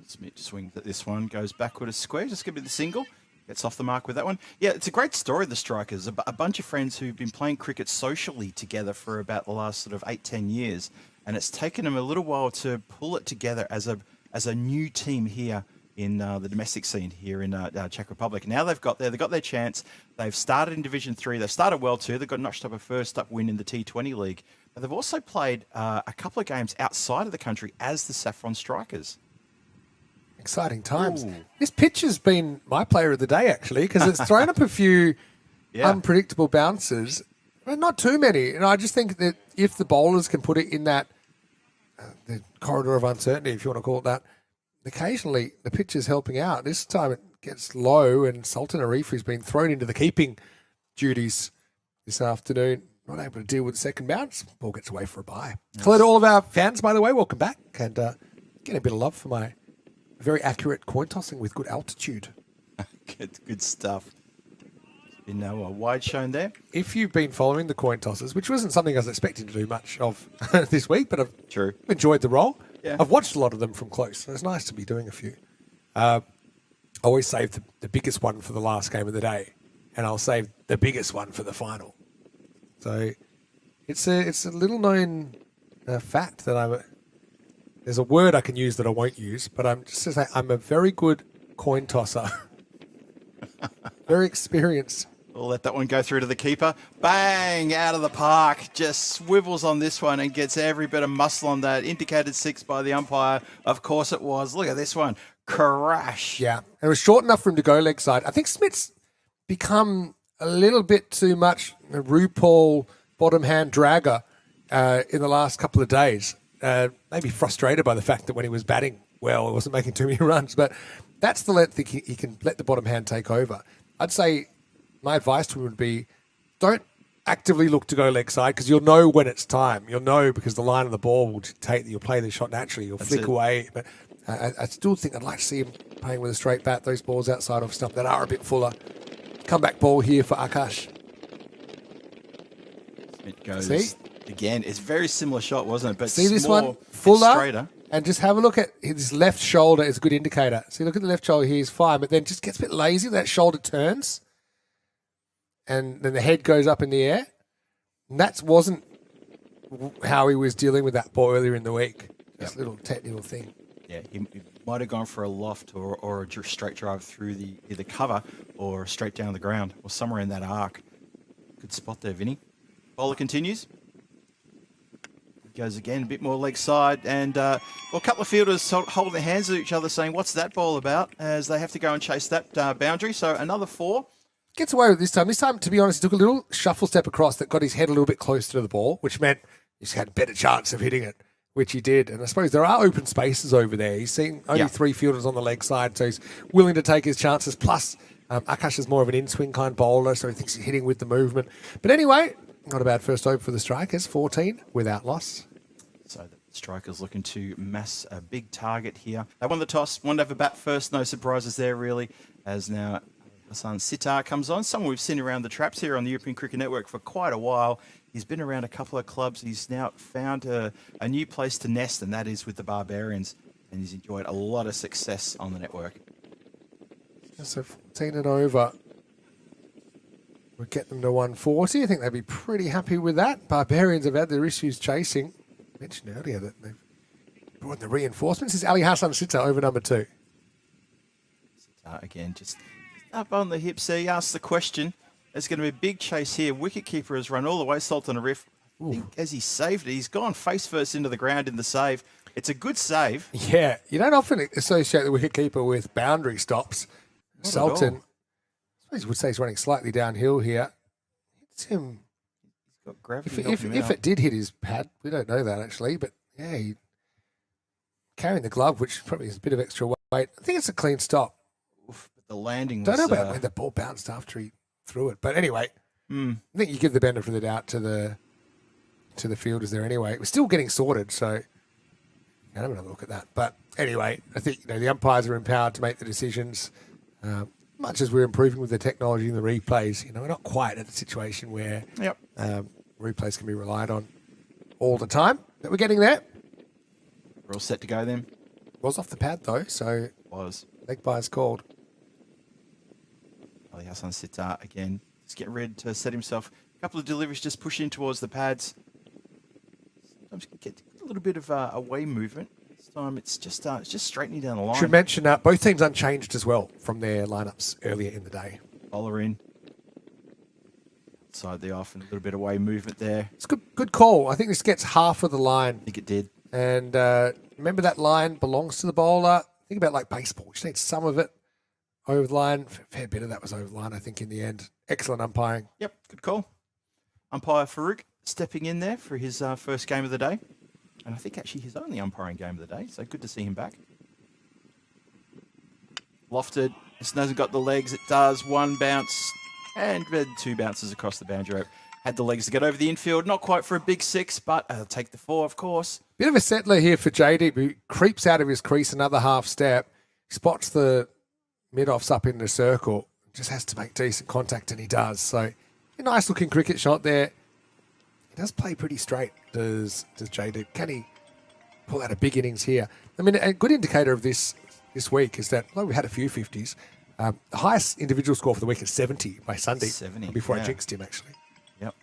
Smith swings at this one, goes backward a square, just give me the single. Gets off the mark with that one. Yeah, it's a great story, the Strikers. A bunch of friends who've been playing cricket socially together for about the last sort of 8-10 years. And it's taken them a little while to pull it together as a new team here in the domestic scene here in Czech Republic. Now they've got their chance. They've started in Division 3. They've started well too. They've got notched up a first up win in the T20 League. But they've also played a couple of games outside of the country as the Saffron Strikers. Exciting times. Ooh. This pitch has been my player of the day, actually, because it's thrown up a few unpredictable bounces, but not too many. And I just think that if the bowlers can put it in that the corridor of uncertainty, if you want to call it that, occasionally the pitch is helping out. This time it gets low, and Sultan Arifi's been thrown into the keeping duties this afternoon. Not able to deal with the second bounce. Ball gets away for a bye. Yes. Hello to all of our fans, by the way. Welcome back. And get a bit of love for my very accurate coin tossing with good altitude. Good stuff. Been a wide shown there. If you've been following the coin tosses, which wasn't something I was expecting to do much of this week, but I've enjoyed the role. Yeah. I've watched a lot of them from close, so it's nice to be doing a few. I always save the biggest one for the last game of the day, and I'll save the biggest one for the final. So it's a little known fact that there's a word I can use that I won't use, but I'm just to say I'm a very good coin tosser. Very experienced. We'll let that one go through to the keeper. Bang! Out of the park. Just swivels on this one and gets every bit of muscle on that. Indicated 6 by the umpire. Of course it was. Look at this one. Crash. Yeah. It was short enough for him to go leg side. I think Smith's become a little bit too much a RuPaul bottom hand dragger in the last couple of days. Maybe frustrated by the fact that when he was batting well, he wasn't making too many runs. But that's the length that he can let the bottom hand take over. I'd say my advice to him would be don't actively look to go leg side because you'll know when it's time. You'll know because the line of the ball will dictate that you'll play the shot naturally. You'll flick away. But I still think I'd like to see him playing with a straight bat. Those balls outside off stump that are a bit fuller. Comeback ball here for Akash. It goes again. It's a very similar shot, wasn't it? But see this one? Fuller. Straighter. And just have a look at his left shoulder is a good indicator. See, look at the left shoulder here. He's fine, but then just gets a bit lazy. That shoulder turns. And then the head goes up in the air. And that wasn't how he was dealing with that ball earlier in the week. Just a little technical thing. Yeah, he might have gone for a loft or a straight drive through either cover or straight down the ground or somewhere in that arc. Good spot there, Vinny. Bowler continues. Goes again, a bit more leg side. And a couple of fielders holding their hands to each other saying, what's that ball about? As they have to go and chase that boundary. So another 4. Gets away with this time. This time, to be honest, he took a little shuffle step across that got his head a little bit closer to the ball, which meant he had a better chance of hitting it, which he did. And I suppose there are open spaces over there. He's seen only 3 fielders on the leg side, so he's willing to take his chances. Plus, Akash is more of an in-swing kind bowler, so he thinks he's hitting with the movement. But anyway, not a bad first over for the Strikers, 14 without loss. So the Strikers looking to mass a big target here. They won the toss, wanted to have a bat first. No surprises there, really, as now Hassan Sitar comes on. Someone we've seen around the traps here on the European Cricket Network for quite a while. He's been around a couple of clubs. He's now found a new place to nest, and that is with the Barbarians. And he's enjoyed a lot of success on the network. So 14 and over. would get them to 140. I think they'd be pretty happy with that. Barbarians have had their issues chasing. I mentioned earlier that they've brought in the reinforcements. This is Ali Hassan Sitta over number 2. Again, just up on the hips there. He asked the question. There's going to be a big chase here. Wicketkeeper has run all the way. Sultan Arif, I think as he saved it, he's gone face first into the ground in the save. It's a good save. Yeah, you don't often associate the wicketkeeper with boundary stops. Not Sultan, I suppose you would say he's running slightly downhill here. Hits him. He's got gravity. If it did hit his pad, we don't know that actually, but yeah, he carrying the glove, which probably is a bit of extra weight. I think it's a clean stop. Oof, but the landing was... Don't know about when the ball bounced after he threw it, but anyway, I think you give the benefit of the doubt to the fielders there anyway. It was still getting sorted, so I'm going to look at that. But anyway, I think the umpires are empowered to make the decisions. Much as we're improving with the technology and the replays, we're not quite at a situation where replays can be relied on all the time. But we're getting there. We're all set to go then. Was off the pad though, so leg by's called. Ali Hassan Sitta again, just getting ready to set himself. A couple of deliveries, just push in towards the pads. Sometimes you get a little bit of away movement. This time it's just straightening down the line. Should mention both teams unchanged as well from their lineups earlier in the day. Bowler in. Outside the off and a little bit of away movement there. It's good call. I think this gets half of the line. I think it did. And remember that line belongs to the bowler. Think about like baseball. You just need some of it over the line. Fair bit of that was over the line, I think, in the end. Excellent umpiring. Yep, good call. Umpire Farouk stepping in there for his first game of the day. And I think actually his only umpiring game of the day, so good to see him back. Lofted, this hasn't got the legs, it does. One bounce and 2 bounces across the boundary rope. Had the legs to get over the infield, not quite for a big 6, but take the 4, of course. Bit of a settler here for JD, who creeps out of his crease another half step, spots the mid-offs up in the circle, just has to make decent contact, and he does. So, a nice-looking cricket shot there. He does play pretty straight, does JD. Can he pull out a big innings here? I mean, a good indicator of this week is that, although we had a few 50s, the highest individual score for the week is 70 by Sunday. 70, before I jinxed him, actually. Yep.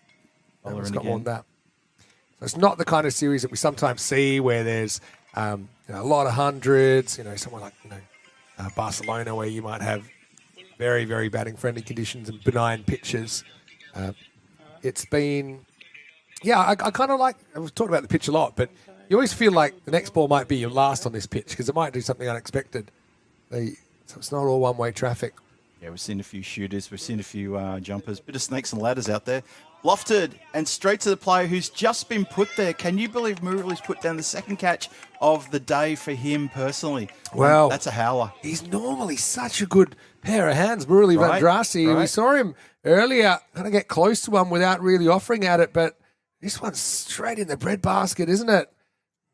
He's got more than that. So it's not the kind of series that we sometimes see where there's a lot of hundreds, somewhere like Barcelona, where you might have very, very batting friendly conditions and benign pitches. It's been, I kind of like, I've talked about the pitch a lot, but you always feel like the next ball might be your last on this pitch because it might do something unexpected. So it's not all one-way traffic. Yeah, we've seen a few shooters. We've seen a few jumpers. Bit of snakes and ladders out there. Lofted and straight to the player who's just been put there. Can you believe Murali's put down the second catch of the day for him personally? Well, that's a howler. He's normally such a good pair of hands, Murali Vandrasi. Right. We saw him earlier kind of get close to one without really offering at it, but this one's straight in the breadbasket, isn't it?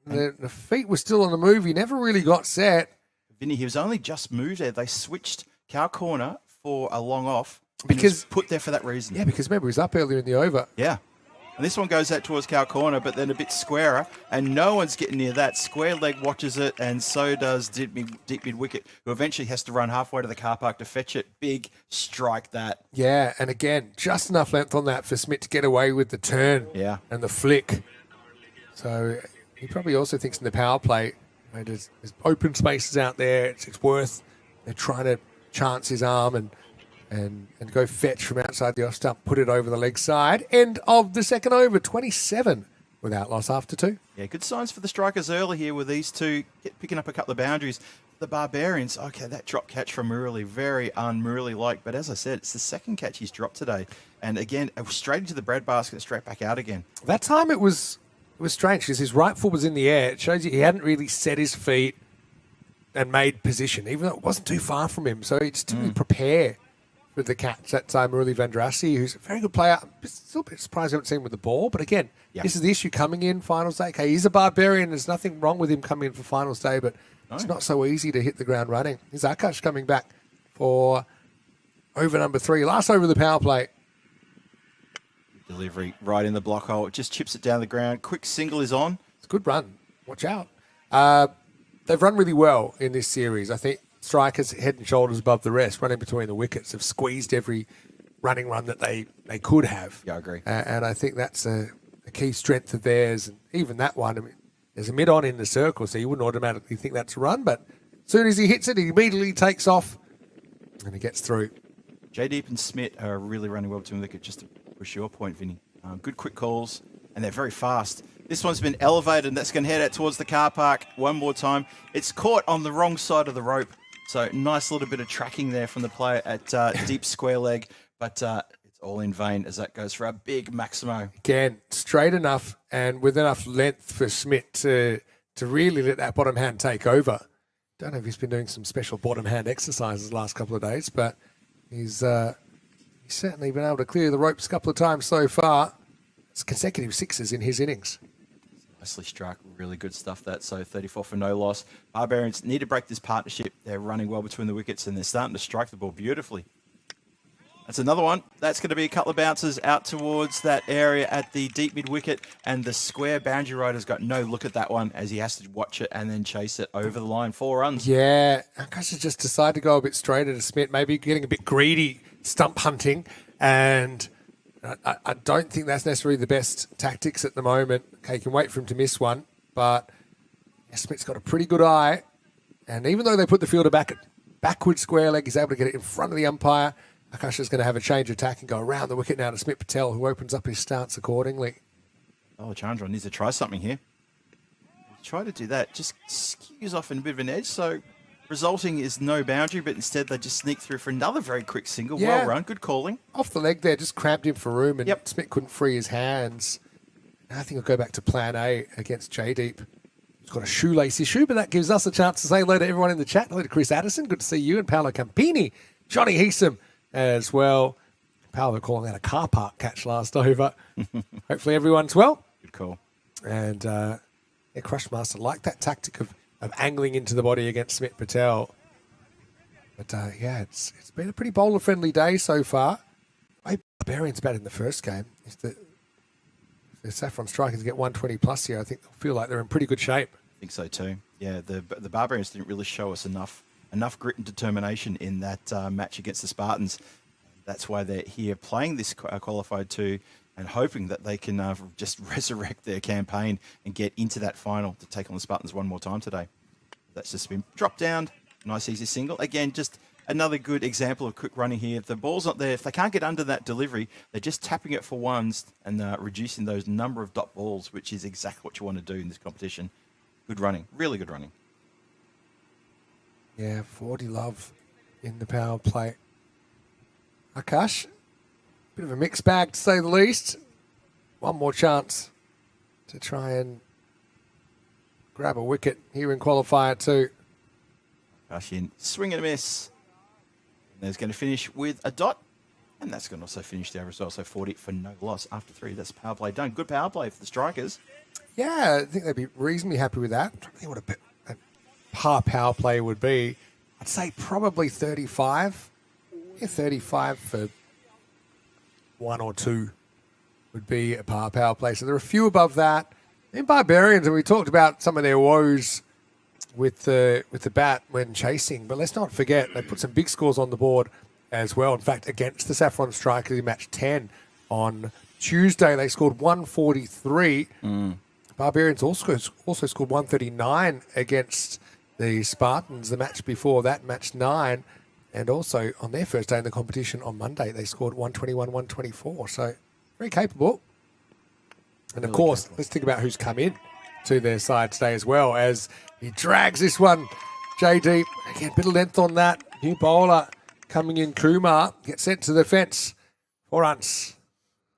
The feet were still on the move. He never really got set. Vinny, he was only just moved there. They switched cow corner for a long off. Because put there for that reason. Yeah, because remember, he was up earlier in the over. Yeah. And this one goes out towards cow corner, but then a bit squarer, and no one's getting near that. Square leg watches it, and so does deep mid wicket, who eventually has to run halfway to the car park to fetch it. Big strike that. Yeah, and again, just enough length on that for Smith to get away with the turn and the flick. So he probably also thinks in the power play, there's open spaces out there. It's worth they're trying to chance his arm and go fetch from outside the off stump, put it over the leg side. End of the second over, 27 without loss after 2. Yeah, good signs for the strikers early here with these two picking up a couple of boundaries. The Barbarians, okay, that drop catch from Murali, very un-Murali-like. But as I said, it's the second catch he's dropped today. And again, straight into the breadbasket, straight back out again. That time it was strange because his right foot was in the air. It shows you he hadn't really set his feet and made position, even though it wasn't too far from him. So he just didn't really prepare with the catch. That's Murali Vandrasi, who's a very good player. I'm still a bit surprised I haven't seen him with the ball. But again, this is the issue coming in finals day. Okay, he's a Barbarian. There's nothing wrong with him coming in for finals day, but it's not so easy to hit the ground running. Here's Akash coming back for over number 3. Last over the power play. Delivery right in the block hole. It just chips it down the ground. Quick single is on. It's a good run. Watch out. They've run really well in this series. I think strikers head and shoulders above the rest, running between the wickets, have squeezed every running run that they could have. Yeah, I agree. And I think that's a key strength of theirs. And even that one, I mean, there's a mid-on in the circle, so you wouldn't automatically think that's a run. But as soon as he hits it, he immediately takes off and he gets through. J-Deep and Smith are really running well between the wicket, just to push your point, Vinny. Good quick calls, and they're very fast. This one's been elevated, and that's going to head out towards the car park one more time. It's caught on the wrong side of the rope. So nice little bit of tracking there from the player at deep square leg, but it's all in vain as that goes for a big Maximo. Again, straight enough and with enough length for Smith to really let that bottom hand take over. Don't know if he's been doing some special bottom hand exercises the last couple of days, but he's certainly been able to clear the ropes a couple of times so far. It's consecutive sixes in his innings. Nicely struck. Really good stuff, that. So 34 for no loss. Barbarians need to break this partnership. They're running well between the wickets, and they're starting to strike the ball beautifully. That's another one. That's going to be a couple of bounces out towards that area at the deep mid-wicket, and the square boundary rider's got no look at that one as he has to watch it and then chase it over the line. 4 runs. Yeah, Akash has just decided to go a bit straighter to Smith, maybe getting a bit greedy, stump hunting, and I don't think that's necessarily the best tactics at the moment. Okay, you can wait for him to miss one, but Smith's got a pretty good eye, and even though they put the fielder back at backward square leg, he's able to get it in front of the umpire. Akash is going to have a change of tack and go around the wicket now to Smith Patel, who opens up his stance accordingly. Oh, Chandra needs to try something here. Try to do that. Just skews off in a bit of an edge, so resulting is no boundary, but instead they just sneak through for another very quick single. Yeah. Well run, good calling. Off the leg there, just cramped him for room, and Yep. Smith couldn't free his hands. I think he'll go back to plan A against J-Deep. He's got a shoelace issue, but that gives us a chance to say hello to everyone in the chat. Hello to Chris Addison, good to see you, and Paolo Campini, Johnny Heesum as well. Paolo calling that a car park catch last over. Hopefully everyone's well. Good call. And Crushmaster liked that tactic of angling into the body against Smith Patel. But it's been a pretty bowler-friendly day so far. Barbarians batted in the first game. If the Saffron Strikers get 120 plus here, I think they'll feel like they're in pretty good shape. I think so too. Yeah, the Barbarians didn't really show us enough grit and determination in that match against the Spartans. That's why they're here playing this qualified 2 and hoping that they can just resurrect their campaign and get into that final to take on the Spartans one more time today. That's just been dropped down. Nice easy single. Again, just another good example of quick running here. If the ball's not there, if they can't get under that delivery, they're just tapping it for ones and reducing those number of dot balls, which is exactly what you want to do in this competition. Good running. Really good running. Yeah, 40 love in the power play. Akash, bit of a mixed bag to say the least. One more chance to try and grab a wicket here in qualifier 2. Kashin, swing and a miss. And there's going to finish with a dot. And that's going to also finish there as well. So 40 for no loss after 3. That's power play done. Good power play for the Strikers. Yeah, I think they'd be reasonably happy with that. I'm trying to think what a par power play would be. I'd say probably 35. Yeah, 35 for 1 or 2 would be a par power play. So there are a few above that. In Barbarians, and we talked about some of their woes with the bat when chasing, but let's not forget they put some big scores on the board as well. In fact, against the Saffron Strikers in match 10 on Tuesday, they scored 143. Barbarians also scored 139 against the Spartans the match before that, match 9. And also on their first day in the competition on Monday, they scored 121, 124. So very capable. And of course, let's think about who's come in to their side today as well, as he drags this one. J-Deep, again, bit of length on that. New bowler coming in, Kumar, gets sent to the fence. 4 runs.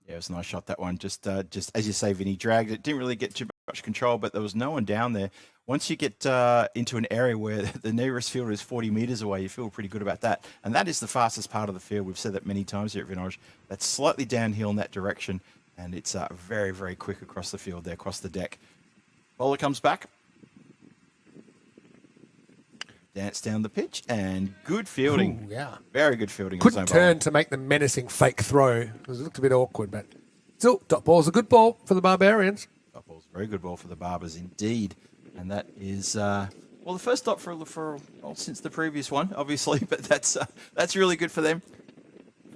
Yeah, it was a nice shot, that one. Just as you say, Vinny, dragged it. Didn't really get too much control, but there was no one down there. Once you get into an area where the nearest fielder is 40 metres away, you feel pretty good about that. And that is the fastest part of the field. We've said that many times here at Vinage. That's slightly downhill in that direction, and it's very, very quick across the field there, across the deck. Bowler comes back. Dance down the pitch, and good fielding. Ooh, yeah. Very good fielding. Couldn't turn to make the menacing fake throw. It looked a bit awkward, but still, dot ball's a good ball for the Barbarians. Dot ball's a very good ball for the Barbers indeed. And that is, the first dot since the previous one, obviously, but that's really good for them.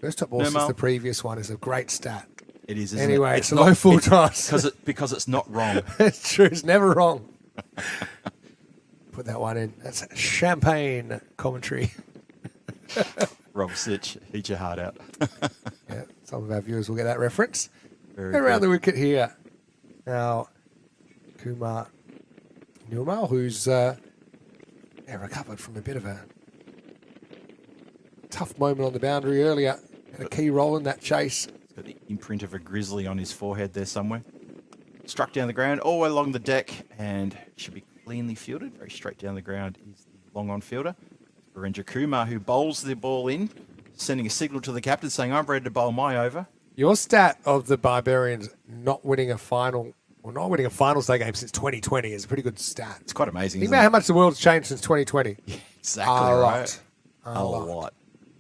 First top ball No, since Mal. the previous one is a great stat. It is, isn't Anyway, it? it's a low full toss. Because it's not wrong. It's true. It's never wrong. Put that one in. That's champagne commentary. Rob Sitch, eat your heart out. Yeah, some of our viewers will get that reference. Very Around good. the wicket here. Now, Kumar Newmal, who's recovered from a bit of a tough moment on the boundary earlier. Had a key role in that chase. He's got the imprint of a grizzly on his forehead there somewhere. Struck down the ground all the way along the deck and should be cleanly fielded. Very straight down the ground is the long on fielder. Virendra Kumar, who bowls the ball in, sending a signal to the captain saying, I'm ready to bowl my over. Your stat of the Barbarians not winning a finals day game since 2020 is a pretty good stat. It's quite amazing, Think isn't about it? how much the world's changed since 2020. Exactly A right. lot. A lot.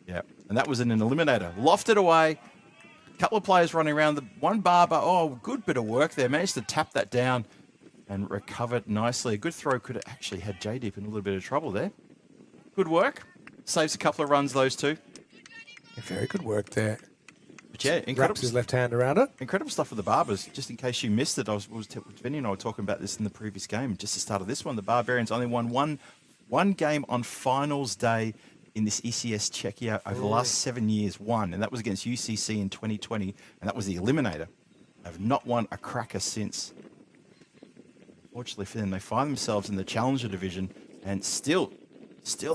Yeah. And that was in an eliminator. Lofted away. A couple of players running around. The one barber, good bit of work there. Managed to tap that down and recovered nicely. A good throw could have actually had J-Dip in a little bit of trouble there. Good work. Saves a couple of runs, those two. Yeah, very good work there. But yeah, Wraps incredible. his left hand around it. Incredible stuff for the Barbers. Just in case you missed it, Vinny and I were talking about this in the previous game. Just the start of this one, the Barbarians only won one game on finals day in this ECS Czechia over the last 7 years. One, and that was against UCC in 2020, and that was the eliminator. They've not won a cracker since. Fortunately for them, they find themselves in the Challenger division and still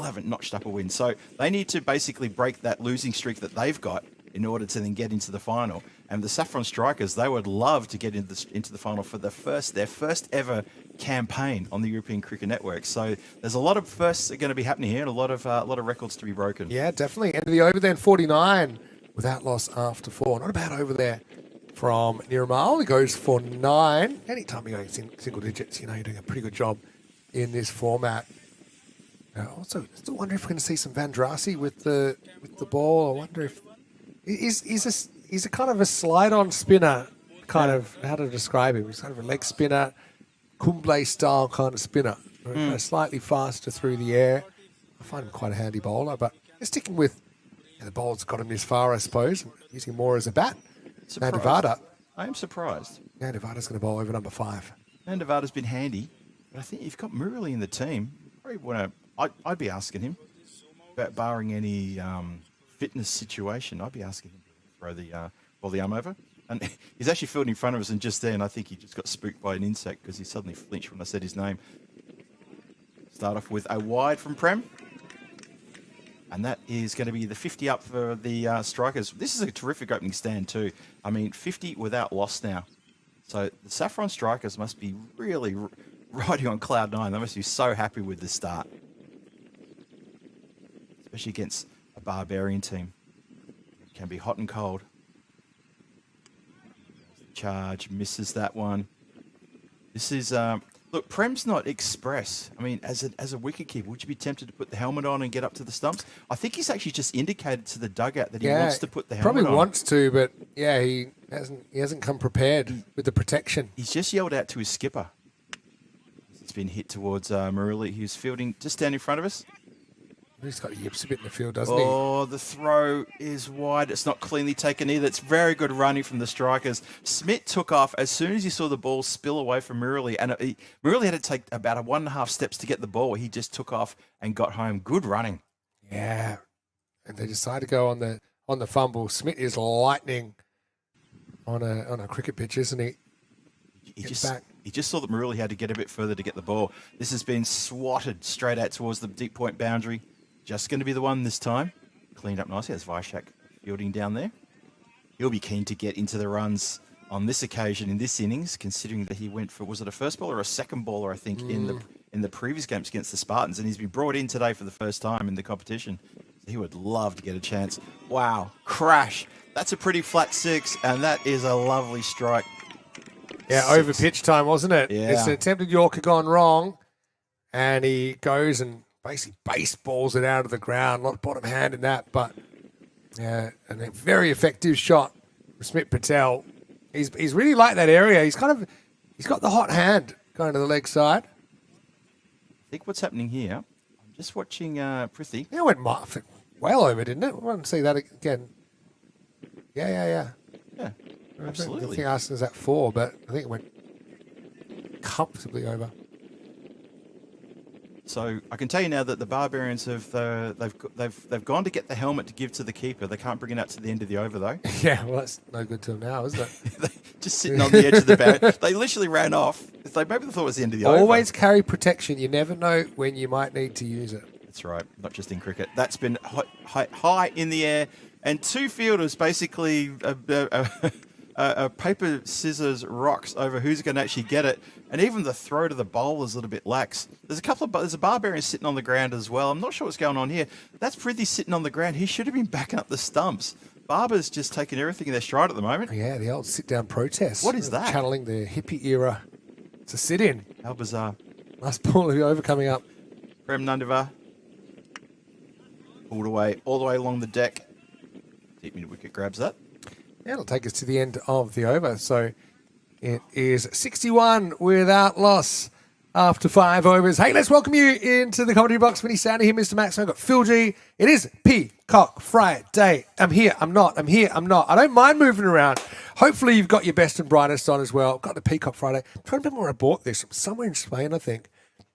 haven't notched up a win. So they need to basically break that losing streak that they've got in order to then get into the final. And the Saffron Strikers, they would love to get into the final for their first ever campaign on the European Cricket Network. So there's a lot of firsts that are going to be happening here and a lot of records to be broken. Yeah, definitely. End of the over then, 49 without loss after 4. Not a bad over there from Niramal. He goes for 9. Anytime you're going single digits, you're doing a pretty good job in this format. Also, still wonder if we're going to see some Van Drassi with the ball. I wonder if he's a kind of a slide-on spinner, kind of how to describe him. He's kind of a leg spinner, Kumble style kind of spinner, slightly faster through the air. I find him quite a handy bowler, but sticking with the bowl's got him this far, I suppose. Using him more as a bat. Now Nevada. I am surprised. Now Nevada's going to bowl over number 5. Now Nevada's been handy, but I think you've got Murali in the team. Probably want to. I'd be asking him, barring any fitness situation, I'd be asking him to throw the arm over. And he's actually fielding in front of us, and just then I think he just got spooked by an insect because he suddenly flinched when I said his name. Start off with a wide from Prem. And that is going to be the 50 up for the Strikers. This is a terrific opening stand too. I mean, 50 without loss now. So the Saffron Strikers must be really riding on cloud 9. They must be so happy with the start. Especially against a Barbarian team. It can be hot and cold. Charge, misses that one. This is, look, Prem's not express. I mean, as a wicketkeeper, would you be tempted to put the helmet on and get up to the stumps? I think he's actually just indicated to the dugout that he wants to put the helmet on. Probably wants to, but yeah, he hasn't come prepared with the protection. He's just yelled out to his skipper. It's been hit towards Murali, who's fielding just down in front of us. He's got yips a bit in the field, doesn't he? Oh, the throw is wide. It's not cleanly taken either. It's very good running from the Strikers. Smith took off as soon as he saw the ball spill away from Murali. And Murali had to take about 1.5 steps to get the ball. He just took off and got home. Good running. Yeah. And they decide to go on the fumble. Smith is lightning on a cricket pitch, isn't he? He just saw that Murali had to get a bit further to get the ball. This has been swatted straight out towards the deep point boundary. Just going to be the one this time. Cleaned up nicely. That's Vaishak fielding down there. He'll be keen to get into the runs on this occasion in this innings, considering that he went for, was it a first ball or a second baller, I think, in the previous games against the Spartans. And he's been brought in today for the first time in the competition. He would love to get a chance. Wow. Crash. That's a pretty flat 6, and that is a lovely strike. Yeah, 6. over pitch time, wasn't it? Yeah. It's an attempted Yorker gone wrong, and he goes and basically baseballs it out of the ground. Not bottom hand in that, but and a very effective shot from Smith Patel. He's really liked that area. He's got the hot hand going to the leg side. I think what's happening here, I'm just watching Prithi. It went well over, didn't it? I want to see that again. Yeah, I absolutely. think Arsenal's at 4, but I think it went comfortably over. So I can tell you now that the Barbarians have they've gone to get the helmet to give to the keeper. They can't bring it out to the end of the over though. Yeah, well, that's no good to them now, is it? Just sitting on the edge of the boundary. They literally ran off. It's like maybe they thought it was the end of the over. Always carry protection. You never know when you might need to use it. That's right. Not just in cricket. That's been high in the air, and two fielders basically paper, scissors, rocks over who's going to actually get it. And even the throw to the bowler is a little bit lax. There's a Barbarian sitting on the ground as well. I'm not sure what's going on here. That's Prithvi sitting on the ground. He should have been backing up the stumps. Barber's just taking everything in their stride at the moment. Yeah, the old sit-down protest. What is that? Channeling the hippie era. It's a sit-in. How bizarre. Last ball of the over coming up. Prem Nandava pulled away all the way along the deck. Deep mid wicket grabs that. Yeah, it'll take us to the end of the over. So it is 61 without loss after 5 overs. Hey, let's welcome you into the commentary box. When you sound here, Mr. Max, I've got Phil G. It is Peacock Friday. I'm here, I'm not. I'm here, I'm not. I don't mind moving around. Hopefully you've got your best and brightest on as well. Got the Peacock Friday. I'm trying to remember where I bought this. Somewhere in Spain, I think.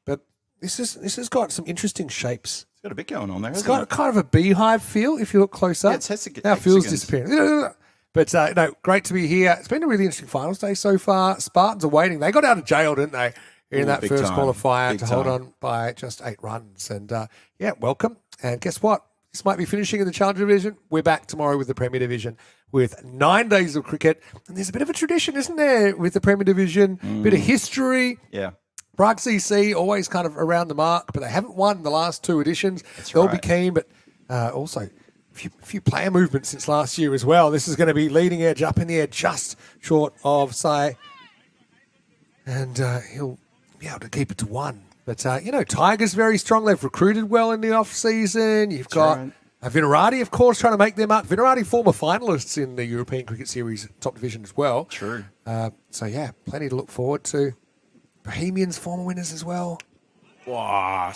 But this has got some interesting shapes. It's got a bit going on there, It's hasn't got it? kind of a beehive feel if you look close up. Yeah, it's Now Phil's hexagons. disappearing. But no, great to be here. It's been a really interesting finals day so far. Spartans are waiting. They got out of jail, didn't they, in that big first time. qualifier Big to hold time. on by just 8 runs. And yeah, welcome. And guess what? This might be finishing in the Challenger Division. We're back tomorrow with the Premier Division with 9 days of cricket. And there's a bit of a tradition, isn't there, with the Premier Division? Bit of history. Yeah. Prague CC always kind of around the mark, but they haven't won the last 2 editions. They'll be right. keen, but also a few player movements since last year as well. This is going to be leading edge up in the air, just short of Sai, and he'll be able to keep it to 1. But Tiger's very strong. They've recruited well in the off season. You've got right. Vinarati, of course, trying to make them up. Vinarati, former finalists in the European Cricket Series top division as well. True. So yeah, plenty to look forward to. Bohemians, former winners as well. Wow,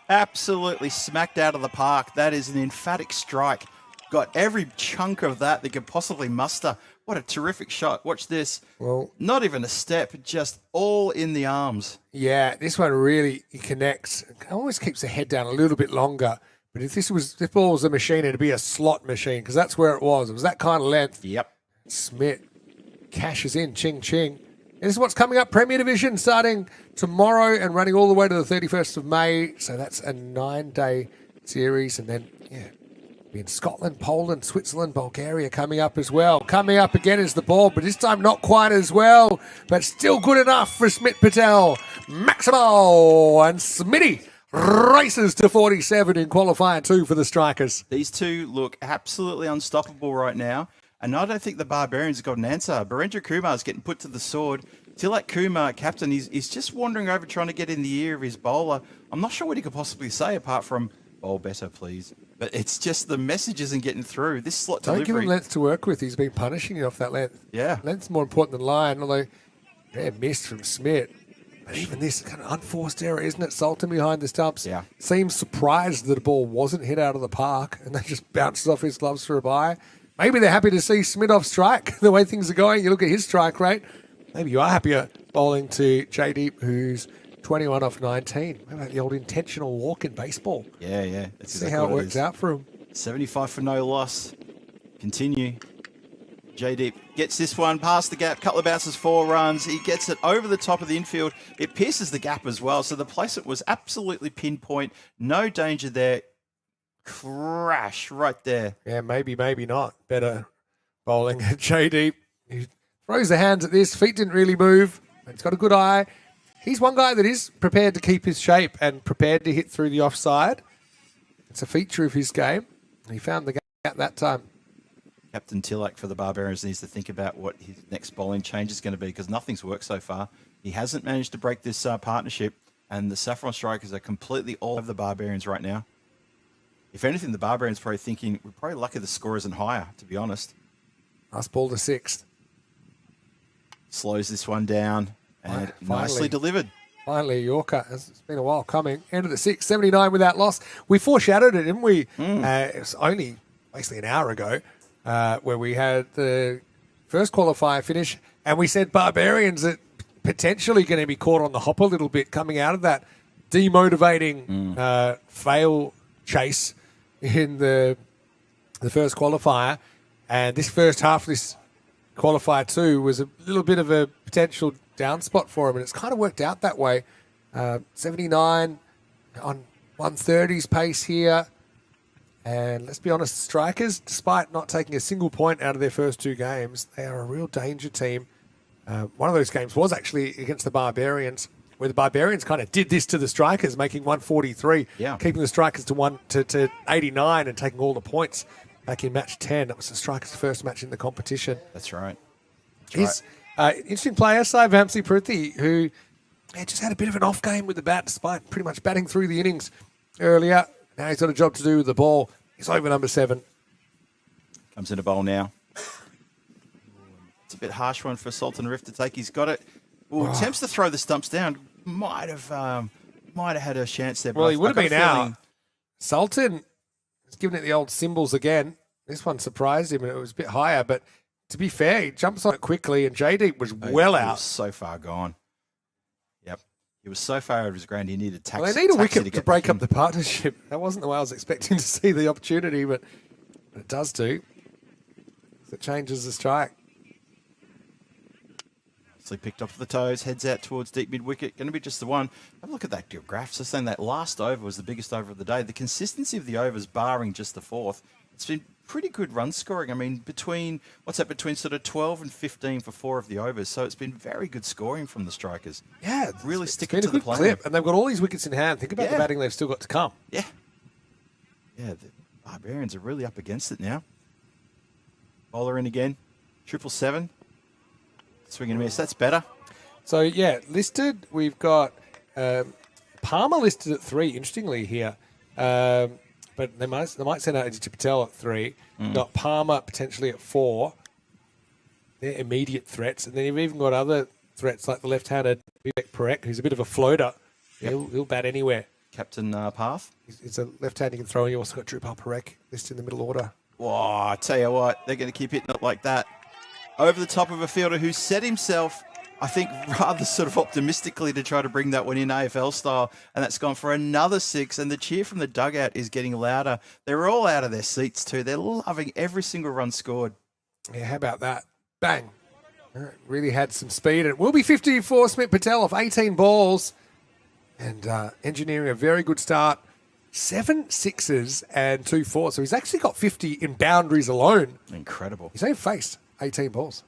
absolutely smacked out of the park. That is an emphatic strike. Got every chunk of that they could possibly muster. What a terrific shot. Watch this. Well, not even a step, just all in the arms. yeah, this one really connects. Always keeps the head down a little bit longer. But if this ball was a machine, it'd be a slot machine because that's where it was. It was that kind of length. Yep. Smith cashes in, ching, ching. This is what's coming up. Premier Division starting tomorrow and running all the way to the 31st of May. So that's a 9-day series. And then, yeah, be in Scotland, Poland, Switzerland, Bulgaria coming up as well. Coming up again is the ball, but this time not quite as well. But still good enough for Smit Patel. Maximo and Smitty races to 47 in qualifier 2 for the Strikers. These two look absolutely unstoppable right now. And I don't think the Barbarians have got an answer. Barendra Kumar is getting put to the sword. Tilak Kumar, captain, he's just wandering over trying to get in the ear of his bowler. I'm not sure what he could possibly say apart from, bowl better, please. But it's just the message isn't getting through. This slot Don't delivery. give him length to work with. He's been punishing you off that length. Yeah. Length's more important than line, although missed from Smith. But even this kind of unforced error, isn't it? Salting behind the stumps. Yeah. Seems surprised that the ball wasn't hit out of the park and they just bounces off his gloves for a bye. Maybe they're happy to see Smith off strike the way things are going. You look at his strike rate. Maybe you are happier bowling to Jaydeep, who's 21 off 19. Maybe like the old intentional walk in baseball. Yeah. That's See exactly how it what works is. out for him. 75 for no loss. Continue. Jaydeep gets this one past the gap. Couple of bounces, 4 runs. He gets it over the top of the infield. It pierces the gap as well. So the placement was absolutely pinpoint. No danger there. Crash right there. Yeah, maybe not. Better bowling at Jaydeep. He throws the hands at this. Feet didn't really move. He's got a good eye. He's one guy that is prepared to keep his shape and prepared to hit through the offside. It's a feature of his game. And he found the gap that time. Captain Tilak for the Barbarians needs to think about what his next bowling change is going to be because nothing's worked so far. He hasn't managed to break this partnership, and the Saffron Strikers are completely all over the Barbarians right now. If anything, the Barbarians are probably thinking, we're probably lucky the score isn't higher, to be honest. Last ball to 6th. Slows this one down and Finally. nicely delivered. Finally, a Yorker. It's been a while coming. End of the 6th, 79 without loss. We foreshadowed it, didn't we? It was only basically an hour ago. where we had the first qualifier finish, and we said Barbarians are potentially going to be caught on the hop a little bit coming out of that demotivating fail chase in the first qualifier. And this first half of this qualifier 2 was a little bit of a potential down spot for him, and it's kind of worked out that way. 79 on 130's pace here. And let's be honest, Strikers, despite not taking a single point out of their first 2 games, they are a real danger team. One of those games was actually against the Barbarians, where the Barbarians kind of did this to the Strikers, making 143, keeping the Strikers to 89 and taking all the points back in match 10. That was the Strikers' first match in the competition. That's right. He's interesting player, Sai Vamsi Pruthi, who just had a bit of an off game with the bat, despite pretty much batting through the innings earlier. Now he's got a job to do with the ball. He's over number 7. Comes in a bowl now. It's a bit harsh one for Sultan Rift to take. He's got it. Attempts to throw the stumps down. Might have had a chance there. Well, he would have been out. Sultan has given it the old symbols again. This one surprised him, and it was a bit higher. But to be fair, he jumps on it quickly, and JD was well out. He was so far gone. Yep. He was so far over his ground, he needed taxi. Well, they need a wicket to break up the partnership. That wasn't the way I was expecting to see the opportunity, but it does do. It changes the strike. So picked off the toes, heads out towards deep mid-wicket. Going to be just the one. Have a look at that graph. So saying that last over was the biggest over of the day. The consistency of the overs, barring just the 4th, it's been pretty good run scoring. I mean, between sort of 12 and 15 for 4 of the overs. So it's been very good scoring from the Strikers. Yeah. Really it's sticking to been a the good plan. clip, and they've got all these wickets in hand. Think about the batting they've still got to come. Yeah. Yeah, the Barbarians are really up against it now. Bowler in again. 777. Swing and miss. That's better. So, yeah, listed, we've got Palmer listed at 3, interestingly, here. But they might send out Aditya Patel at 3. Got Palmer potentially at 4. They're immediate threats. And then you've even got other threats like the left-handed Vivek Parekh, who's a bit of a floater. Yep. He'll bat anywhere. Captain Path. He's a left-hand you can throw. You also got Drupal Parekh listed in the middle order. Whoa, I tell you what, they're going to keep hitting it like that. Over the top of a fielder who set himself, I think, rather sort of optimistically to try to bring that one in AFL style, and that's gone for another 6, and the cheer from the dugout is getting louder. They're all out of their seats too. They're loving every single run scored. Yeah, how about that? Bang. Really had some speed. It will be 54 Smith Patel off 18 balls, and engineering a very good start. 7 sixes and 2 fours. So he's actually got 50 in boundaries alone. Incredible. He's only faced 18 balls.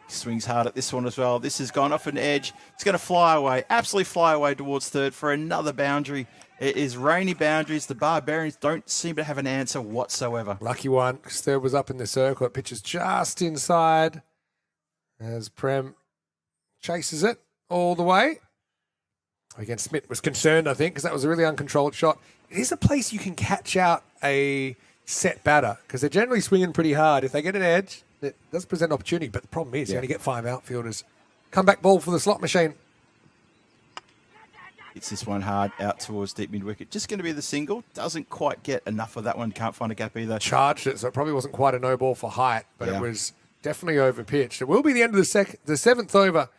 He swings hard at this one as well. This has gone off an edge. It's going to fly away, absolutely fly away towards 3rd for another boundary. It is rainy boundaries. The Barbarians don't seem to have an answer whatsoever. Lucky one, because 3rd was up in the circle. It pitches just inside as Prem chases it all the way. Again, Smith was concerned, I think, because that was a really uncontrolled shot. It is a place you can catch out a set batter, because they're generally swinging pretty hard. If they get an edge, it does present an opportunity, but the problem is you only get 5 outfielders. Comeback ball for the slot machine. Hits this one hard out towards deep mid-wicket. Just going to be the single. Doesn't quite get enough of that one. Can't find a gap either. Charged it, so it probably wasn't quite a no ball for height, but it was definitely over-pitched. It will be the end of the 7th over.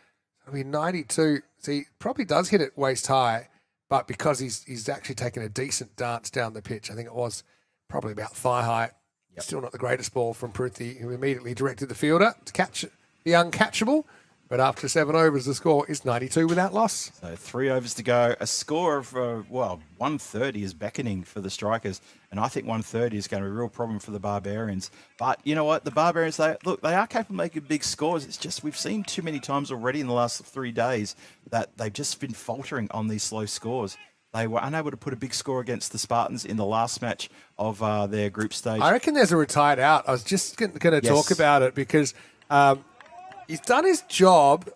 It'll be 92. So he probably does hit it waist high, but because he's actually taken a decent dance down the pitch, I think it was probably about thigh high. Still not the greatest ball from Pruthi, who immediately directed the fielder to catch the uncatchable. But after 7 overs, the score is 92 without loss. So 3 overs to go. A score of, 130 is beckoning for the Strikers. And I think 130 is going to be a real problem for the Barbarians. But you know what? The Barbarians, they are capable of making big scores. It's just we've seen too many times already in the last 3 days that they've just been faltering on these slow scores. They were unable to put a big score against the Spartans in the last match of their group stage. I reckon there's a retired out. I was just going to talk about it because he's done his job.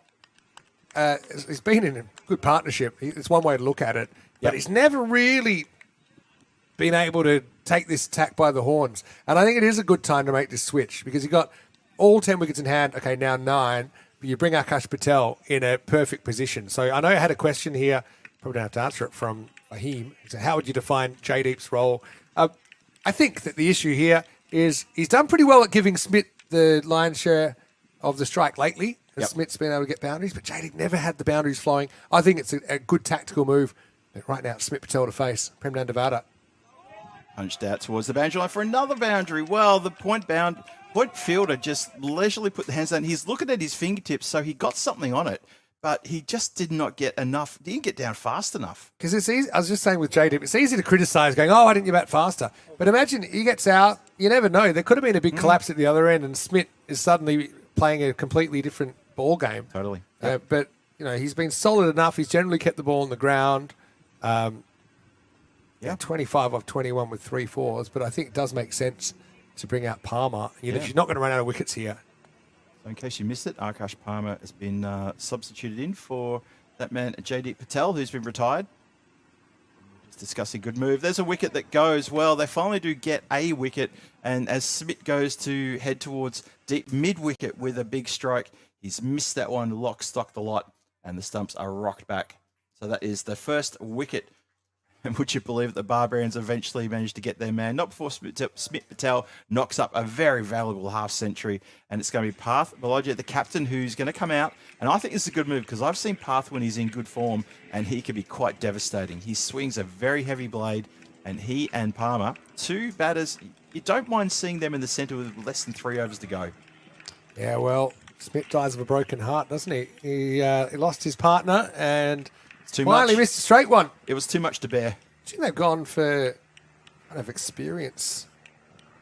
He's been in a good partnership. It's one way to look at it. But he's never really been able to take this attack by the horns. And I think it is a good time to make this switch because you've got all 10 wickets in hand. Okay, now 9. But you bring Akash Patel in a perfect position. So I know I had a question here. Probably don't have to answer it from Fahim. He said, how would you define Jaydeep's role? I think that the issue here, is he's done pretty well at giving Smith the lion's share of the strike lately. And Yep. Smith's been able to get boundaries, but Jadick never had the boundaries flowing. I think it's a good tactical move. But right now, it's Smith Patel to face Prem Dandavada. Punched out towards the boundary line for another boundary. Well, the point fielder just leisurely put the hands down. He's looking at his fingertips, so he got something on it, but he just did not get enough. He didn't get down fast enough. Because it's easy. I was just saying with Jadick, it's easy to criticise going, why didn't you bat faster? But imagine he gets out. You never know. There could have been a big collapse at the other end, and Smith is suddenly playing a completely different ball game. Totally. But, he's been solid enough. He's generally kept the ball on the ground. 25 off 21 with 3 fours, but I think it does make sense to bring out Palmer. You're not going to run out of wickets here. So in case you missed it, Akash Palmer has been substituted in for that man, Jaideep Patel, who's been retired. Just discussing good move. There's a wicket that goes well. They finally do get a wicket, and as Smith goes to head towards deep mid-wicket with a big strike, he's missed that one, lock, stock the lot, and the stumps are rocked back. So that is the first wicket. And would you believe that the Barbarians eventually managed to get their man? Not before Smith Patel knocks up a very valuable half century. And it's going to be Parth Balogia, the captain, who's going to come out. And I think this is a good move because I've seen Parth when he's in good form and he can be quite devastating. He swings a very heavy blade, and he and Palmer, 2 batters, you don't mind seeing them in the centre with less than 3 overs to go. Yeah, well, Smith dies of a broken heart, doesn't he? He lost his partner and finally missed a straight one. It was too much to bear. Do you think they've gone for kind of experience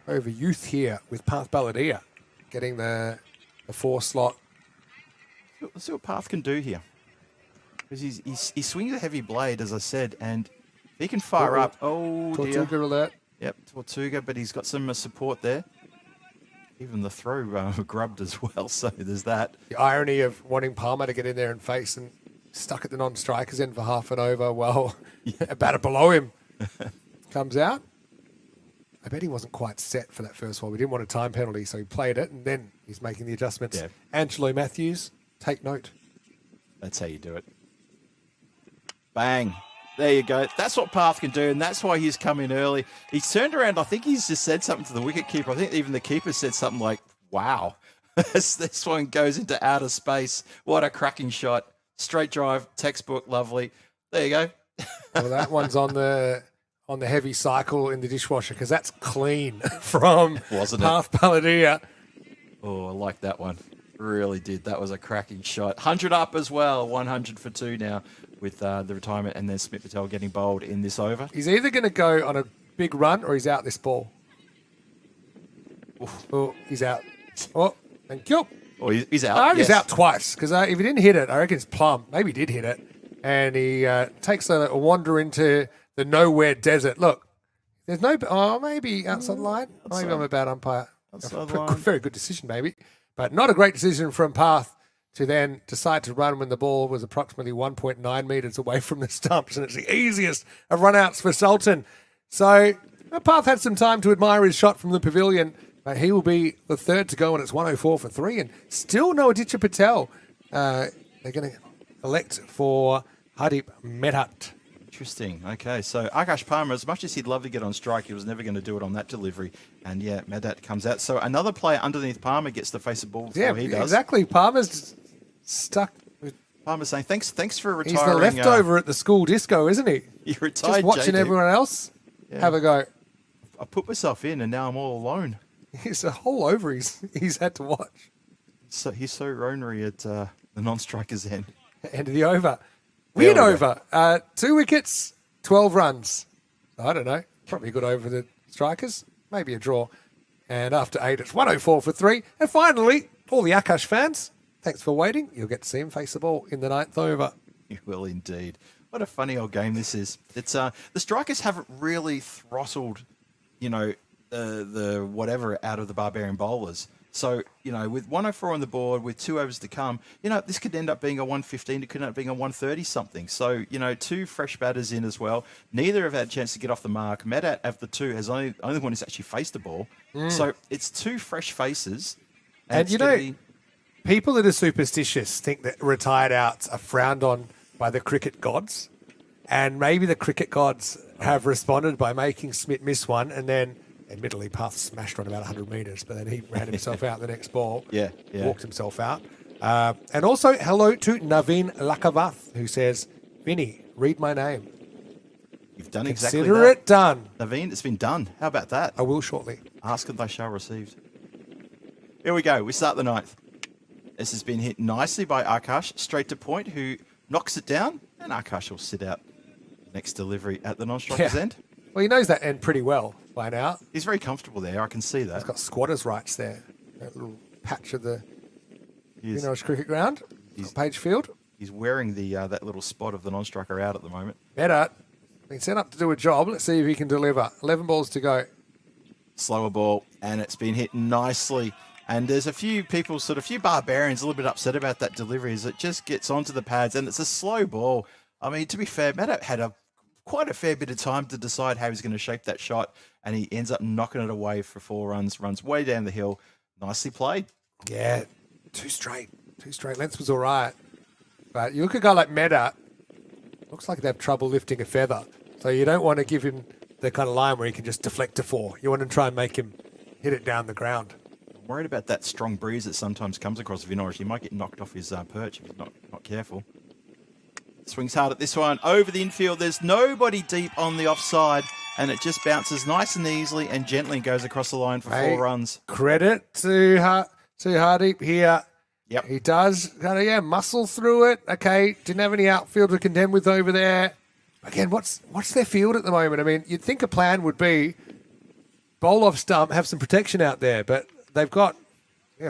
over youth here with Parth Baladia getting the 4 slot? Let's see what Parth can do here. Because he swings a heavy blade, as I said, and he can fire up. Oh, dear. Tortuga alert. Yep, Tortuga, but he's got some support there. Even the throw grubbed as well, so there's that. The irony of wanting Palmer to get in there and face and stuck at the non-strikers end for half an over. Well, a batter below him comes out. I bet he wasn't quite set for that first one. We didn't want a time penalty, so he played it, and then he's making the adjustments. Yeah. Angelo Matthews, take note. That's how you do it. Bang. There you go. That's what Parth can do, and that's why he's come in early. He's turned around. I think he's just said something to the wicketkeeper. I think even the keeper said something like, wow. This one goes into outer space. What a cracking shot. Straight drive, textbook, lovely. There you go. Well, that one's on the heavy cycle in the dishwasher because that's clean from Wasn't Parth Baladia. Oh, I like that one. Really did. That was a cracking shot. 100 up as well. 100 for 2 now with the retirement, and then Smith Patel getting bowled in this over. He's either going to go on a big run or he's out this ball. Oh, he's out. Oh, thank you. Oh, he's out. I reckon yes. he's out twice because if he didn't hit it, I reckon it's plumb. Maybe he did hit it. And he takes a wander into the nowhere desert. Look, there's no... Oh, maybe outside the line. Maybe I'm a bad umpire. Outside the line. Very good decision, maybe. But not a great decision from Parth to then decide to run when the ball was approximately 1.9 metres away from the stumps. And it's the easiest of run-outs for Sultan. So Parth had some time to admire his shot from the pavilion. But he will be the third to go, and it's 104 for 3. And still no Aditya Patel. They're going to elect for Hardeep Medhat. Interesting. Okay, so Akash Palmer, as much as he'd love to get on strike, he was never going to do it on that delivery. And yeah, Medhat comes out. So another player underneath Palmer gets to face the ball before he does. Exactly. Palmer's stuck. Palmer's saying, thanks for retiring. He's the leftover at the school disco, isn't he? You retired, Just watching JD. everyone else have a go. I put myself in, and now I'm all alone. It's a whole over he's had to watch. So he's so ronery at the non-striker's end. End of the over. Weird over. 2 wickets, 12 runs. I don't know. Probably a good over for the strikers. Maybe a draw. And after 8, it's 104 for 3. And finally, all the Akash fans, thanks for waiting. You'll get to see him face the ball in the 9th over. You will indeed. What a funny old game this is. It's the strikers haven't really throttled, the whatever out of the Barbarian bowlers. So, with 104 on the board, with 2 overs to come, this could end up being a 115. It could end up being a 130 something. So, 2 fresh batters in as well. Neither have had a chance to get off the mark. Medhat, of the 2, has only one who's actually faced the ball. So, it's 2 fresh faces. And people that are superstitious think that retired outs are frowned on by the cricket gods. And maybe the cricket gods have responded by making Smith miss one and then Admittedly, Path smashed on about 100 metres, but then he ran himself out the next ball. Yeah. Walked himself out. And also, hello to Naveen Lakavath, who says, Vinny, read my name. You've done exactly Consider that. it done. Naveen, it's been done. How about that? I will shortly. Ask and they shall receive. Here we go. We start the 9th. This has been hit nicely by Akash, straight to point, who knocks it down, and Akash will sit out next delivery at the non-striker's end. Well, he knows that end pretty well by now. He's very comfortable there. I can see that. He's got squatters' rights there. That little patch of the He's, Innings cricket ground, Page Field. he's wearing the that little spot of the non-striker out at the moment. Better. Been set up to do a job. Let's see if he can deliver. 11 balls to go. Slower ball, and it's been hit nicely. And there's a few people, a few barbarians, a little bit upset about that delivery as it just gets onto the pads, and it's a slow ball. I mean, to be fair, Matt had quite a fair bit of time to decide how he's going to shape that shot, and he ends up knocking it away for 4 runs, runs way down the hill. Nicely played. Yeah, two straight lengths was all right. But you look at a guy like Meta, looks like they have trouble lifting a feather. So you don't want to give him the kind of line where he can just deflect to 4. You want to try and make him hit it down the ground. I'm worried about that strong breeze that sometimes comes across Vinorish. He might get knocked off his perch if he's not careful. Swings hard at this one. Over the infield. There's nobody deep on the offside, and it just bounces nice and easily and gently and goes across the line for 4 runs. Credit to Hardeep here. Yep. He does kind of, muscle through it. Okay, didn't have any outfield to contend with over there. Again, what's their field at the moment? I mean, you'd think a plan would be bowl off stump, have some protection out there, but they've got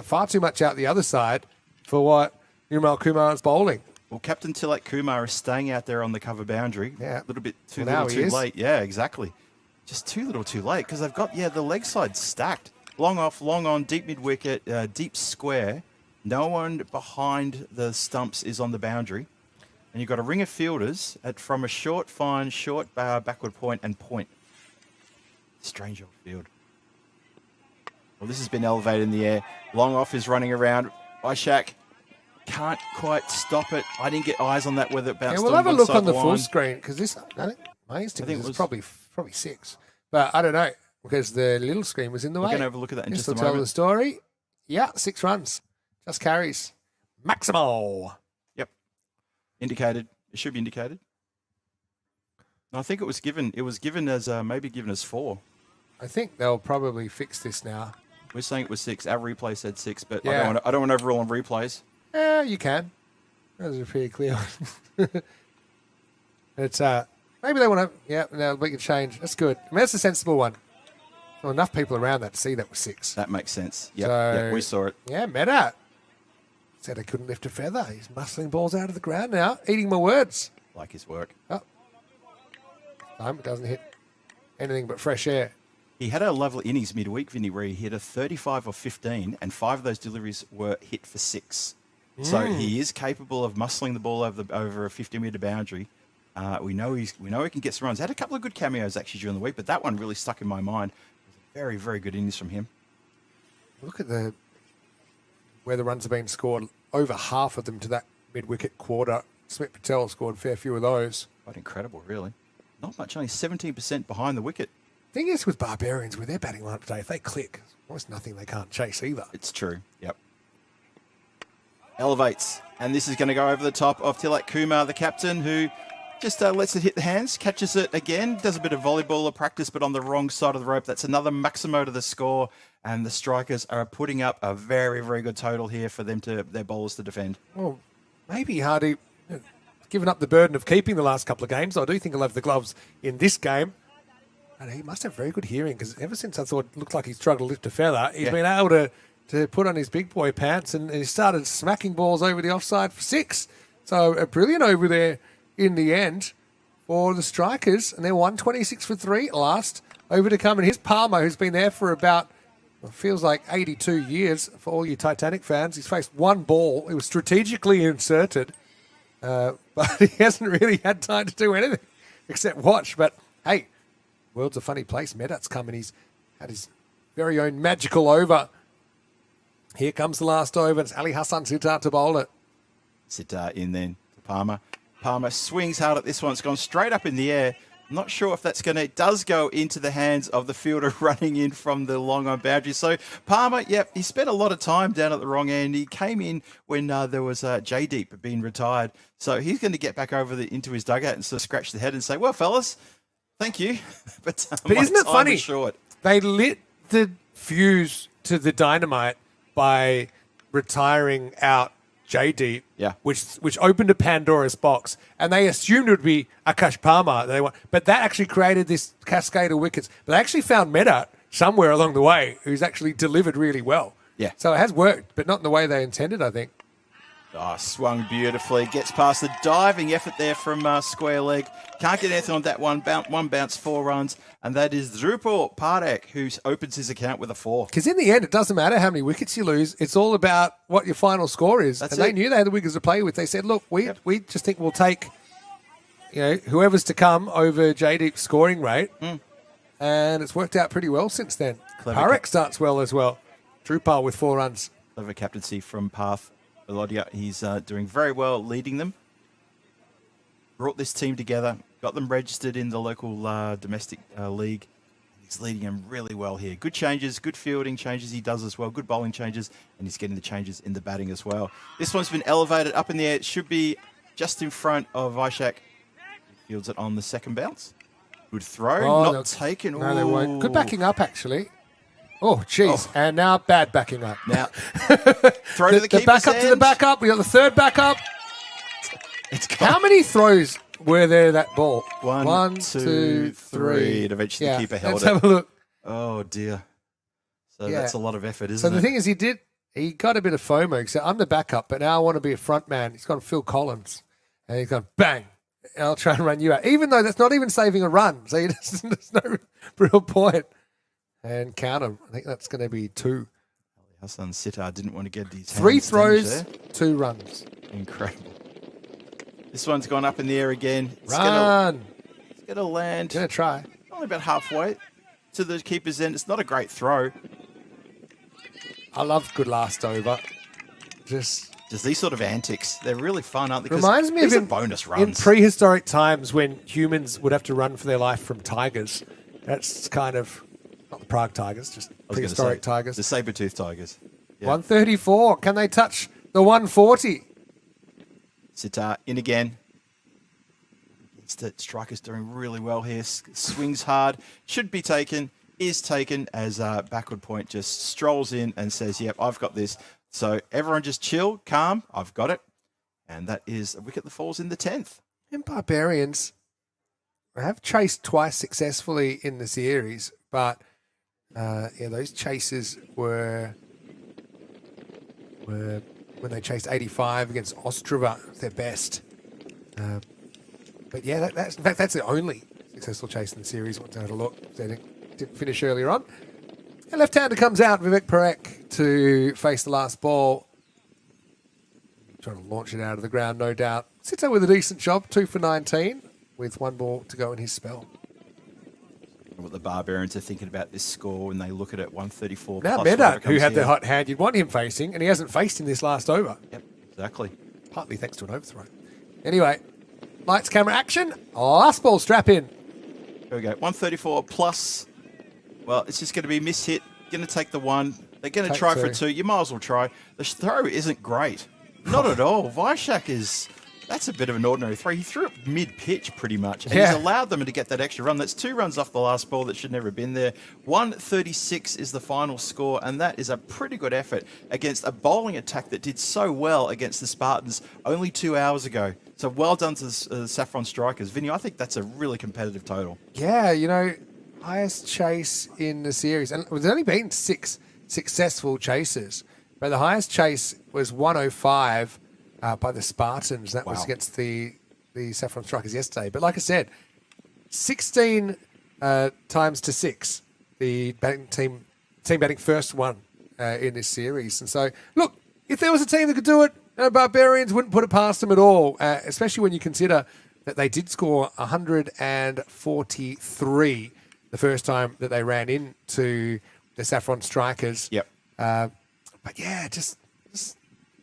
far too much out the other side for what Nirmal Kumar is bowling. Well, Captain Tilak Kumar is staying out there on the cover boundary. Yeah. A little bit too Well, little too late. Yeah, exactly. Just too little too late because they've got, the leg side stacked. Long off, long on, deep mid-wicket, deep square. No one behind the stumps is on the boundary. And you've got a ring of fielders from a short backward point and point. Strange old field. Well, this has been elevated in the air. Long off is running around. Ishak can't quite stop it. I didn't get eyes on that whether it bounced we'll on have a one look side on the line. full screen because this, my instinct was probably 6. But I don't know because the little screen was in the way. We're going to have a look at that in just a tell moment. the story. Yeah, 6 runs. Just carries. Maximal. Yep. Indicated. It should be indicated. No, I think it was given. It was given as maybe given as 4. I think they'll probably fix this now. We're saying it was 6. Our replay said 6, but Yeah. I don't want to overrule on replays. Yeah, you can. Those are pretty clear. It's maybe they want to. Yeah, no, we can change. That's good. I mean, that's a sensible one. Well, enough people around that to see that was 6. That makes sense. Yep, So- we saw it. Yeah, Meta said they couldn't lift a feather. He's muscling balls out of the ground now, eating my words. Like his work. Oh, it doesn't hit anything but fresh air. He had a lovely innings midweek, Vinny, where he hit a 35 or 15, and 5 of those deliveries were hit for 6. So he is capable of muscling the ball over a 50-metre boundary. We know he can get some runs. Had a couple of good cameos actually during the week, but that one really stuck in my mind. It was a very, very good innings from him. Look at where the runs have been scored. Over half of them to that mid-wicket quarter. Smith Patel scored a fair few of those. Quite incredible, really. Not much, only 17% behind the wicket. Thing is with Barbarians, with their batting lineup today, if they click, there's almost nothing they can't chase either. It's true, yep. Elevates, and this is going to go over the top of Tilak Kumar, the captain, who just lets it hit the hands, catches it again, does a bit of volleyballer practice, but on the wrong side of the rope. That's another Maximo to the score, and the strikers are putting up a very, very good total here for their bowlers to defend. Well, maybe Hardy given up the burden of keeping the last couple of games. I do think he'll have the gloves in this game. And he must have very good hearing because ever since I thought it looked like he struggled to lift a feather, he's been able to put on his big boy pants and he started smacking balls over the offside for 6. So a brilliant over there in the end for the strikers. And they're 126 for 3 last. Over to come. And here's Palmer, who's been there for about, feels like 82 years for all you Titanic fans. He's faced one ball. It was strategically inserted. But he hasn't really had time to do anything except watch. But hey, world's a funny place. Medat's come and he's had his very own magical over. Here comes the last over. It's Ali Hassan Sitar to bowl it. Sitar in then to Palmer. Palmer swings hard at this one. It's gone straight up in the air. I'm not sure if that's it does go into the hands of the fielder running in from the long on boundary. So Palmer, yep, he spent a lot of time down at the wrong end. He came in when there was J-Deep being retired. So he's going to get back over into his dugout and sort of scratch the head and say, well, fellas, thank you. but isn't it funny? Short. They lit the fuse to the dynamite by retiring out J-Deep, which opened a Pandora's box, and they assumed it would be Akash Palmer. But that actually created this cascade of wickets. But they actually found Medat somewhere along the way who's actually delivered really well. Yeah. So it has worked, but not in the way they intended, I think. Oh, swung beautifully. Gets past the diving effort there from square leg. Can't get anything on that one. One bounce, 4 runs. And that is Drupal Pardek, who opens his account with a 4. Because in the end, it doesn't matter how many wickets you lose. It's all about what your final score is. They knew they had the wickets to play with. They said, look, we just think we'll take whoever's to come over J-Deep's scoring rate. And it's worked out pretty well since then. Pardek starts well as well. Drupal with 4 runs. Clever captaincy from Path. Elodia, he's doing very well leading them. Brought this team together, got them registered in the local domestic league. He's leading them really well here. Good changes, good fielding changes he does as well, good bowling changes, and he's getting the changes in the batting as well. This one's been elevated up in the air. It should be just in front of Vishak. He fields it on the second bounce. Good throw, not taken. No, they won't. Good backing up, actually. Oh, jeez. Oh. And now bad backing up. Now, throw to the keeper's back up end. to the backup. We got the third backup. How many throws were there that ball? One, two, three. And eventually the keeper held it. Let's have a look. Oh, dear. So that's a lot of effort, isn't it? So the thing is, he got a bit of FOMO. He said, I'm the backup, but now I want to be a front man. He's gone Phil Collins. And he's gone, bang. I'll try and run you out. Even though that's not even saving a run. So there's no real point. And count him. I think that's going to be 2. Hassan Sitar didn't want to get these 3 throws, 2 runs. Incredible. This one's gone up in the air again. It's Run. It's going to land. Going to try. Only about halfway to the keeper's end. It's not a great throw. I love good last over. Just these sort of antics. They're really fun, aren't they? Reminds me of bonus runs. In prehistoric times when humans would have to run for their life from tigers. That's kind of... Not the Prague Tigers, just prehistoric tigers. The saber-toothed tigers. Yeah. 134. Can they touch the 140? Sitar in again. Striker's doing really well here. Swings hard. Should be taken. Is taken as backward point just strolls in and says, yep, I've got this. So everyone just chill, calm. I've got it. And that is a wicket that falls in the 10th. And Barbarians have chased twice successfully in the series, but... those chases were when they chased 85 against Ostrava, their best. But yeah, that's the only successful chase in the series. Once I had a look, they didn't finish earlier on. A left-hander comes out, Vivek Parekh, to face the last ball. Trying to launch it out of the ground, no doubt. Sits there with a decent job, 2 for 19, with 1 ball to go in his spell. What the Barbarians are thinking about this score when they look at it, 134. Now Medat, who had the hot hand, you'd want him facing, and he hasn't faced in this last over. Yep, exactly. Partly thanks to an overthrow. Anyway, lights, camera, action. Last ball, strap in. Here we go, 134 plus. Well, it's just going to be miss hit. Going to take the 1. They're going to try for 2. You might as well try. The throw isn't great. Not at all. Vishak is... That's a bit of an ordinary throw. He threw it mid-pitch pretty much. And he's allowed them to get that extra run. That's 2 runs off the last ball that should never have been there. 136 is the final score, and that is a pretty good effort against a bowling attack that did so well against the Spartans only 2 hours ago. So well done to the Saffron Strikers. Vinny, I think that's a really competitive total. Yeah, highest chase in the series. And there's only been 6 successful chases, but the highest chase was 105 by the Spartans. That was against the Saffron Strikers yesterday. But like I said, 16 times to 6, the batting team batting first one in this series. And so, look, if there was a team that could do it, Barbarians wouldn't put it past them at all, especially when you consider that they did score 143 the first time that they ran into the Saffron Strikers. Yep. But yeah, just a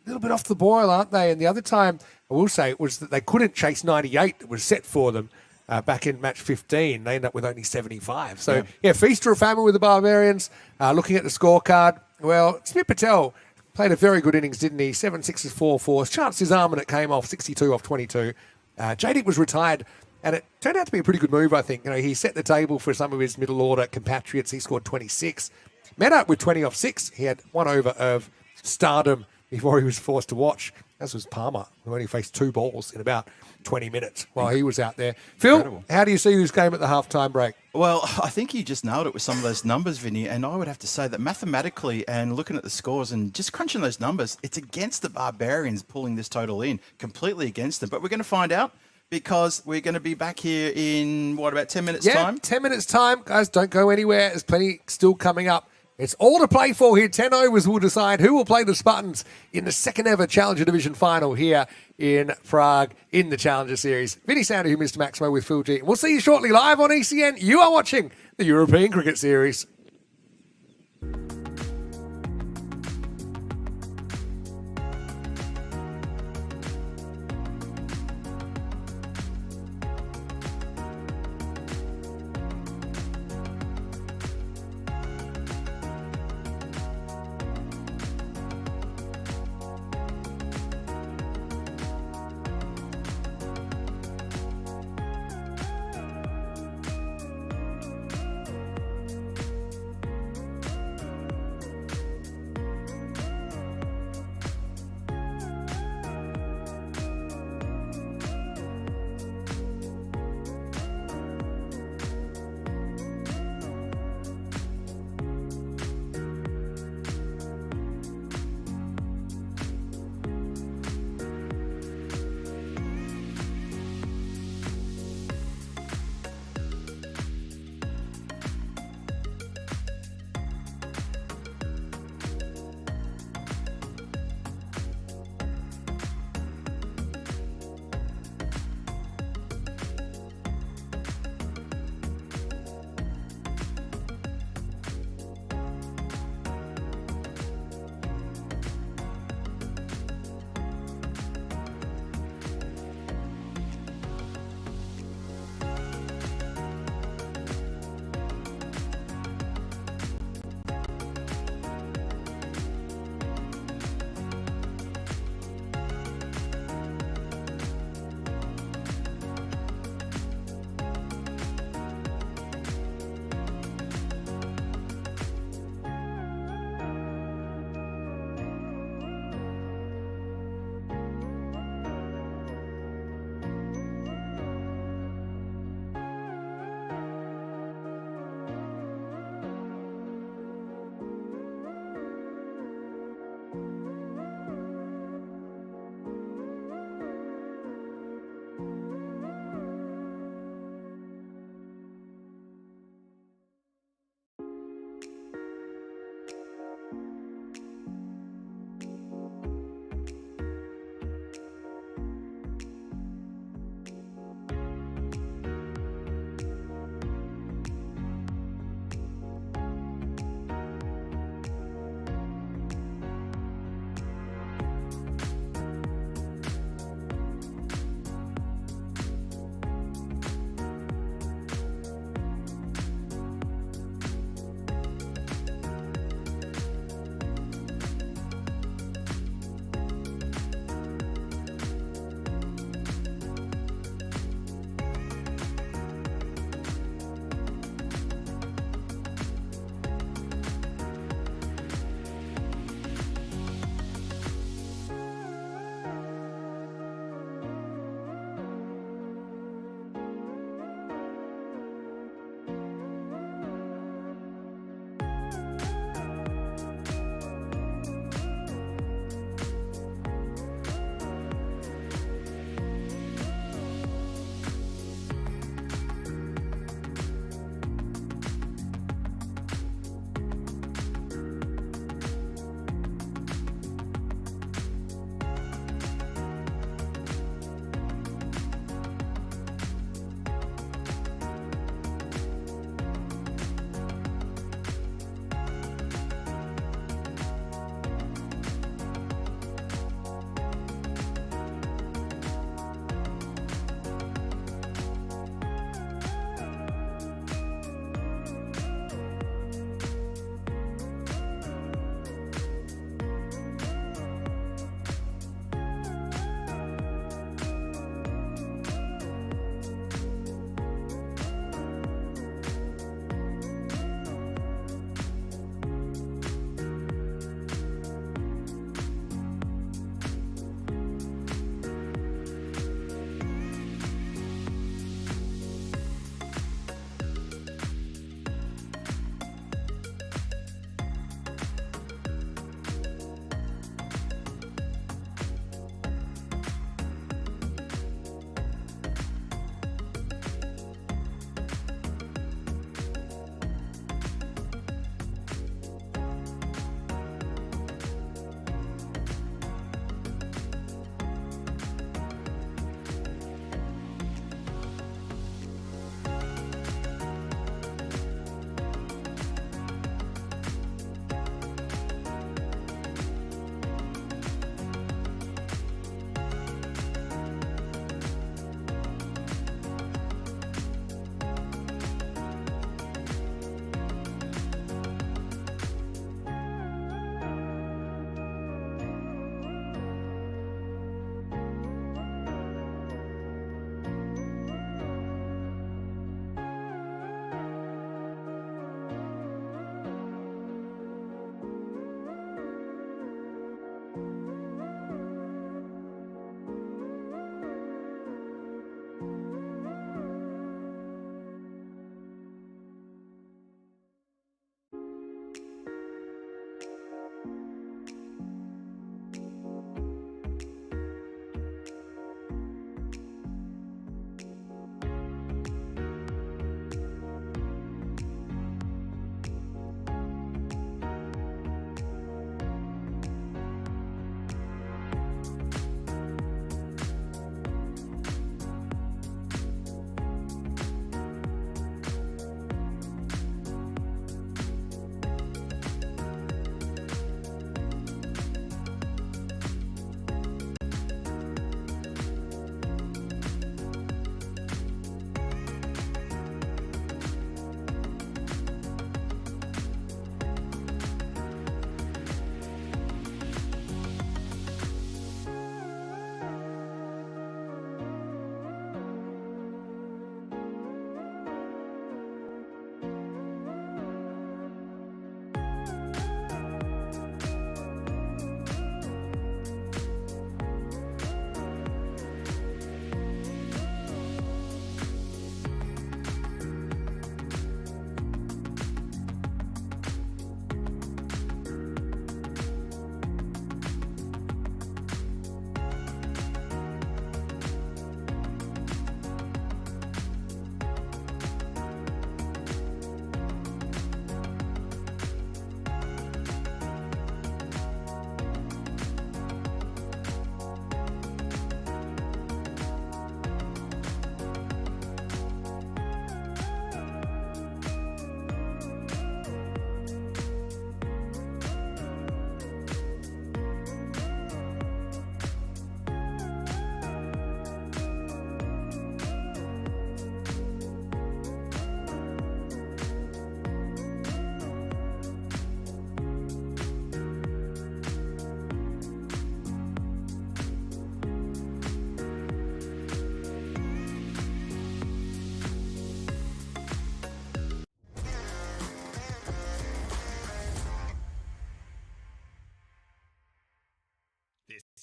little bit off the boil, aren't they? And the other time, I will say, it was that they couldn't chase 98 that was set for them. back in match 15. They end up with only 75. So, yeah, feast or famine with the Barbarians. Looking at the scorecard, well, Smith Patel played a very good innings, didn't he? 7 6s, 4 4s. Chanced his arm and it came off 62 off 22. Jadick was retired, and it turned out to be a pretty good move, I think. You know, he set the table for some of his middle order compatriots. He scored 26. Meta with 20 off 6. He had 1 over of stardom before he was forced to watch, as was Palmer, who only faced 2 balls in about 20 minutes while he was out there. Phil, Incredible. how do you see this game at the halftime break? Well, I think you just nailed it with some of those numbers, Vinny, and I would have to say that mathematically and looking at the scores and just crunching those numbers, it's against the Barbarians pulling this total in, completely against them. But we're going to find out because we're going to be back here in, about 10 minutes' time? 10 minutes' time. Guys, don't go anywhere. There's plenty still coming up. It's all to play for here. 10 overs will decide who will play the Spartans in the second ever Challenger Division final here in Prague in the Challenger Series. Vinny Sandy, who Mr. Maximo with Phil G. We'll see you shortly live on ECN. You are watching the European Cricket Series.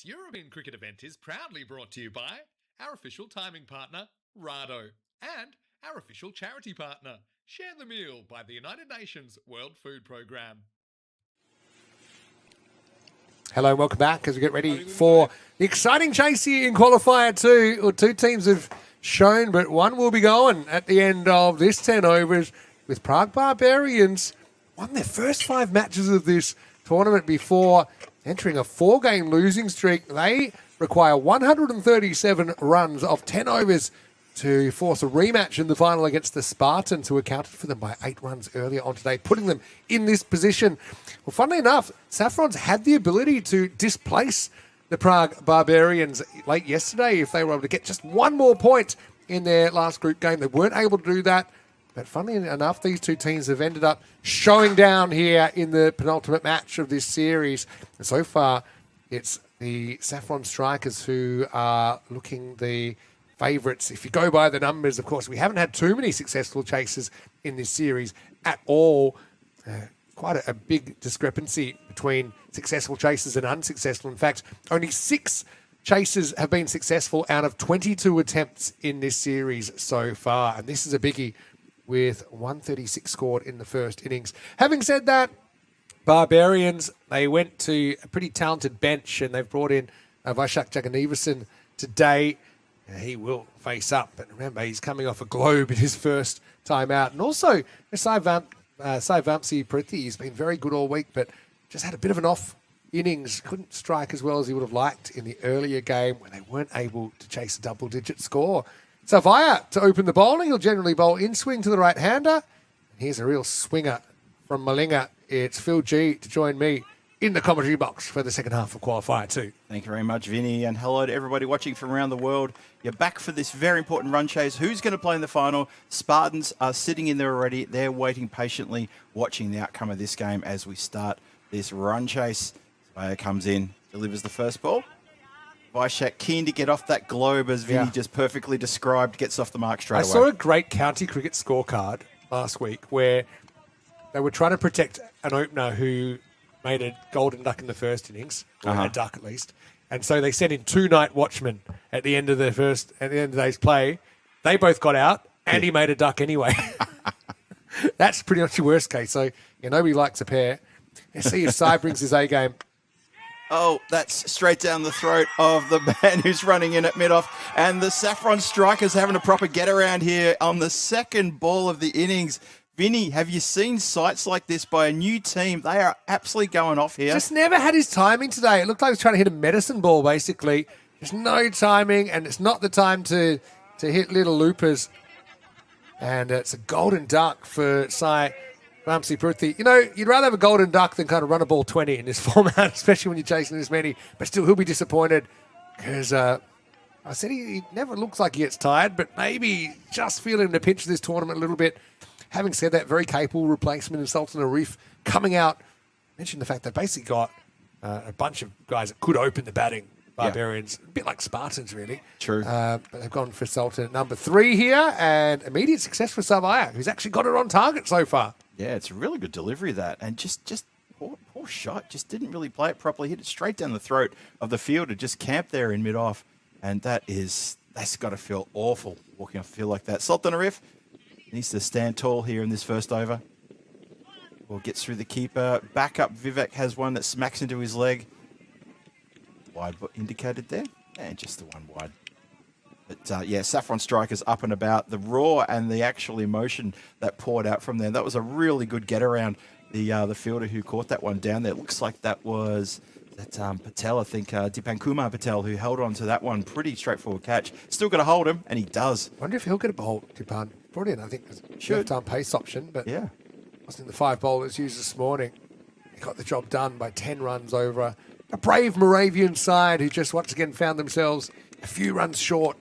This European cricket event is proudly brought to you by our official timing partner, Rado, and our official charity partner, Share the Meal by the United Nations World Food Programme. Hello and welcome back as we get ready for the exciting chase here in Qualifier 2. Well, two teams have shown, but one will be going at the end of this 10 overs with Prague Barbarians. Won their first 5 matches of this tournament before entering a 4-game losing streak. They require 137 runs off 10 overs to force a rematch in the final against the Spartans, who accounted for them by 8 runs earlier on today, putting them in this position. Well, funnily enough, Saffrons had the ability to displace the Prague Barbarians late yesterday if they were able to get just one more point in their last group game. They weren't able to do that. But funnily enough, these two teams have ended up showing down here in the penultimate match of this series. And so far, it's the Saffron Strikers who are looking the favourites. If you go by the numbers, of course, we haven't had too many successful chases in this series at all. Quite a big discrepancy between successful chases and unsuccessful. In fact, only 6 chases have been successful out of 22 attempts in this series so far. And this is a biggie, with 136 scored in the first innings. Having said that, Barbarians, they went to a pretty talented bench and they've brought in Vaishak Jagannathan today. He will face up, but remember, he's coming off a globe in his first time out. And also, Sai Vamsi Priti has been very good all week, but just had a bit of an off innings. Couldn't strike as well as he would have liked in the earlier game when they weren't able to chase a double-digit score. Savaya to open the bowling. He'll generally bowl in swing to the right-hander. And here's a real swinger from Malinga. It's Phil G to join me in the commentary box for the second half of Qualifier 2. Thank you very much, Vinny, and hello to everybody watching from around the world. You're back for this very important run chase. Who's going to play in the final? Spartans are sitting in there already. They're waiting patiently, watching the outcome of this game as we start this run chase. Savaya comes in, delivers the first ball. Vaishak keen to get off that globe, as Vinny just perfectly described, gets off the mark straight away. I saw a great county cricket scorecard last week where they were trying to protect an opener who made a golden duck in the first innings, or a duck at least. And so they sent in 2 night watchmen at the end of the day's play. They both got out, and he made a duck anyway. That's pretty much your worst case. So nobody likes a pair. Let's see if Sai brings his A game. Oh, that's straight down the throat of the man who's running in at mid-off. And the Saffron Strikers having a proper get-around here on the second ball of the innings. Vinny, have you seen sights like this by a new team? They are absolutely going off here. Just never had his timing today. It looked like he was trying to hit a medicine ball, basically. There's no timing, and it's not the time to hit little loopers. And it's a golden duck for Sai Vamsi Pruthi. You'd rather have a golden duck than kind of run a ball 20 in this format, especially when you're chasing this many. But still, he'll be disappointed because I said he never looks like he gets tired, but maybe just feeling the pinch of this tournament a little bit. Having said that, very capable replacement in Sultan Arif coming out. Mentioned the fact they basically got a bunch of guys that could open the batting. Barbarians, a bit like Spartans, really. True. But they've gone for Sultan at number 3 here, and immediate success for Savaya, who's actually got it on target so far. Yeah, it's a really good delivery of that. And just poor shot. Just didn't really play it properly. Hit it straight down the throat of the fielder. Just camped there in mid-off. And that's got to feel awful walking off the field like that. Sultan Arif needs to stand tall here in this first over. Well, gets through the keeper. Back up, Vivek has one that smacks into his leg. Wide indicated there. And just the one wide. But, Saffron Strikers up and about. The roar and the actual emotion that poured out from there. That was a really good get-around. The fielder who caught that one down there. It looks like that was Patel, I think, Dipankumar Patel, who held on to that one. Pretty straightforward catch. Still got to hold him, and he does. I wonder if he'll get a bowl, Dipan. Brought in, I think, left-arm pace option, but wasn't in the 5 bowlers used this morning. He got the job done by 10 runs over a brave Moravian side who just once again found themselves a few runs short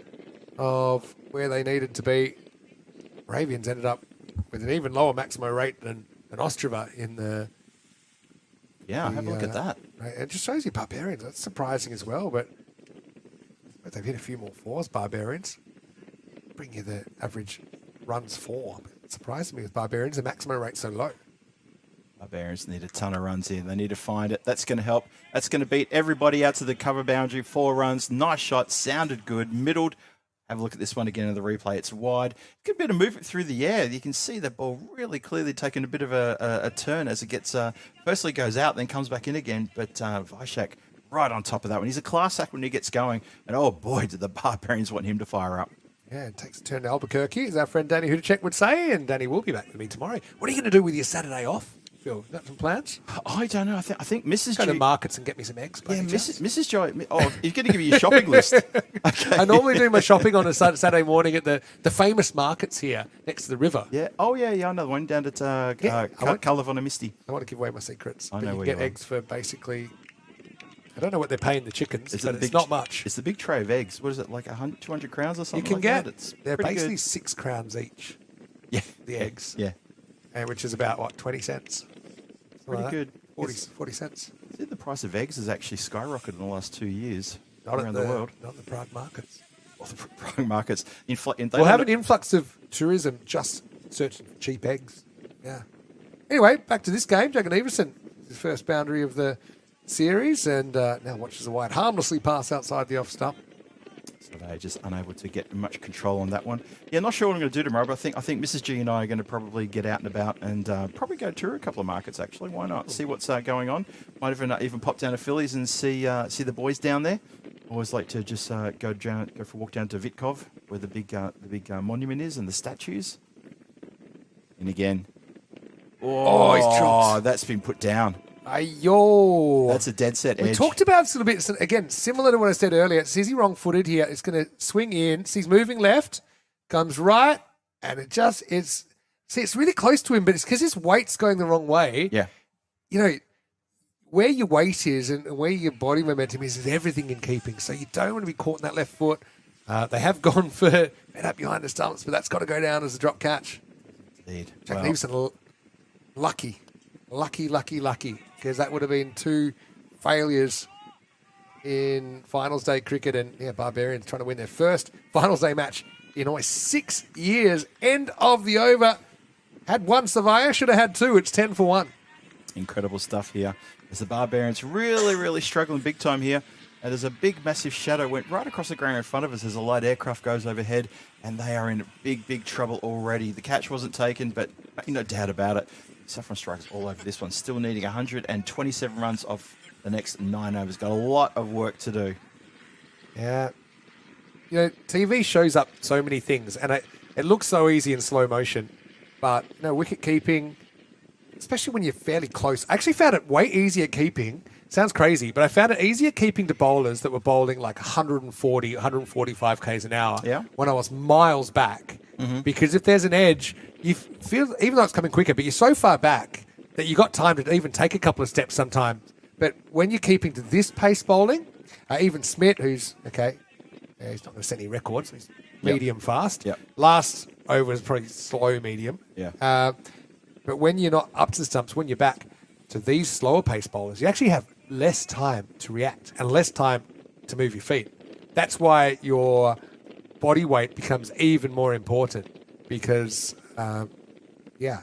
of where they needed to be. Moravians ended up with an even lower maximo rate than Ostrava in the... Yeah, have a look at that. It just shows you Barbarians. That's surprising as well, but they've hit a few more 4s, Barbarians. Bring you the average runs 4. It surprised me with Barbarians, the maximum rate's so low. Barbarians need a ton of runs here. They need to find it. That's going to help. That's going to beat everybody out to the cover boundary. 4 runs. Nice shot. Sounded good. Middled. Have a look at this one again in the replay. It's wide. Good bit of movement through the air. You can see the ball really clearly taking a bit of a turn as it gets, firstly goes out, then comes back in again. But Vyshak right on top of that one. He's a class act when he gets going. And oh boy, did the Barbarians want him to fire up. Yeah, it takes a turn to Albuquerque, as our friend Danny Hudacek would say. And Danny will be back with me tomorrow. What are you going to do with your Saturday off, Phil? Got some plans? I don't know. I think Mrs. Go to G... markets and get me some eggs. Yeah, Mrs. Joy. Oh, you're going to give me your shopping list. Okay. I normally do my shopping on a Saturday morning at the famous markets here next to the river. Yeah. Oh, yeah. Another one down at Calavon Misty. I want to give away my secrets. I know you where get you are. eggs for basically... I don't know what they're paying the chickens, but it's big, not much. It's the big tray of eggs. What is it, like 200 crowns or something? You can get. It's they're basically good. 6 crowns each. Yeah. The eggs. Yeah. And which is about, what, 20 cents? Pretty good. 40 cents. See, the price of eggs has actually skyrocketed in the last 2 years Not around at the world. Not the Prague markets. Well, the Prague markets. We'll have an influx of tourism just searching for cheap eggs. Yeah. Anyway, back to this game. Jagan Everson, his first boundary of the series, and now watches the wide harmlessly pass outside the off stump. So they're just unable to get much control on that one. Yeah, not sure what I'm going to do tomorrow, but I think Mrs. G and I are going to probably get out and about and probably go tour a couple of markets. Actually, why not? See what's going on. Might even pop down to Phillies and see the boys down there. Always like to just go for a walk down to Vitkov, where the big monument is and the statues. And again, he's dropped. That's been put down. Ayo. That's a dead set edge. We talked about this a little bit. So again, similar to what I said earlier. It's Izzy wrong-footed here. It's going to swing in. He's moving left, comes right, and it's really close to him, but it's because his weight's going the wrong way. Yeah. You know, where your weight is and where your body momentum is everything in keeping. So you don't want to be caught in that left foot. They have gone for head up behind the stumps, but that's got to go down as a drop catch. Indeed. Jack Neveson, lucky, because that would have been 2 failures in finals day cricket, and Barbarians trying to win their first finals day match in almost 6 years. End of the over. Had 1 surveyor, should have had 2. It's 10 for 1. Incredible stuff here. As the Barbarians really struggling big time here. And there's a big, massive shadow went right across the ground in front of us as a light aircraft goes overhead, and they are in big trouble already. The catch wasn't taken, but no doubt about it. Saffron Strikers all over this one, still needing 127 runs off the next 9 overs. Got a lot of work to do. Yeah. You know, TV shows up so many things, and it looks so easy in slow motion, but wicket keeping, especially when you're fairly close. I actually found it way easier keeping. Sounds crazy, but I found it easier keeping to bowlers that were bowling like 140, 145 Ks an hour when I was miles back. Mm-hmm. Because if there's an edge, you feel, even though it's coming quicker, but you're so far back that you got time to even take a couple of steps sometimes. But when you're keeping to this pace bowling, even Smith, who's, he's not going to set any records, he's medium fast. Yep. Last over was probably slow medium. Yeah. But when you're not up to the stumps, when you're back to these slower pace bowlers, you actually have less time to react and less time to move your feet. That's why your body weight becomes even more important because, if you're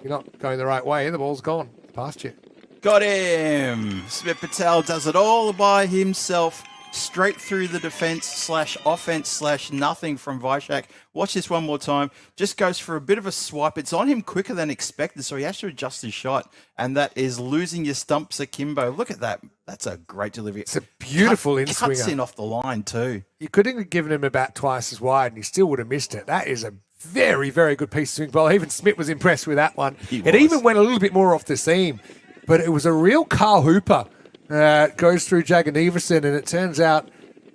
not going the right way, the ball's gone past you. Got him! Smith Patel does it all by himself. Straight through the defense/offense/nothing from Vyshak. Watch this one more time. Just goes for a bit of a swipe. It's on him quicker than expected, so he has to adjust his shot. And that is losing your stumps akimbo. Look at that. That's a great delivery. It's a beautiful in-swinger. Cuts in off the line too. You couldn't have given him about twice as wide and he still would have missed it. That is a very, very good piece of swing ball. Even Smith was impressed with that one. It even went a little bit more off the seam. But it was a real Carl Hooper. Goes through Jagan Everson, and it turns out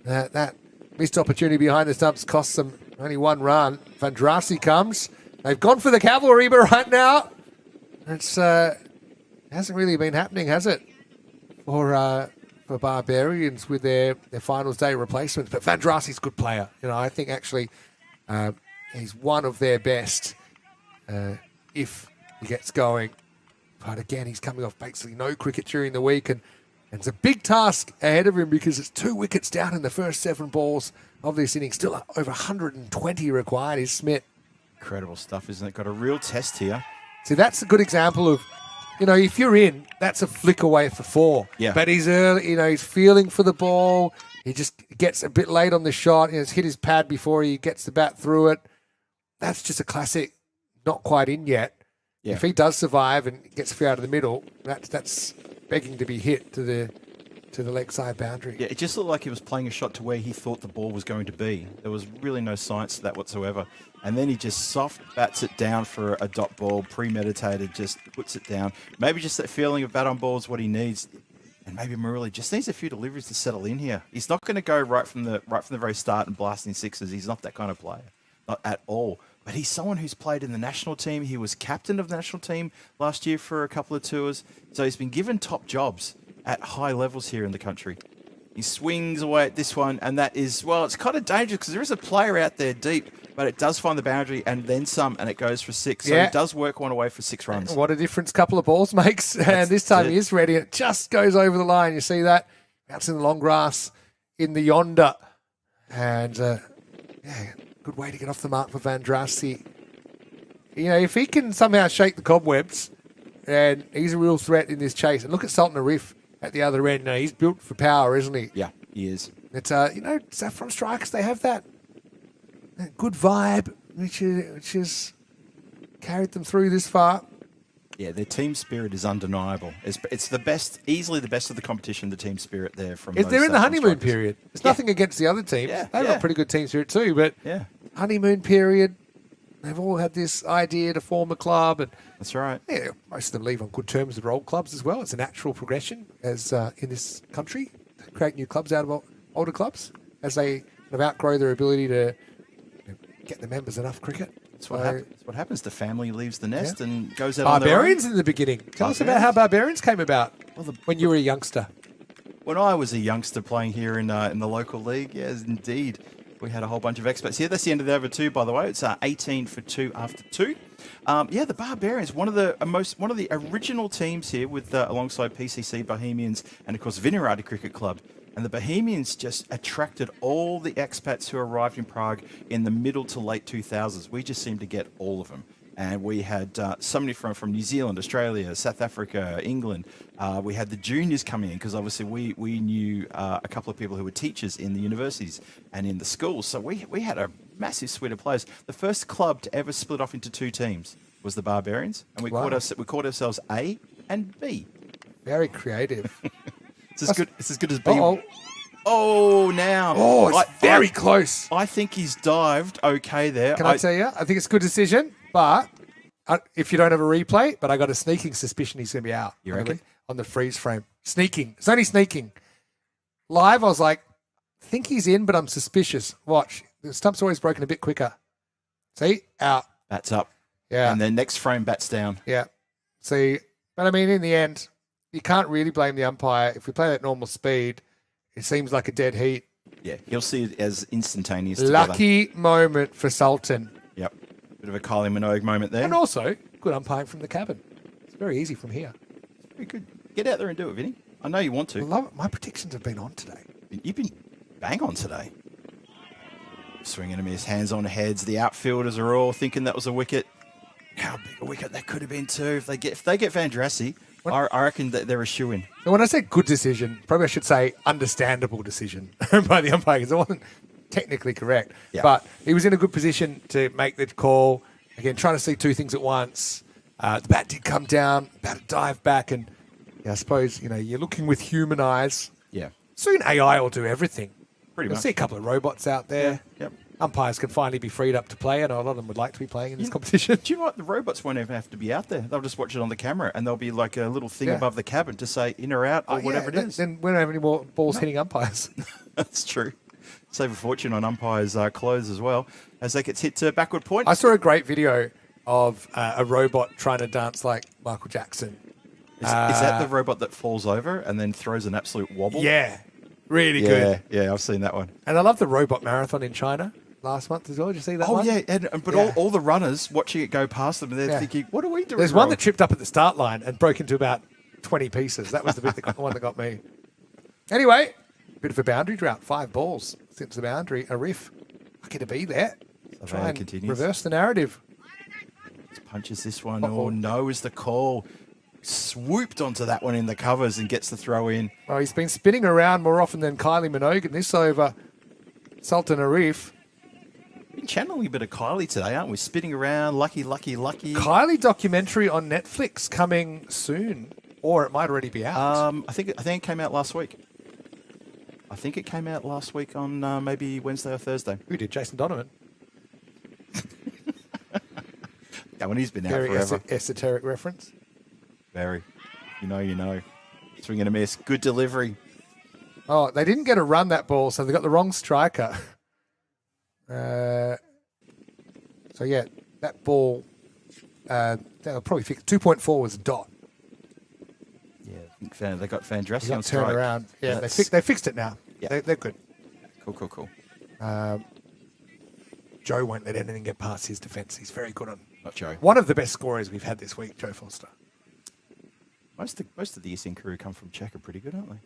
that missed opportunity behind the stumps costs them only 1 run. Vandrasi comes. They've gone for the cavalry, but right now it's hasn't really been happening, has it? For Barbarians with their finals day replacements. But Vandrasi's a good player. I think actually he's one of their best if he gets going. But again, he's coming off basically no cricket during the week, and it's a big task ahead of him because it's 2 wickets down in the first 7 balls of this inning. Still over 120 required is Smith. Incredible stuff, isn't it? Got a real test here. See, that's a good example of if you're in, that's a flick away for 4. Yeah. But he's early, he's feeling for the ball. He just gets a bit late on the shot. He's hit his pad before he gets the bat through it. That's just a classic, not quite in yet. Yeah. If he does survive and gets a few out of the middle, that's begging to be hit to the leg side boundary. Yeah, it just looked like he was playing a shot to where he thought the ball was going to be. There was really no science to that whatsoever. And then he just soft bats it down for a dot ball, premeditated, just puts it down. Maybe just that feeling of bat on ball is what he needs. And maybe Maruli just needs a few deliveries to settle in here. He's not going to go right from the very start and blasting sixes. He's not that kind of player, not at all. But he's someone who's played in the national team. He was captain of the national team last year for a couple of tours. So he's been given top jobs at high levels here in the country. He swings away at this one, and that is, well, it's kind of dangerous because there is a player out there deep, but it does find the boundary and then some, and it goes for 6. So Yeah. he does work one away for 6 runs. What a difference couple of balls makes. And this time he is ready. It just goes over the line. You see that? Bouncing the long grass in the yonder. And, good way to get off the mark for Van Drassi. If he can somehow shake the cobwebs, and he's a real threat in this chase. And look at Sultan Arif at the other end. Now, he's built for power, isn't he? Yeah, he is. It's Saffron strikers, they have that good vibe, which is carried them through this far. Yeah, their team spirit is undeniable. It's the best, easily the best of the competition, the team spirit there from those They're in the Saffron honeymoon strikers. period. There's nothing against the other teams. Yeah, They've yeah. got pretty good team spirit too, but Yeah, honeymoon period, they've all had this idea to form a club, and that's right. yeah, most of them leave on good terms with old clubs as well. It's a natural progression as in this country to create new clubs out of older clubs as they kind of outgrow their ability to get the members enough cricket. That's what happens. The family leaves the nest and goes out on Barbarians their in the beginning. Tell us about how Barbarians came about when you were a youngster. own. When I was a youngster playing here in the local league, yes, indeed. We had a whole bunch of experts here. That's the end of the over 2, by the way. It's 18 for 2 after 2. The Barbarians, one of the original teams here with alongside PCC, Bohemians, and of course Vinirati Cricket Club. And the Bohemians just attracted all the expats who arrived in Prague in the middle to late 2000s. We just seemed to get all of them. And we had somebody from New Zealand, Australia, South Africa, England. We had the juniors coming in because obviously we knew a couple of people who were teachers in the universities and in the schools. So we had a massive suite of players. The first club to ever split off into 2 teams was the Barbarians. And we called ourselves A and B. Very creative. It's as good as B. Uh-oh. Oh, now. Oh, it's very close. I think he's dived okay there. Can I tell you? I think it's a good decision, but if you don't have a replay, but I got a sneaking suspicion he's going to be out. You reckon? On the freeze frame. Sneaking. It's only sneaking. Live, I was like, I think he's in, but I'm suspicious. Watch. The stump's always broken a bit quicker. See? Out. Bats up. Yeah. And then next frame, bats down. Yeah. See, but I mean, in the end, you can't really blame the umpire. If we play that normal speed, it seems like a dead heat. Yeah, he'll see it as instantaneous. Lucky moment for Sultan. Yep. Bit of a Kylie Minogue moment there. And also, good umpiring from the cabin. It's very easy from here. Very good. Get out there and do it, Vinny. I know you want I to. love it. My predictions have been on today. You've been bang on today. Swinging and miss, hands on heads. The outfielders are all thinking that was a wicket. How big a wicket that could have been too. If they get Van Drassi, I reckon that they're a shoo-in. So when I say good decision, probably I should say understandable decision by the umpire because it wasn't technically correct. Yeah. But he was in a good position to make the call. Again, trying to see 2 things at once. The bat did come down, about to dive back, and I suppose you're looking with human eyes. Yeah. Soon AI will do everything. Pretty You'll much. see a couple of robots out there. Yep. Umpires can finally be freed up to play, and a lot of them would like to be playing in this competition. Do you know what? The robots won't even have to be out there. They'll just watch it on the camera, and there'll be like a little thing above the cabin to say in or out or whatever it is. Then we don't have any more balls hitting umpires. That's true. Save a fortune on umpires' clothes as well as that gets hit to backward point. I saw a great video of a robot trying to dance like Michael Jackson. Is that the robot that falls over and then throws an absolute wobble? Yeah, really good. Yeah, I've seen that one. And I love the robot marathon in China last month as well. Did you see that one? Oh, yeah, but all the runners watching it go past them, and they're thinking, what are we doing There's wrong? one that tripped up at the start line and broke into about 20 pieces. That was the one that got me. Anyway, bit of a boundary drought. 5 balls since the boundary. A riff. Lucky to be there. So Try and continues. reverse the narrative. Punches this one. Oh, no is the call. swooped onto that one in the covers and gets the throw in. Oh, he's been spinning around more often than Kylie Minogue. And this over Sultan Arif. Been channeling a bit of Kylie today, aren't we? Spinning around, lucky. Kylie documentary on Netflix coming soon, or it might already be out. I think it came out last week. I think it came out last week on maybe Wednesday or Thursday. Who did? Jason Donovan. That one, he's been out Very forever. esoteric reference. Very. You know. Swing and a miss. Good delivery. Oh, they didn't get a run that ball, so they got the wrong striker. So yeah, that ball, they'll probably fix. 2.4 was a dot. Yeah, I think they got Fandrassi They on got strike. turn around. Yeah, they That's- fixed it now. Yeah. They're good. Cool. Joe won't let anything get past his defence. He's very good on. Not Joe. One of the best scorers we've had this week, Joe Foster. Most of the ECN crew come from Czech are pretty good, aren't they?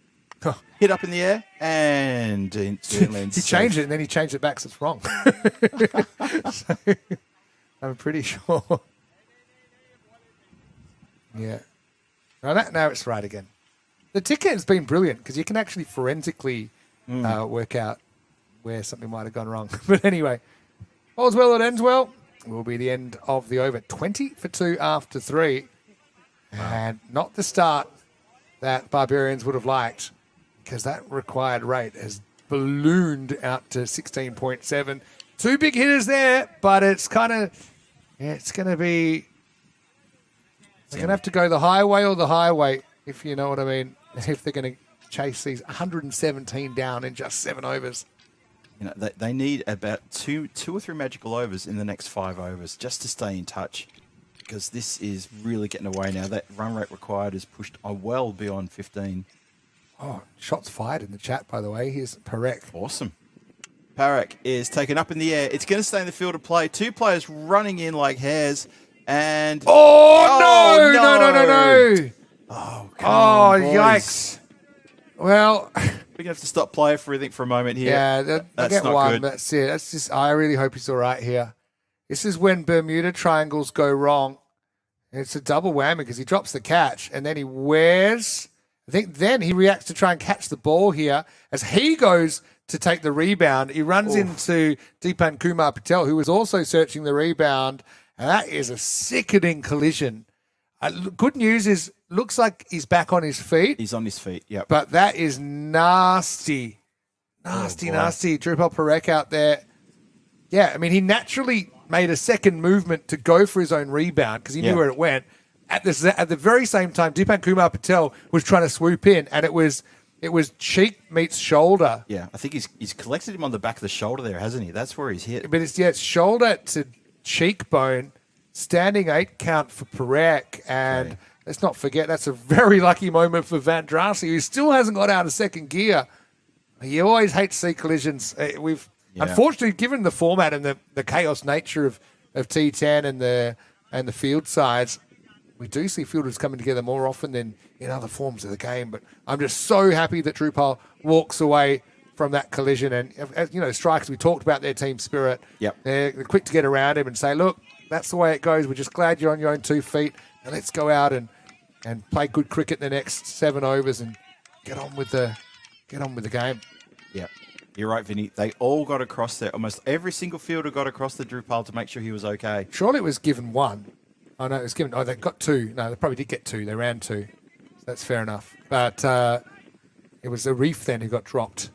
Oh. Hit up in the air and He changed it and then he changed it back so it's wrong. So, I'm pretty sure. Yeah. Now it's right again. The ticket has been brilliant because you can actually forensically work out where something might have gone wrong. But anyway, all's well that ends well. Will be the end of the over. 20 for 2 after 3. And not the start that Barbarians would have liked, because that required rate has ballooned out to 16.7. 2 big hitters there, but it's kind of, it's going to be, they're going to have to go the highway or the highway, if you know what I mean, if they're going to chase these 117 down in just 7 overs. You know, they need about two or three magical overs in the next 5 overs just to stay in touch, because this is really getting away now. That run rate required is pushed well beyond 15. Oh, shots fired in the chat, by the way. Here's Parek. Awesome. Parek is taken up in the air. It's going to stay in the field of play. 2 players running in like hares. And No! Oh, come Oh, on, boys. yikes. Well, We're going to have to stop play for a moment here. yeah, they That's get not one. good. That's it. That's just. I really hope he's all right here. This is when Bermuda triangles go wrong. It's a double whammy because he drops the catch and then he wears. I think then he reacts to try and catch the ball here as he goes to take the rebound. He runs into Deepan Kumar Patel, who was also searching the rebound, and that is a sickening collision. Good news is, looks like he's back on his feet. He's on his feet, yep. But that is nasty. Nasty. Drupal Parek out there. Yeah, I mean, he naturally made a second movement to go for his own rebound because he knew where it went. At the very same time, Deepan Kumar Patel was trying to swoop in, and it was cheek meets shoulder. Yeah, I think he's collected him on the back of the shoulder there, hasn't he? That's where he's hit. But it's shoulder to cheekbone, standing 8 count for Parek, and let's not forget that's a very lucky moment for Van Drassi, who still hasn't got out of second gear. You always hate to see collisions. Unfortunately, given the format and the chaos nature of T10 and the field sides, we do see fielders coming together more often than in other forms of the game. But I'm just so happy that Drupal walks away from that collision. And, as you know, strikers, we talked about their team spirit. Yep. They're quick to get around him and say, look, that's the way it goes. We're just glad you're on your own 2 feet. And let's go out and play good cricket the next 7 overs and get on with the game. Yeah, you're right, Vinny. They all got across there. Almost every single fielder got across the Drupal to make sure he was okay. Surely it was given 1. Oh, no, it was given. Oh, they got 2. No, they probably did get 2. They ran 2. So that's fair enough. But it was Arif then who got dropped.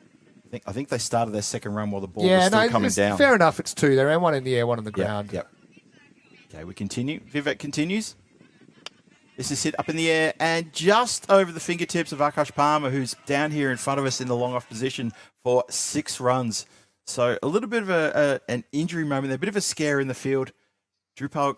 I think they started their second run while the ball was still coming down. Fair enough. It's 2. They ran 1 in the air, 1 on the ground. Yep. Okay, we continue. Vivek continues. This is hit up in the air and just over the fingertips of Akash Palmer, who's down here in front of us in the long off position for 6 runs. So a little bit of an injury moment there, a bit of a scare in the field. Drupal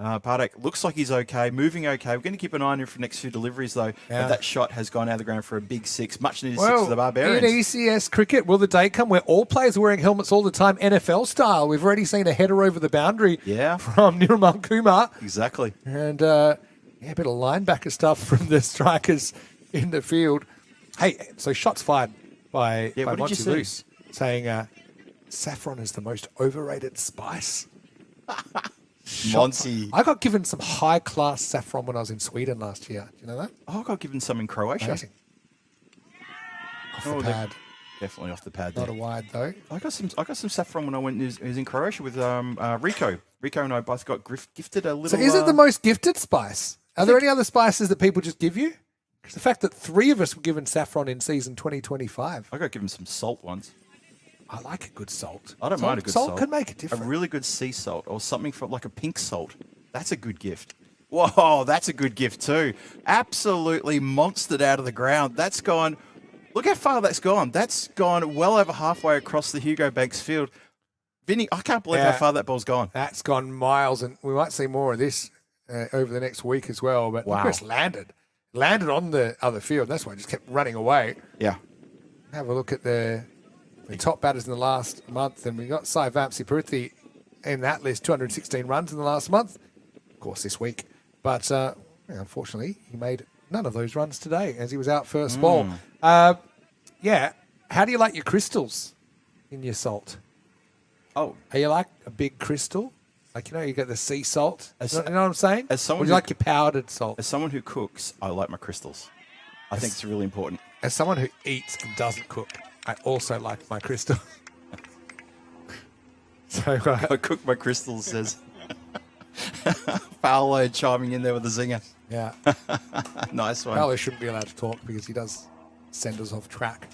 Parek looks like he's okay, moving okay. We're going to keep an eye on him for the next few deliveries, though. Yeah. But that shot has gone out of the ground for a big 6, much needed 6 for the Barbarians. In ECS cricket, will the day come where all players are wearing helmets all the time, NFL style? We've already seen a header over the boundary from Nirmal Kumar. Exactly. And a bit of linebacker stuff from the strikers in the field. Hey, so shots fired by what did you Monty see? Luce saying saffron is the most overrated spice. Monty. I got given some high-class saffron when I was in Sweden last year. Do you know that? Oh, I got given some in Croatia. Amazing. Off the Oh, pad. Definitely off the pad Not there. a wide, though. I got some saffron when I went. It was in Croatia with Rico. Rico and I both got gifted a little. So is it the most gifted spice? Are there any other spices that people just give you? Because the fact that 3 of us were given saffron in season 2025. I got given some salt once. I like a good salt. I don't mind a good salt. Salt can make a A difference. really good sea salt or something for like a pink salt. That's a good gift. Whoa, that's a good gift too. Absolutely monstered out of the ground. That's gone. Look how far that's gone. That's gone well over halfway across the Hugo Banks field. Vinny, I can't believe how far that ball's gone. That's gone miles, and we might see more of this over the next week as well. But Wow. Chris landed on the other field. That's why I just kept running away. Yeah. Have a look at the top batters in the last month, and we got Sai Vamsi-Pruthi in that list, 216 runs in the last month. Of course, this week. But unfortunately, he made none of those runs today as he was out first ball. Yeah. How do you like your crystals in your salt? Oh, Are you like a big crystal? Like, you get the sea salt. As- You know what I'm saying? as someone Or do you who- like your powdered salt? as someone who cooks, I like my crystals. I think it's really important. As someone who eats and doesn't cook, I also like my crystal. So I cook my crystals, says Paolo chiming in there with a zinger. yeah, Nice one. Paolo shouldn't be allowed to talk because he does send us off track.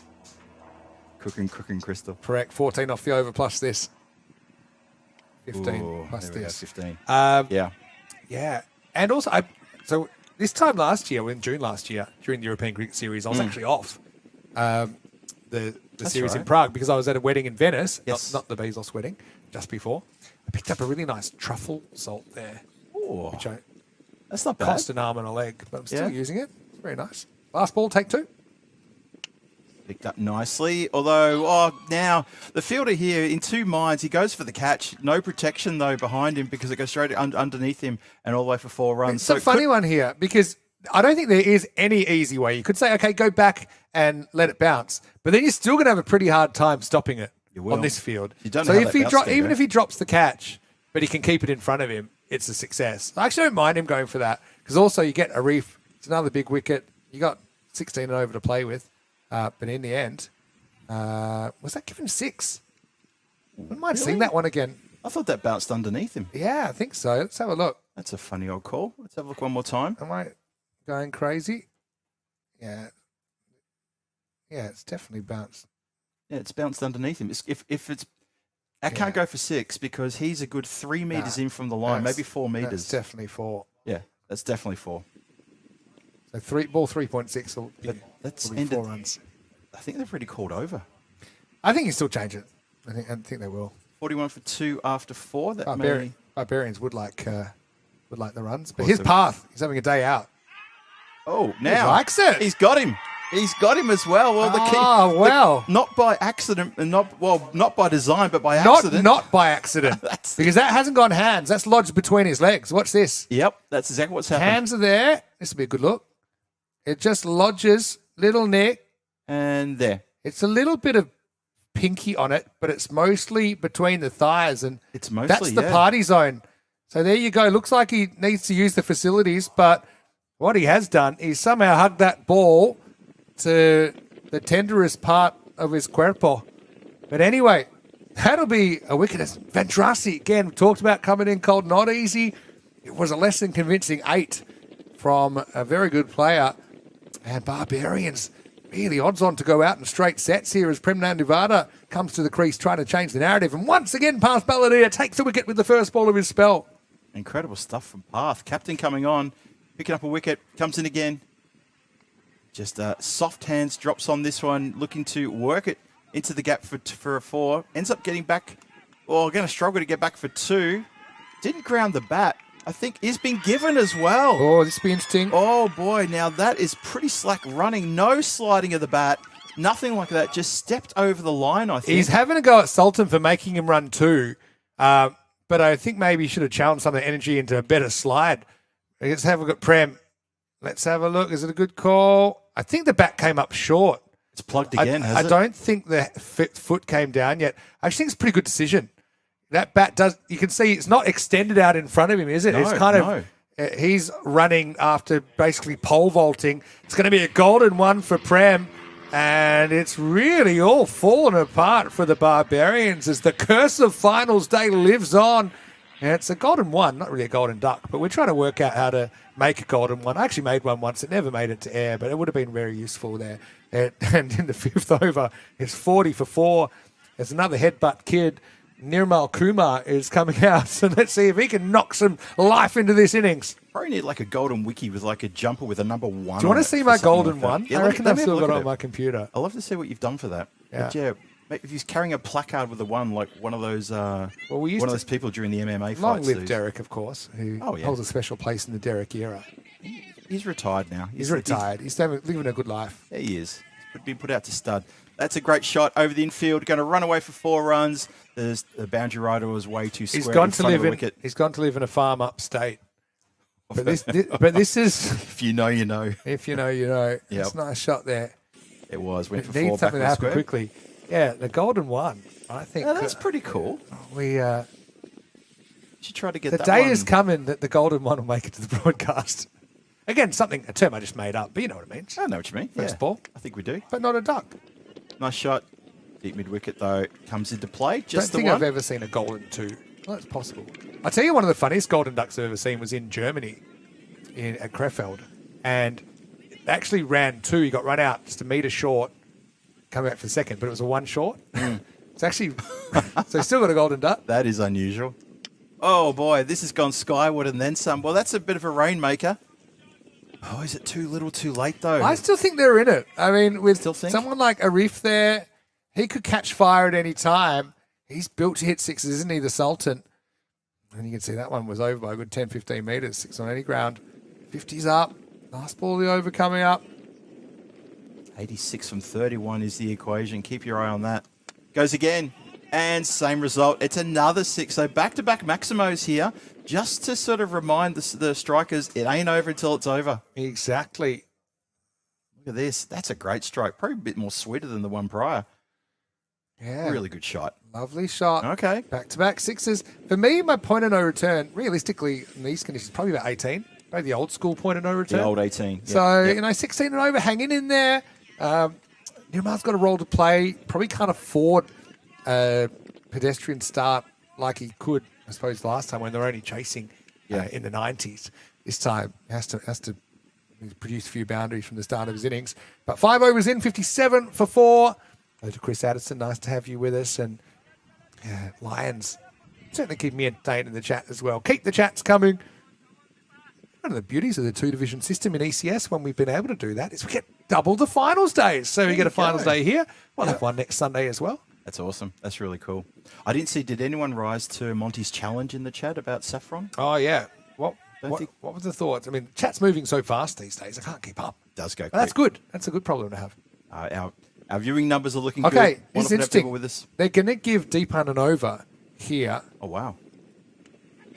Cooking crystal. Correct. 14 off the over plus this. 15 Ooh, plus there we go, this. 15. Yeah. Yeah. And also, so this time last year, in June last year, during the European Cricket Series, I was actually off the series in right. Prague because I was at a wedding in Venice, Yes. not the Bezos wedding, just before. I picked up a really nice truffle salt there, Ooh, which I that's not bad. cost an arm and a leg, but I'm still Yeah. using it. It's very nice. Last ball, take 2. Picked up nicely. Although, now the fielder here in 2 minds, he goes for the catch. No protection, though, behind him because it goes straight underneath him and all the way for 4 runs. It's a funny one here because I don't think there is any easy way. You could say, okay, go back and let it bounce, but then you're still going to have a pretty hard time stopping it will. on this field. You don't so know how if that he bounce can even go. if he drops the catch, but he can keep it in front of him, it's a success. I actually don't mind him going for that because also you get a reef. It's another big wicket. You got 16 and over to play with, but in the end, was that given 6? I wouldn't mind seeing that one again. I thought that bounced underneath him. Yeah, I think so. Let's have a look. That's a funny old call. Let's have a look one more time. Am I going crazy? Yeah. Yeah, it's definitely bounced. Yeah, it's bounced underneath him. If it's, I can't go for 6 because he's a good 3 meters in from the line, That's- maybe 4 meters. That's definitely 4. Yeah, that's definitely 4. So ball 3.6 will be, That's will be ended. 4 runs. I think they've already called over. I think you still change it. I think they will. 41 for 2 after 4. That Barbarians would like the runs, but course his they path, he's having a day out. Oh, now likes it. He's got him. He's got him as well. Well, the key. Oh, wow. Not by accident, and not by design, but by accident. Not by accident, That's- because that hasn't gone hands. That's lodged between his legs. Watch this. Yep, that's exactly what's happened. Hands are there. This will be a good look. It just lodges, little nick. And there. It's a little bit of pinky on it, but it's mostly between the thighs, and It's mostly, that's the yeah. party zone. So there you go. Looks like he needs to use the facilities, but what he has done is somehow hugged that ball to the tenderest part of his cuerpo. But anyway, that'll be a wicket. It's Ventrasi, again, we talked about coming in cold, not easy. It was a less than convincing 8 from a very good player. And Barbarians really odds on to go out in straight sets here as Prem Nanduvada comes to the crease trying to change the narrative. And once again, Path Balladeer takes the wicket with the first ball of his spell. Incredible stuff from Path. Captain coming on, picking up a wicket, comes in again. Just soft hands, drops on this one, looking to work it into the gap for a 4. Ends up getting back, going to struggle to get back for 2. Didn't ground the bat. I think is being given as well. Oh, this will be interesting. Oh boy, now that is pretty slack running. No sliding of the bat. Nothing like that. Just stepped over the line, I think. He's having a go at Sultan for making him run 2. But I think maybe he should have challenged some of the energy into a better slide. Let's have a look at Prem. Let's have a look. Is it a good call? I think the bat came up short. It's plugged again, I has it? don't think the foot came down yet. I actually think it's a pretty good decision. that bat does. You can see it's not extended out in front of him, is it? No, it's kind no. of. He's running after basically pole vaulting. It's going to be a golden one for Prem. And it's really all fallen apart for the Barbarians as the curse of finals day lives on. And it's a golden one, not really a golden duck, but we're trying to work out how to make a golden one. I actually made one once. It never made it to air, but it would have been very useful there. And in the 5th over, it's 40 for 4. There's another headbutt kid. Nirmal Kumar is coming out. So let's see if he can knock some life into this innings. Probably need like a golden wiki with like a jumper with a number 1. Do you want to see my golden one? Yeah, I reckon I've still got it at on my computer. I'd love to see what you've done for that. Yeah. But yeah, mate, if he's carrying a placard with a 1, like one of those we used one of to- those people during the MMA fights. Long live Derek, of course, who Oh, yeah. holds a special place in the Derek era. He's retired now. He's retired. He's living a good life. Yeah, he is. He's been put out to stud. That's a great shot over the infield. Going to run away for 4 runs. The boundary rider was way too square. He's gone in to front of live the in. wicket. He's gone to live in a farm upstate. But this is, If you know, you know. if you know, you know. Yep. It's a nice shot there. It was. Went It for 4 needs back something on to the happen square. quickly. Yeah, the golden one. I think Yeah, that's pretty cool. we. You should try to get The that day one. is coming that the golden one will make it to the broadcast. Again, a term I just made up, but you know what it means. I know what you mean. First Yeah, ball. I think we do. But not a duck. Nice shot. Deep mid wicket though comes into play. Just Don't the think one. I've ever seen a golden 2. Well, that's possible. I tell you, one of the funniest golden ducks I've ever seen was in Germany, at Krefeld, and it actually ran 2. He got run out just a metre short, coming back for the second, but it was a 1 short. It's actually so he's still got a golden duck. That is unusual. Oh boy, this has gone skyward and then some. Well, that's a bit of a rainmaker. Oh, is it too little, too late though? I still think they're in it. I mean, with Still think? someone like Arif there, he could catch fire at any time. He's built to hit 6s, isn't he, the Sultan? And you can see that one was over by a good 10, 15 metres, 6 on any ground. 50's up. Last ball of the over coming up. 86 from 31 is the equation. Keep your eye on that. Goes again. And same result. It's another 6. So back-to-back Maximos here. Just to sort of remind the strikers, it ain't over until it's over. Exactly. Look at this. That's a great strike. Probably a bit more sweeter than the one prior. Yeah. Really good shot. Lovely shot. Okay. Back-to-back 6s. For me, my point of no return, realistically, in these conditions, probably about 18. Probably the old school point of no return. The old 18. So, Yep. 16 and over, hanging in there. Newmar's got a role to play. Probably can't afford a pedestrian start like he could, I suppose, last time when they were only chasing in the 90s. This time, has to produce a few boundaries from the start of his innings. But 5 overs in, 57 for 4. Hello to Chris Addison. Nice to have you with us. And Lions certainly keep me entertained in the chat as well. Keep the chats coming. One of the beauties of the 2-division system in ECS when we've been able to do that is we get double the finals days. So we get a finals day here. We'll have one next Sunday as well. That's awesome. That's really cool. I didn't see, did anyone rise to Monty's challenge in the chat about Saffron? Oh, yeah. What think- was the thoughts? I mean, chat's moving so fast these days. I can't keep up. It does go quick. But that's good. That's a good problem to have. Our viewing numbers are looking Okay, good. this is Wonderful to have interesting. people with us. They're going to give Deepan an over here. Oh, wow.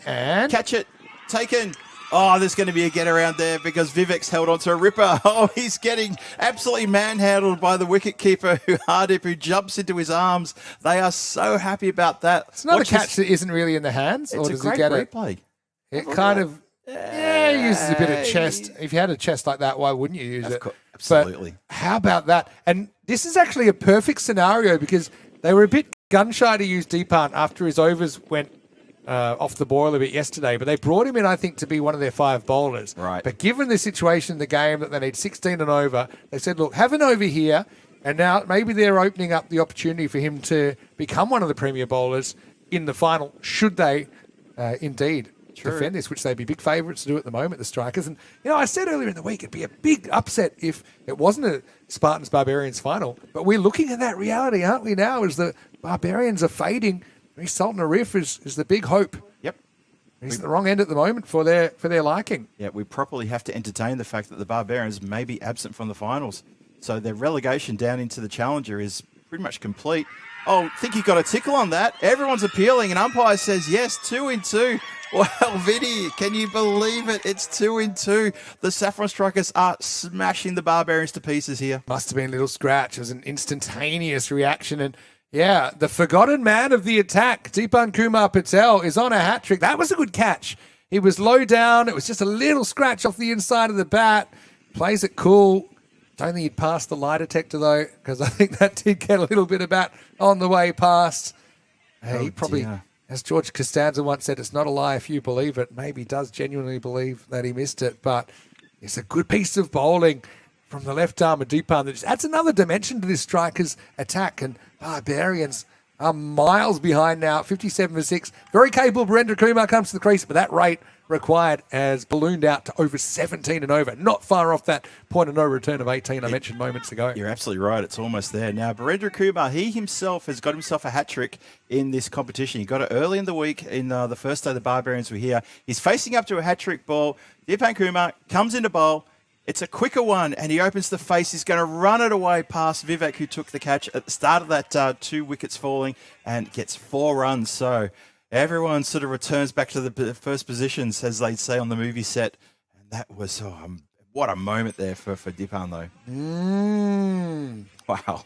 And Catch it. Taken. Oh, there's going to be a get around there because Vivek's held on to a ripper. Oh, he's getting absolutely manhandled by the wicketkeeper, Hardip, who jumps into his arms. They are so happy about that. it's another Watch this. catch that isn't really in the hands. It's or a does he great get it? replay. It kind of uses a bit of chest. If you had a chest like that, why wouldn't you use it? Absolutely. But how about that? And this is actually a perfect scenario because they were a bit gun shy to use Deepan after his overs went off the boil a bit yesterday. But they brought him in, I think, to be one of their 5 bowlers. Right. But given the situation in the game that they need 16 and over, they said, look, have an over here. And now maybe they're opening up the opportunity for him to become one of the premier bowlers in the final, should they indeed defend this, which they'd be big favourites to do at the moment, the Strikers. And, I said earlier in the week it'd be a big upset if it wasn't a Spartans-Barbarians final. But we're looking at that reality, aren't we, now, as the Barbarians are fading. Sultan Arif is the big hope. Yep. He's at the wrong end at the moment for their liking. Yeah, we properly have to entertain the fact that the Barbarians may be absent from the finals. So their relegation down into the Challenger is pretty much complete. Oh, I think you got a tickle on that. Everyone's appealing, and umpire says yes, 2 in 2. Well, Vinny, can you believe it? It's 2 in 2. The Saffron Strikers are smashing the Barbarians to pieces here. Must have been a little scratch. It was an instantaneous reaction. And, Yeah, the forgotten man of the attack, Deepan Kumar Patel, is on a hat-trick. That was a good catch. He was low down. It was just a little scratch off the inside of the bat. Plays it cool. Don't think he'd pass the lie detector, though, because I think that did get a little bit of bat on the way past. Hey, he probably, as George Costanza once said, it's not a lie if you believe it. Maybe he does genuinely believe that he missed it, but it's a good piece of bowling from the left arm of Deepan that just adds another dimension to this striker's attack. And Barbarians are miles behind now, 57 for 6. Very capable. Virendra Kumar comes to the crease, but that rate required has ballooned out to over 17 and over. Not far off that point of no return of 18 I mentioned moments ago. You're absolutely right. It's almost there. Now, Virendra Kumar, he himself has got himself a hat-trick in this competition. He got it early in the week in the first day the Barbarians were here. He's facing up to a hat-trick ball. Deepan Kumar comes into bowl. It's a quicker one, and he opens the face. He's going to run it away past Vivek, who took the catch at the start of that 2 wickets falling, and gets 4 runs. So everyone sort of returns back to the first positions, as they'd say on the movie set. And that was, what a moment there for Deepan, though. Wow.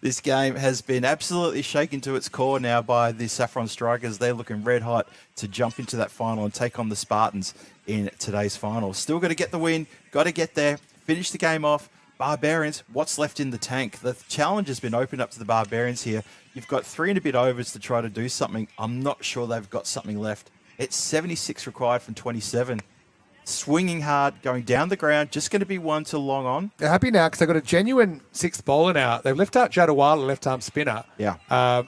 This game has been absolutely shaken to its core now by the Saffron Strikers. They're looking red hot to jump into that final and take on the Spartans in today's final. Still got to get the win, got to get there, finish the game off. Barbarians, what's left in the tank? The challenge has been opened up to the Barbarians here. You've got 3 and a bit overs to try to do something. I'm not sure they've got something left. It's 76 required from 27. Swinging hard, going down the ground, just going to be one to long on. They're happy now because they've got a genuine 6th bowler now. They've left out Jadawala, left-arm spinner. Yeah,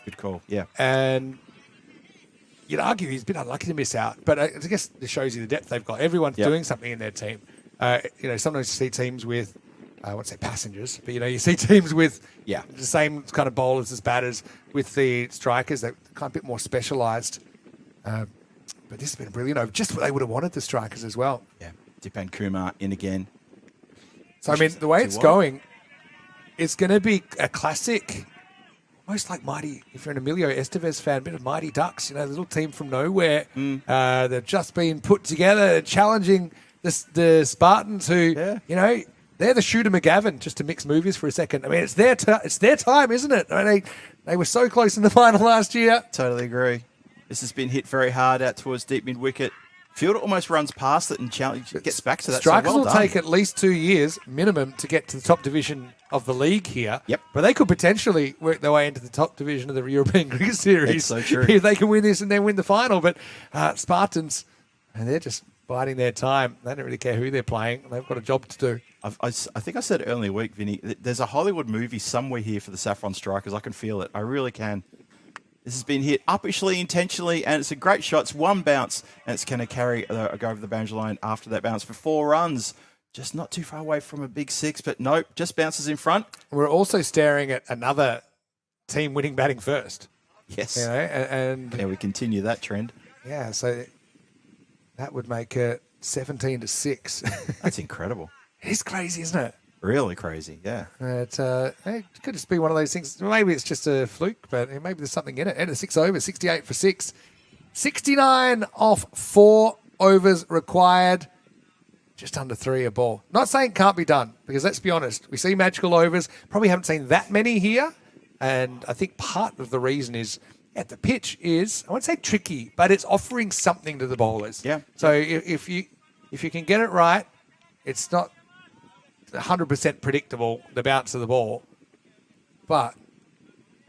good call, yeah. And you'd argue he's been unlucky to miss out, but I guess it shows you the depth they've got. Everyone's doing something in their team. Sometimes you see teams with, I won't say passengers, but, you see teams with the same kind of bowlers as batters with the strikers. They're kind of a bit more specialised. But this has been brilliant. Just what they would have wanted, the strikers as well. Yeah, Deepan Kumar in again. So, the way it's going, it's going to be a classic, almost like Mighty, if you're an Emilio Estevez fan, a bit of Mighty Ducks, the little team from nowhere. They've just been put together, challenging the Spartans who, they're the Shooter McGavin, just to mix movies for a second. It's their time, isn't it? They were so close in the final last year. Totally agree. This has been hit very hard out towards deep mid-wicket. Fielder almost runs past it and gets back to that. Strikers will take at least 2 years minimum to get to the top division of the league here. Yep. But they could potentially work their way into the top division of the European Cricket Series. It's so true. If they can win this and then win the final. But Spartans, and they're just biding their time. They don't really care who they're playing. They've got a job to do. I think I said earlier in the week, Vinny, there's a Hollywood movie somewhere here for the Saffron Strikers. I can feel it. I really can. This has been hit uppishly, intentionally, and it's a great shot. It's one bounce, and it's going to go over the boundary line after that bounce for 4 runs. Just not too far away from a big 6, but nope, just bounces in front. We're also staring at another team winning batting first. Yes. And we continue that trend. Yeah, so that would make it 17 to 6. That's incredible. It is crazy, isn't it? Really crazy, yeah. It could just be one of those things. Maybe it's just a fluke, but maybe there's something in it. And a 6 over, 68 for 6. 69 off 4 overs required. Just under 3 a ball. Not saying it can't be done, because let's be honest, we see magical overs. Probably haven't seen that many here. And I think part of the reason is, the pitch is, I won't say tricky, but it's offering something to the bowlers. Yeah. So if you can get it right, it's not 100% predictable, the bounce of the ball, but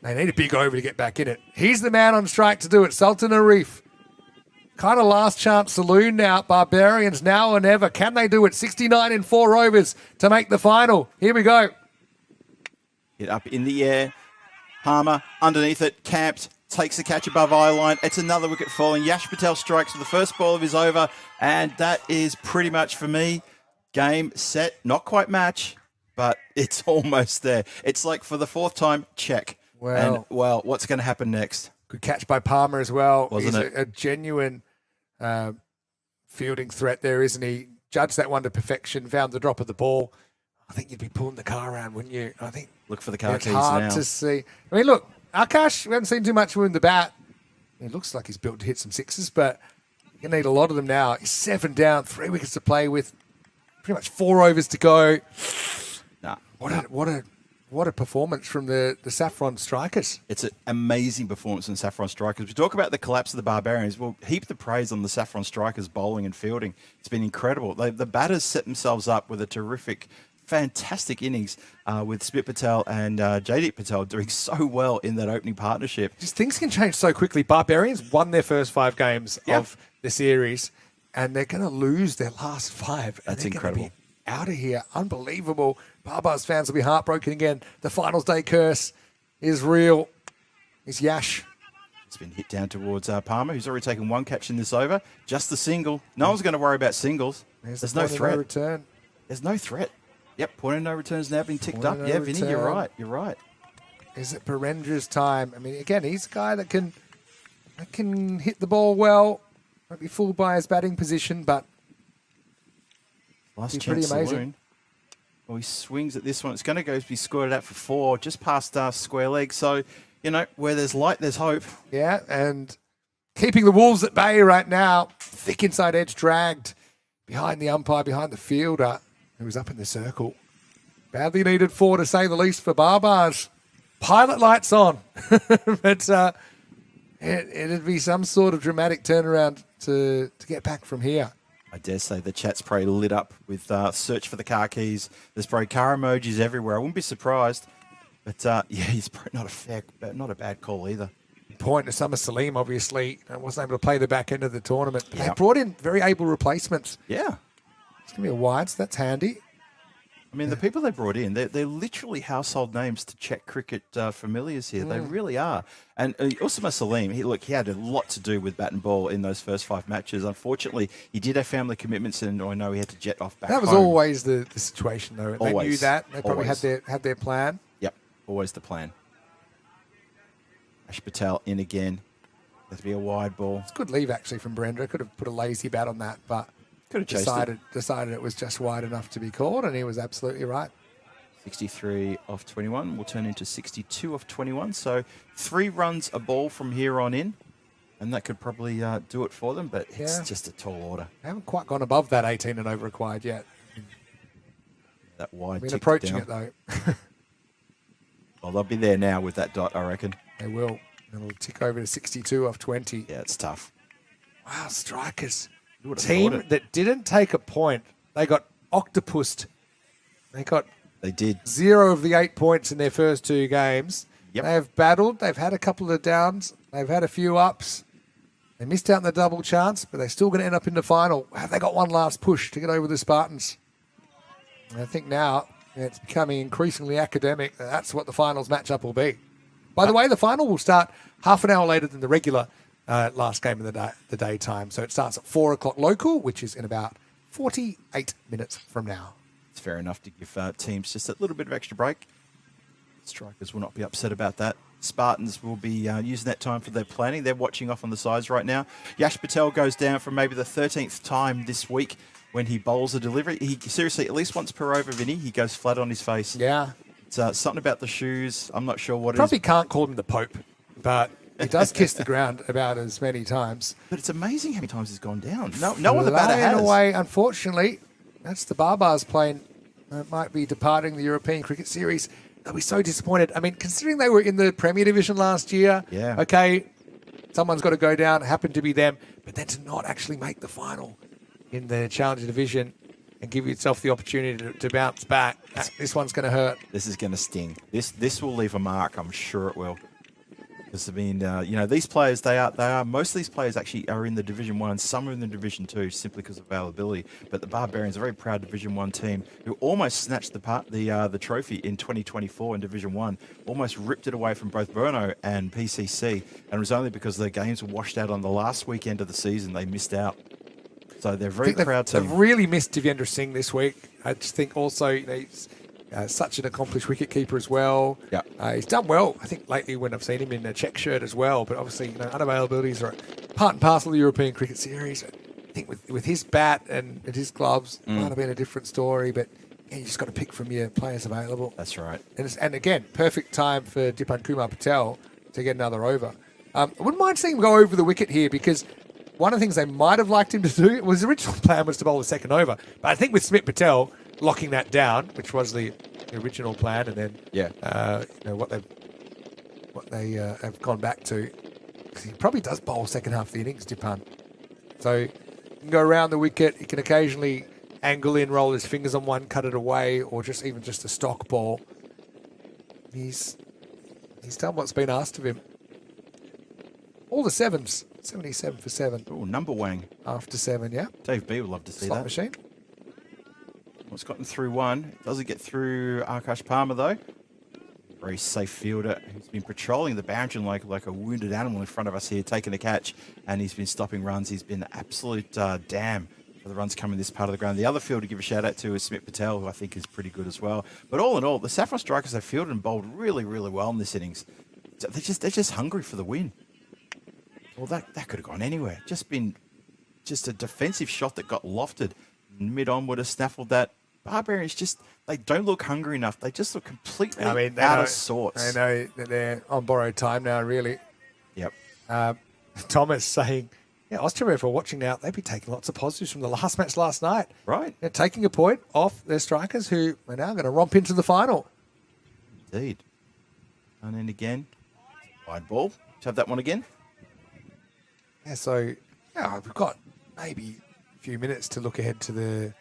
they need a big over to get back in it. He's the man on strike to do it. Sultan Arif. Kind of last chance saloon now. Barbarians now or never. Can they do it? 69 in 4 overs to make the final. Here we go. Hit up in the air. Palmer underneath it. Camped. Takes the catch above eye line. It's another wicket falling. Yash Patel strikes for the first ball of his over, and that is pretty much for me. Game, set, not quite match, but it's almost there. It's like for the 4th time, check. Well, what's going to happen next? Good catch by Palmer as well. Wasn't He's it? a genuine fielding threat there, isn't he? Judged that one to perfection, found the drop of the ball. I think you'd be pulling the car around, wouldn't you? I think. Look for the car it's keys hard now. To see. Look, Akash, we haven't seen too much of him in the bat. It looks like he's built to hit some 6s, but you're going to need a lot of them now. He's 7 down, 3 wickets to play with. Pretty much 4 overs to go. Nah. What a what a performance from the Saffron Strikers. It's an amazing performance from the Saffron Strikers. We talk about the collapse of the Barbarians. We'll heap the praise on the Saffron Strikers bowling and fielding. It's been incredible. The batters set themselves up with a terrific, fantastic innings with Smit Patel and Jaideep Patel doing so well in that opening partnership. Just things can change so quickly. Barbarians won their first 5 games of the series, and they're going to lose their last 5. That's incredible. Out of here. Unbelievable. Barbars fans will be heartbroken again. The finals day curse is real. It's Yash. It's been hit down towards Palmer, who's already taken 1 catch in this over. Just the single. No one's going to worry about singles. There's no threat. Return. There's no threat. Yep, point of no return's now been ticked up. Yeah, Vinny, you're right. You're right. Is it Berendra's time? I mean, again, he's a guy that can hit the ball well. Won't be fooled by his batting position, but last pretty chance amazing. saloon. Well, he swings at this one. It's going to go be scored out for 4, just past square leg. So, where there's light, there's hope. Yeah, and keeping the Wolves at bay right now. Thick inside edge dragged behind the umpire, behind the fielder, who was up in the circle. Badly needed 4, to say the least, for Barbars. Pilot lights on. But it'd be some sort of dramatic turnaround to get back from here. I dare say the chat's probably lit up with search for the car keys. There's probably car emojis everywhere. I wouldn't be surprised. But, he's probably not a bad call either. Point to Summer Salim, obviously. Wasn't able to play the back end of the tournament. But they brought in very able replacements. Yeah. It's going to be a wide, so that's handy. I mean, the people they brought in, they're literally household names to Czech cricket familiars here. They really are. And Usama Salim, he had a lot to do with bat and ball in those first 5 matches. Unfortunately, he did have family commitments, and I know he had to jet off back home. That was always the situation, though. They knew that. They probably Always. had their plan. Yep, always the plan. Ash Patel in again. That'd be a wide ball. It's a good leave, actually, from Berendra. Could have put a lazy bat on that, but Could have chased decided it was just wide enough to be called, and he was absolutely right. 63 off 21 will turn into 62 off 21. So 3 runs a ball from here on in, and that could probably do it for them, but it's just a tall order. They haven't quite gone above that 18 and over required yet. That wide Been tick approaching down. it, though. Well, they'll be there now with that dot, I reckon. They will. And it'll tick over to 62 off 20. Yeah, it's tough. Wow, Strikers. You would have Team thought it. that didn't take a point. They got octopused. They did. 0 of the 8 points in their first 2 games. Yep. They have battled. They've had a couple of downs. They've had a few ups. They missed out on the double chance, but they're still going to end up in the final. Have they got one last push to get over the Spartans? And I think now it's becoming increasingly academic. That's what the finals matchup will be. By the way, the final will start half an hour later than the regular last game of the daytime. So it starts at 4 o'clock local, which is in about 48 minutes from now. It's fair enough to give teams just a little bit of extra break. Strikers will not be upset about that. Spartans will be using that time for their planning. They're watching off on the sides right now. Yash Patel goes down for maybe the 13th time this week when he bowls a delivery. He seriously, at least once per over, Vinny, he goes flat on his face. Yeah. It's something about the shoes. I'm not sure what Probably it is. can't call him the Pope, but he does kiss the ground about as many times. But it's amazing how many times he's gone down. No other batter Flying has. away, unfortunately. That's the Barbars plane that might be departing the European Cricket Series. They'll be so disappointed. I mean, considering they were in the Premier Division last year, okay, someone's got to go down, happened to be them, but then to not actually make the final in the Challenger Division and give yourself the opportunity to bounce back, this one's going to hurt. This is going to sting. This will leave a mark. I'm sure it will. Because I mean, these players, they are. Most of these players actually are in the Division 1, and some are in the Division 2 simply because of availability. But the Barbarians, a very proud Division 1 team, who almost snatched the trophy in 2024 in Division 1, almost ripped it away from both Brno and PCC, and it was only because their games were washed out on the last weekend of the season they missed out. So they're a very proud team. They've really missed Devendra Singh this week. I just think also, he's such an accomplished wicketkeeper as well. Yeah. He's done well, I think, lately when I've seen him in a Czech shirt as well. But obviously, unavailabilities are part and parcel of the European Cricket Series. I think with his bat and his gloves, it might have been a different story. But you just got to pick from your players available. That's right. And again, perfect time for Dipan Kumar Patel to get another over. I wouldn't mind seeing him go over the wicket here because one of the things they might have liked him to do was the original plan was to bowl the second over. But I think with Smit Patel locking that down, which was the the original plan, and then what they have gone back to. Because he probably does bowl second half of the innings, Dipan. So you can go around the wicket. He can occasionally angle in, roll his fingers on one, cut it away, or just a stock ball. He's done what's been asked of him. All the sevens, 77 for 7. Oh, number wang. After 7, yeah. Dave B would love to see Slot that. machine. Well, it's gotten through one. It doesn't get through Akash Palmer, though. Very safe fielder who's been patrolling the boundary like a wounded animal in front of us here, taking the catch, and he's been stopping runs. He's been an absolute dam for the runs coming this part of the ground. The other fielder to give a shout out to is Smith Patel, who I think is pretty good as well. But all in all, the Saffron Strikers have fielded and bowled really, really well in this innings. They're just hungry for the win. Well, that could have gone anywhere. Just a defensive shot that got lofted. Mid-on would have snaffled that. Barbarians they don't look hungry enough. They just look completely out of sorts. They know that they're on borrowed time now, really. Yep. Thomas saying, Austria, if we're watching now, they'd be taking lots of positives from the last match last night. Right. They're taking a point off their strikers who are now going to romp into the final. Indeed. And then again, wide ball. Let's have that one again. Yeah, so we've got maybe a few minutes to look ahead to the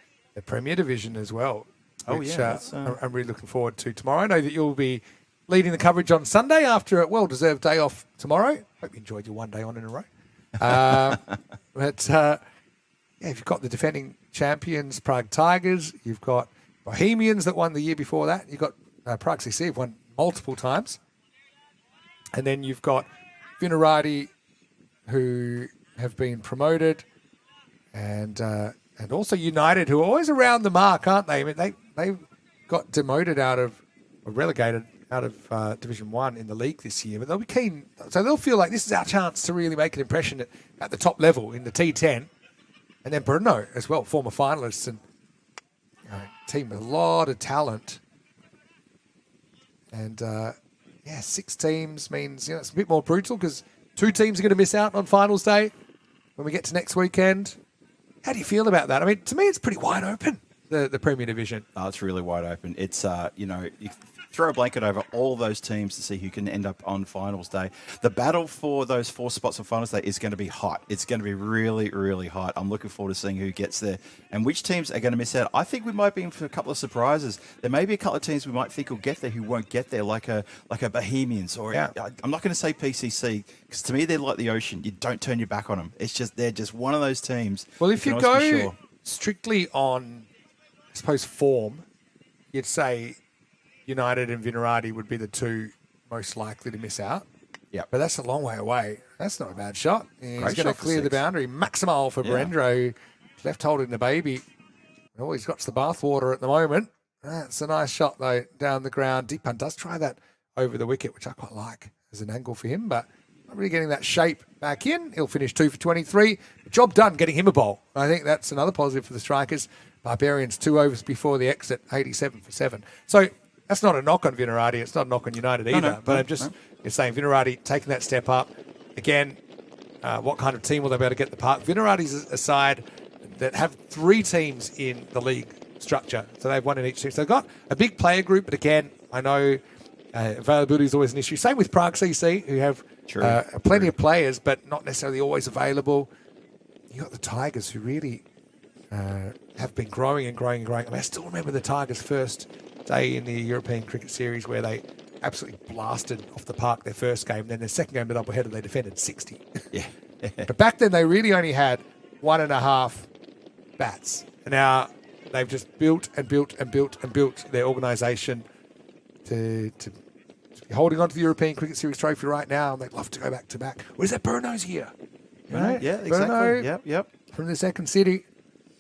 Premier Division as well. Which I'm really looking forward to tomorrow. I know that you'll be leading the coverage on Sunday after a well-deserved day off tomorrow. Hope you enjoyed your one day on in a row. But you've got the defending champions, Prague Tigers. You've got Bohemians that won the year before that. You've got Prague CC have won multiple times. And then you've got Vinarati, who have been promoted, and also United, who are always around the mark, aren't they? I mean, they got demoted or relegated out of Division 1 in the league this year, but they'll be keen. So they'll feel like this is our chance to really make an impression at the top level in the T10. And then Brno as well, former finalists, and team with a lot of talent. And 6 teams means it's a bit more brutal because 2 teams are going to miss out on finals day when we get to next weekend. How do you feel about that? I mean, to me, it's pretty wide open, the Premier Division. Oh, it's really wide open. It's, you throw a blanket over all those teams to see who can end up on finals day. The battle for those 4 spots on finals day is going to be hot. It's going to be really, really hot. I'm looking forward to seeing who gets there and which teams are going to miss out. I think we might be in for a couple of surprises. There may be a couple of teams we might think will get there who won't get there, like a Bohemians, or I'm not going to say PCC, because to me they're like the ocean. You don't turn your back on them. They're just one of those teams. Well, if you go strictly on, I suppose, form, you'd say United and Vinarati would be the 2 most likely to miss out. Yeah, but that's a long way away. That's not a bad shot. He's going to clear the boundary. Maximal for Berendro, left holding the baby. Oh, he's got the bathwater at the moment. That's a nice shot, though, down the ground. Deepan does try that over the wicket, which I quite like as an angle for him, but not really getting that shape back in. He'll finish 2 for 23. Job done getting him a bowl. I think that's another positive for the strikers. Barbarians 2 overs before the exit, 87 for 7. So that's not a knock on Vinarati. It's not a knock on United either. But I'm just saying Vinarati taking that step up. Again, what kind of team will they be able to get at the park? Vinarati's a side that have 3 teams in the league structure. So they've won in each team. So they've got a big player group. But again, I know availability is always an issue. Same with Prague CC, who have plenty of players, but not necessarily always available. You got the Tigers, who really have been growing and growing and growing. I mean, I still remember the Tigers' first day in the European Cricket Series where they absolutely blasted off the park their first game. Then their second game, the doubleheader, they defended 60. Yeah. But back then, they really only had 1.5 bats. And now they've just built and built and built and built their organisation to be holding on to the European Cricket Series trophy right now. And they'd love to go back to back. Where's that Brno's here? Right? Yeah, exactly. Brno, Yep. From the second city.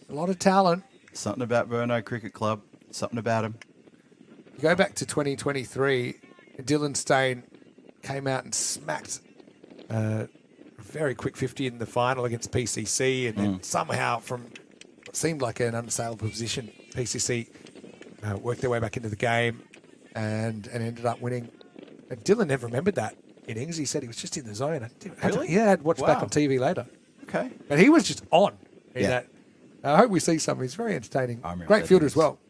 A lot of talent. Something about Brno Cricket Club. Something about him. You go back to 2023, Dylan Stain came out and smacked a very quick 50 in the final against PCC, and then somehow from what seemed like an unassailable position, PCC worked their way back into the game and ended up winning. And Dylan never remembered that innings. He said he was just in the zone. Really? Yeah, I'd watch back on TV later. Okay. But he was just on in that. I hope we see some. He's very entertaining. Great fielder as well.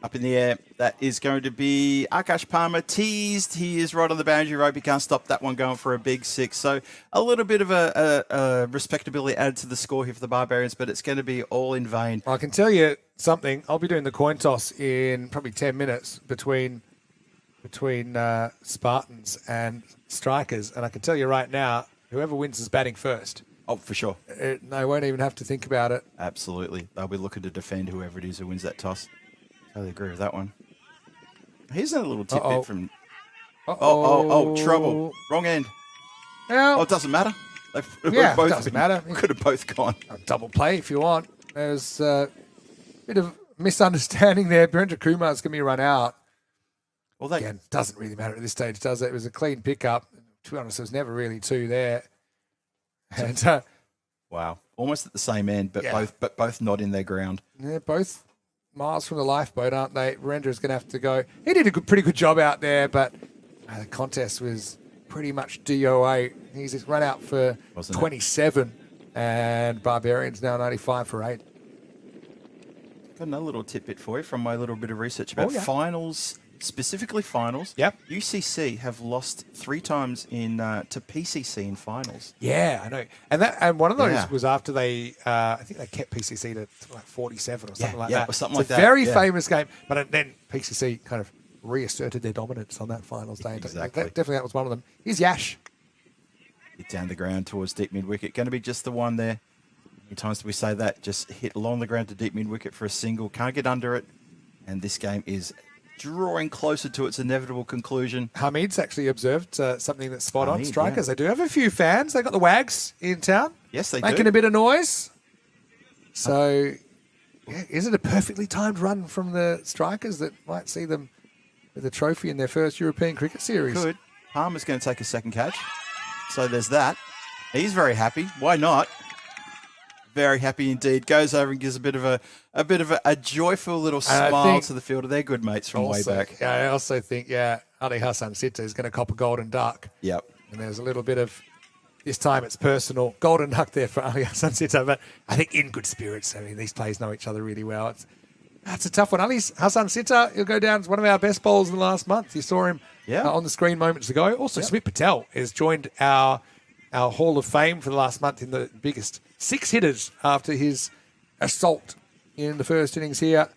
Up in the air, that is going to be Akash Palmer teased. He is right on the boundary rope. He can't stop that one going for a big 6. So a little bit of a respectability added to the score here for the Barbarians, but it's going to be all in vain. I can tell you something. I'll be doing the coin toss in probably 10 minutes between Spartans and Strikers, and I can tell you right now, whoever wins is batting first. Oh, for sure. They won't even have to think about it. Absolutely. They'll be looking to defend whoever it is who wins that toss. Totally agree with that one. Here's a little tidbit from... trouble. Wrong end. Well, It doesn't matter. it doesn't matter. Could have both gone. Double play if you want. There's a bit of misunderstanding there. Birendra Kumar's going to be run out. Well, that Again, doesn't really matter at this stage, does it? It was a clean pickup. To be honest, there was never really two there. And wow, almost at the same end, but Yeah. both not in their ground. they're both miles from the lifeboat, aren't they? Birendra's going to have to go. He did a pretty good job out there, but the contest was pretty much DOA. He's just run out for Wasn't it? 27, and Barbarians now 95 for 8. Got another little tidbit for you from my little bit of research about yeah. finals, specifically finals. Yep. UCC have lost 3 times to PCC in finals. Yeah, I know. And one of those Yeah. was after they, I think they kept PCC to like 47 or something like yeah, that. or something It's like a that, very yeah. famous game. But then PCC kind of reasserted their dominance on that finals day. Exactly. Definitely that was one of them. Here's Yash. Hit down the ground towards deep mid wicket. Going to be just the one there. How many times do we say that? Just hit along the ground to deep mid wicket for a single. Can't get under it. And this game is drawing closer to its inevitable conclusion. Hamid's actually observed something that's spot on. Hamid, Strikers, yeah. they do have a few fans. They got the Wags in town. Yes, they making do. a bit of noise. So, yeah, is it a perfectly timed run from the Strikers that might see them with a trophy in their first European cricket series? Could. Palmer's going to take a second catch. So there's that. He's very happy. Why not? Very happy indeed. Goes over and gives a bit of a joyful little smile think to the fielder. They're good mates from way back. Yeah, I also think, Ali Hassan Sitta is going to cop a golden duck. Yep. And there's a little bit of, this time it's personal, golden duck there for Ali Hassan Sitta, but I think in good spirits. I mean, these players know each other really well. That's a tough one. Ali Hassan Sitta, he'll go down as one of our best bowlers in the last month. You saw him on the screen moments ago. Also, Smith Patel has joined our Hall of Fame for the last month in the biggest 6 hitters after his assault in the first innings here.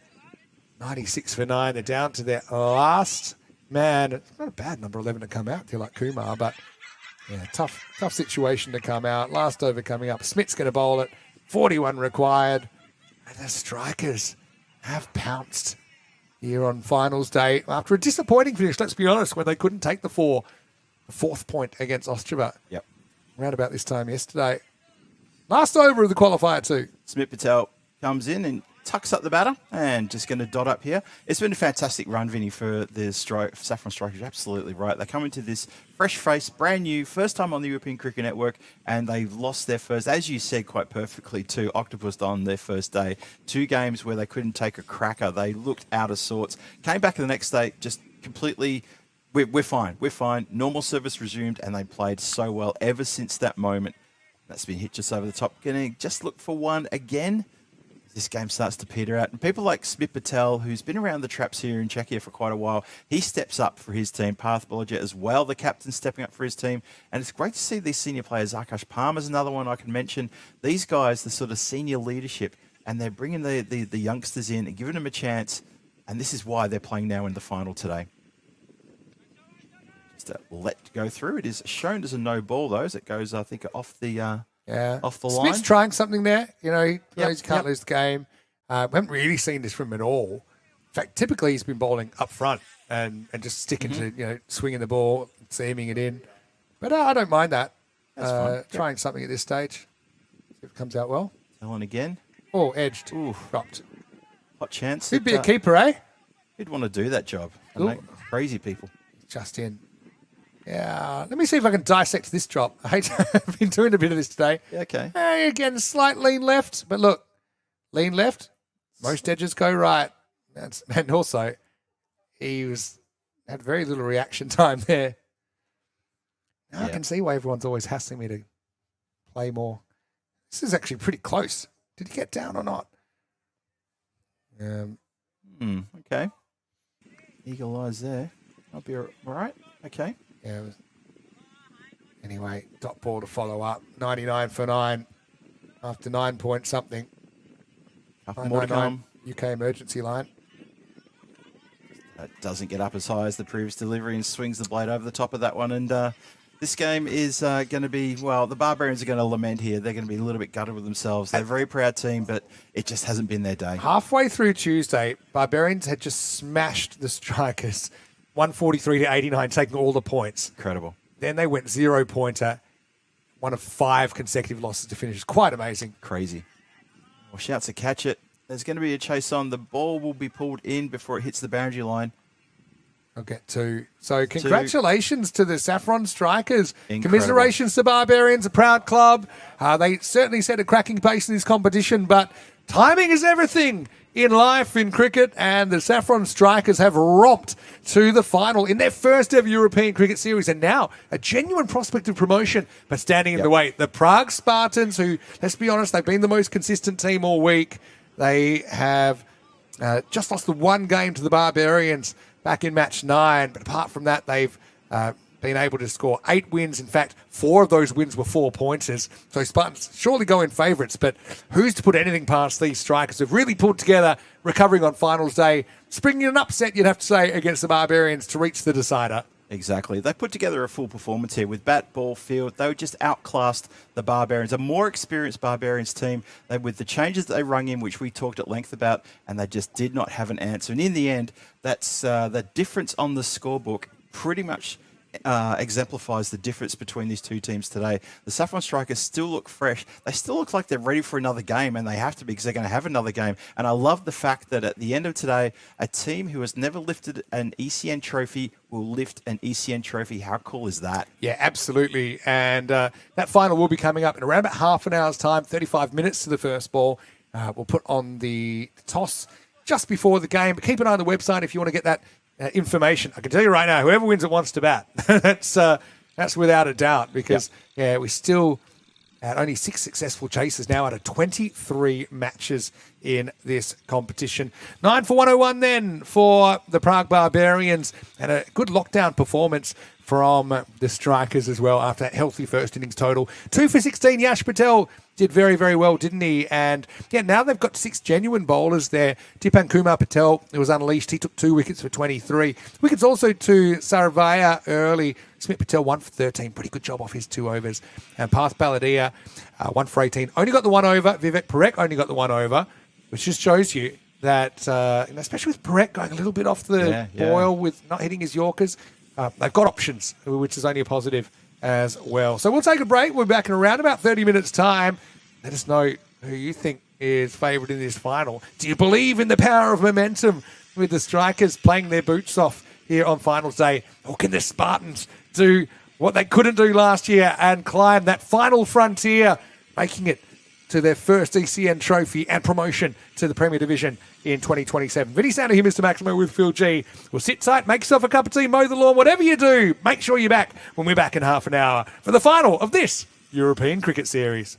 96 for 9. They're down to their last man. It's not a bad number 11 to come out there like Kumar, but tough situation to come out. Last over coming up. Smith's going to bowl it. 41 required. And the Strikers have pounced here on finals day after a disappointing finish, let's be honest, when they couldn't take the 4th point against Ostrava. Yep. Around about this time yesterday. Last over of the qualifier too. Smith Patel comes in and tucks up the batter and just going to dot up here. It's been a fantastic run, Vinny, for the Saffron Strikers. You're absolutely right. They come into this fresh face, brand new, first time on the European Cricket Network, and they've lost their first, as you said quite perfectly, to Octopus on their first day. 2 games where they couldn't take a cracker. They looked out of sorts. Came back the next day, just completely... We're fine. We're fine. Normal service resumed, and they played so well ever since that moment. That's been hit just over the top. Going to just look for one again. This game starts to peter out. And people like Smith Patel, who's been around the traps here in Czechia for quite a while, he steps up for his team. Parth Bolger as well, the captain, stepping up for his team. And it's great to see these senior players. Akash Palmer's another one I can mention. These guys, the sort of senior leadership, and they're bringing the youngsters in and giving them a chance. And this is why they're playing now in the final today. Let go through. It is shown as a no ball, though, as it goes, I think, off the off the line. Smith's trying something there. He knows he can't lose the game. We haven't really seen this from him at all. In fact, typically he's been bowling up front and just sticking to, swinging the ball, seaming it in. But I don't mind that. That's fine. Trying something at this stage. See if it comes out well. Ellen again. Oh, edged. Ooh. Dropped. Hot chance. He'd be a keeper, eh? He'd want to do that job. Ooh. Crazy people. Just in. Yeah, let me see if I can dissect this drop. I've been doing a bit of this today. Yeah, okay. Again, slight lean left, but look, lean left, most edges go right. And also, he had very little reaction time there. Now I can see why everyone's always hassling me to play more. This is actually pretty close. Did he get down or not? Okay. Eagle eyes there. I'll be all right. Okay. Yeah. Anyway, dot ball to follow up. 99 for 9 after 9 point something. Couple more to 999 come. UK emergency line. That doesn't get up as high as the previous delivery and swings the blade over the top of that one. And this game is going to be, well, the Barbarians are going to lament here. They're going to be a little bit gutted with themselves. They're a very proud team, but it just hasn't been their day. Halfway through Tuesday, Barbarians had just smashed the Strikers 143 to 89, taking all the points. Incredible. Then they went 0-pointer, one of 5 consecutive losses to finish. It's quite amazing. Crazy. Well, shouts to catch it. There's going to be a chase on. The ball will be pulled in before it hits the boundary line. I'll get to. So congratulations to the Saffron Strikers. Incredible. Commiserations to Barbarians, a proud club. They certainly set a cracking pace in this competition, but timing is everything in life, in cricket, and the Saffron Strikers have romped to the final in their first ever European Cricket Series, and now a genuine prospect of promotion, but standing in the way. The Prague Spartans, who, let's be honest, they've been the most consistent team all week. They have just lost the one game to the Barbarians back in match 9. But apart from that, they've been able to score 8 wins. In fact, 4 of those wins were 4-pointers. So Spartans surely go in favourites. But who's to put anything past these Strikers who've really pulled together, recovering on finals day, springing an upset, you'd have to say, against the Barbarians to reach the decider. Exactly. They put together a full performance here with bat, ball, field. They were just outclassed the Barbarians, a more experienced Barbarians team. With the changes that they rung in, which we talked at length about, and they just did not have an answer. And in the end, that's the difference on the scorebook pretty much exemplifies the difference between these two teams today. The Saffron Strikers still look fresh. They still look like they're ready for another game, and they have to be because they're going to have another game. And I love the fact that at the end of today, a team who has never lifted an ECN trophy will lift an ECN trophy. How cool is that? Yeah, absolutely. And that final will be coming up in around about half an hour's time, 35 minutes to the first ball. We'll put on the toss just before the game. But keep an eye on the website if you want to get that information. I can tell you right now, whoever wins it wants to bat. That's without a doubt, because we still at only 6 successful chases now out of 23 matches in this competition. 9 for 101 then for the Prague Barbarians, and a good lockdown performance from the Strikers as well after that healthy first innings total. 2 for 16, Yash Patel did very, very well, didn't he? And now they've got 6 genuine bowlers there. Tipan Kumar Patel, who was unleashed, he took 2 wickets for 23. Wickets also to Saravaya early. Smith Patel 1 for 13. Pretty good job off his 2 overs. And Path Baladia 1 for 18. Only got the 1 over. Vivek Parekh only got the 1 over, which just shows you that, especially with Parekh going a little bit off the boil with not hitting his Yorkers, they've got options, which is only a positive as well. So we'll take a break. We're back in around about 30 minutes' time. Let us know who you think is favourite in this final. Do you believe in the power of momentum with the Strikers playing their boots off here on finals day? Or can the Spartans do what they couldn't do last year and climb that final frontier, making it to their first ECN trophy and promotion to the Premier Division in 2027. Vinny Sander here, Mr. Maximo with Phil G. Well, sit tight, make yourself a cup of tea, mow the lawn, whatever you do, make sure you're back when we're back in half an hour for the final of this European Cricket Series.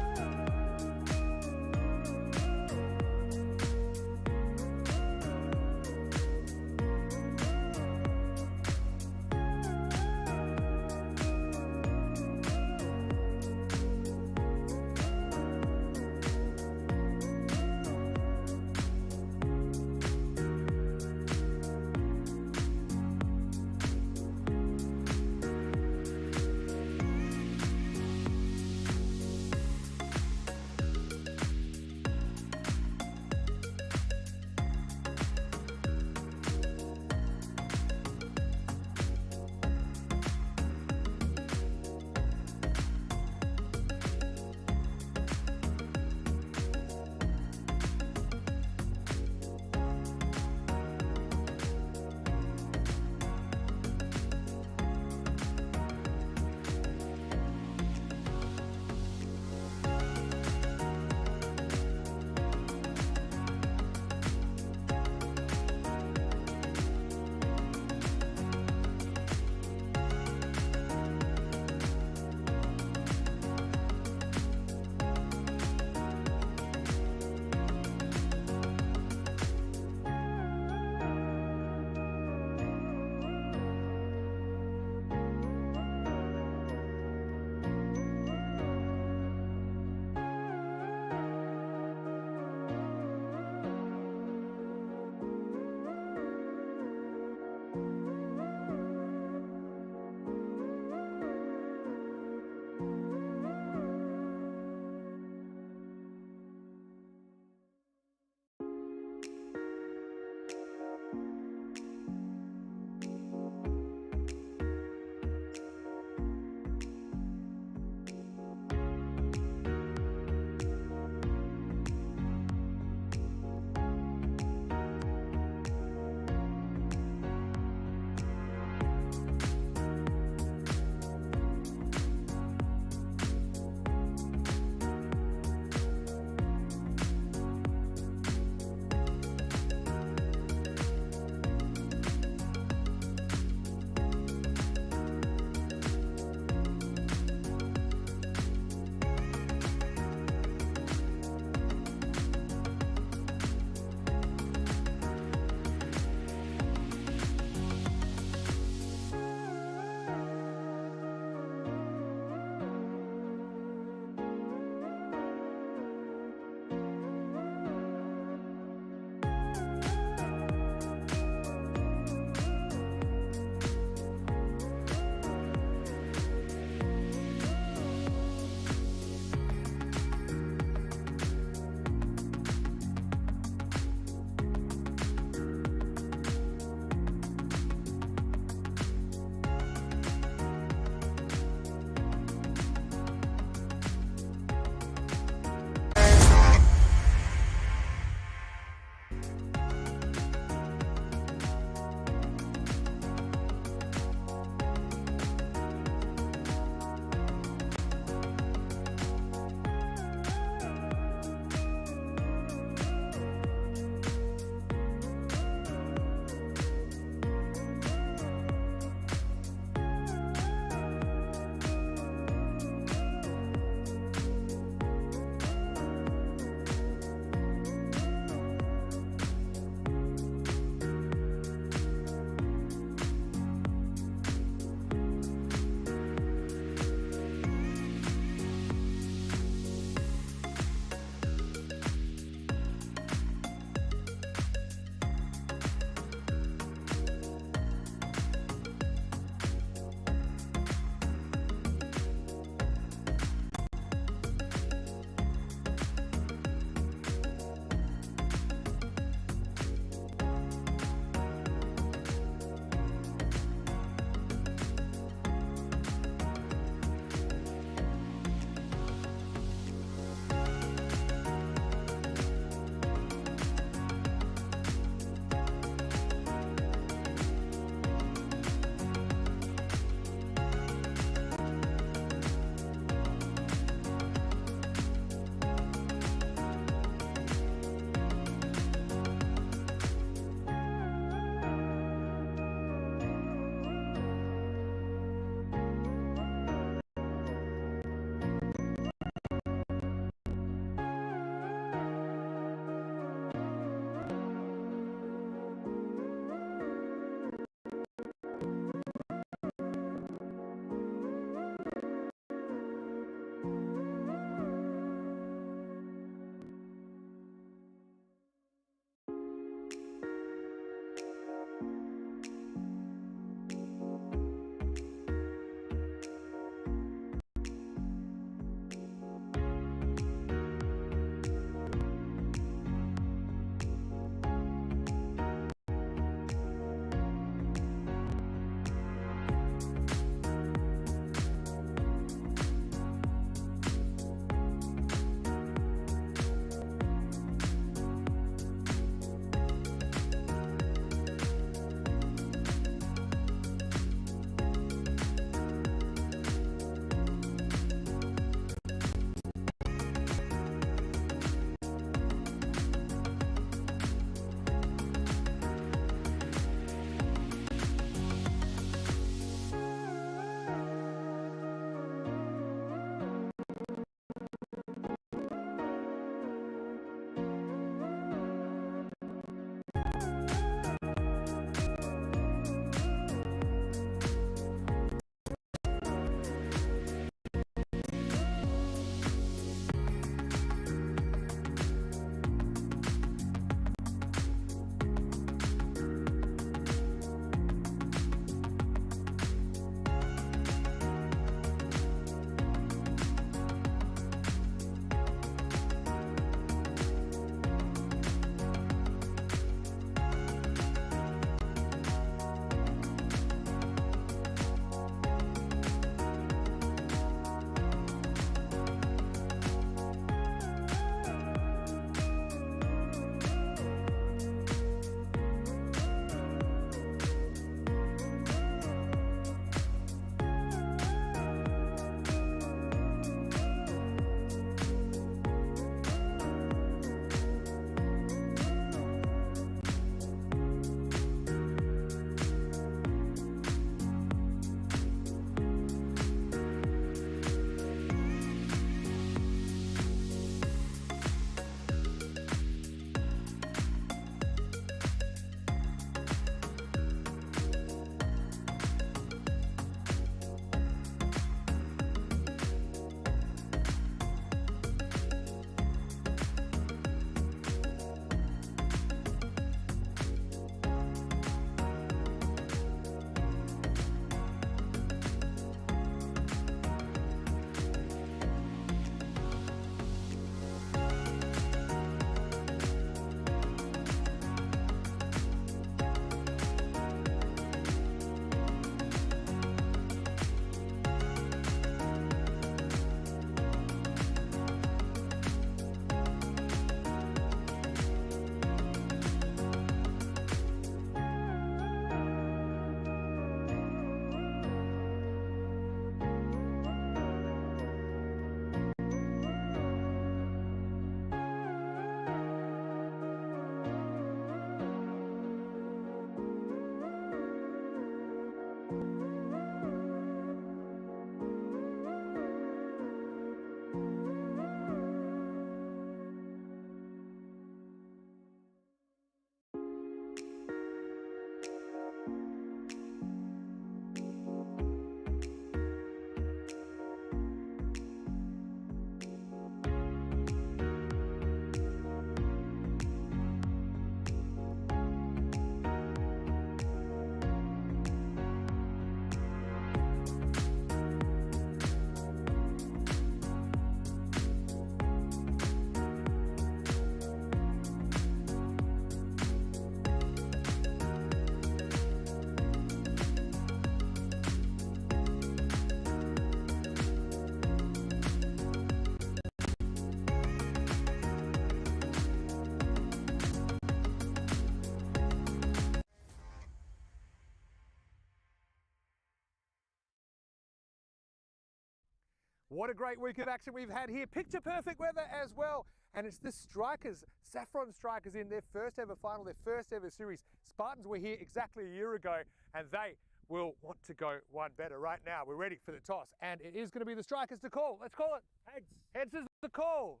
What a great week of action we've had here. Picture perfect weather as well. And it's the Strikers, Saffron Strikers, in their first ever final, their first ever series. Spartans were here exactly a year ago, and they will want to go one better right now. We're ready for the toss, and it is going to be the Strikers to call. Let's call it. Heads. Heads is the call.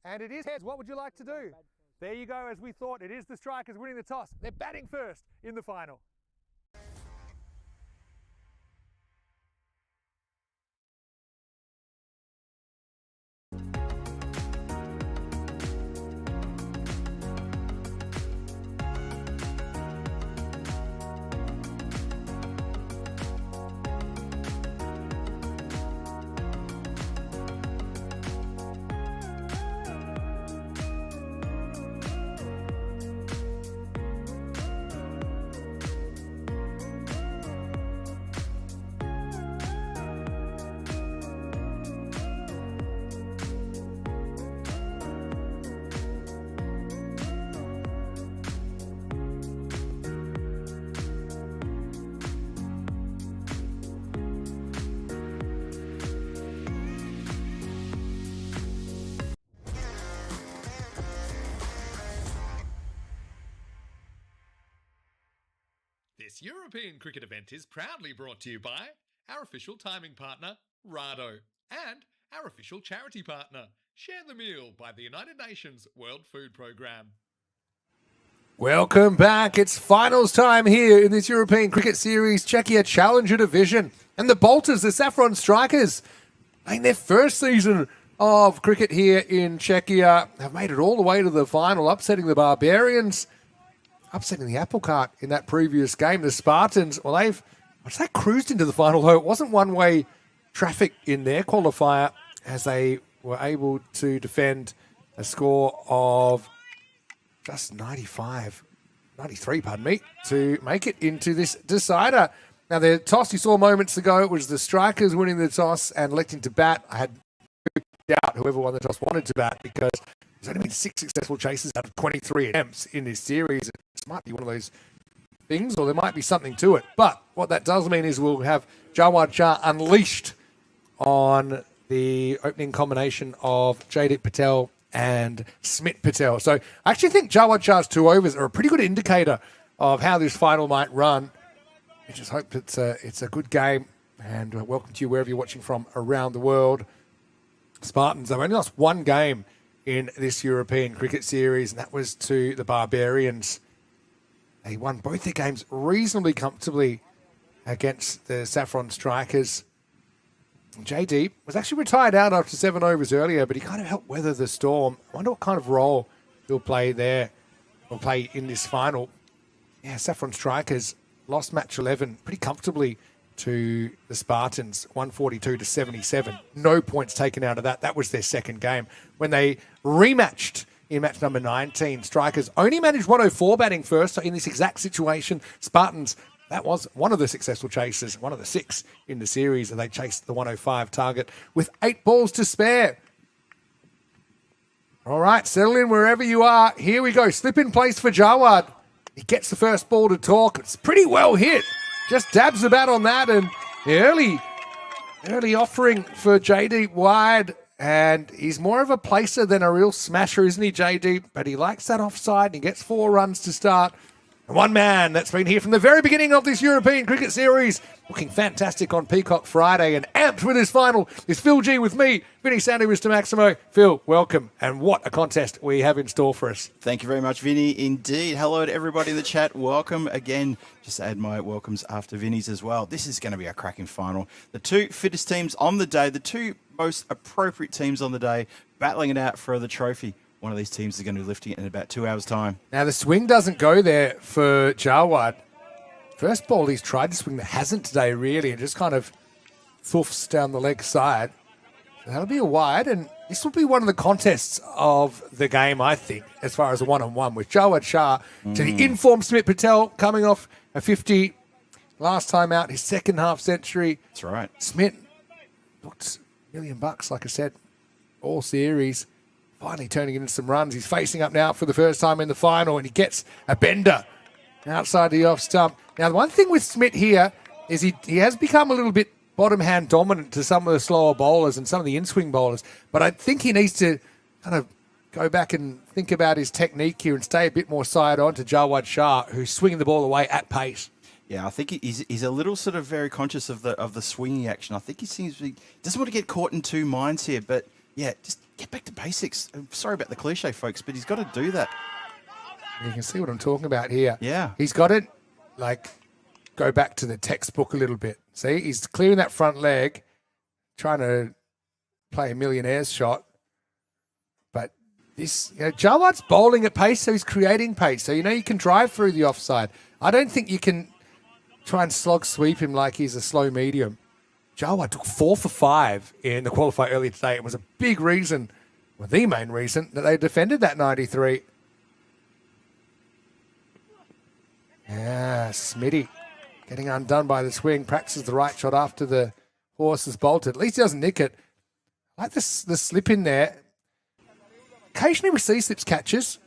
And it is heads. What would you like to do? There you go, as we thought. It is the Strikers winning the toss. They're batting first in the final. This European cricket event is proudly brought to you by our official timing partner, Rado, and our official charity partner, Share the Meal by the United Nations World Food Programme. Welcome back. It's finals time here in this European Cricket Series Czechia Challenger Division. And the Bolters, the Saffron Strikers, playing their first season of cricket here in Czechia, have made it all the way to the final, upsetting the Barbarians, upsetting the apple cart in that previous game. The Spartans, well, they've cruised into the final, though. It wasn't one-way traffic in their qualifier, as they were able to defend a score of just 93, to make it into this decider. Now, the toss you saw moments ago, it was the Strikers winning the toss and electing to bat. I had no doubt whoever won the toss wanted to bat, because there's only been 6 successful chases out of 23 attempts in this series. It might be one of those things, or there might be something to it. But what that does mean is we'll have Jawad Shah unleashed on the opening combination of Jaideep Patel and Smit Patel. So I actually think Jawad Shah's 2 overs are a pretty good indicator of how this final might run. I just hope it's a good game, and welcome to you wherever you're watching from around the world. Spartans, they've only lost 1 game in this European Cricket Series, and that was to the Barbarians. They won both their games reasonably comfortably against the Saffron Strikers. Jaideep was actually retired out after 7 overs earlier, but he kind of helped weather the storm. I wonder what kind of role he'll play there, or play in this final. Yeah, Saffron Strikers lost match 11 pretty comfortably to the Spartans, 142-77. No points taken out of that. That was their second game. When they rematched in match number 19, Strikers only managed 104 batting first. So in this exact situation, Spartans, that was one of the successful chases, one of the 6 in the series, and they chased the 105 target with 8 balls to spare. All right, settle in wherever you are. Here we go. Slip in place for Jawad. He gets the first ball to talk. It's pretty well hit. Just dabs the bat on that, and the early offering for Jaideep wide. And he's more of a placer than a real smasher, isn't he, Jaideep? But he likes that offside, and he gets 4 runs to start. And one man that's been here from the very beginning of this European Cricket Series, looking fantastic on Peacock Friday and amped with his final, is Phil G with me, Vinny Sandy, Mr. Maximo. Phil, welcome, and what a contest we have in store for us. Thank you very much, Vinny. Indeed. Hello to everybody in the chat. Welcome again. Just add my welcomes after Vinny's as well. This is going to be a cracking final. The 2 fittest teams on the day, the 2 most appropriate teams on the day, battling it out for the trophy. One of these teams is going to be lifting it in about 2 hours' time. Now, the swing doesn't go there for Jawad. First ball he's tried to swing that hasn't today, really, and just kind of thuffs down the leg side. So that'll be a wide, and this will be one of the contests of the game, I think, as far as a one-on-one, with Jawad Shah to the informed Smit Patel coming off a 50 last time out, his second half century. That's right. Smit looked $1 million, like I said, all series. Finally turning into some runs. He's facing up now for the first time in the final, and he gets a bender outside the off stump. Now, the one thing with Smit here is he has become a little bit bottom hand dominant to some of the slower bowlers and some of the in-swing bowlers. But I think he needs to kind of go back and think about his technique here and stay a bit more side on to Jawad Shah, who's swinging the ball away at pace. Yeah, I think he's a little sort of very conscious of the swinging action. I think he doesn't want to get caught in two minds here, but yeah, just get back to basics. I'm sorry about the cliche, folks, but he's got to do that. You can see what I'm talking about here. Yeah. He's got it, like, go back to the textbook a little bit. See, he's clearing that front leg, trying to play a millionaire's shot. But this, Jawad's bowling at pace, so he's creating pace. So, you can drive through the offside. I don't think you can try and slog sweep him like he's a slow medium. Jawad took 4 for 5 in the qualifier earlier today. It was a big reason, well, the main reason, that they defended that 93. Yeah, Smitty getting undone by the swing. Practices the right shot after the horse is bolted. At least he doesn't nick it. I like the slip in there. Occasionally we see slips catches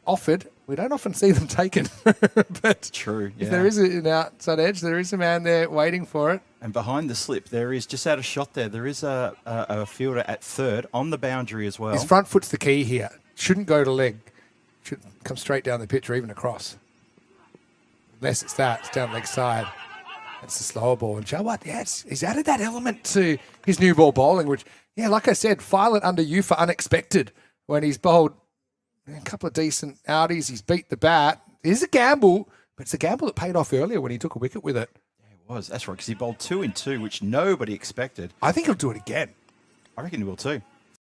offered. We don't often see them taken. But true, yeah. If there is an outside edge, there is a man there waiting for it. And behind the slip, there is, just out of shot there is a fielder at third on the boundary as well. His front foot's the key here. Shouldn't go to leg. Should come straight down the pitch or even across. Unless it's down leg side. That's the slower ball. And Jawad, he's added that element to his new ball bowling, which, like I said, file it under you for unexpected when he's bowled a couple of decent outies. He's beat the bat. It is a gamble, but it's a gamble that paid off earlier when he took a wicket with it. Yeah, it was. That's right, because he bowled 2 in 2, which nobody expected. I think he'll do it again. I reckon he will too.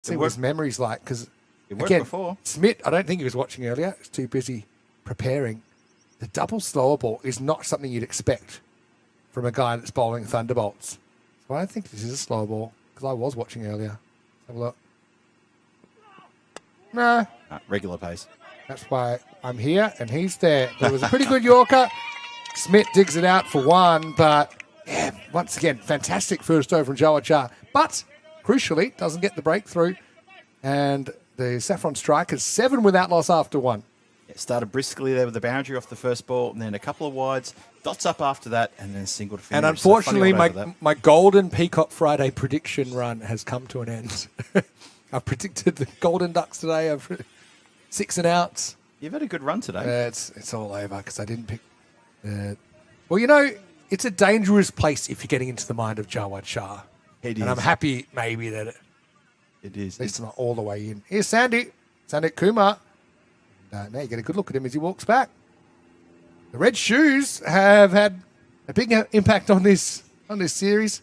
See what his memory's like, because, it worked before. Smith, I don't think he was watching earlier. He was too busy preparing. The double slower ball is not something you'd expect from a guy that's bowling thunderbolts. So I don't think this is a slower ball, because I was watching earlier. Let's have a look. No. Regular pace. That's why I'm here and he's there. But it was a pretty good Yorker. Smith digs it out for 1, but once again, fantastic first over from Jawad Shah. But crucially, doesn't get the breakthrough. And the Saffron Strikers 7 without loss after 1. It started briskly there with the boundary off the first ball, and then a couple of wides, dots up after that, and then a single to finish. And unfortunately, my golden Peacock Friday prediction run has come to an end. I've predicted the Golden Ducks today. I've 6 and outs. You've had a good run today. It's all over because I didn't pick. Well, it's a dangerous place if you're getting into the mind of Jawad Shah. It is. And I'm happy maybe that it is. At least not all the way in. Here's Sandy Kumar. Now you get a good look at him as he walks back. The red shoes have had a big impact on this series.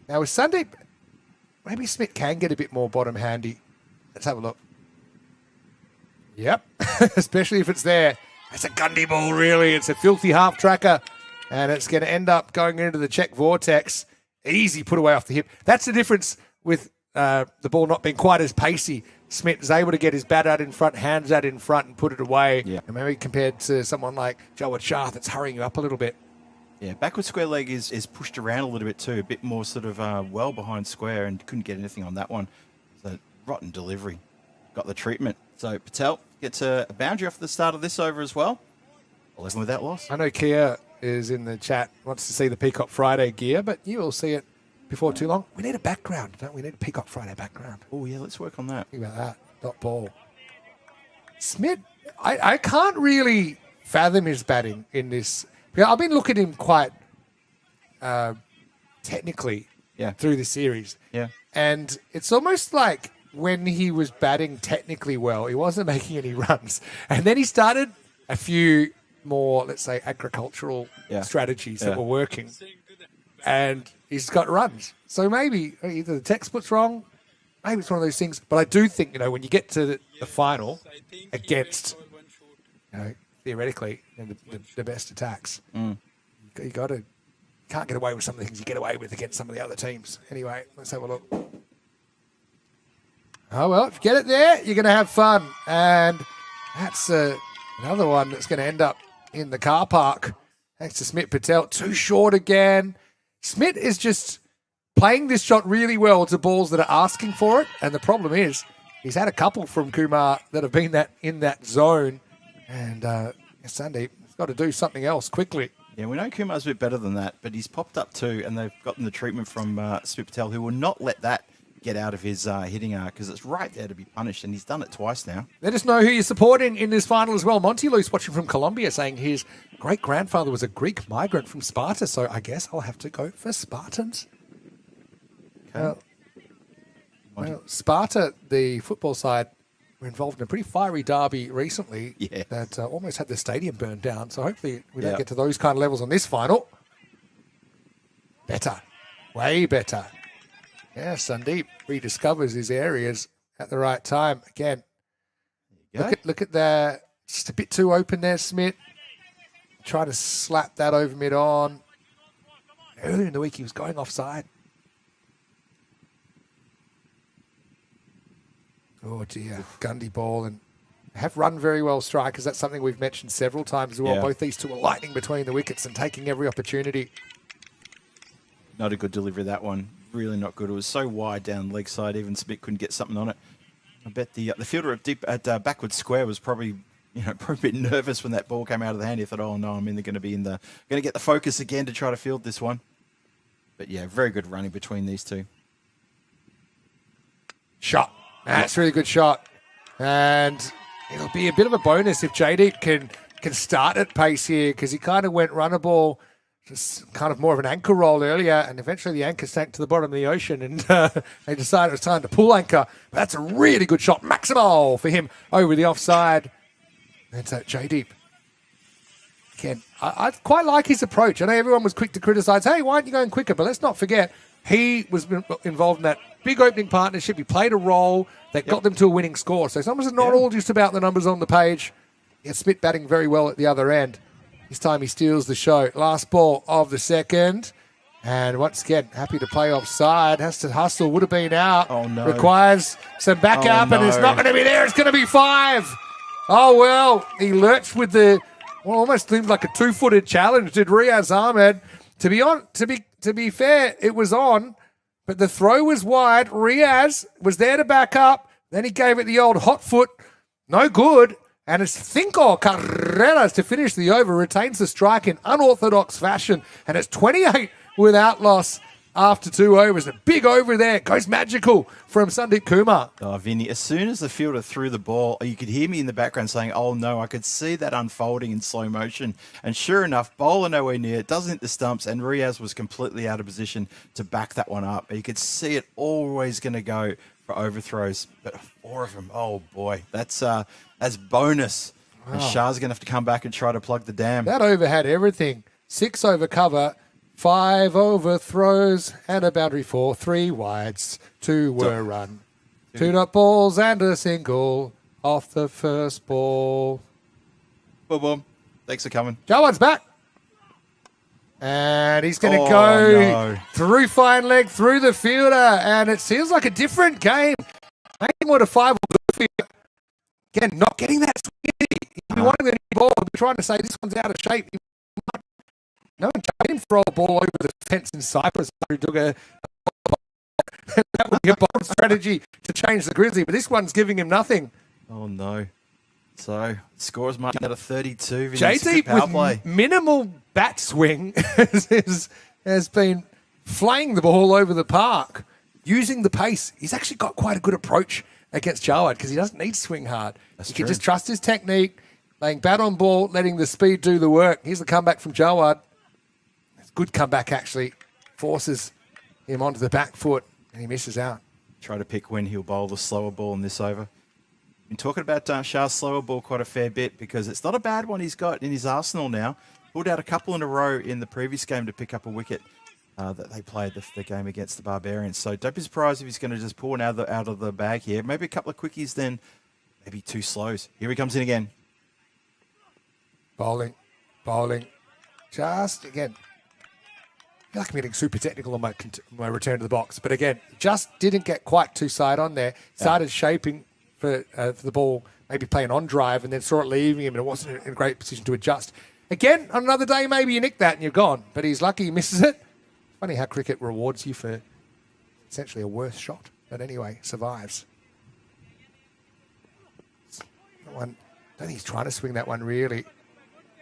Now with Sandeep, maybe Smith can get a bit more bottom handy. Let's have a look. Yep, especially if it's there. It's a Gundy ball, really. It's a filthy half tracker, and it's going to end up going into the Czech vortex. Easy put away off the hip. That's the difference with the ball not being quite as pacey. Smith is able to get his bat out in front, hands out in front, and put it away. Yeah. And maybe compared to someone like Jawad Shah that's hurrying you up a little bit. Yeah, backward square leg is pushed around a little bit too, a bit more sort of well behind square, and couldn't get anything on that one. So rotten delivery. Got the treatment. So Patel gets a boundary off the start of this over as well. 11 without loss. I know Kia is in the chat, wants to see the Peacock Friday gear, but you will see it before too long. We need a background, don't we? We need a Peacock Friday background. Oh, yeah, let's work on that. Think about that. Dot ball. Smith, I can't really fathom his batting in this. I've been looking at him quite technically through the series. Yeah. And it's almost like when he was batting technically well, he wasn't making any runs. And then he started a few more, let's say, agricultural strategies that were working. And he's got runs. So maybe either the textbook's wrong, maybe it's one of those things. But I do think, when you get to the final against, theoretically, the best attacks, you can't get away with some of the things you get away with against some of the other teams. Anyway, let's have a look. Oh, well, if you get it there, you're going to have fun. And that's another one that's going to end up in the car park. Thanks to Smith Patel. Too short again. Smith is just playing this shot really well to balls that are asking for it. And the problem is he's had a couple from Kumar that have been in that zone. And Sandeep has got to do something else quickly. Yeah, we know Kumar's a bit better than that, but he's popped up too, and they've gotten the treatment from Smith Patel, who will not let that get out of his hitting arc because it's right there to be punished, and he's done it twice now. Let us know who you're supporting in this final as well. Monty Luce watching from Colombia saying his great-grandfather was a Greek migrant from Sparta, so I guess I'll have to go for Spartans. Okay. Well, Sparta, the football side, were involved in a pretty fiery derby recently that almost had the stadium burned down. So hopefully we don't get to those kind of levels on this final. Better. Way better. Yeah, Sandeep rediscovers his areas at the right time. Again, look at that. Just a bit too open there, Smith. Try to slap that over mid-on. Earlier in the week, he was going offside. Oh, dear. Gundy ball. And have run very well strikers. That's something we've mentioned several times as well. Both these two are lightning between the wickets and taking every opportunity. Not a good delivery, that one. Really not good. It was so wide down leg side, even Smith couldn't get something on it. I bet the fielder at backward square was probably a bit nervous when that ball came out of the hand. He thought, oh no, I'm going to get the focus again to try to field this one. But yeah, very good running between these two. Shot. That's a really good shot. And it'll be a bit of a bonus if Jaideep can start at pace here, because he kind of went runner ball, just kind of more of an anchor roll earlier, and eventually the anchor sank to the bottom of the ocean, and they decided it was time to pull anchor. But that's a really good shot. Maximal for him over the offside. That's Jaideep. Again, I quite like his approach. I know everyone was quick to criticise, hey, why aren't you going quicker? But let's not forget, he was involved in that big opening partnership. He played a role that got them to a winning score. So sometimes it's not all just about the numbers on the page. Yeah, Smith batting very well at the other end. This time he steals the show. Last ball of the second. And once again, happy to play offside. Has to hustle. Would have been out. Oh, no. Requires some backup, and it's not going to be there. It's going to be 5. Oh, well, he lurched with almost seemed like a 2-footed challenge, did Riaz Ahmed. To be fair, it was on, but the throw was wide. Riaz was there to back up. Then he gave it the old hot foot. No good. And it's Cinco Carreras to finish the over. Retains the strike in unorthodox fashion. And it's 28 without loss after 2 overs. A big over there. Goes magical from Sandeep Kumar. Oh, Vinny, as soon as the fielder threw the ball, you could hear me in the background saying, oh no, I could see that unfolding in slow motion. And sure enough, bowler nowhere near, doesn't hit the stumps, and Riaz was completely out of position to back that one up. You could see it always going to go for overthrows, but 4 of them, oh boy, that's bonus. Wow. And Shah's going to have to come back and try to plug the dam. That over had everything. 6 over cover, 5 overthrows, and a boundary 4, 3 wides, 2 were run. 2 dot balls and a single off the first ball. Boom, boom. Thanks for coming. Jawad's back. And he's going to go through fine leg, through the fielder, and it feels like a different game. Making what a 5 will do for you. Again, not getting that swing. He'll be wanting the new ball. He'll be trying to say this one's out of shape. No one tried him to throw a ball over the fence in Cyprus. That would be a bold strategy to change the Grizzly, but this one's giving him nothing. Oh, no. So, scores marking at a 32. Jaideep with minimal bat swing has been flaying the ball over the park, using the pace. He's actually got quite a good approach against Jawad because he doesn't need to swing hard. He can just trust his technique, laying bat on ball, letting the speed do the work. Here's the comeback from Jawad. It's a good comeback, actually. Forces him onto the back foot, and he misses out. Try to pick when he'll bowl the slower ball in this over. Been talking about Shah's slower ball quite a fair bit because it's not a bad one he's got in his arsenal now. Pulled out a couple in a row in the previous game to pick up a wicket that they played the game against the Barbarians. So don't be surprised if he's going to just pull one out of the bag here. Maybe a couple of quickies, then maybe 2 slows. Here he comes in again. Bowling. Just, again, I feel like I'm getting super technical on my return to the box. But again, just didn't get quite too side on there. Started shaping for the ball, maybe playing on drive, and then saw it leaving him, and it wasn't in a great position to adjust. Again, on another day, maybe you nick that and you're gone. But he's lucky he misses it. Funny how cricket rewards you for essentially a worse shot. But anyway, survives. That one, I don't think he's trying to swing that one really.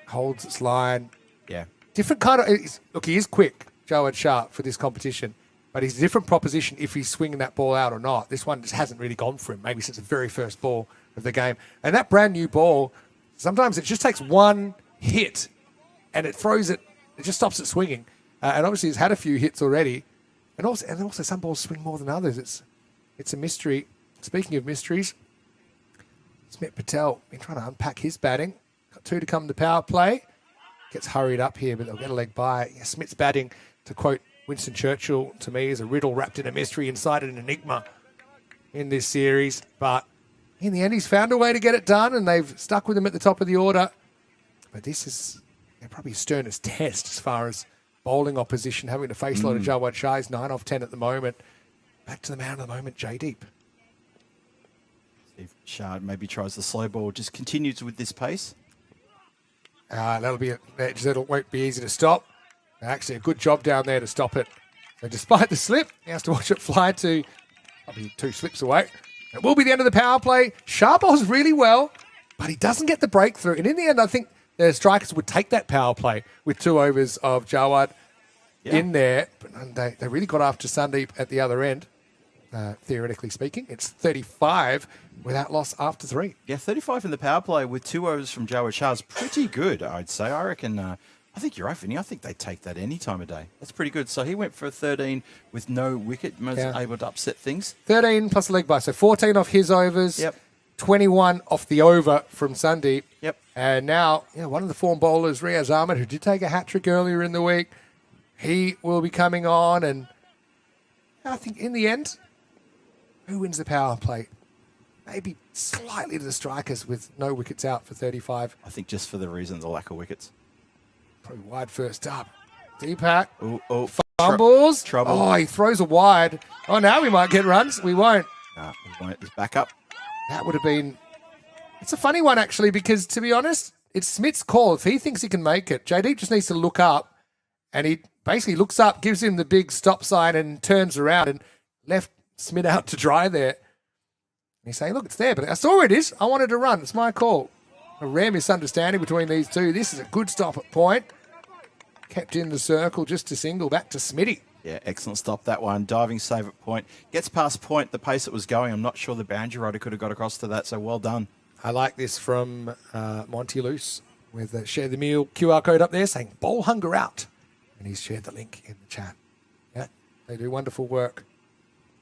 Holds its line. Yeah. different kind of. Look, he is quick, Jawad Shah, for this competition, but he's a different proposition if he's swinging that ball out or not. This one just hasn't really gone for him, maybe since the very first ball of the game. And that brand new ball, sometimes it just takes one hit and it throws it, it just stops it swinging. And obviously he's had a few hits already. And also some balls swing more than others. It's a mystery. Speaking of mysteries, Smit Patel been trying to unpack his batting. Got 2 to come to power play. Gets hurried up here, but they'll get a leg by. Yeah, Smith's batting, to quote Winston Churchill, to me, is a riddle wrapped in a mystery inside an enigma in this series. But in the end, he's found a way to get it done, and they've stuck with him at the top of the order. But this is probably his sternest test as far as bowling opposition, having to face a lot of Jawad Shah. He's 9 off 10 at the moment. Back to the man of the moment, Jaydeep. If Shah maybe tries the slow ball, just continues with this pace. That'll be it. That won't be easy to stop. Actually, a good job down there to stop it. So despite the slip, he has to watch it fly to probably 2 slips away. It will be the end of the power play. Shah bowls really well, but he doesn't get the breakthrough. And in the end, I think the strikers would take that power play with 2 overs of Jawad in there. But they really got after Sandeep at the other end, theoretically speaking. It's 35 without loss after 3. Yeah, 35 in the power play with 2 overs from Jawad Shah is pretty good, I'd say. I reckon, I think you're right, Vinny. I think they take that any time of day. That's pretty good. So he went for a 13 with no wicket, able to upset things. 13 plus a leg by, so 14 off his overs. Yep. 21 off the over from Sandeep. Yep. And now, one of the form bowlers, Riaz Ahmed, who did take a hat-trick earlier in the week, he will be coming on. And I think in the end, who wins the power play? Maybe slightly to the strikers with no wickets out for 35. I think just for the reason of the lack of wickets. Probably wide first up. Deepak. Oh, fumbles. Trouble. Oh, he throws a wide. Oh, now we might get runs. We won't. No, we won't. It's back up. That would have been... It's a funny one, actually, because, to be honest, it's Smith's call. If he thinks he can make it, Jaydeep just needs to look up, and he basically looks up, gives him the big stop sign, and turns around and left Smith out to dry there. And he's saying, look, it's there, but I saw it is. I wanted to run. It's my call. A rare misunderstanding between these two. This is a good stop at point. Kept in the circle just to single back to Smitty. Yeah, excellent stop, that one. Diving save at point. Gets past point, the pace it was going. I'm not sure the boundary rider could have got across to that, so well done. I like this from Monty Luce with Share the Meal QR code up there saying, bowl hunger out. And he's shared the link in the chat. Yeah, they do wonderful work.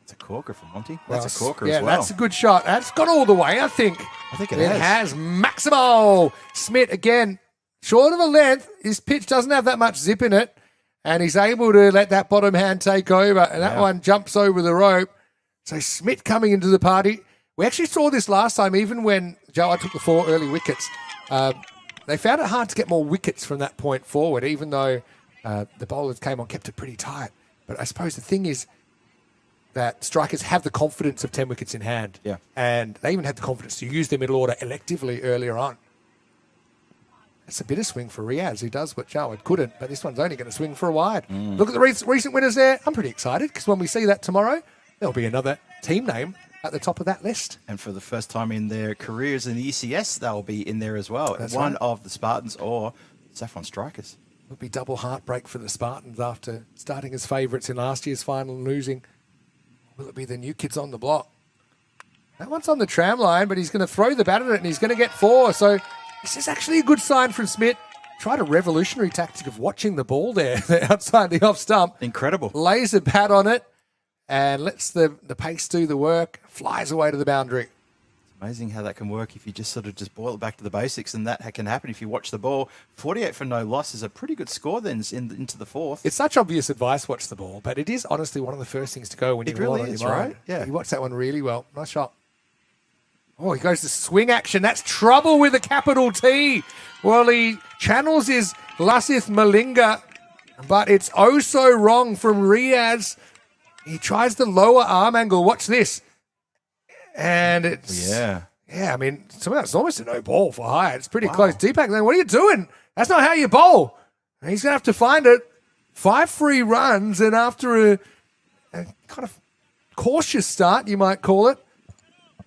It's a corker from Monty. That's a corker as well. That's a good shot. That's gone all the way, I think. I think it has. Maximo. Smith, again, short of a length. His pitch doesn't have that much zip in it. And he's able to let that bottom hand take over. And that one jumps over the rope. So Smith coming into the party. We actually saw this last time, even when Jawad took the 4 early wickets. They found it hard to get more wickets from that point forward, even though the bowlers came on, kept it pretty tight. But I suppose the thing is that strikers have the confidence of 10 wickets in hand. Yeah. And they even had the confidence to use their middle order electively earlier on. It's a bit of swing for Riaz, who does what Jawad couldn't, but this one's only going to swing for a wide. Look at the recent winners there. I'm pretty excited because when we see that tomorrow, there'll be another team name at the top of that list. And for the first time in their careers in the ECS, they'll be in there as well. That's one right. of the Spartans or Saffron Strikers. It'll be double heartbreak for the Spartans after starting as favourites in last year's final and losing. Will it be the new kids on the block? That one's on the tram line, but he's going to throw the bat at it and he's going to get 4. So this is actually a good sign from Smith. Tried a revolutionary tactic of watching the ball there outside the off stump. Incredible. Lays a bat on it and lets the pace do the work. Flies away to the boundary. Amazing how that can work if you just sort of just boil it back to the basics, and that can happen if you watch the ball. 48 for no loss is a pretty good score then into the 4th. It's such obvious advice, watch the ball, but it is honestly one of the first things to go when you really on is, your mind. right? Yeah. You watch that one really well. Nice shot. Oh, he goes to swing action. That's trouble with a capital T. Well, he channels his Lasith Malinga, but it's oh so wrong from Riaz. He tries the lower arm angle. Watch this. And it's... Yeah. Yeah, I mean, it's almost a no ball for high. It's pretty close. Deepak, then what are you doing? That's not how you bowl. And he's going to have to find it. 5 free runs, and after a kind of cautious start, you might call it,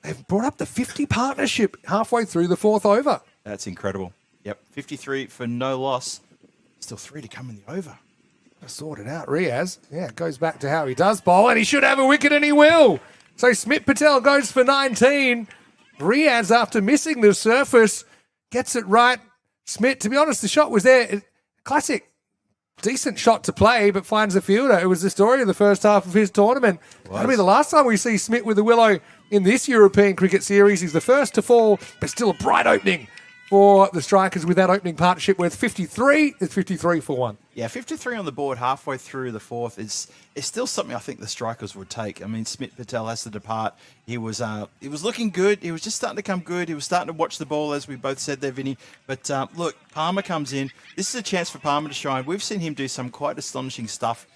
they've brought up the 50 partnership halfway through the 4th over. That's incredible. Yep, 53 for no loss. Still 3 to come in the over. Sort it out. Riaz, it goes back to how he does bowl, and he should have a wicket, and he will. So Smith Patel goes for 19. Riaz, after missing the surface, gets it right. Smith, to be honest, the shot was there. Classic, decent shot to play, but finds the fielder. It was the story of the first half of his tournament. That'll be the last time we see Smith with the willow in this European cricket series. He's the first to fall, but still a bright opening for the Strikers with that opening partnership worth 53. It's 53 for 1. Yeah, 53 on the board halfway through the fourth is still something I think the Strikers would take. I mean, Smith Patel has to depart. He was looking good. He was just starting to come good. He was starting to watch the ball, as we both said there, Vinny. But look, Palmer comes in. This is a chance for Palmer to shine. We've seen him do some quite astonishing stuff,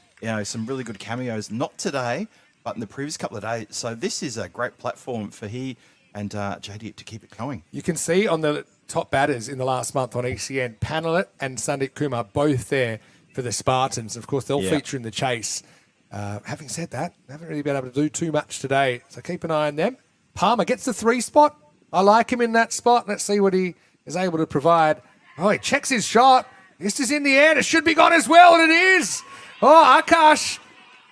some really good cameos. Not today, but in the previous couple of days. So this is a great platform for he and JD to keep it going. You can see on the top batters in the last month on ECN, Panalit and Sandeep Kumar both there for the Spartans. Of course, they'll feature in the chase. Having said that, they haven't really been able to do too much today, so keep an eye on them. Palmer gets the 3 spot. I like him in that spot. Let's see what he is able to provide. Oh, he checks his shot. This is in the air. It should be gone as well, and it is. Oh, Akash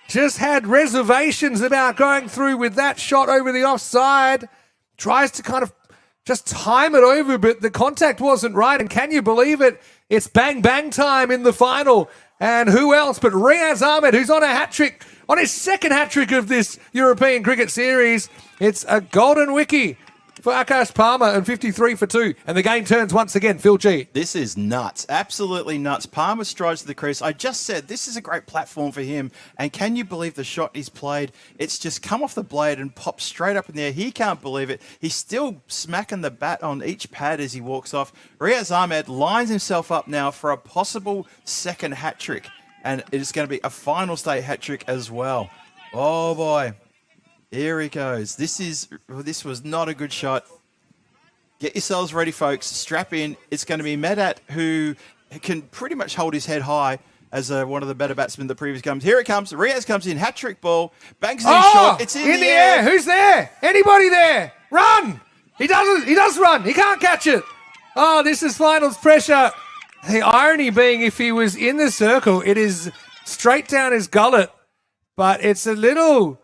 just had reservations about going through with that shot over the offside. Tries to kind of just time it over, but the contact wasn't right. And can you believe it? It's bang, bang time in the final. And who else but Riaz Ahmed, who's on a hat-trick, on his second hat-trick of this European cricket series. It's a golden wiki for Akash Palmer and 53 for 2. And the game turns once again. Phil G. This is nuts. Absolutely nuts. Palmer strides to the crease. I just said this is a great platform for him. And can you believe the shot he's played? It's just come off the blade and popped straight up in the air. He can't believe it. He's still smacking the bat on each pad as he walks off. Riaz Ahmed lines himself up now for a possible second hat-trick. And it is going to be a final state hat-trick as well. Oh, boy. Here he goes. This was not a good shot. Get yourselves ready, folks. Strap in. It's going to be Medat, who can pretty much hold his head high as one of the better batsmen the previous games. Here it comes. Riaz comes in. Hat-trick ball. Banks in shot. It's in the air. Who's there? Anybody there? Run! He does run. He can't catch it. Oh, this is finals pressure. The irony being, if he was in the circle, it is straight down his gullet. But it's a little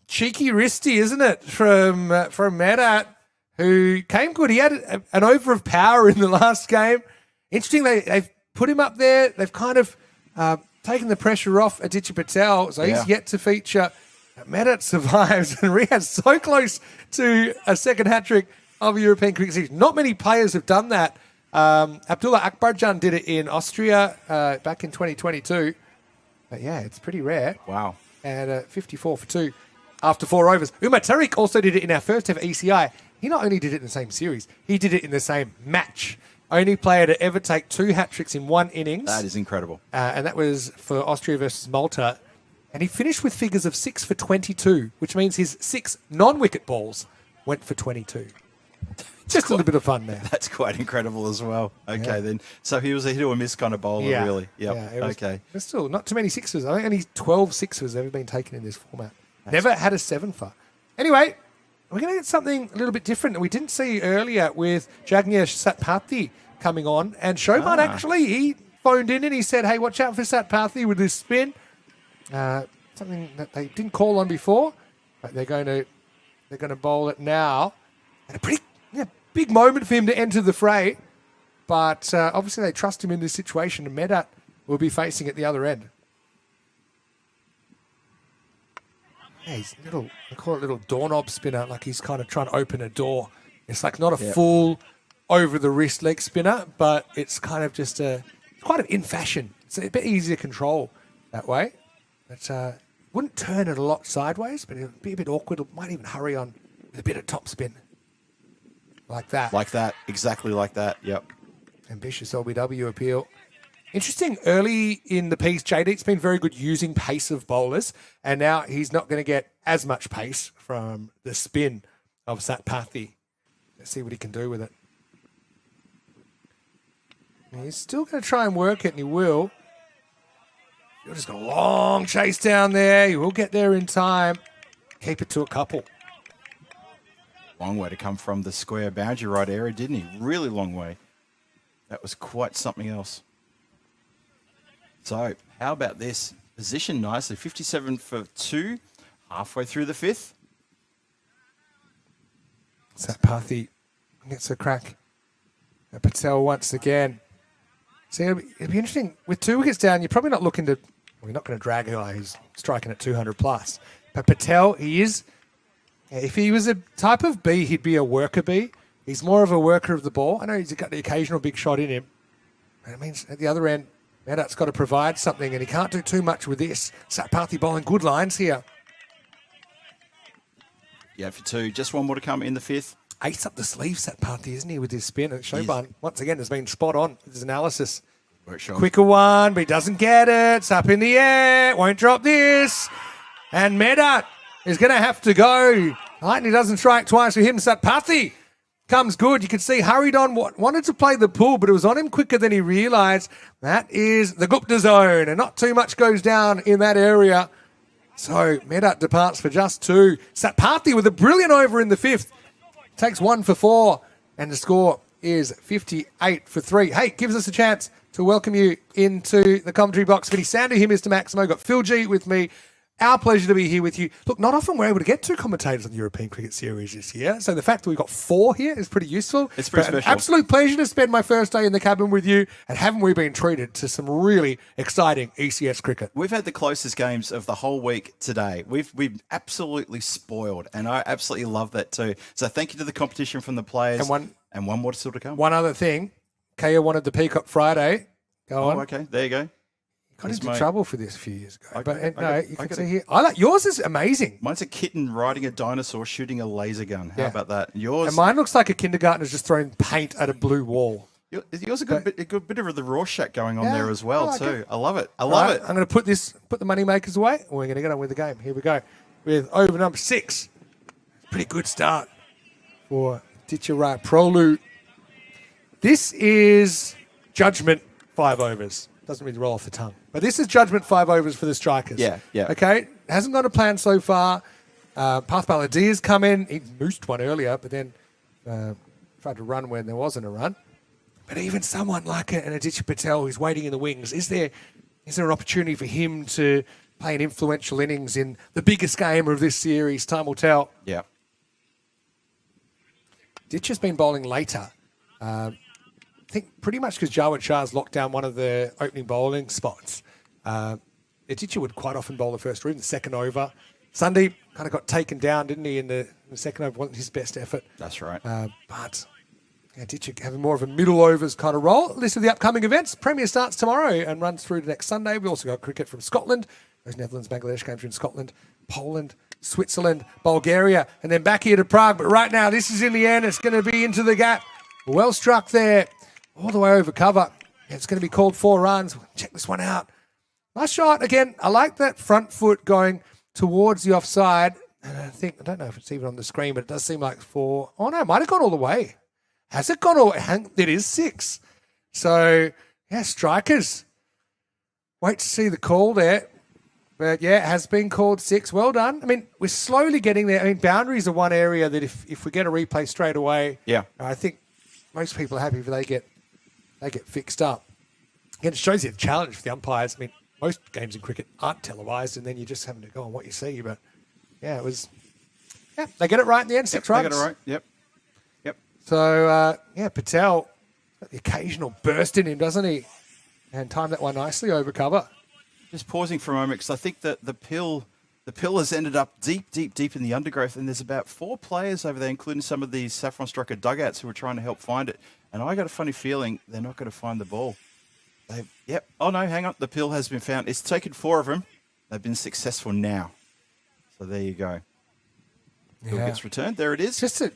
cheeky wristy, isn't it, from Medat, who came good. He had an over of power in the last game. Interesting, they've put him up there. They've kind of taken the pressure off Aditya Patel, so he's yet to feature. Medat survives, and Riaz so close to a second hat-trick of a European cricket series. Not many players have done that. Abdullah Akbarjan did it in Austria back in 2022. But yeah, it's pretty rare. Wow. And 54 for 2. After 4 overs. Umar Tariq also did it in our first ever ECI. He not only did it in the same series, he did it in the same match. Only player to ever take 2 hat-tricks in one innings. That is incredible. And that was for Austria versus Malta. And he finished with figures of 6 for 22, which means his 6 non-wicket balls went for 22. Just a little bit of fun there. That's quite incredible as well. Okay, then. So he was a hit or miss kind of bowler, really. Yep. Yeah, okay. But still, not too many sixes. I think only 12 sixes have ever been taken in this format. Never had a 7 for. Anyway, we're going to get something a little bit different that we didn't see earlier with Jagnesh Satpathy coming on. And Shoban actually, he phoned in and he said, hey, watch out for Satpathy with this spin. Something that they didn't call on before, but they're going to bowl it now. And a pretty big moment for him to enter the fray. But obviously they trust him in this situation, and Medat will be facing at the other end. Yeah, he's little, I call it little doorknob spinner, like he's kind of trying to open a door. It's like not a full over-the-wrist leg spinner, but it's kind of just quite in fashion. It's a bit easier to control that way. But wouldn't turn it a lot sideways, but it'd be a bit awkward. It might even hurry on with a bit of top spin. Like that. Like that. Exactly like that. Yep. Ambitious LBW appeal. Interesting, early in the piece, JD's been very good using pace of bowlers, and now he's not going to get as much pace from the spin of Satpathy. Let's see what he can do with it. He's still going to try and work it, and he will. You've just got a long chase down there. He will get there in time. Keep it to a couple. Long way to come from the square boundary right area, didn't he? Really long way. That was quite something else. So how about this? Position nicely, 57 for 2, halfway through the 5th. Satpathy gets a crack. Patel once again. See, it'll be interesting. With 2 wickets down, you're probably not looking to... Well, you're not going to drag a guy who's striking at 200 plus. But Patel, he is... If he was a type of B, he'd be a worker B. He's more of a worker of the ball. I know he's got the occasional big shot in him. But it means at the other end, Medat's got to provide something, and he can't do too much with this. Satpathy bowling good lines here. Yeah, for 2. Just one more to come in the 5th. Ace up the sleeve, Satpathy, isn't he, with his spin? And Shoban, once again, has been spot on with his analysis. Quicker one, but he doesn't get it. It's up in the air. Won't drop this. And Medat is going to have to go. Lightning doesn't strike twice for him. Satpathy comes good. You can see hurried on, wanted to play the pull, but it was on him quicker than he realised. That is the Gupta zone, and not too much goes down in that area. So Medat departs for just 2. Satpathy with a brilliant over in the 5th. Takes 1 for 4, and the score is 58 for 3. Hey, gives us a chance to welcome you into the commentary box. Vinny Sander here, Mr. Maximo. Got Phil G with me. Our pleasure to be here with you. Look, not often we're able to get 2 commentators on the European Cricket Series this year, so the fact that we've got 4 here is pretty useful. It's pretty But special. An absolute pleasure to spend my first day in the cabin with you, and haven't we been treated to some really exciting ECS cricket? We've had the closest games of the whole week today. We've absolutely spoiled, and I absolutely love that too. So thank you to the competition from the players, and one more still to come. One other thing, Kaya wanted the Peacock Friday. Go on. Okay, there you go. Got into trouble for this a few years ago. You can got see it. here. I like yours is amazing. Mine's a kitten riding a dinosaur shooting a laser gun. How about that? Yours, And mine looks like a kindergartner's just throwing paint at a blue wall. yours a good bit of the Rorschach going on Yeah, there as well I like too. it. I love it. I love Right, it. I'm going to put the money makers away. And we're going to get on with the game. Here we go with over number 6. Pretty good start for Ditcherai Prolu. This is judgment 5 overs. Doesn't really roll off the tongue. But this is judgment 5 overs for the strikers. Yeah. Okay? Hasn't gone to plan so far. Path Baladia's come in. He moosed one earlier, but then tried to run when there wasn't a run. But even someone like an Aditya Patel who's waiting in the wings, is there an opportunity for him to play an influential innings in the biggest game of this series? Time will tell. Yeah. Ditch has been bowling later. I think pretty much because Jawad Shah's locked down one of the opening bowling spots. Ditch would quite often bowl the first or even the second over. Sunday kind of got taken down, didn't he, in the second over? Wasn't his best effort. That's right. But Ditch having more of a middle overs kind of role. List of the upcoming events. Premier starts tomorrow and runs through to next Sunday. We also got cricket from Scotland. Those Netherlands, Bangladesh games are in Scotland, Poland, Switzerland, Bulgaria, and then back here to Prague. But right now, this is in the end. It's going to be into the gap. Well struck there, all the way over cover. It's going to be called 4 runs. Check this one out. Nice shot. Again, I like that front foot going towards the offside. And I don't know if it's even on the screen, but it does seem like 4. Oh, no, it might have gone all the way. Has it gone all the way? It is 6. So, yeah, strikers. Wait to see the call there. But, yeah, it has been called 6. Well done. I mean, we're slowly getting there. I mean, boundaries are one area that if we get a replay straight away, I think most people are happy if they get fixed up. Again, it shows you the challenge for the umpires. I mean, most games in cricket aren't televised, and then you're just having to go on what you see. But, yeah, it was... Yeah, they get it right in the end, 6 runs. They get it right, yep. So, Patel got the occasional burst in him, doesn't he? And timed that one nicely over cover. Just pausing for a moment because I think that the pill has ended up deep in the undergrowth, and there's about 4 players over there, including some of these saffron striker dugouts who are trying to help find it. And I got a funny feeling they're not going to find the ball. Oh no, hang on. The pill has been found. It's taken 4 of them. They've been successful now. So there you go. Pill gets returned. There it is. Just a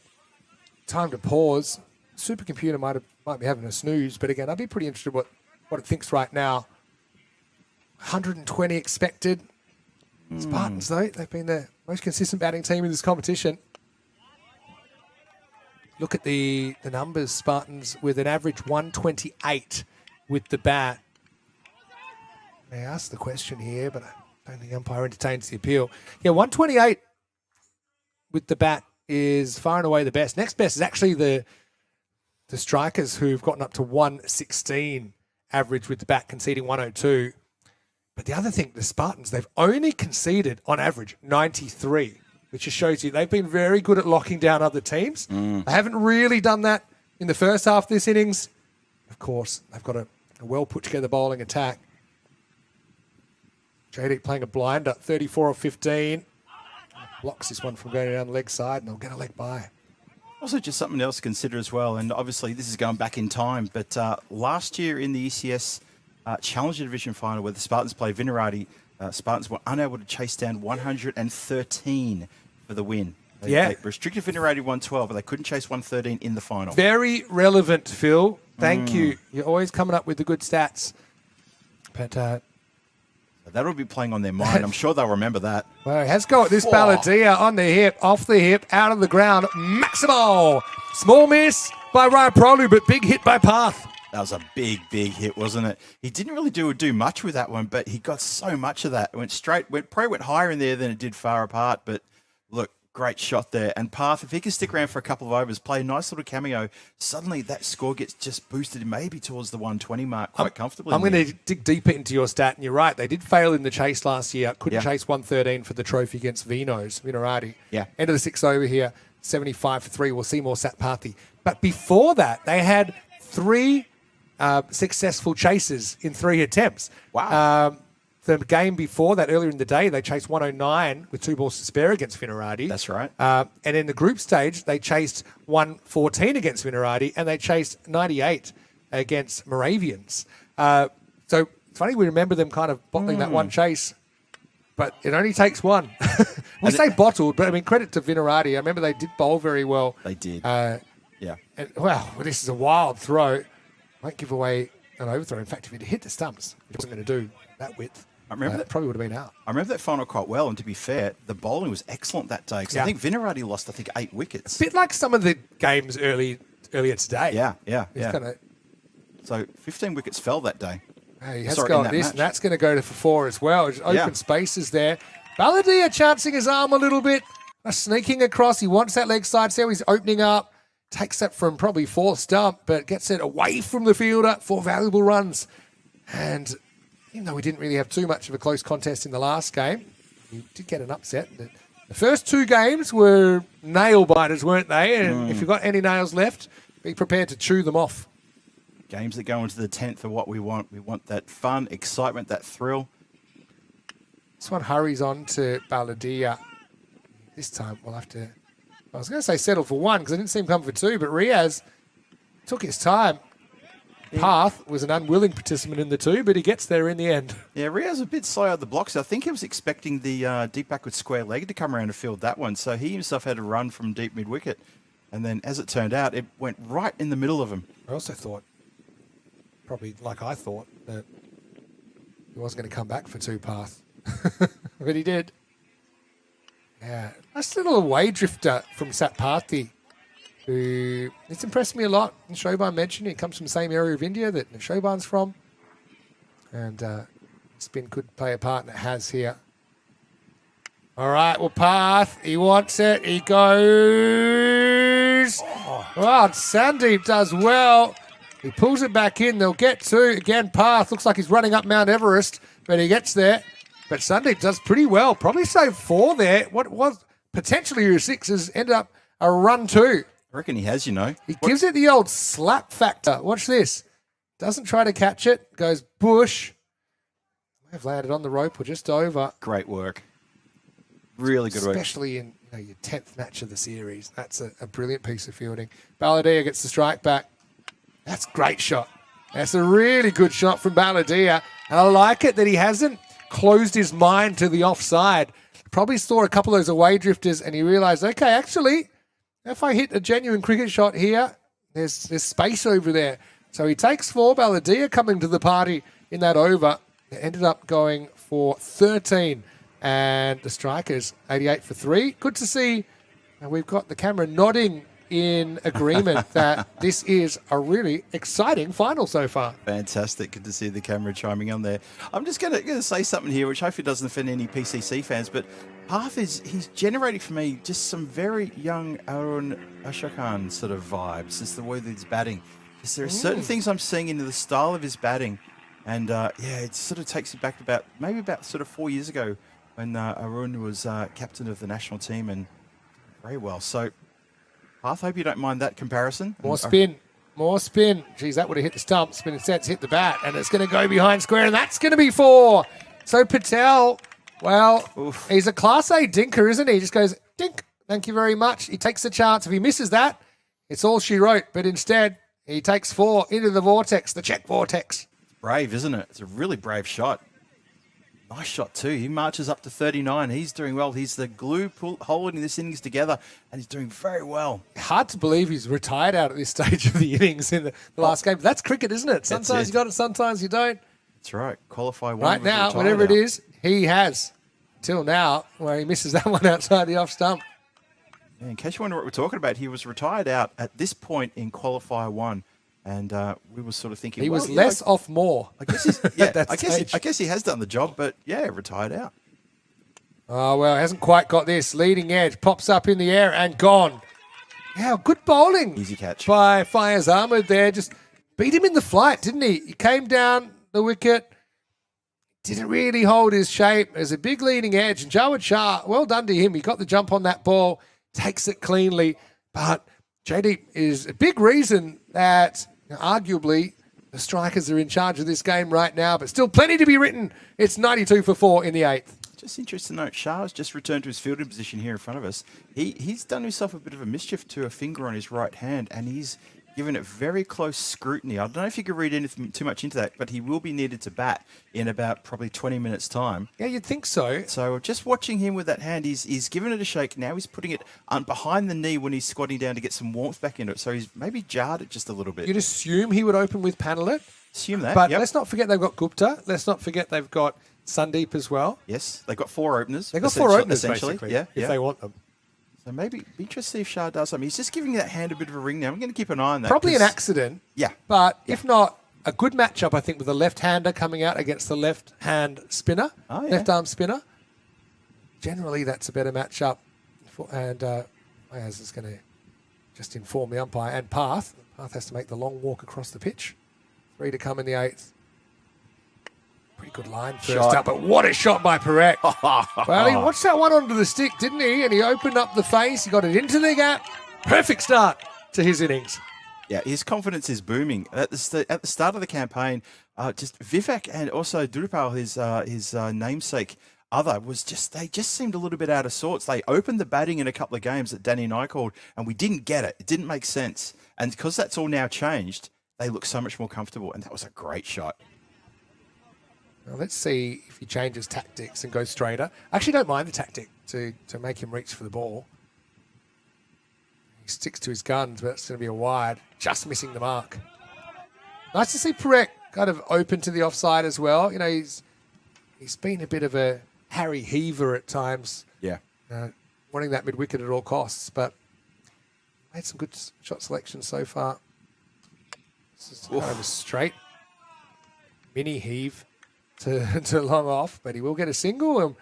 time to pause. Supercomputer might be having a snooze, but again, I'd be pretty interested what it thinks right now. 120 expected. Spartans, though, they've been the most consistent batting team in this competition. Look at the numbers, Spartans, with an average 128 with the bat. They asked the question here, but I don't think the umpire entertains the appeal. Yeah, 128 with the bat is far and away the best. Next best is actually the strikers who've gotten up to 116 average with the bat, conceding 102. But the other thing, the Spartans, they've only conceded on average 93, which just shows you they've been very good at locking down other teams. They haven't really done that in the first half of this innings. Of course, they've got a well put together bowling attack. JD playing a blinder, 34 of 15. Blocks this one from going down the leg side, and they'll get a leg by. Also, just something else to consider as well, and obviously this is going back in time, but last year in the ECS Challenger Division final where the Spartans played Vinarati, Spartans were unable to chase down 113 for the win. They restricted Vinarati 112, but they couldn't chase 113 in the final. Very relevant, Phil. Thank you. You're always coming up with the good stats. But that'll be playing on their mind. I'm sure they'll remember that. well, it has got this Balladia on the hip, off the hip, out of the ground. Maximal. Small miss by Ryan Prolu, but big hit by Path. That was a big, big hit, wasn't it? He didn't really do much with that one, but he got so much of that. It probably went higher in there than it did far apart, but look, great shot there. And Path, if he can stick around for a couple of overs, play a nice little cameo, suddenly that score gets just boosted maybe towards the 120 mark quite comfortably. I'm going to dig deeper into your stat, and you're right. They did fail in the chase last year. Couldn't chase 113 for the trophy against Vinarati. Yeah. End of the sixth over here, 75 for 3. We'll see more Satpathy. But before that, they had 3 successful chases in 3 attempts. Wow. The game before that, earlier in the day, they chased 109 with 2 balls to spare against Vinarati. That's right. And in the group stage, they chased 114 against Vinarati, and they chased 98 against Moravians. So it's funny, we remember them kind of bottling that one chase, but it only takes one. We say bottled, but I mean, credit to Vinarati. I remember they did bowl very well. They did. Yeah. And, well, this is a wild throw. Won't give away an overthrow. In fact, if it hit the stumps, it wasn't going to do that width. I remember that probably would have been out. I remember that final quite well, and to be fair, the bowling was excellent that day because I think Vinarati lost, 8 wickets. A bit like some of the games earlier today. Yeah. Kinda, so 15 wickets fell that day. he has got this, and that's going to go for 4 as well. Just open spaces there. Balladia chancing his arm a little bit, sneaking across. He wants that leg side. See how he's opening up. Takes that from probably 4th stump, but gets it away from the fielder for valuable runs. And even though we didn't really have too much of a close contest in the last game, we did get an upset. The first 2 games were nail biters, weren't they? And if you've got any nails left, be prepared to chew them off. Games that go into the 10th are what we want. We want that fun, excitement, that thrill. This one hurries on to Balladia. This time we'll have to... I was going to say settle for 1 because I didn't see him come for 2, but Riaz took his time. Path was an unwilling participant in the 2, but he gets there in the end. Yeah, Riaz a bit slow out the blocks. I think he was expecting the deep backward square leg to come around and field that one, so he himself had to run from deep mid-wicket. And then, as it turned out, it went right in the middle of him. I also thought, probably like I thought, that he wasn't going to come back for 2 Path. But he did. Yeah, nice little away drifter from Satpathy, who it's impressed me a lot. Shoban mentioned he comes from the same area of India that Shoban's from, and spin could play a part, and it has here. All right, well, Path, he wants it. He goes. Wow, Sandeep does well. He pulls it back in. They'll get 2 again. Path looks like he's running up Mount Everest, but he gets there. But Sandeep does pretty well. Probably saved 4 there. What was potentially your 6s ended up a run 2. I reckon he has, He gives it the old slap factor. Watch this. Doesn't try to catch it. Goes bush. May have landed on the rope or just over. Great work. Really good work. Especially in your 10th match of the series. That's a brilliant piece of fielding. Balladia gets the strike back. That's a great shot. That's a really good shot from Balladia. And I like it that he hasn't closed his mind to the offside. Probably saw a couple of those away drifters and he realised, okay, actually, if I hit a genuine cricket shot here, there's space over there. So he takes 4. Balladia coming to the party in that over. It ended up going for 13. And the strikers, 88 for 3. Good to see. And we've got the camera nodding in agreement that this is a really exciting final so far. Fantastic. Good to see the camera chiming on there. I'm just going to say something here, which hopefully doesn't offend any PCC fans, but Path he's generating for me just some very young Arun Ashokan sort of vibes. It's the way that he's batting. There are certain things I'm seeing into the style of his batting And it sort of takes you back about sort of 4 years ago when Arun was captain of the national team and very well. So, Parth, hope you don't mind that comparison. More spin. More spin. Geez, that would have hit the stumps, but instead it's hit the bat, and it's going to go behind square, and that's going to be 4. So Patel, well, he's a Class A dinker, isn't he? He just goes, dink, thank you very much. He takes the chance. If he misses that, it's all she wrote, but instead he takes 4 into the vortex, the Czech vortex. Brave, isn't it? It's a really brave shot. Nice shot too. He marches up to 39. He's doing well. He's the glue holding this innings together, and he's doing very well. Hard to believe he's retired out at this stage of the innings in the last game. But that's cricket, isn't it? Sometimes you got it, sometimes you don't. That's right. Qualify 1. Right now, whatever it is, he has. Till now, where he misses that one outside the off stump. Yeah, in case you wonder what we're talking about, he was retired out at this point in Qualifier 1. And we were sort of thinking he was less off more. I guess he's, I guess he has done the job, but retired out. Oh well, hasn't quite got this leading edge. Pops up in the air and gone. Yeah, good bowling. Easy catch by Fires Ahmed there. Just beat him in the flight, didn't he? He came down the wicket. Didn't really hold his shape. There's a big leading edge, and Jawad Shah, well done to him. He got the jump on that ball, takes it cleanly, but JD is a big reason that. Now, arguably, the strikers are in charge of this game right now, but still plenty to be written. It's 92 for 4 in the 8th. Just interesting to note, Shah's just returned to his fielding position here in front of us. He's done himself a bit of a mischief to a finger on his right hand, and he's given it very close scrutiny. I don't know if you could read anything too much into that, but he will be needed to bat in about probably 20 minutes' time. Yeah, you'd think so. So just watching him with that hand, he's given it a shake. Now he's putting it behind the knee when he's squatting down to get some warmth back into it. So he's maybe jarred it just a little bit. You'd assume he would open with Panelit. Assume that, but let's not forget they've got Gupta. Let's not forget they've got Sandeep as well. Yes, they've got 4 openers. They've got 4 openers, essentially, basically, if they want them. So maybe be interested to see if Shah does something. He's just giving that hand a bit of a ring now. I'm going to keep an eye on that. Probably an accident. Yeah. But if not, a good matchup, I think, with a left-hander coming out against the left-hand spinner, left-arm spinner. Generally, that's a better matchup. And Ayaz is going to just inform the umpire. And Parth has to make the long walk across the pitch. 3 to come in the 8th. Pretty good line first up, but what a shot by Parekh. Well, he watched that one onto the stick, didn't he? And he opened up the face. He got it into the gap. Perfect start to his innings. Yeah, his confidence is booming. At the start of the campaign, just Vivek and also Durpal, his namesake, they just seemed a little bit out of sorts. They opened the batting in a couple of games that Danny and I called, and we didn't get it. It didn't make sense. And because that's all now changed, they look so much more comfortable, and that was a great shot. Well, let's see if he changes tactics and goes straighter. I actually don't mind the tactic to make him reach for the ball. He sticks to his guns, but it's going to be a wide, just missing the mark. Nice to see Parekh kind of open to the offside as well. You know, he's been a bit of a Harry Heaver at times. Yeah. Wanting that mid-wicket at all costs, but made some good shot selection so far. This is kind of a straight mini heave to long off, but he will get a single. And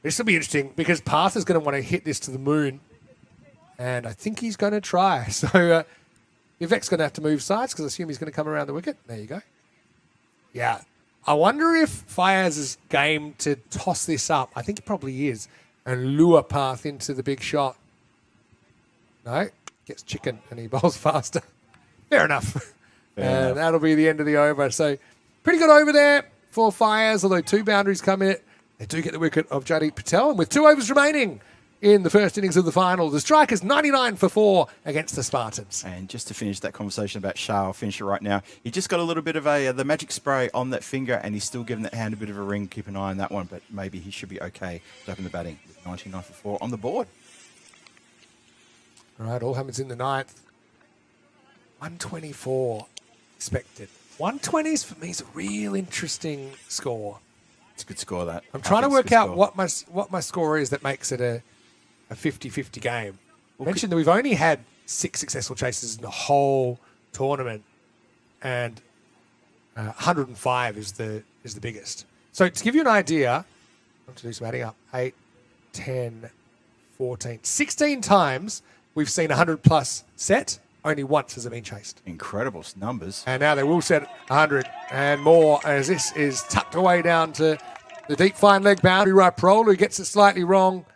this will be interesting because Parth is going to want to hit this to the moon, and I think he's going to try. So Vivek's going to have to move sides because I assume he's going to come around the wicket. There you go. Yeah. I wonder if Fayez is game to toss this up. I think he probably is, and lure Parth into the big shot. No, gets chicken and he bowls faster. Fair enough. And that'll be the end of the over. So pretty good over there for Fires, although 2 boundaries come in it. They do get the wicket of Jaideep Patel. And with 2 overs remaining in the first innings of the final, the strikers 99 for 4 against the Spartans. And just to finish that conversation about Shah, I'll finish it right now. He just got a little bit of the magic spray on that finger, and he's still giving that hand a bit of a ring. Keep an eye on that one, but maybe he should be okay to open the batting with 99 for 4 on the board. All right, all happens in the 9th. 124 expected. 120s for me is a real interesting score. It's a good score, that. I'm trying to work out what my score is that makes it a 50-50 game. I mentioned that we've only had 6 successful chases in the whole tournament, and 105 is the biggest. So to give you an idea, I want to do some adding up. 8, 10, 14, 16 times we've seen 100 plus set Only once has it been chased. Incredible numbers. And now they will set 100 and more as this is tucked away down to the deep fine leg boundary. Prolu gets it slightly wrong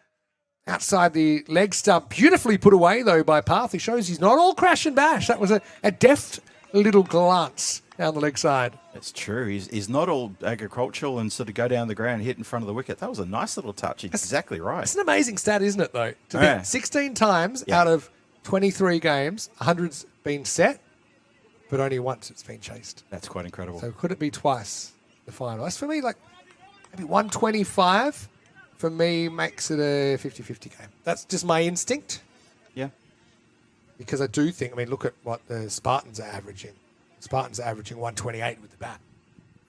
outside the leg stump. Beautifully put away, though, by Path. He shows he's not all crash and bash. That was a deft little glance down the leg side. That's true. He's not all agricultural and sort of go down the ground, hit in front of the wicket. That was a nice little touch. Exactly right. It's an amazing stat, isn't it, though? To think 16 times out of 23 games, 100's been set, but only once it's been chased. That's quite incredible. So could it be twice the final? That's for me, like, maybe 125 for me makes it a 50-50 game. That's just my instinct. Yeah. Because I do think, I mean, look at what the Spartans are averaging. Spartans are averaging 128 with the bat.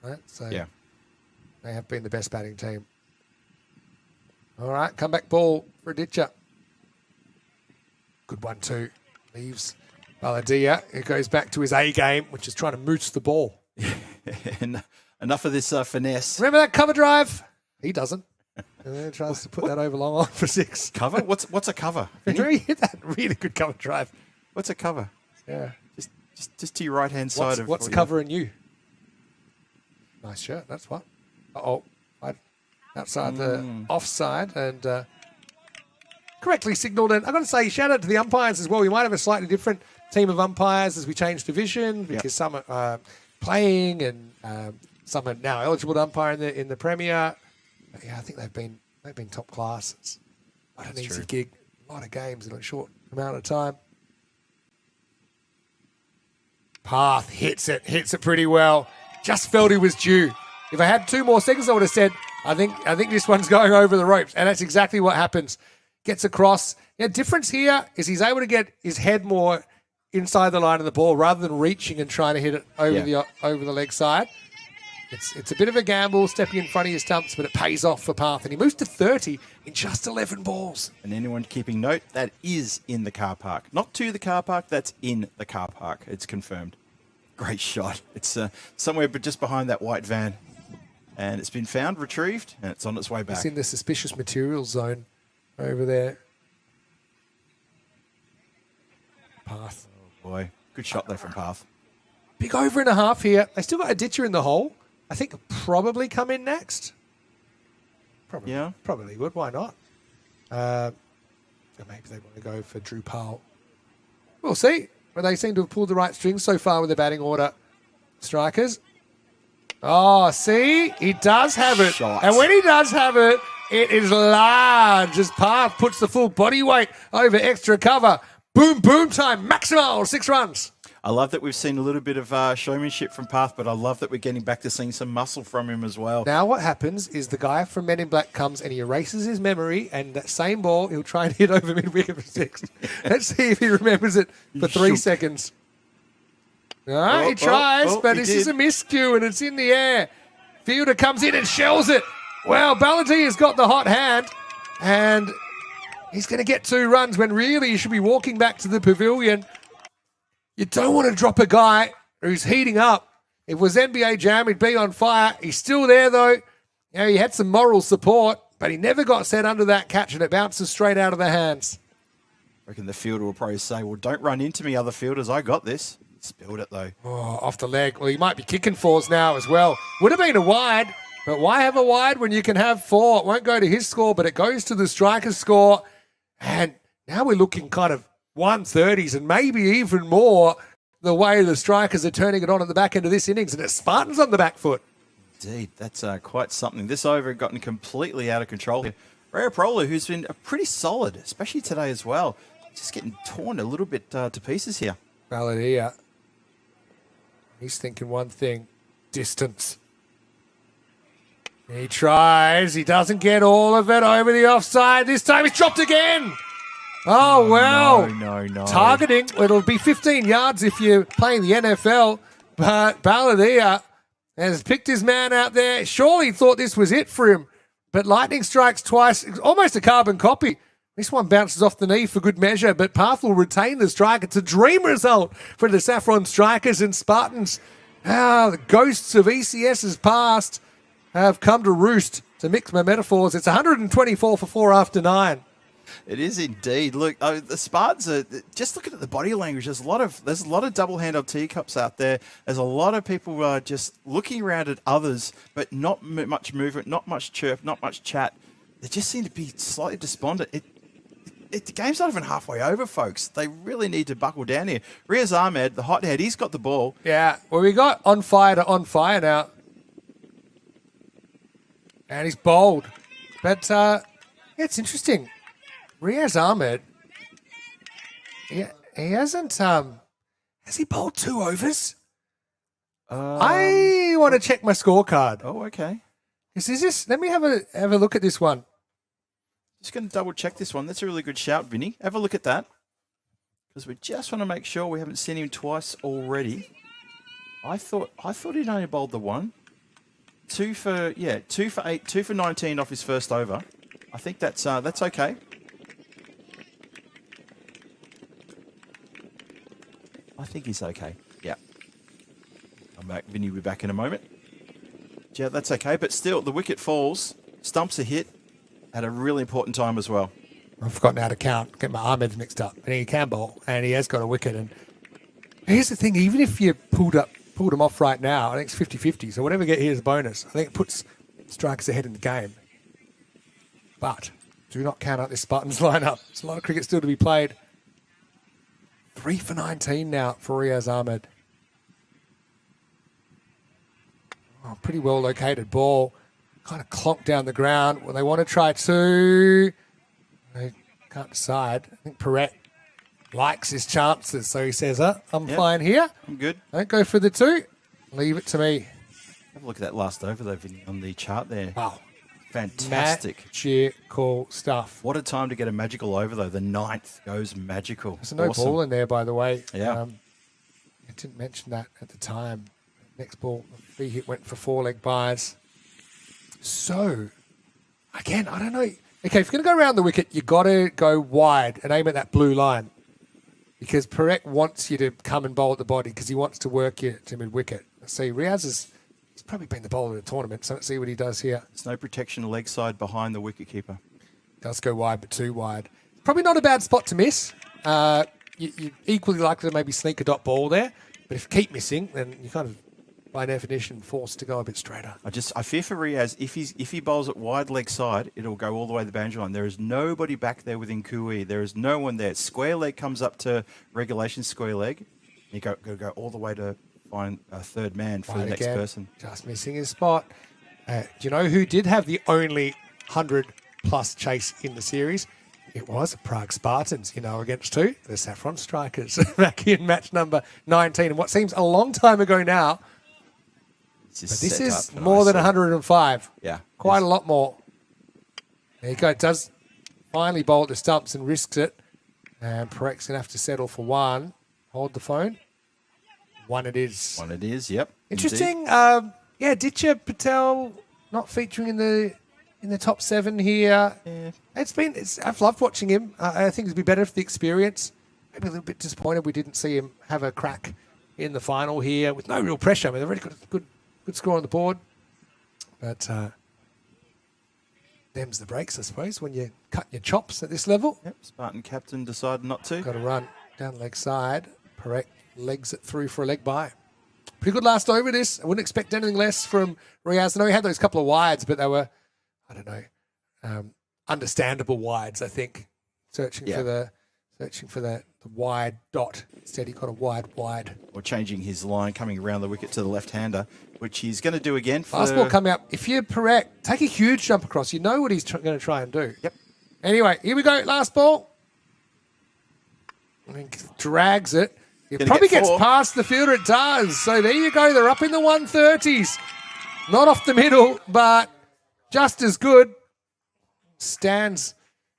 Right? So they have been the best batting team. All right, comeback ball for Ditcher. Good one, too. Leaves Baladia. It goes back to his A game, which is trying to moose the ball. Enough of this finesse. Remember that cover drive? He doesn't. And then tries to put that over long on for 6. Cover? What's a cover? Remember he hit that really good cover drive. What's a cover? Yeah. Just to your right-hand side of... What's covering you? Nice shirt, that's what. Uh-oh. Outside the offside and correctly signalled. And I've got to say, shout out to the umpires as well. We might have a slightly different team of umpires as we change division because some are playing and some are now eligible to umpire in the Premier. But yeah, I think they've been top class. It's not an easy gig. A lot of games in a short amount of time. Path hits it pretty well. Just felt he was due. If I had 2 more seconds, I would have said, I think this one's going over the ropes. And that's exactly what happens. Gets across. The difference here is he's able to get his head more inside the line of the ball rather than reaching and trying to hit it over the leg side. It's a bit of a gamble, stepping in front of your stumps, but it pays off for Path. And he moves to 30 in just 11 balls. And anyone keeping note, that is in the car park. Not to the car park, that's in the car park. It's confirmed. Great shot. It's somewhere but just behind that white van. And it's been found, retrieved, and it's on its way back. It's in the suspicious materials zone over there. Path. Oh, boy. Good shot there from Path. Big over and a half here. They still got a ditcher in the hole. I think he'll probably come in next. Probably. Yeah. Probably would. Why not? Maybe they want to go for Drew Powell. We'll see. But they seem to have pulled the right strings so far with the batting order. Strikers. Oh, see? He does have it. Shot. And when he does have it, it is large as Path puts the full body weight over extra cover. Boom, boom time. Maximal 6 runs. I love that we've seen a little bit of showmanship from Path, but I love that we're getting back to seeing some muscle from him as well. Now what happens is the guy from Men in Black comes and he erases his memory, and that same ball he'll try and hit over mid-wicket for 6. Let's see if he remembers it for 3 seconds. No, he tries, but this is a miscue and it's in the air. Fielder comes in and shells it. Well, Baladia has got the hot hand and he's going to get 2 runs when really he should be walking back to the pavilion. You don't want to drop a guy who's heating up. If it was NBA Jam, he'd be on fire. He's still there, though. You know, he had some moral support, but he never got set under that catch, and it bounces straight out of the hands. I reckon the fielder will probably say, well, don't run into me, other fielders. I got this. Spilled it, though. Oh, off the leg. Well, he might be kicking 4s now as well. Would have been a wide, but why have a wide when you can have 4? It won't go to his score, but it goes to the striker's score. And now we're looking kind of 130s and maybe even more the way the strikers are turning it on at the back end of this innings, and it's Spartans on the back foot. Indeed, that's quite something. This over had gotten completely out of control here. Prolu, who's been pretty solid, especially today as well, just getting torn a little bit to pieces here. Baladia. He's thinking one thing, distance. He tries. He doesn't get all of it over the offside. This time he's dropped again. Oh, well. No. Targeting. It'll be 15 yards if you're playing the NFL. But Baladia has picked his man out there. Surely thought this was it for him. But lightning strikes twice. Almost a carbon copy. This one bounces off the knee for good measure. But Path will retain the strike. It's a dream result for the Saffron Strikers and Spartans. The ghosts of ECS's past have come to roost. To mix my metaphors, it's 124 for 4 after 9. It is indeed. Look, the Spartans are just looking at the body language. There's a lot of double hand of teacups out there. There's a lot of people just looking around at others, but not much movement, not much chirp, not much chat. They just seem to be slightly despondent. The game's not even halfway over, folks. They really need to buckle down here. Riaz Ahmed, the hothead, he's got the ball. Yeah, well, we got on fire to on fire now. And he's bold. But it's interesting. Riaz Ahmed, he hasn't, has he bowled 2 overs? I want to check my scorecard. Oh, okay. Let me have a look at this one. Just going to double check this one. That's a really good shout, Vinny. Have a look at that. Because we just want to make sure we haven't seen him twice already. I thought he'd only bowled the 1. 2 for 8, 2 for 19 off his first over. I think that's okay. I think he's okay. Yeah. I'm back. Vinny will be back in a moment. Yeah, that's okay. But still, the wicket falls. Stumps a hit at a really important time as well. I've forgotten how to count. Get my Ahmed's mixed up. And he can bowl, and he has got a wicket. And here's the thing. Even if you pulled him off right now, I think it's 50-50. So whatever we get here is a bonus. I think it puts strikers ahead in the game. But do not count out this Spartans lineup. There's a lot of cricket still to be played. 3 for 19 now for Riaz Ahmed. Oh, pretty well located ball. Kind of clonked down the ground. Well, they want to try 2. They can't decide. I think Perret likes his chances. So he says, I'm fine here. I'm good. Don't go for the 2. Leave it to me. Have a look at that last over, though, Vinny, on the chart there. Wow. Fantastic. Magical stuff. What a time to get a magical over, though. The 9th goes magical. There's no ball in there, by the way. Yeah. I didn't mention that at the time. Next ball, the free hit went for 4-leg byes. So, again, I don't know. Okay, if you're going to go around the wicket, you got to go wide and aim at that blue line. Because Perret wants you to come and bowl at the body because he wants to work you to mid-wicket. See, Riaz he's probably been the bowler of the tournament, so let's see what he does here. There's no protection leg side behind the wicketkeeper. Does go wide, but too wide. Probably not a bad spot to miss. You're equally likely to maybe sneak a dot ball there, but if you keep missing, then you kind of, by definition, forced to go a bit straighter. I fear for Riaz, if he bowls at wide leg side, it'll go all the way to the boundary line. There is nobody back there within Kui. There is no one there. Square leg comes up to regulation square leg. You got to go all the way to find a third man for the next person. Just missing his spot. Do you know who did have the only 100-plus chase in the series? It was Prague Spartans, against 2, the Saffron Strikers, back in match number 19. And what seems a long time ago now, but this is more than 105. Yeah. Quite a lot more. There you go. It does finally bowl at the stumps and risks it. And Parek's going to have to settle for 1. Hold the phone. 1 it is. 1 it is, yep. Interesting. Ditya Patel not featuring in the top 7 here. Yeah. I've loved watching him. I think it'd be better for the experience. Maybe a little bit disappointed we didn't see him have a crack in the final here with no real pressure. I mean, they've already got a good score on the board. But them's the breaks, I suppose, when you cut your chops at this level. Yep, Spartan captain decided not to. Got to run down the leg side. Perret legs it through for a leg bye. Pretty good last over this. I wouldn't expect anything less from Riaz. I know he had those couple of wides, but they were, I don't know, understandable wides, I think. Searching for the wide dot. Instead, he got a wide. Or changing his line, coming around the wicket to the left-hander, which he's going to do again. Fast ball coming up. If you're Perret, take a huge jump across. You know what he's going to try and do. Yep. Anyway, here we go. Last ball. I mean, drags it. It probably gets past the fielder. It does. So there you go. They're up in the 130s. Not off the middle, but just as good. Stands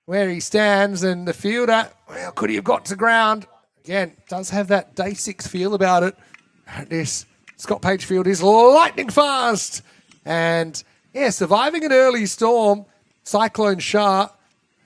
where he stands, and the fielder, well, could he have got to ground? Again, does have that day 6 feel about it. This Scott Page field is lightning fast. And, surviving an early storm, Cyclone Shah,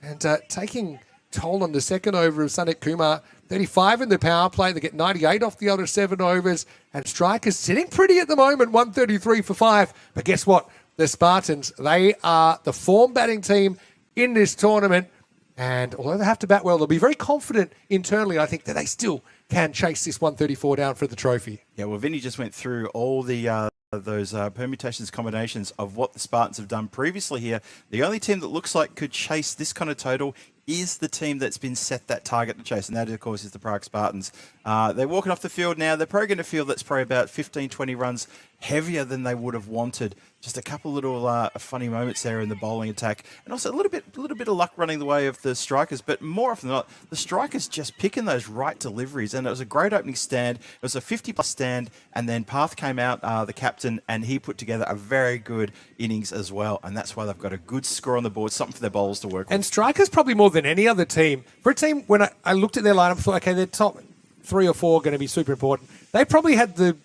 and taking toll on the second over of Sandeep Kumar. 35 in the power play. They get 98 off the other 7 overs. And strikers sitting pretty at the moment, 133 for 5. But guess what? The Spartans, they are the form batting team in this tournament. And although they have to bat well, they'll be very confident internally, I think, that they still can chase this 134 down for the trophy. Yeah, well, Vinny just went through all the those permutations, combinations of what the Spartans have done previously here. The only team that looks like could chase this kind of total is the team that's been set that target to chase, and that, of course, is the Prague Spartans. They're walking off the field now. They're probably going to feel that's probably about 15, 20 runs heavier than they would have wanted. Just a couple little funny moments there in the bowling attack, and also a little bit of luck running the way of the strikers. But more often than not, the strikers just picking those right deliveries. And it was a great opening stand. It was a 50-plus stand, and then Path came out, the captain, and he put together a very good innings as well. And that's why they've got a good score on the board, something for their bowlers to work with. And strikers probably more than any other team. For a team, when I looked at their lineup, I thought, okay, their top 3 or 4 are going to be super important. They probably had the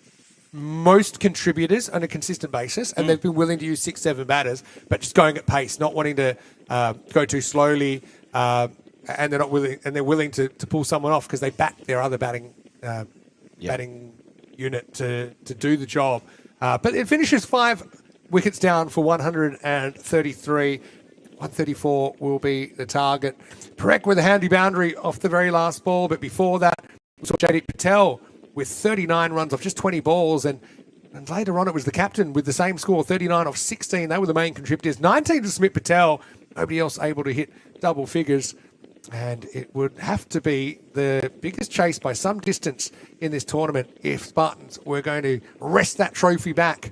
most contributors on a consistent basis, and they've been willing to use 6-7 batters, but just going at pace, not wanting to go too slowly, and they're not willing, and they're willing to pull someone off because they back their other batting unit to do the job. But it finishes 5 wickets down for 133. 134 will be the target. Prague with a handy boundary off the very last ball, but before that, we saw Jaideep Patel with 39 runs off just 20 balls, and later on it was the captain with the same score, 39 off 16. They were the main contributors. 19 to Smith Patel. Nobody else able to hit double figures, and it would have to be the biggest chase by some distance in this tournament if Spartans were going to wrest that trophy back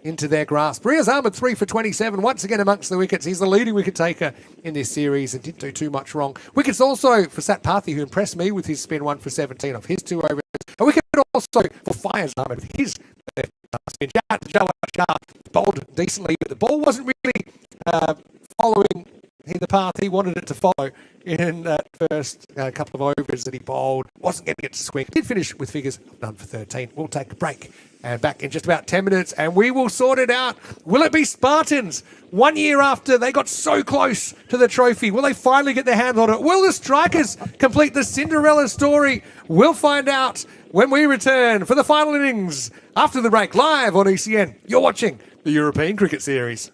into their grasp. Riaz Ahmed 3 for 27, once again amongst the wickets. He's the leading wicket taker in this series and didn't do too much wrong. Wickets also for Sat Pathi, who impressed me with his spin, 1 for 17 off his 2 overs. A wicket also for Fires Ahmed with his spin. Jawad Shah bowled decently, but the ball wasn't really following the path he wanted it to follow in that first couple of overs that he bowled. Wasn't getting it to swing. Did finish with figures of none for 13. We'll take a break and back in just about 10 minutes, and we will sort it out. Will it be Spartans 1 year after they got so close to the trophy? Will they finally get their hands on it? Will the strikers complete the Cinderella story? We'll find out when we return for the final innings after the break, live on ECN. You're watching the European Cricket Series.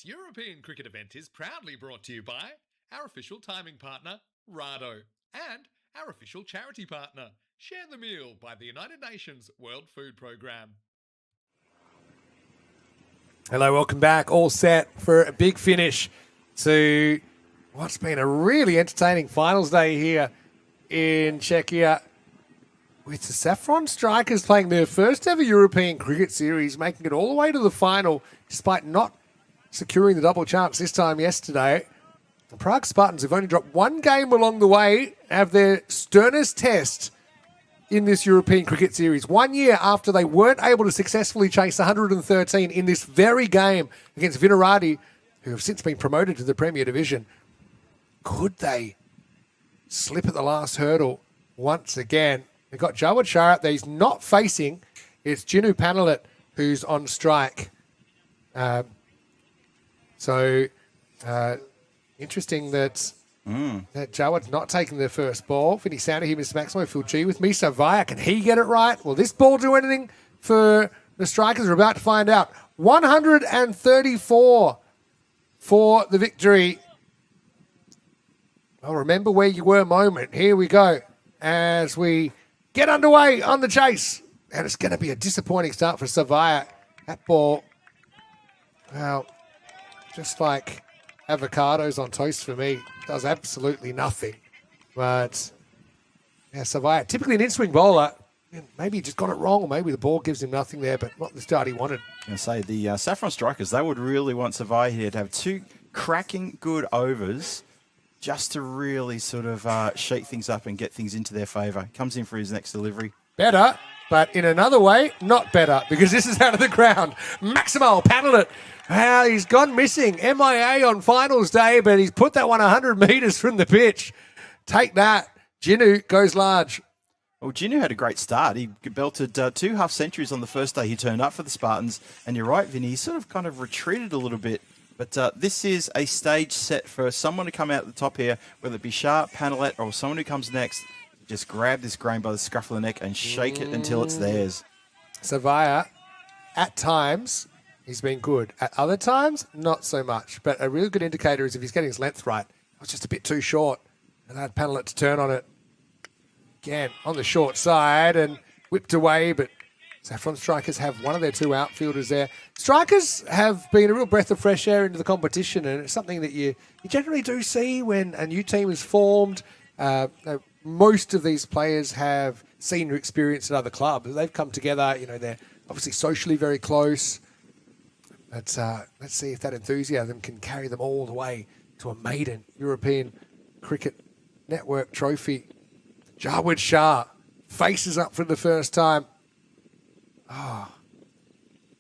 This European cricket event is proudly brought to you by our official timing partner, Rado, and our official charity partner, Share the Meal by the United Nations World Food Programme. Hello, welcome back. All set for a big finish to what's been a really entertaining finals day here in Czechia, with the Saffron Strikers playing their first ever European cricket series, making it all the way to the final despite not securing the double chance this time yesterday. The Prague Spartans have only dropped one game along the way, have their sternest test in this European cricket series, 1 year after they weren't able to successfully chase 113 in this very game against Vinaradi, who have since been promoted to the Premier Division. Could they slip at the last hurdle once again? They've got Jawad Shah out there. He's not facing. It's Jinu Panelet who's on strike. Interesting that Jawad's not taking the first ball. Vinny Sander here, Mr. Maximo, Phil G with me. Savaya, can he get it right? Will this ball do anything for the Strikers? We're about to find out. 134 for the victory. Well, remember where you were moment. Here we go as we get underway on the chase. And it's going to be a disappointing start for Savaya. That ball, well, just like avocados on toast for me, does absolutely nothing. But, yeah, Savaya, typically an in-swing bowler, maybe he just got it wrong, or maybe the ball gives him nothing there, but not the start he wanted. I'm going to say the Saffron Strikers, they would really want Savaya here to have two cracking good overs just to really sort of shake things up and get things into their favour. Comes in for his next delivery. Better, but in another way, not better, because this is out of the ground. Maximo Panelet. Well, he's gone missing. MIA on finals day, but he's put that one 100 metres from the pitch. Take that. Jinu goes large. Well, Jinu had a great start. He belted 2 half centuries on the first day he turned up for the Spartans. And you're right, Vinny, he sort of kind of retreated a little bit. But this is a stage set for someone to come out the top here, whether it be Shah, Panelet, or someone who comes next. Just grab this grain by the scruff of the neck and shake it until it's theirs. Savaya, at times, he's been good. At other times, not so much. But a really good indicator is if he's getting his length right. It was just a bit too short. And I had Panelet to turn on it. Again, on the short side and whipped away, but Saffron Strikers have one of their 2 outfielders there. Strikers have been a real breath of fresh air into the competition, and it's something that you generally do see when a new team is formed. Most of these players have senior experience at other clubs. They've come together, they're obviously socially very close. Let's see if that enthusiasm can carry them all the way to a maiden European Cricket Network trophy. Jawad Shah faces up for the first time. Oh,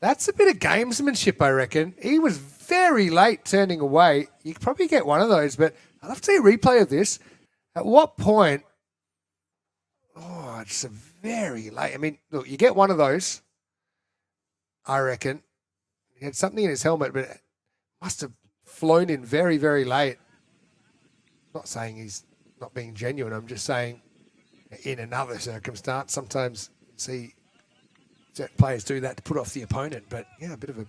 that's a bit of gamesmanship, I reckon. He was very late turning away. You could probably get one of those, but I'd love to see a replay of this. At what point? Oh, it's a very late. I mean, look, you get one of those, I reckon. He had something in his helmet, but it must have flown in very, very late. I'm not saying he's not being genuine. I'm just saying in another circumstance, sometimes you see certain players do that to put off the opponent. But, yeah, a bit of a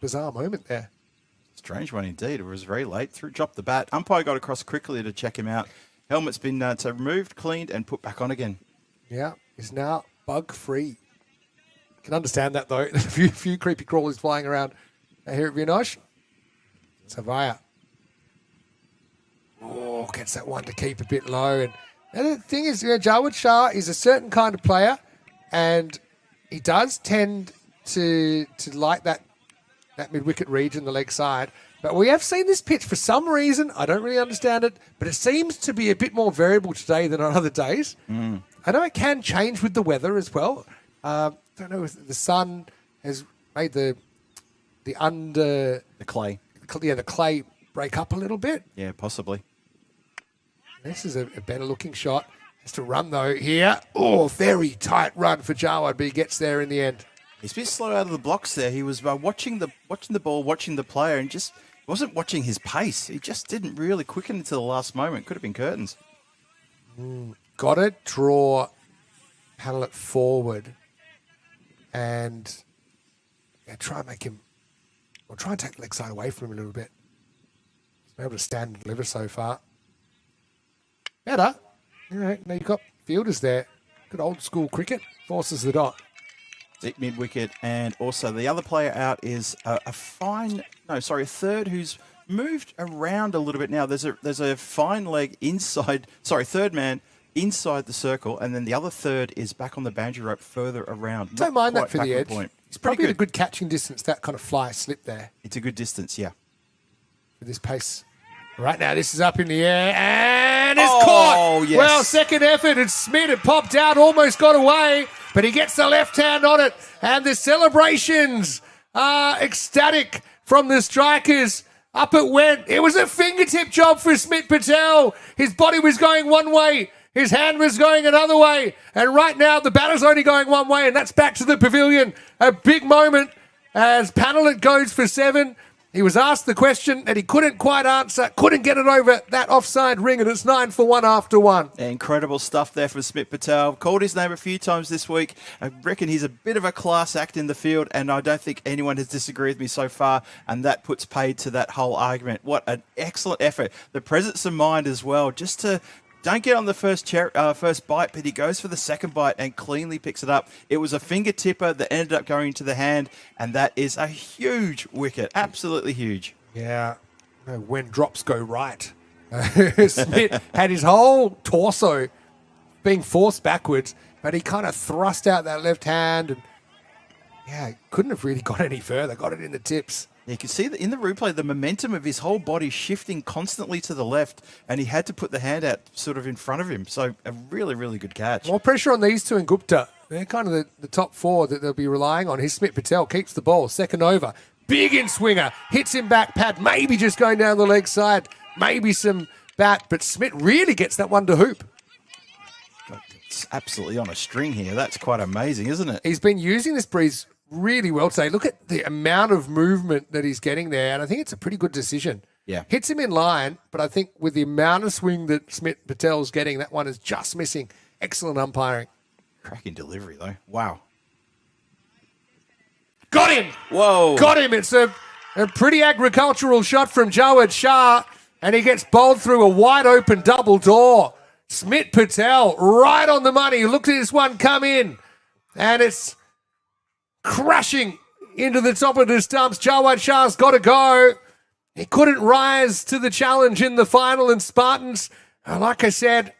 bizarre moment there. Strange one indeed. It was very late. Dropped the bat. Umpire got across quickly to check him out. Helmet's been removed, cleaned, and put back on again. Yeah, he's now bug-free. Can understand that, though. A few creepy crawlies flying around here at Vinosh. Savaya. Oh, gets that one to keep a bit low. And the thing is, Jawad Shah is a certain kind of player, and he does tend to like that mid-wicket region, the leg side. But we have seen this pitch for some reason. I don't really understand it, but it seems to be a bit more variable today than on other days. I know it can change with the weather as well. I don't know if the sun has made the clay. Yeah, the clay break up a little bit. Yeah, possibly. This is a better looking shot. Has to run though here. Oh, very tight run for Jawad, but he gets there in the end. He's a bit slow out of the blocks there. He was watching the ball, watching the player, and just wasn't watching his pace. He just didn't really quicken until the last moment. Could have been curtains. Got to draw Panelet forward and try and make him We'll try and take the leg side away from him a little bit. He's been able to stand and deliver so far. Better. All right, now you've got fielders there. Good old school cricket. Forces the dot. Deep mid wicket, and also the other player out is a third who's moved around a little bit now. There's a fine leg inside, third man inside the circle, and then the other third is back on the boundary rope further around. Don't mind that for the edge. Point. It's probably at a good catching distance, that kind of fly slip there. It's a good distance, yeah. With this pace. Right now, this is up in the air, and it's caught. Yes. Well, second effort, it's Smith. It popped out, almost got away, but he gets the left hand on it, and the celebrations are ecstatic from the strikers. Up it went. It was a fingertip job for Smith Patel. His body was going one way. His hand was going another way. And right now, the batter's only going one way, and that's back to the pavilion. A big moment as Panellet goes for 7. He was asked the question and he couldn't quite answer, couldn't get it over that offside ring, and it's 9 for 1 after 1. Incredible stuff there from Smith Patel. Called his name a few times this week. I reckon he's a bit of a class act in the field, and I don't think anyone has disagreed with me so far, and that puts paid to that whole argument. What an excellent effort. The presence of mind as well, just to... Don't get on the first bite, but he goes for the second bite and cleanly picks it up. It was a finger tipper that ended up going to the hand, and that is a huge wicket. Absolutely huge. Yeah. When drops go right. Smith had his whole torso being forced backwards, but he kind of thrust out that left hand and, couldn't have really got any further. Got it in the tips. You can see that in the replay, the momentum of his whole body shifting constantly to the left, and he had to put the hand out sort of in front of him. So a really, really good catch. More pressure on these two and Gupta. They're kind of the top 4 that they'll be relying on. Here's Smith Patel, keeps the ball, second over. Big in swinger, hits him back pad, maybe just going down the leg side, maybe some bat, but Smith really gets that one to hoop. It's absolutely on a string here. That's quite amazing, isn't it? He's been using this breeze really well today. Look at the amount of movement that he's getting there, and I think it's a pretty good decision. Yeah. Hits him in line, but I think with the amount of swing that Smith Patel's getting, that one is just missing. Excellent umpiring. Cracking delivery, though. Wow. Got him! Whoa. Got him! It's a pretty agricultural shot from Jawad Shah, and he gets bowled through a wide-open double door. Smith Patel right on the money. Look at this one come in, and it's crashing into the top of the stumps. Jawad Shah's got to go. He couldn't rise to the challenge in the final, and Spartans, like I said,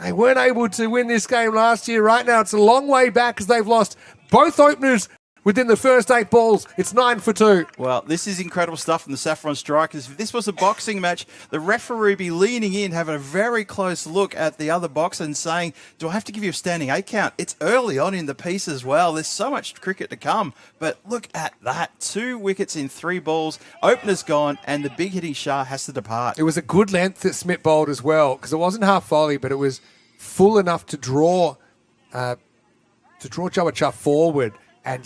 they weren't able to win this game last year. Right now, it's a long way back as they've lost both openers within the first 8 balls. It's 9 for 2. Well, this is incredible stuff from the Saffron Strikers. If this was a boxing match, the referee would be leaning in, having a very close look at the other boxer and saying, do I have to give you a standing 8 count? It's early on in the piece as well. There's so much cricket to come. But look at that. 2 wickets in 3 balls. Opener's gone, and the big hitting Shah has to depart. It was a good length that Smith bowled as well, because it wasn't half volley, but it was full enough to draw Jawad Shah forward. And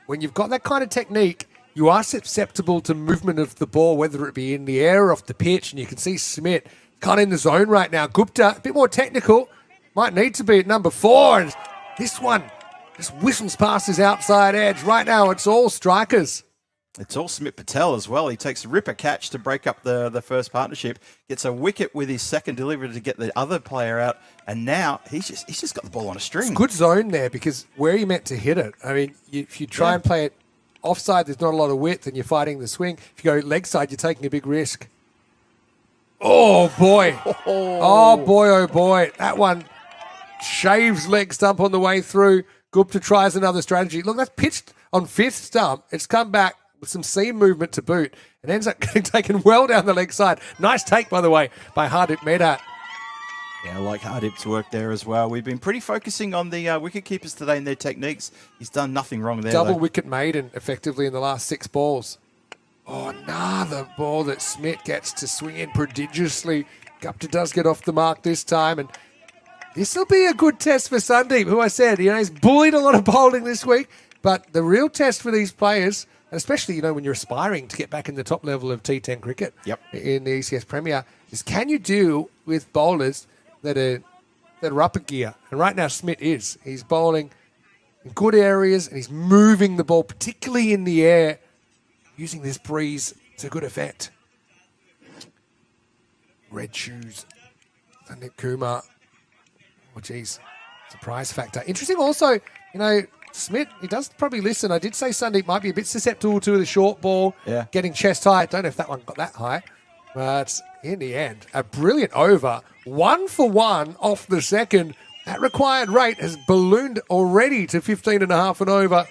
when you've got that kind of technique, you are susceptible to movement of the ball, whether it be in the air or off the pitch. And you can see Smith kind of in the zone right now. Gupta, a bit more technical, might need to be at number 4. And this one just whistles past his outside edge. Right now, it's all strikers. It's all Smith Patel as well. He takes a ripper catch to break up the first partnership, gets a wicket with his second delivery to get the other player out, and now he's just got the ball on a string. It's good zone there, because where he meant to hit it, I mean, if you try and play it offside, there's not a lot of width, and you're fighting the swing. If you go leg side, you're taking a big risk. Oh, boy. Oh, boy, oh, boy. That one shaves leg stump on the way through. Gupta tries another strategy. Look, that's pitched on 5th stump. It's come back with some seam movement to boot, and ends up getting taken well down the leg side. Nice take, by the way, by Hardip Medat. Yeah, I like Hardip's work there as well. We've been pretty focusing on the wicket keepers today and their techniques. He's done nothing wrong there. Double wicket maiden, effectively, in the last 6 balls. Oh, another ball that Smith gets to swing in prodigiously. Gupta does get off the mark this time, and this will be a good test for Sandeep, who I said, he's bullied a lot of bowling this week, but the real test for these players, and especially, when you're aspiring to get back in the top level of T10 cricket in the ECS Premier, is can you deal with bowlers that are up a gear? And right now, Smith is. He's bowling in good areas, and he's moving the ball, particularly in the air. using this breeze to good effect. Red shoes. Sandeep Kumar. Oh, geez. Surprise factor. Interesting also, Smith, he does probably listen. I did say Sandeep might be a bit susceptible to the short ball, getting chest high. I don't know if that one got that high. But in the end, a brilliant over. 1 for 1 off the second. That required rate has ballooned already to 15.5 and over.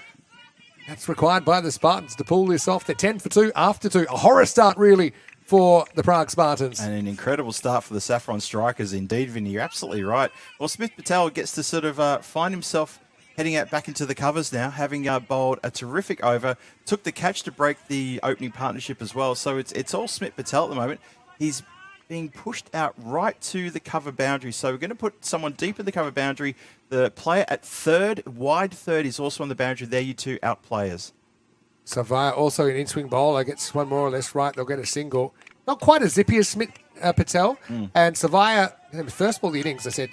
That's required by the Spartans to pull this off. They're 10 for 2 after 2. A horror start, really, for the Prague Spartans. And an incredible start for the Saffron Strikers indeed, Vinny. You're absolutely right. Well, Smith Patel gets to sort of find himself heading out back into the covers now, having bowled a terrific over. Took the catch to break the opening partnership as well. So it's all Smith Patel at the moment. He's being pushed out right to the cover boundary. So we're going to put someone deep in the cover boundary. The player at third, wide third, is also on the boundary. There you two out players. Savaya also an in-swing bowler, gets one more or less right. They'll get a single. Not quite as zippy as Smith Patel. And Savaya, first ball of the innings, I said,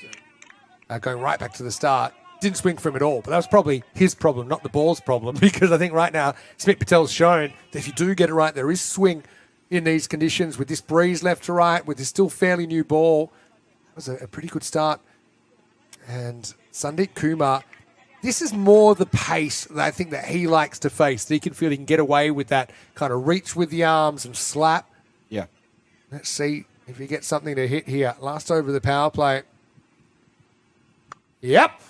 going right back to the start, didn't swing for him at all. But that was probably his problem, not the ball's problem, because I think right now Smith Patel's shown that if you do get it right, there is swing in these conditions with this breeze left to right, with this still fairly new ball. It was a pretty good start. And Sandeep Kumar, this is more the pace that I think that he likes to face. That he can feel he can get away with that kind of reach with the arms and slap. Yeah. Let's see if he gets something to hit here. Last over the power play. Yep.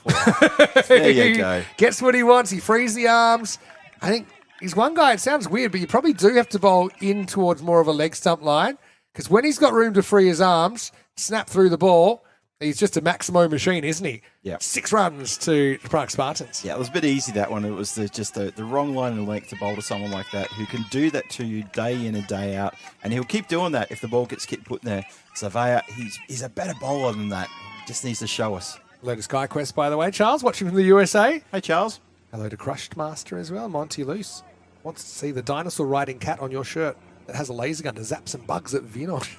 There you go. Gets what he wants. He frees the arms. I think he's one guy, it sounds weird, but you probably do have to bowl in towards more of a leg stump line, because when he's got room to free his arms, snap through the ball, he's just a Maximo machine, isn't he? Yeah. 6 runs to the Prague Spartans. Yeah, it was a bit easy, that one. It was just the wrong line and length to bowl to someone like that who can do that to you day in and day out. And he'll keep doing that if the ball gets put in there. Savaya, he's a better bowler than that. He just needs to show us. Hello to SkyQuest, by the way. Charles, watching from the USA. Hey, Charles. Hello to Crushed Master as well. Monty Luce wants to see the dinosaur riding cat on your shirt that has a laser gun to zap some bugs at Vinosh.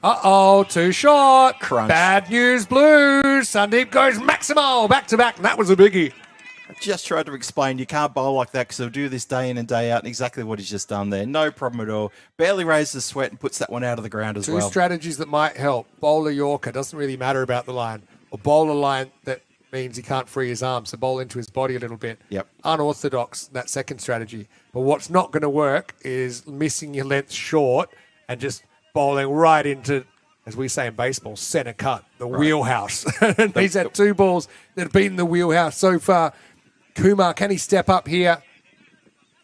Uh-oh, too short. Crunch. Bad news, Blues. Sandeep goes Maximo back-to-back, and that was a biggie. I just tried to explain you can't bowl like that because he'll do this day in and day out, and exactly what he's just done there. No problem at all. Barely raises the sweat and puts that one out of the ground as well. Two strategies that might help. Bowler Yorker, doesn't really matter about the line. Or bowler line that means he can't free his arms, so bowl into his body a little bit. Yep. Unorthodox, that second strategy. But what's not going to work is missing your length short and just bowling right into, as we say in baseball, center cut, the wheelhouse. And he's had 2 balls that have been in the wheelhouse so far. Kumar, can he step up here?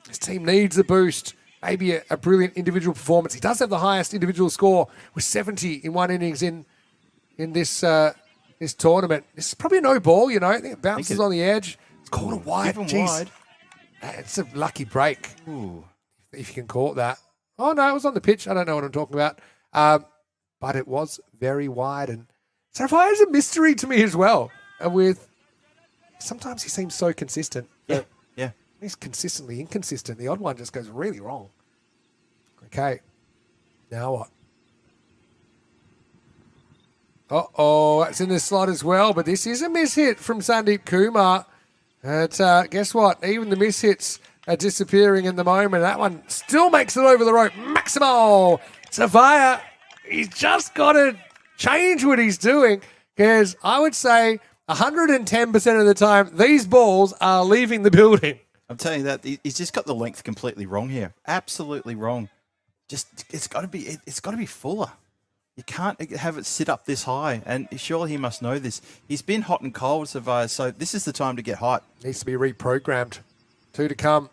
His team needs a boost. Maybe a brilliant individual performance. He does have the highest individual score with 70 in one innings in this this tournament. This is probably a no ball, I think it bounces on the edge. It's called a wide. Even wide. It's a lucky break. Ooh. If you can call it that. Oh, no, it was on the pitch. I don't know what I'm talking about. But it was very wide. And Sarafai is a mystery to me as well. Sometimes he seems so consistent. Yeah. He's consistently inconsistent. The odd one just goes really wrong. Okay. Now what? Uh-oh, that's in the slot as well. But this is a miss hit from Sandeep Kumar. But guess what? Even the miss hits are disappearing in the moment. That one still makes it over the rope. Maximo! Savaya, he's just got to change what he's doing, because I would say 110% of the time, these balls are leaving the building. I'm telling you that he's just got the length completely wrong here. Absolutely wrong. It's got to be fuller. You can't have it sit up this high, and surely he must know this. He's been hot and cold, Savaya, so this is the time to get hot. Needs to be reprogrammed. 2 to come.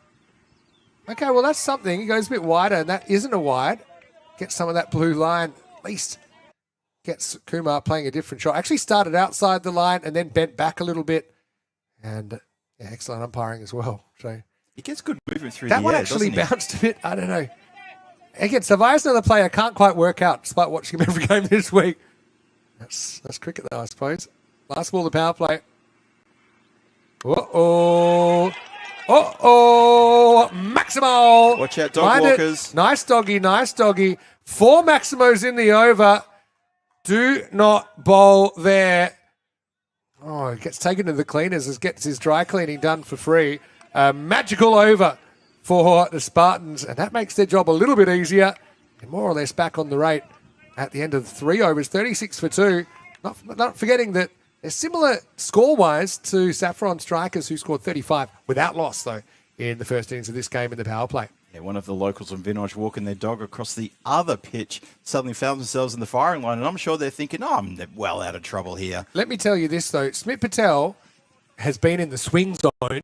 Okay, well, that's something. He goes a bit wider, and that isn't a wide. Get some of that blue line, at least. Gets Kumar playing a different shot. Actually started outside the line and then bent back a little bit. And excellent umpiring as well. So he gets good movement through the air, that one actually doesn't he? bounced a bit. I don't know. Again, Savaya's another player I can't quite work out despite watching him every game this week. That's cricket though, I suppose. Last ball, the power play. Uh-oh. Uh-oh. Maximo. Watch out, dog walkers. Nice doggy, nice doggy. 4 Maximos in the over. Do not bowl there. Oh, he gets taken to the cleaners, gets his dry cleaning done for free. Magical over for the Spartans, and that makes their job a little bit easier. And more or less back on the rate at the end of 3 overs, 36 for 2. Not forgetting that they're similar score-wise to Saffron Strikers, who scored 35 without loss, though, in the first innings of this game in the power play. Yeah, one of the locals on Vinaj walking their dog across the other pitch suddenly found themselves in the firing line, and I'm sure they're thinking, I'm well out of trouble here. Let me tell you this, though. Smith Patel has been in the swing zone.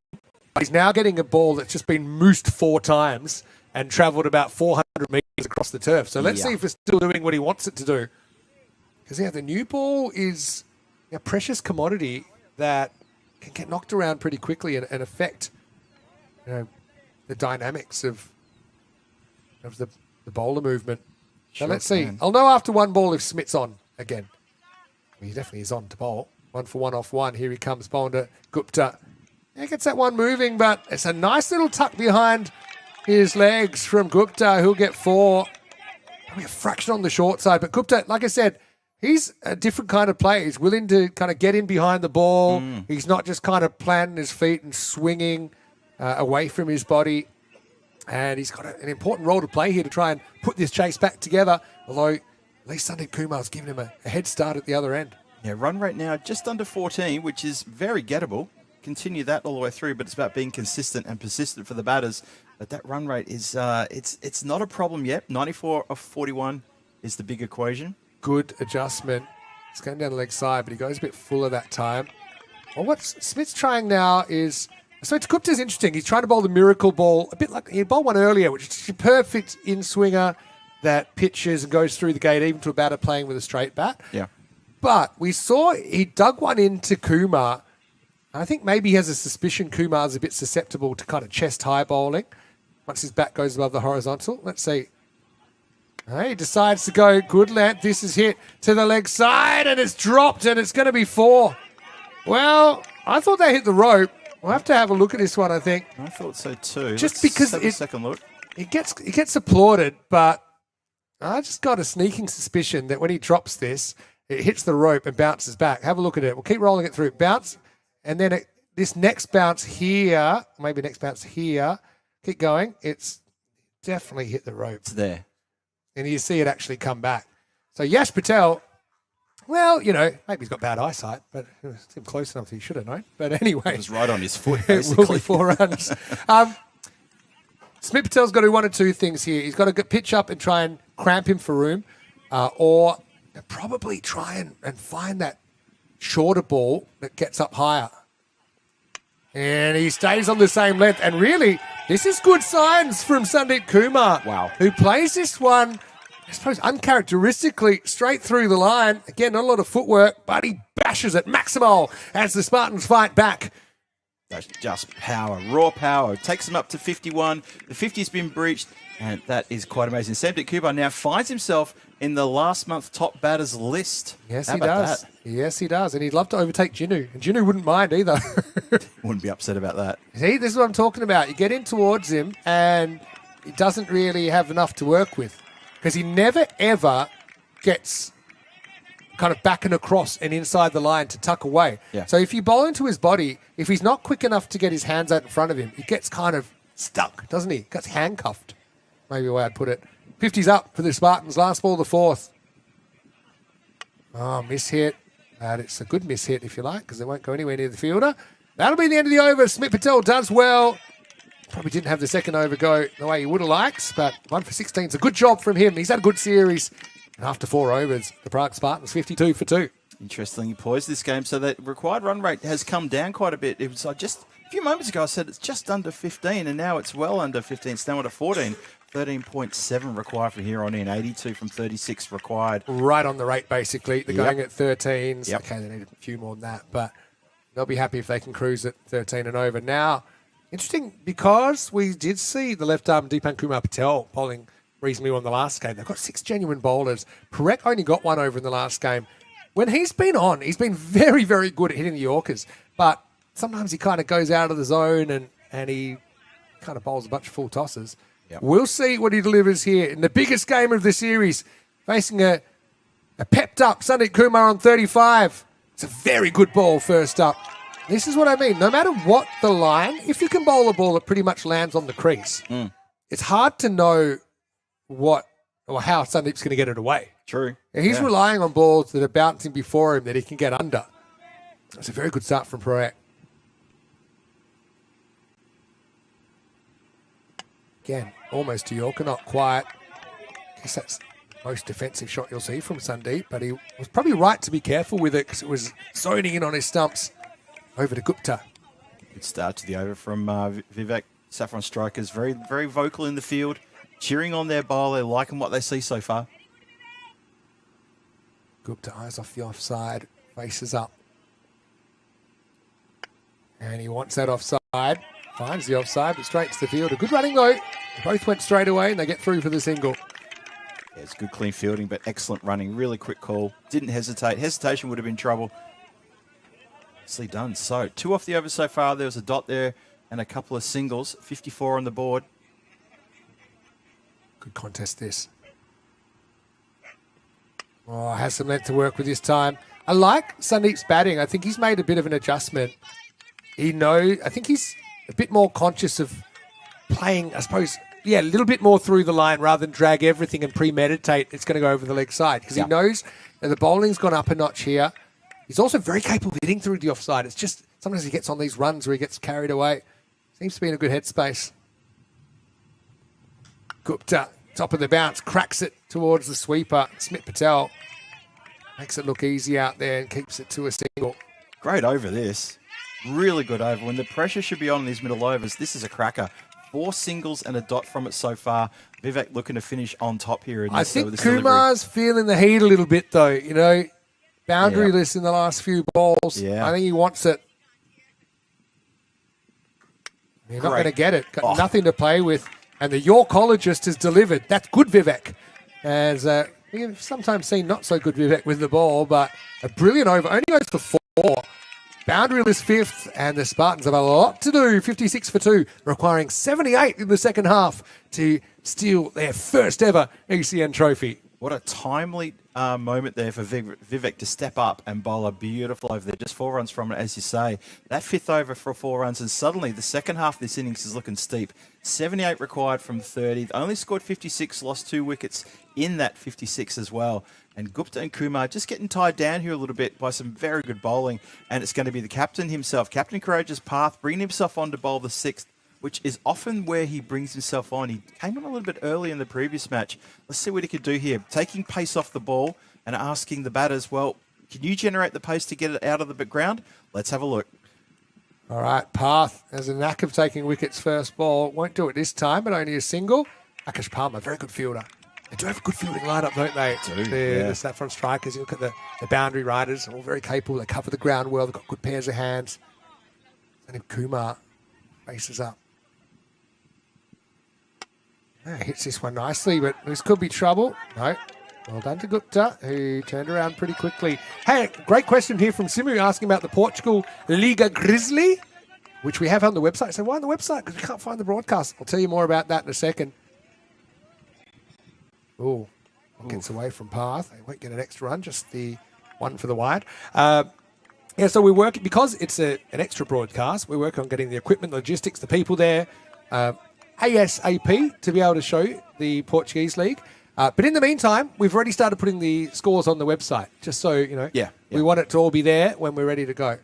He's now getting a ball that's just been moosed 4 times and travelled about 400 metres across the turf. So let's see if it's still doing what he wants it to do. Because, the new ball is a precious commodity that can get knocked around pretty quickly and affect the dynamics of the bowler movement. So let's see. I'll know after one ball if Smith's on again. Well, he definitely is on to bowl. 1 for 1 off 1. Here he comes, bowling to Gupta. He gets that one moving, but it's a nice little tuck behind his legs from Gupta. He'll get 4. Probably a fraction on the short side. But Gupta, like I said, he's a different kind of player. He's willing to kind of get in behind the ball. He's not just kind of planting his feet and swinging away from his body. And he's got an important role to play here to try and put this chase back together. Although at least Sandeep Kumar's given him a head start at the other end. Yeah, run rate now just under 14, which is very gettable. Continue that all the way through, but it's about being consistent and persistent for the batters. But that run rate is it's not a problem yet. 94 of 41 is the big equation. Good adjustment. It's going down the leg side, but he goes a bit fuller that time. Well, what Smith's trying now is... So it's Gupta's interesting. He's trying to bowl the miracle ball, a bit like he bowled one earlier, which is a perfect in-swinger that pitches and goes through the gate, even to a batter playing with a straight bat. Yeah. But we saw he dug one into Kumar. I think maybe he has a suspicion Kumar's a bit susceptible to kind of chest-high bowling once his bat goes above the horizontal. Let's see. He decides to go good length. This is hit to the leg side, and it's dropped, and it's going to be 4. Well, I thought they hit the rope. We'll have to have a look at this one, I think. I thought so too. Just Let's because have a second look. It gets applauded, but I just got a sneaking suspicion that when he drops this, it hits the rope and bounces back. Have a look at it. We'll keep rolling it through. Bounce, and then this next bounce here, maybe next bounce here, keep going. It's definitely hit the rope. It's there. And you see it actually come back. So Yash Patel, well, maybe he's got bad eyesight, but it's him close enough that he should have known. But anyway. It was right on his foot, It will basically. be 4 runs. Smith Patel's got to do one or two things here. He's got to pitch up and try and cramp him for room, or probably try and find that shorter ball that gets up higher. And he stays on the same length. And really, this is good signs from Sandeep Kumar. Wow. Who plays this one, I suppose, uncharacteristically straight through the line. Again, not a lot of footwork, but he bashes it maximal as the Spartans fight back. That's just power, raw power. Takes him up to 51. The 50's been breached, and that is quite amazing. Sandeep Kumar now finds himself in the last month top batters list. Yes, How he about does. that? Yes, he does. And he'd love to overtake Jinu. And Jinu wouldn't mind either. Wouldn't be upset about that. See, this is what I'm talking about. You get in towards him, and he doesn't really have enough to work with. Because he never, ever gets kind of back and across and inside the line to tuck away. Yeah. So if you bowl into his body, if he's not quick enough to get his hands out in front of him, he gets kind of stuck, doesn't he? Gets handcuffed, maybe the way I'd put it. 50's up for the Spartans. Last ball, the 4th. Oh, miss hit. And it's a good miss hit, if you like, because they won't go anywhere near the fielder. That'll be the end of the over. Smith Patel does well. Probably didn't have the second over go the way he would have liked, but 1 for 16 is a good job from him. He's had a good series. And after 4 overs, the Prague Spartans 52 for 2. Interestingly poised this game, so that required run rate has come down quite a bit. It was just a few moments ago I said it's just under 15, and now it's well under 15. It's now at a 14. 13.7 required from here on in. 82 from 36 required. Right on the rate, basically. They're going at 13s. Yep. Okay, they need a few more than that, but they'll be happy if they can cruise at 13 and over. Now, interesting, because we did see the left-arm Deepan Kumar Patel bowling reasonably well in the last game. They've got 6 genuine bowlers. Parekh only got 1 over in the last game. When he's been on, he's been very, very good at hitting the Yorkers, but sometimes he kind of goes out of the zone and he kind of bowls a bunch of full tosses. Yep. We'll see what he delivers here in the biggest game of the series, facing a pepped up Sandeep Kumar on 35. It's a very good ball first up. This is what I mean. No matter what the line, if you can bowl a ball that pretty much lands on the crease, it's hard to know what or how Sandeep's going to get it away. True. He's relying on balls that are bouncing before him that he can get under. It's a very good start from Prague. Again, almost to Yorker, not quite. I guess that's the most defensive shot you'll see from Sandeep, but he was probably right to be careful with it because it was zoning in on his stumps. Over to Gupta. Good start to the over from Vivek. Saffron strikers, very, very vocal in the field, cheering on their bowler, liking what they see so far. Gupta eyes off the offside, faces up. And he wants that offside. Finds the offside, but straight to the field. A good running though. They both went straight away and they get through for the single. Yeah, it's good clean fielding, but excellent running. Really quick call. Didn't hesitate. Hesitation would have been trouble. Nicely done. So 2 off the over so far. There was a dot there and a couple of singles. 54 on the board. Good contest this. Oh, has some length to work with this time. I like Sandeep's batting. I think he's made a bit of an adjustment. I think he's a bit more conscious of playing, I suppose, a little bit more through the line rather than drag everything and premeditate it's going to go over the leg side. Because he knows that the bowling's gone up a notch here. He's also very capable of hitting through the offside. It's just sometimes he gets on these runs where he gets carried away. Seems to be in a good headspace. Gupta, top of the bounce, cracks it towards the sweeper. Smit Patel makes it look easy out there and keeps it to a single. Great over this. Really good over. When the pressure should be on in these middle overs, this is a cracker. 4 singles and a dot from it so far. Vivek looking to finish on top here. In this, I think this Kumar's feeling the heat a little bit though, boundaryless in the last few balls. Yeah. I think he wants it. You're not going to get it. Got nothing to play with. And the Yorkologist has delivered. That's good Vivek. As we've sometimes seen not so good Vivek with the ball, but a brilliant over. Only goes for 4. Boundaryless 5th, and the Spartans have a lot to do. 56 for 2, requiring 78 in the second half to steal their first ever ECN trophy. What a timely moment there for Vivek to step up and bowl a beautiful over there. Just 4 runs from it, as you say. That 5th over for 4 runs, and suddenly the second half of this innings is looking steep. 78 required from 30. Only scored 56, lost 2 wickets in that 56 as well. And Gupta and Kumar just getting tied down here a little bit by some very good bowling. And it's going to be the captain himself, Captain Courageous Path, bringing himself on to bowl the 6th, which is often where he brings himself on. He came on a little bit early in the previous match. Let's see what he could do here. Taking pace off the ball and asking the batters, well, can you generate the pace to get it out of the ground? Let's have a look. All right, Path has a knack of taking wickets first ball. Won't do it this time, but only a single. Akash Palmer, very good fielder. They do have a good fielding lineup, don't they? The Saffron strikers. You look at the boundary riders, all very capable. They cover the ground well. They've got good pairs of hands. And if Kumar faces up. Hits this one nicely, but this could be trouble. No. Well done to Gupta, who turned around pretty quickly. Hey, great question here from Simu asking about the Portugal Liga Grizzly, which we have on the website. So why on the website? Because we can't find the broadcast. I'll tell you more about that in a second. Oh, gets away from Path. They won't get an extra run, just the one for the wide. So we work, because it's an extra broadcast, we work on getting the equipment, logistics, the people there, ASAP to be able to show the Portuguese League. But in the meantime, we've already started putting the scores on the website, just so, we want it to all be there when we're ready to go.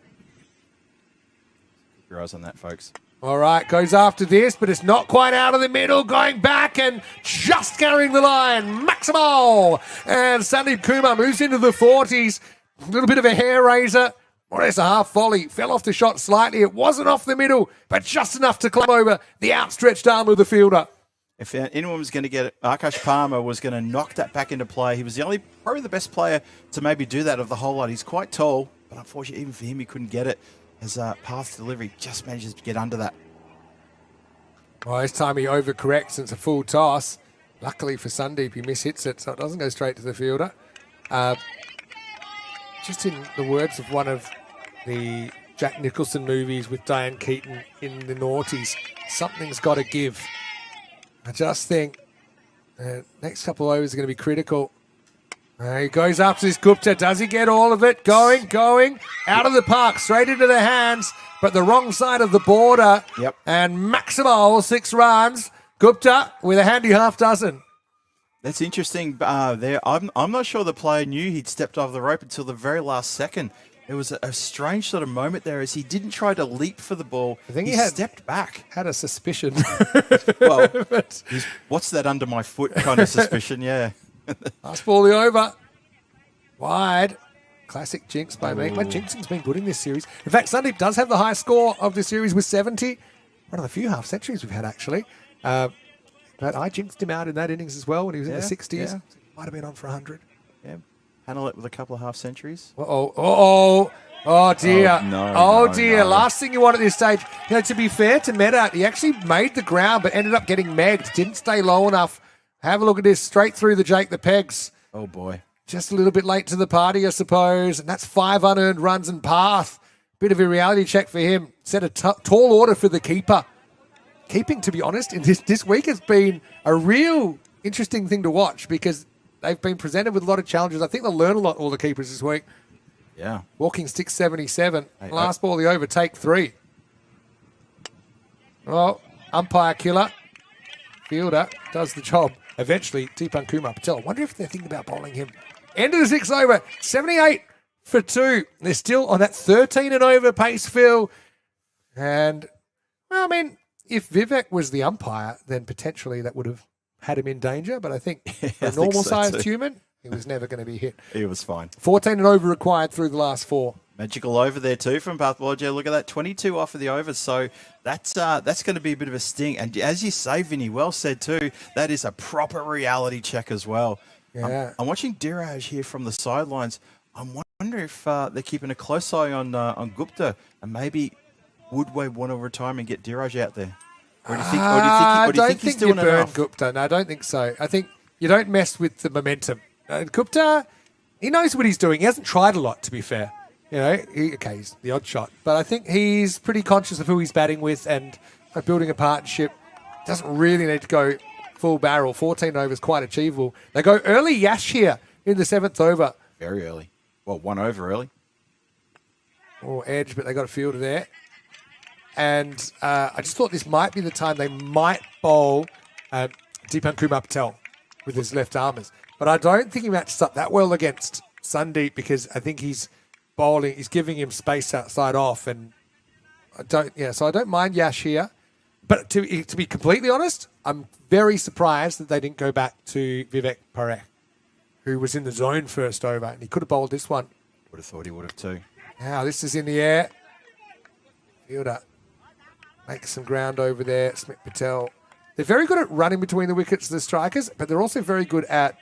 Keep your eyes on that, folks. All right, goes after this, but it's not quite out of the middle, going back and just carrying the line. Maximal! And Sandeep Kumar moves into the 40s. A little bit of a hair raiser. More or less a half volley. Fell off the shot slightly. It wasn't off the middle, but just enough to climb over the outstretched arm of the fielder. If anyone was going to get it, Akash Palmer was going to knock that back into play. He was probably the best player to maybe do that of the whole lot. He's quite tall, but unfortunately, even for him, he couldn't get it. As Path's delivery just manages to get under that. Well, this time he overcorrects and it's a full toss. Luckily for Sandeep, he mishits it, so it doesn't go straight to the fielder. Just in the words of one of the Jack Nicholson movies with Diane Keaton in the noughties, something's got to give. I just think next couple of overs are going to be critical. He goes after this Gupta. Does he get all of it? Going. Out of the park, straight into the hands, but the wrong side of the border. Yep. And maximal 6 runs. Gupta with a handy half dozen. That's interesting. There, I'm not sure the player knew he'd stepped over the rope until the very last second. It was a strange sort of moment there as he didn't try to leap for the ball. I think he stepped back. Had a suspicion. Well, what's that under my foot kind of suspicion? Yeah. Last ball the over. Wide. Classic jinx by me. My jinxing's been good in this series. In fact, Sandeep does have the highest score of the series with 70. One of the few half centuries we've had, actually. But I jinxed him out in that innings as well when he was in the 60s. Yeah. Might have been on for 100. Yeah. Handle it with a couple of half centuries. Oh dear. No, Dear. no. Last thing you want at this stage. You know, to be fair to Meta, he actually made the ground but ended up getting megged. Didn't stay low enough. Have a look at this. Straight through the Jake the Pegs. Oh, boy. Just a little bit late to the party, I suppose. And that's 5 unearned runs and path. Bit of a reality check for him. Set a tall order for the keeper. Keeping, to be honest, in this week has been a real interesting thing to watch because they've been presented with a lot of challenges. I think they'll learn a lot, all the keepers this week. Yeah. Walking stick 77. Last ball, the over, take 3. Oh, umpire killer. Fielder does the job. Eventually, T10 Kumar Patel. I wonder if they're thinking about bowling him. End of the 6 over. 78 for 2. They're still on that 13 and over pace, Phil. And, well, I mean, if Vivek was the umpire, then potentially that would have had him in danger. But I think for a normal-sized human, he was never going to be hit. He was fine. 14 and over required through the last 4. Magical over there too from Pathology. Look at that, 22 off of the over. So that's going to be a bit of a sting. And as you say, Vinny, well said too, that is a proper reality check as well. Yeah. I'm watching Diraj here from the sidelines. I'm wondering if they're keeping a close eye on Gupta and maybe would we want to retire and get Diraj out there? Or do you think, I don't he's think doing you burn enough? Gupta. No, I don't think so. I think you don't mess with the momentum. Gupta, he knows what he's doing. He hasn't tried a lot, to be fair. You know, he's the odd shot. But I think he's pretty conscious of who he's batting with and building a partnership. Doesn't really need to go full barrel. 14 overs, quite achievable. They go early Yash here in the 7th over. Very early. Well, 1 over early. Or edge, but they got a fielder there. And I just thought this might be the time they might bowl T10 Kumar Patel with his left armers. But I don't think he matches up that well against Sandeep because I think he's bowling, he's giving him space outside off, and so I don't mind Yash here. But to be completely honest, I'm very surprised that they didn't go back to Vivek Parekh, who was in the zone first over, and he could have bowled this one. Would have thought he would have too. Now this is in the air. Fielder makes some ground over there. Smith Patel. They're very good at running between the wickets, the strikers, but they're also very good at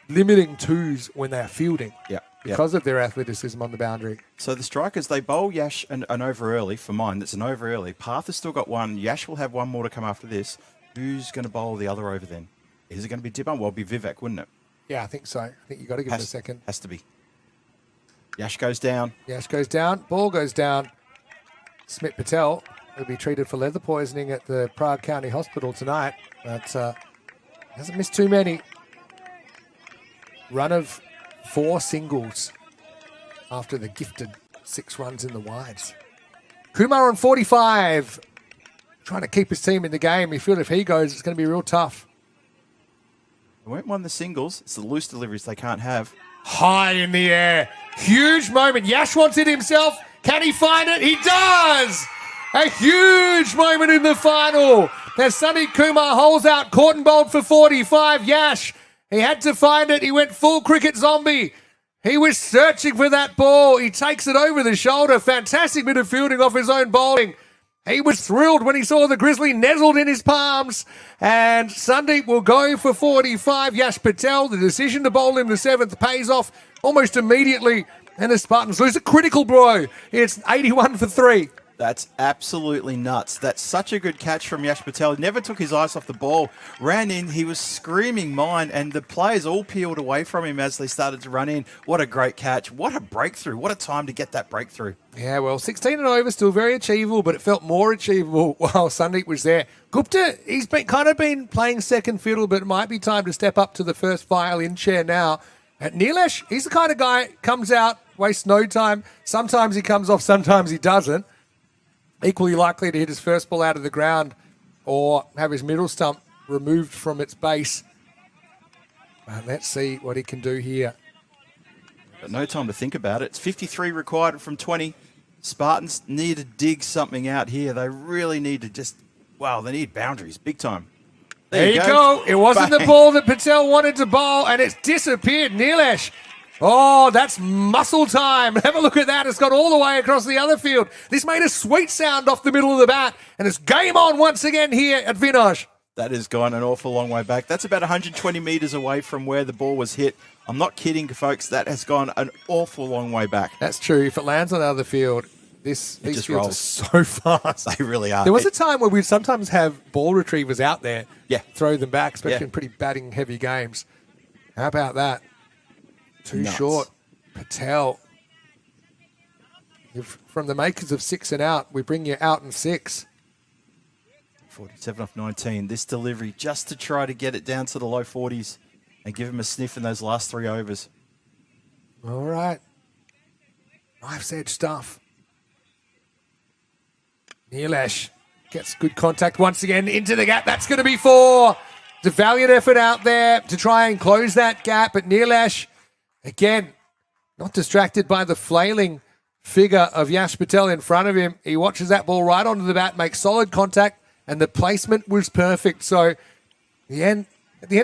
limiting twos when they are fielding. Yeah. Because of their athleticism on the boundary. So the strikers, they bowl Yash an over early. For mine, that's an over early. Path has still got 1. Yash will have 1 more to come after this. Who's going to bowl the other over then? Is it going to be Dibban? Well, it'll be Vivek, wouldn't it? Yeah, I think so. I think you've got to give it a second. Has to be. Yash goes down. Yash goes down. Ball goes down. Smith Patel will be treated for leather poisoning at the Prague County Hospital tonight. But hasn't missed too many. Run of 4 singles after the gifted 6 runs in the wides. Kumar on 45. Trying to keep his team in the game. He feels if he goes, it's going to be real tough. They won't mind the singles. It's the loose deliveries they can't have. High in the air. Huge moment. Yash wants it himself. Can he find it? He does! A huge moment in the final. As Sunny Kumar holds out, caught and bowled for 45. Yash, he had to find it. He went full cricket zombie. He was searching for that ball. He takes it over the shoulder. Fantastic bit of fielding off his own bowling. He was thrilled when he saw the Grizzly nestled in his palms. And Sandeep will go for 45. Yash Patel, the decision to bowl him the 7th pays off almost immediately. And the Spartans lose a critical blow. It's 81 for 3. That's absolutely nuts. That's such a good catch from Yash Patel. He never took his eyes off the ball. Ran in. He was screaming mine, and the players all peeled away from him as they started to run in. What a great catch. What a breakthrough. What a time to get that breakthrough. Yeah, well, 16 and over, still very achievable, but it felt more achievable while Sandeep was there. Gupta, he's been playing second fiddle, but it might be time to step up to the first violin chair now. And Nilesh, he's the kind of guy, comes out, wastes no time. Sometimes he comes off, sometimes he doesn't. Equally likely to hit his first ball out of the ground or have his middle stump removed from its base. Let's see what he can do here. But no time to think about it. It's 53 required from 20. Spartans need to dig something out here. They really need to they need boundaries, big time. There you go. It wasn't the ball that Patel wanted to bowl, and it's disappeared. Nilesh. Oh, that's muscle time. Have a look at that. It's gone all the way across the other field. This made a sweet sound off the middle of the bat, and it's game on once again here at Vinaj. That has gone an awful long way back. That's about 120 metres away from where the ball was hit. I'm not kidding, folks. That has gone an awful long way back. That's true. If it lands on the other field, these fields are so fast. They really are. There was a time where we'd sometimes have ball retrievers out there, throw them back, especially in pretty batting-heavy games. How about that? Too short. Patel. From the makers of 6 and out, we bring you out in 6. 47 off 19. This delivery just to try to get it down to the low 40s and give him a sniff in those last 3 overs. All right. Knife's edge stuff. Nilesh gets good contact once again into the gap. That's going to be 4. It's a valiant effort out there to try and close that gap. But Nilesh, again, not distracted by the flailing figure of Yash Patel in front of him. He watches that ball right onto the bat, makes solid contact, and the placement was perfect. So at the end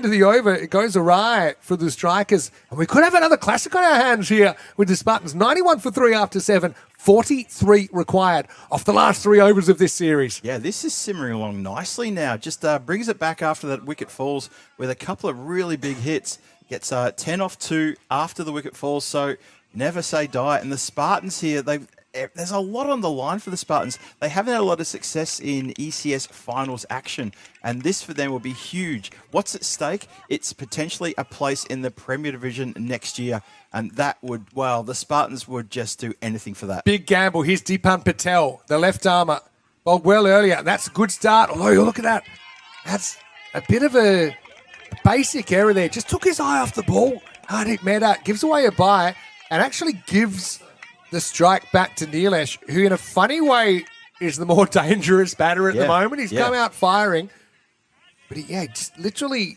of the over, it goes awry for the strikers. And we could have another classic on our hands here with the Spartans. 91 for 3 after 7, 43 required off the last 3 overs of this series. Yeah, this is simmering along nicely now. Just brings it back after that wicket falls with a couple of really big hits. Gets 10 off 2 after the wicket falls. So never say die. And the Spartans here, there's a lot on the line for the Spartans. They haven't had a lot of success in ECS finals action, and this for them will be huge. What's at stake? It's potentially a place in the Premier Division next year, and that would, the Spartans would just do anything for that. Big gamble. Here's Deepan Patel, the left armour. Bowled well earlier. That's a good start. Although, look at that. That's a bit of a basic error there. Just took his eye off the ball. Hardik Mehta gives away a bye and actually gives the strike back to Nilesh, who in a funny way is the more dangerous batter at the moment. He's come out firing, but he just literally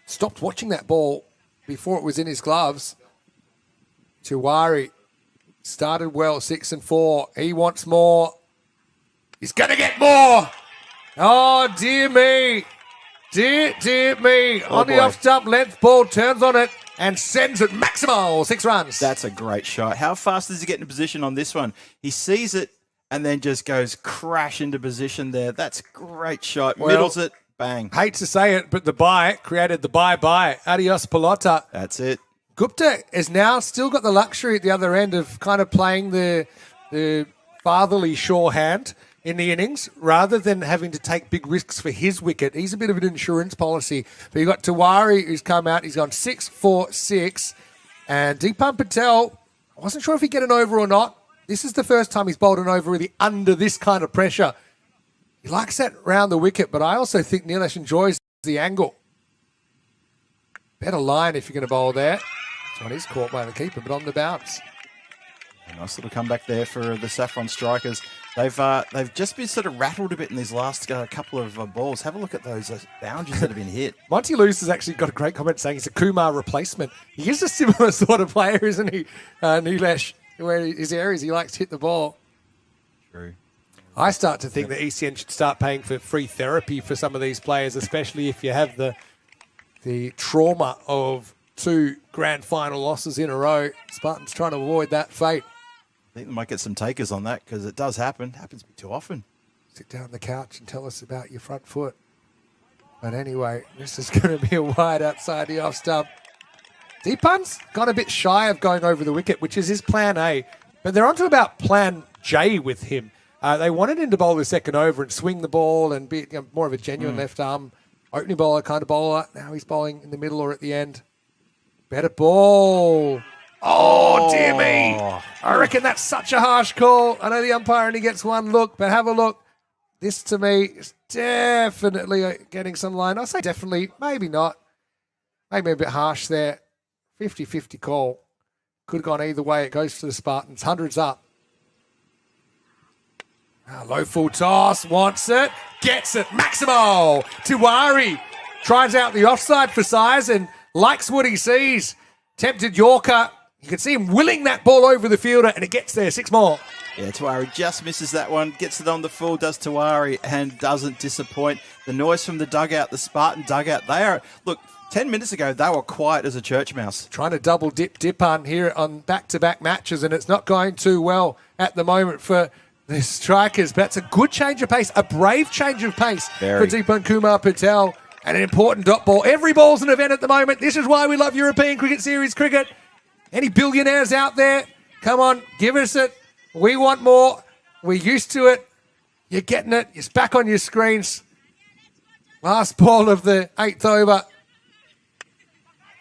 stopped watching that ball before it was in his gloves. Tiwari started well, 6 and 4. He wants more. He's going to get more. Oh, dear me. Dear me. On the off-stump length ball, turns on it and sends it maximal. 6 runs. That's a great shot. How fast does he get in position on this one? He sees it and then just goes crash into position there. That's a great shot. Middles it, bang. Hate to say it, but the bye created the bye-bye. Adios, pelota. That's it. Gupta has now still got the luxury at the other end of kind of playing the fatherly sure hand in the innings rather than having to take big risks for his wicket. He's a bit of an insurance policy. But you've got Tiwari who's come out. He's gone 6 for 6. And Deepan Patel, I wasn't sure if he'd get an over or not. This is the first time he's bowled an over really under this kind of pressure. He likes that round the wicket, but I also think Nilesh enjoys the angle. Better line if you're going to bowl there. This one is caught by the keeper, but on the bounce. A nice little comeback there for the Saffron Strikers. They've just been sort of rattled a bit in these last couple of balls. Have a look at those boundaries that have been hit. Monty Luce has actually got a great comment saying he's a Kumar replacement. He is a similar sort of player, isn't he, Nilesh? Where his areas he likes to hit the ball. True. I start to think that ECN should start paying for free therapy for some of these players, especially if you have the trauma of 2 grand final losses in a row. Spartans trying to avoid that fate. I think they might get some takers on that because it does happen. Happens too often. Sit down on the couch and tell us about your front foot. But anyway, this is going to be a wide outside the off stump. Deepan's got a bit shy of going over the wicket, which is his plan A. But they're on to about plan J with him. They wanted him to bowl the second over and swing the ball and be more of a genuine left arm opening bowler kind of bowler. Now he's bowling in the middle or at the end. Better ball. Oh, dear me. I reckon that's such a harsh call. I know the umpire only gets one look, but have a look. This, to me, is definitely getting some line. I say definitely, maybe not. Maybe a bit harsh there. 50-50 call. Could have gone either way. It goes to the Spartans. 100's up. Low full toss. Wants it. Gets it. Maximo. Tiwari tries out the offside for size and likes what he sees. Tempted Yorker. You can see him willing that ball over the fielder, and it gets there. 6 more. Yeah, Tiwari just misses that one. Gets it on the full, does Tiwari, and doesn't disappoint. The noise from the dugout, the Spartan dugout, they are... Look, 10 minutes ago, they were quiet as a church mouse. Trying to double dip on here on back-to-back matches, and it's not going too well at the moment for the Strikers. But that's a good change of pace, a brave change of pace for Deepan Kumar Patel, and an important dot ball. Every ball's an event at the moment. This is why we love European Cricket Series cricket. Any billionaires out there? Come on, give us it. We want more. We're used to it. You're getting it. It's back on your screens. Last ball of the 8th over.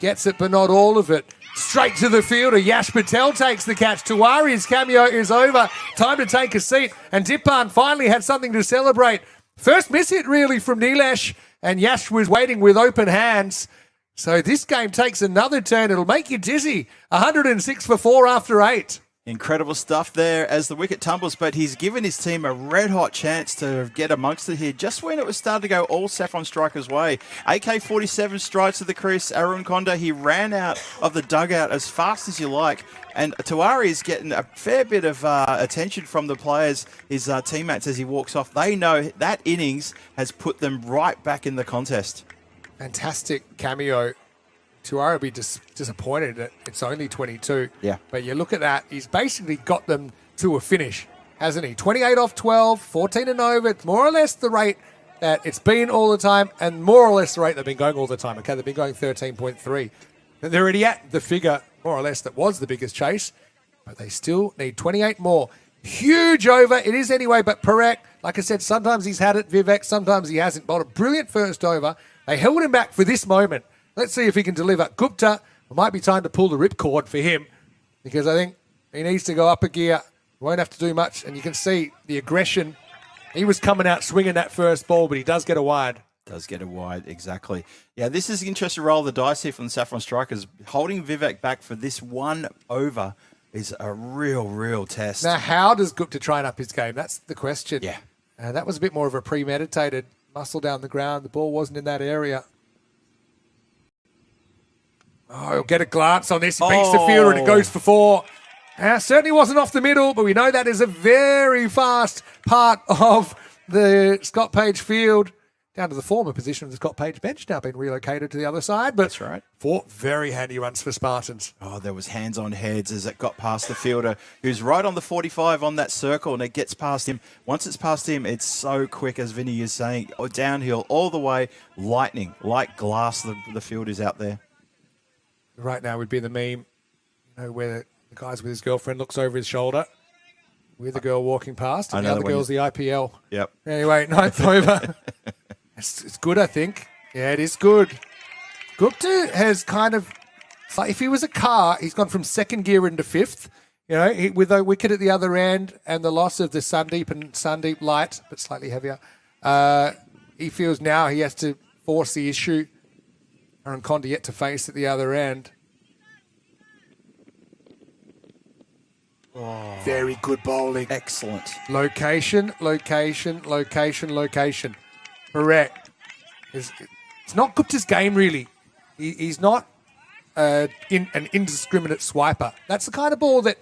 Gets it, but not all of it. Straight to the fielder. Yash Patel takes the catch. Tiwari's cameo is over. Time to take a seat. And Dipan finally had something to celebrate. First miss hit, really, from Nilesh. And Yash was waiting with open hands. So this game takes another turn. It'll make you dizzy. 106 for 4 after 8. Incredible stuff there as the wicket tumbles, but he's given his team a red-hot chance to get amongst it here just when it was starting to go all Saffron Strikers' way. AK-47 strides to the crease. Arun Konda, he ran out of the dugout as fast as you like, and Tiwari is getting a fair bit of attention from the players, his teammates, as he walks off. They know that innings has put them right back in the contest. Fantastic cameo. Tiwari will be disappointed that it's only 22. Yeah. But you look at that, he's basically got them to a finish, hasn't he? 28 off 12, 14 and over. It's more or less the rate that it's been all the time, and more or less the rate they've been going all the time. Okay, they've been going 13.3. They're already at the figure, more or less, that was the biggest chase, but they still need 28 more. Huge over. It is anyway, but Parekh, like I said, sometimes he's had it, Vivek, sometimes he hasn't. Bowled a brilliant first over. They held him back for this moment. Let's see if he can deliver. Gupta, it might be time to pull the ripcord for him because I think he needs to go up a gear. Won't have to do much, and you can see the aggression. He was coming out swinging that first ball, but he does get a wide. Does get a wide, exactly. Yeah, this is an interesting roll of the dice here from the Saffron Strikers. Holding Vivek back for this 1 over is a real test. Now, how does Gupta train up his game? That's the question. Yeah. That was a bit more of a premeditated muscle down the ground. The ball wasn't in that area. Oh, he'll get a glance on this. He beats the fielder and it goes for 4. Certainly wasn't off the middle, but we know that is a very fast part of the Scott Page field. Down to the former position of the Scott Page bench, now been relocated to the other side. But that's right. 4 very handy runs for Spartans. Oh, there was hands on heads as it got past the fielder, who's right on the 45 on that circle, and it gets past him. Once it's past him, it's so quick, as Vinny is saying, downhill all the way, lightning, like glass, the field is out there. Right now would be the meme, where the guy's with his girlfriend, looks over his shoulder with the girl walking past, and the other girl's the IPL. Yep. Anyway, 9th over. It's good, I think. Yeah, it is good. Gupta has kind of, if he was a car, he's gone from 2nd gear into 5th. With a wicket at the other end and the loss of the Sandeep light, but slightly heavier. He feels now he has to force the issue. Arun Konda yet to face at the other end. Oh, very good bowling. Excellent. Location. Correct. It's not Gupta's game, really. He's not an indiscriminate swiper. That's the kind of ball that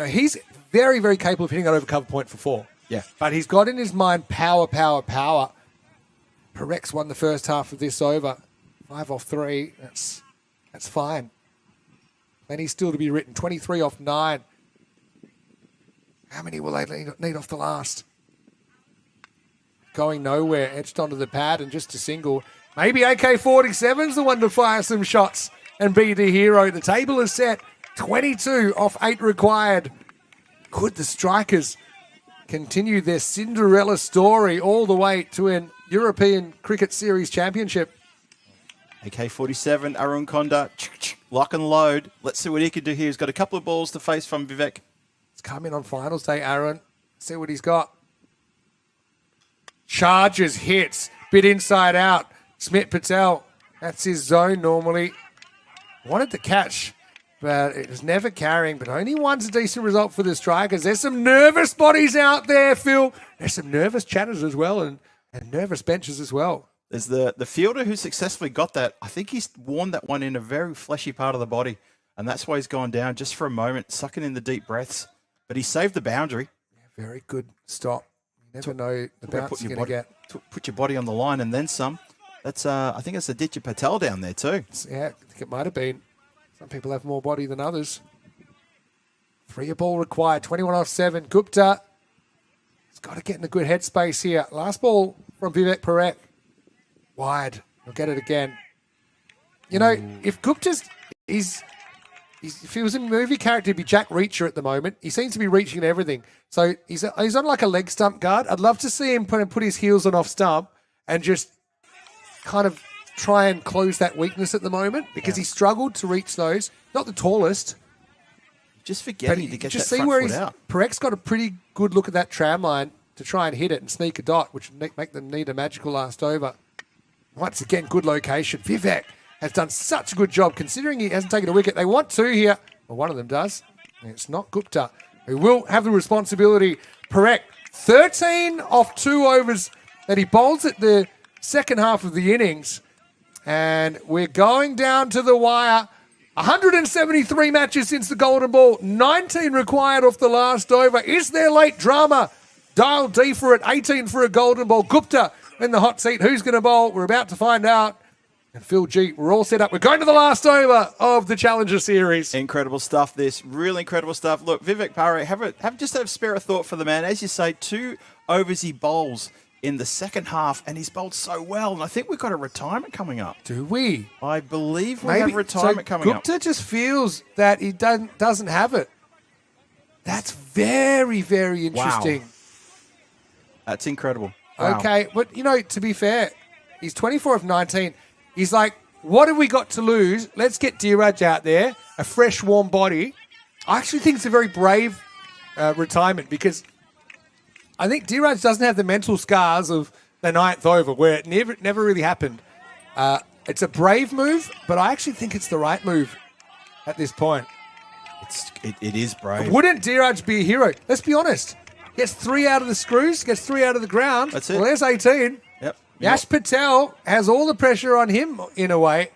he's very, very capable of hitting that over cover point for 4. Yeah. But he's got in his mind power. Parekh's won the first half of this over. 5 off 3. That's fine. Plenty still to be written. 23 off 9. How many will they need off the last? Going nowhere. Etched onto the pad and just a single. Maybe AK-47's the one to fire some shots and be the hero. The table is set. 22 off 8 required. Could the Strikers continue their Cinderella story all the way to an European Cricket Series Championship? AK-47, Arun Konda, lock and load. Let's see what he can do here. He's got a couple of balls to face from Vivek. He's come in on finals day, Aaron. See what he's got. Charges, hits, bit inside out. Smit Patel, that's his zone normally. Wanted to catch, but it was never carrying. But only one's a decent result for the strikers. There's some nervous bodies out there, Phil. There's some nervous chatters as well and nervous benches as well. There's the fielder who successfully got that. I think he's worn that one in a very fleshy part of the body, and that's why he's gone down just for a moment, sucking in the deep breaths. But he saved the boundary. Yeah, very good stop. You never know the bounce you're going to get. Put your body on the line and then some. That's I think it's Aditya Patel down there too. Yeah, I think it might have been. Some people have more body than others. 3 ball required, 21 off 7. Gupta has got to get in a good headspace here. Last ball from Vivek Parekh. Wide. He'll get it again. You know, if Gupta's... if he was a movie character, he'd be Jack Reacher at the moment. He seems to be reaching at everything. So he's on like a leg stump guard. I'd love to see him put his heels on off stump and just kind of try and close that weakness at the moment because he struggled to reach those. Not the tallest. Just forgetting to get that front foot out. Parekh's got a pretty good look at that tram line to try and hit it and sneak a dot, which would make them need a magical last over. Once again, good location. Vivek has done such a good job considering he hasn't taken a wicket. They want 2 here. Well, one of them does. And it's not Gupta, who will have the responsibility. Parekh, 13 off 2 overs that he bowls at the second half of the innings. And we're going down to the wire. 173 matches since the golden ball. 19 required off the last over. Is there late drama? Dial D for it. 18 for a golden ball. Gupta in the hot seat. Who's going to bowl? We're about to find out. And Phil G, we're all set up. We're going to the last over of the Challenger Series. Incredible stuff, this. Really incredible stuff. Look, Vivek Parekh, have spare a thought for the man. As you say, 2 overs he bowls in the second half, and he's bowled so well. And I think we've got a retirement coming up. Do we? I believe we have retirement coming up. Gupta just feels that he doesn't have it. That's very, very interesting. Wow. That's incredible. Wow. Okay, but, you know, to be fair, he's 24 of 19. He's like, what have we got to lose? Let's get Dhiraj out there, a fresh, warm body. I actually think it's a very brave retirement because I think Dhiraj doesn't have the mental scars of the 9th over where it never really happened. It's a brave move, but I actually think it's the right move at this point. It is brave. Wouldn't Dhiraj be a hero? Let's be honest. Gets 3 out of the screws, gets 3 out of the ground. That's it. Well, there's 18. Yep. Yash Patel has all the pressure on him in a way.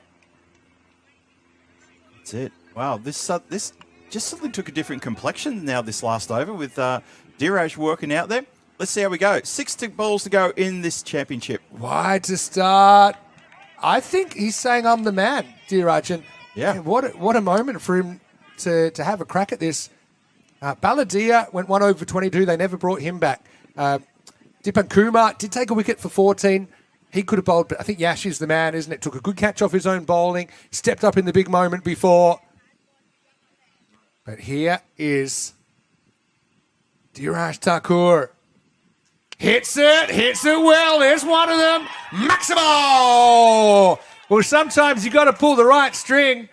That's it. Wow, this just suddenly took a different complexion now this last over with Dhiraj working out there. Let's see how we go. 6 balls to go in this championship. Wide to start. I think he's saying I'm the man, Dhiraj. And yeah. What a moment for him to have a crack at this. Balladia went 1 over 22. They never brought him back. Dipan Kumar did take a wicket for 14. He could have bowled, but I think Yash is the man, isn't it? Took a good catch off his own bowling. Stepped up in the big moment before. But here is Dhiraj Thakur. Hits it well. There's one of them. Maximo! Well, sometimes you got to pull the right string.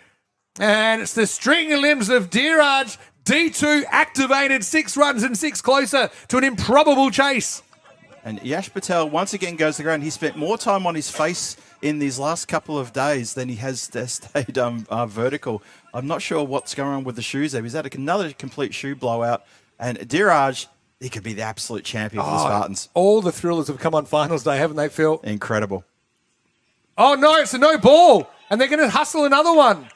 And it's the string limbs of Dhiraj. D2 activated, 6 runs and 6 closer to an improbable chase. And Yash Patel once again goes to the ground. He spent more time on his face in these last couple of days than he has stayed vertical. I'm not sure what's going on with the shoes there. He's had another complete shoe blowout. And Dhiraj, he could be the absolute champion for the Spartans. All the thrillers have come on finals day, haven't they, Phil? Incredible. Oh, no, it's a no ball. And they're going to hustle another one.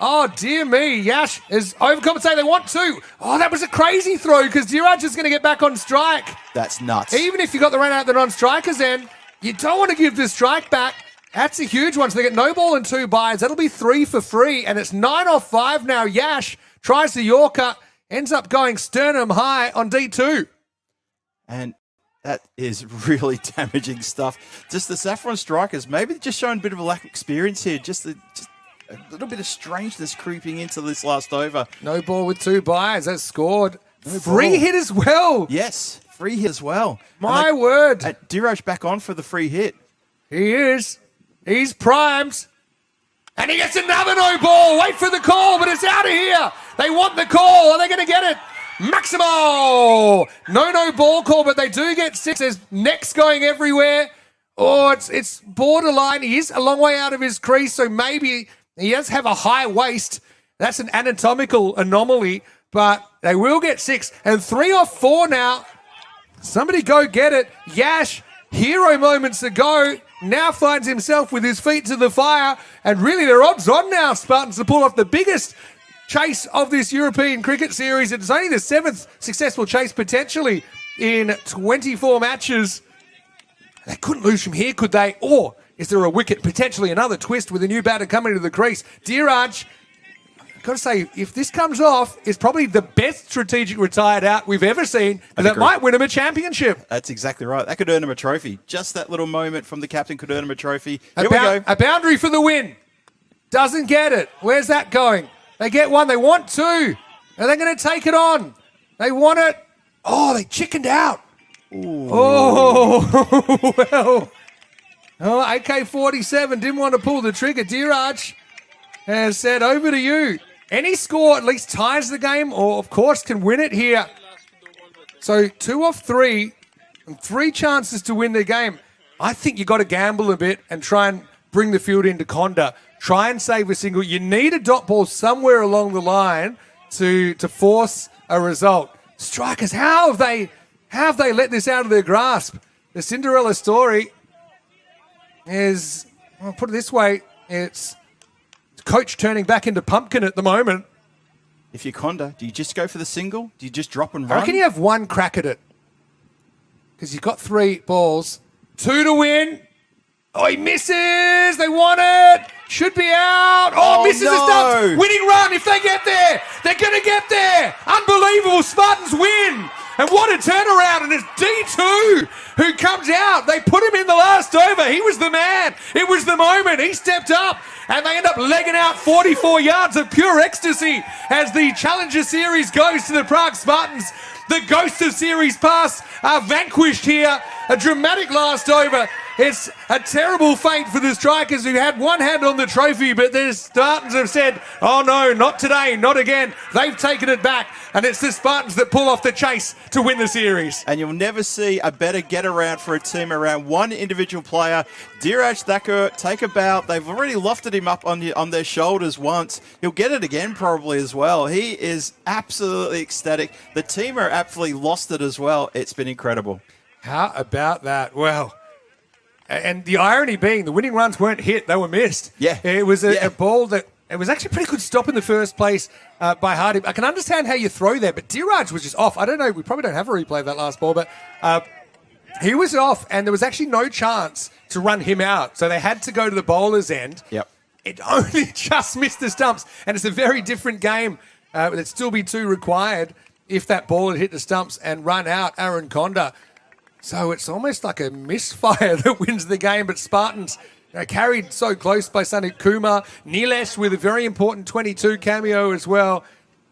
Oh, dear me. Yash is overcompensating. They want 2. Oh, that was a crazy throw because Dhiraj is going to get back on strike. That's nuts. Even if you got the run out the non-strikers end, you don't want to give the strike back. That's a huge one. So they get no ball and 2 byes. That'll be 3 for free. And it's 9 off 5 now. Yash tries the Yorker, ends up going sternum high on D2. And that is really damaging stuff. Just the Saffron strikers, maybe just showing a bit of a lack of experience here. Just a little bit of strangeness creeping into this last over. No ball with 2 byes. That's scored. Free hit as well. Yes, free hit as well. My word. Dhiraj back on for the free hit. He is. He's primed. And he gets another no ball. Wait for the call, but it's out of here. They want the call. Are they going to get it? Maximo. No ball call, but they do get 6. There's necks going everywhere. Oh, it's borderline. He is a long way out of his crease, so maybe He does have a high waist. That's an anatomical anomaly, but they will get 6. And 3 off 4 now. Somebody go get it. Yash, hero moments ago, now finds himself with his feet to the fire. And really, they're odds on now, Spartans, to pull off the biggest chase of this European cricket series. It's only the 7th successful chase potentially in 24 matches. They couldn't lose from here, could they? Or is there a wicket, potentially another twist with a new batter coming to the crease? Dheeraj, I've got to say, if this comes off, it's probably the best strategic retired out we've ever seen. And that might win him a championship. That's exactly right. That could earn him a trophy. Just that little moment from the captain could earn him a trophy. Here we go. A boundary for the win. Doesn't get it. Where's that going? They get 1. They want 2. Are they going to take it on? They want it. Oh, they chickened out. Ooh. Oh, well. Oh, AK-47 didn't want to pull the trigger. Dheeraj has said, over to you. Any score at least ties the game or, of course, can win it here. So 2 off 3 and 3 chances to win the game. I think you got to gamble a bit and try and bring the field into Conda. Try and save a single. You need a dot ball somewhere along the line to force a result. Strikers, how have they let this out of their grasp? The Cinderella story is, I'll put it this way, it's coach turning back into pumpkin at the moment. If you're Conda, do you just go for the single? Do you just drop and run? I reckon you have 1 crack at it. Because you've got 3 balls. 2 to win. Oh, he misses. They want it. Should be out. Oh, misses the stumps. Winning run if they get there. They're going to get there. Unbelievable. Spartans win. And what a turnaround. And it's D2 who comes out. They put him in the last over. He was the man. It was the moment. He stepped up. And they end up legging out 44 yards of pure ecstasy as the Challenger Series goes to the Prague Spartans. The ghosts of Series Pass are vanquished here. A dramatic last over. It's a terrible fate for the strikers who had one hand on the trophy, but the Spartans have said, oh no, not today, not again. They've taken it back, and it's the Spartans that pull off the chase to win the series. And you'll never see a better get-around for a team around one individual player. Dheeraj Thakur, take a bow. They've already lofted him up on their shoulders once. He'll get it again probably as well. He is absolutely ecstatic. The team are absolutely lost it as well. It's been incredible. How about that? Well, and the irony being the winning runs weren't hit, they were missed. Yeah. It was a ball that, it was actually a pretty good stop in the first place by Hardy. I can understand how you throw there, but Dheeraj was just off. I don't know, we probably don't have a replay of that last ball, but he was off and there was actually no chance to run him out. So they had to go to the bowler's end. Yep. It only just missed the stumps, and it's a very different game. There'd still be 2 required if that ball had hit the stumps and run out Aaron Conda. So it's almost like a misfire that wins the game, but Spartans carried so close by Sanit Kumar. Nilesh with a very important 22 cameo as well.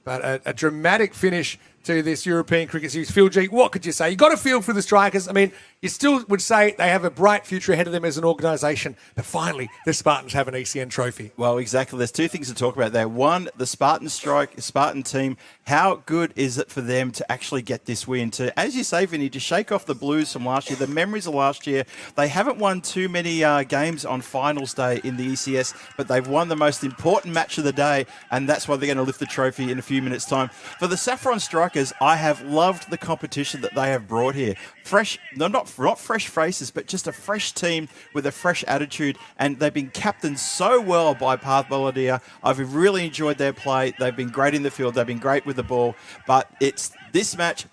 But a dramatic finish to this European Cricket Series. Phil G, what could you say? You got a feel for the strikers. I mean, you still would say they have a bright future ahead of them as an organisation, but finally, the Spartans have an ECN trophy. Well, exactly. There's 2 things to talk about there. One, the Spartan team. How good is it for them to actually get this win? To, as you say, Vinny, to shake off the blues from last year, the memories of last year. They haven't won too many games on finals day in the ECS, but they've won the most important match of the day, and that's why they're going to lift the trophy in a few minutes' time. For the Saffron Strikers, I have loved the competition that they have brought here. Fresh, not fresh faces, but just a fresh team with a fresh attitude, and they've been captained so well by Parth Baladia. I've really enjoyed their play. They've been great in the field. They've been great with the ball, but it's this match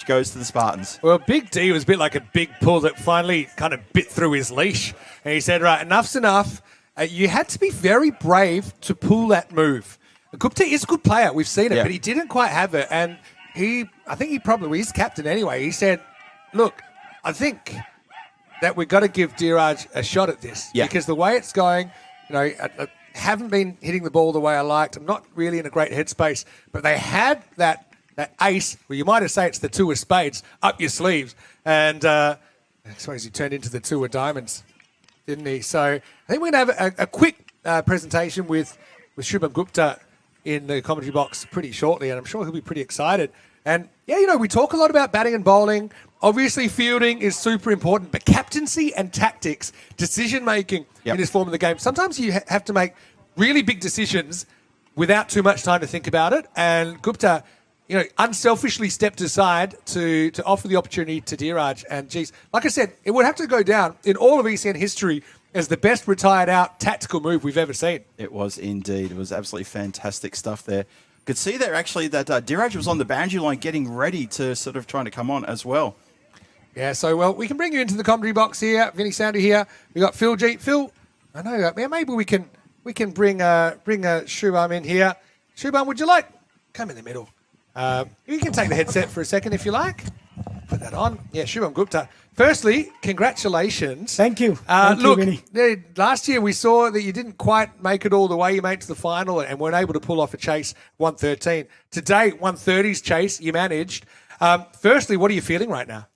goes to the Spartans. Well, Big D was a bit like a big pull that finally kind of bit through his leash, and he said, right, enough's enough. You had to be very brave to pull that move. Gupta is a good player. We've seen it, but he didn't quite have it, and I think he probably, he's captain anyway. He said, look, I think that we've got to give Dheeraj a shot at this because the way it's going, I haven't been hitting the ball the way I liked. I'm not really in a great headspace, but they had that ace, well, you might have said it's the 2 of spades up your sleeves, and I suppose he turned into the 2 of diamonds, didn't he? So I think we're going to have a quick presentation with Shubham Gupta in the commentary box pretty shortly, and I'm sure he'll be pretty excited. And we talk a lot about batting and bowling. Obviously, fielding is super important, but captaincy and tactics, decision-making in this form of the game, sometimes you have to make really big decisions without too much time to think about it. And Gupta, unselfishly stepped aside to offer the opportunity to Dheeraj. And geez, like I said, it would have to go down in all of ECN history as the best retired out tactical move we've ever seen. It was indeed. It was absolutely fantastic stuff there. Could see there actually that Dheeraj was on the boundary line getting ready to sort of trying to come on as well. Yeah, so, well, we can bring you into the commentary box here. Vinny Sandy here. We got Phil G. Phil, I know, maybe we can bring Shubham in here. Shubham, would you like? Come in the middle. You can take the headset for a second if you like. Put that on. Yeah, Shubham Gupta. Firstly, congratulations. Thank you. Look, last year we saw that you didn't quite make it all the way. You made it to the final and weren't able to pull off a chase 113. Today, 130's chase, you managed. Firstly, what are you feeling right now?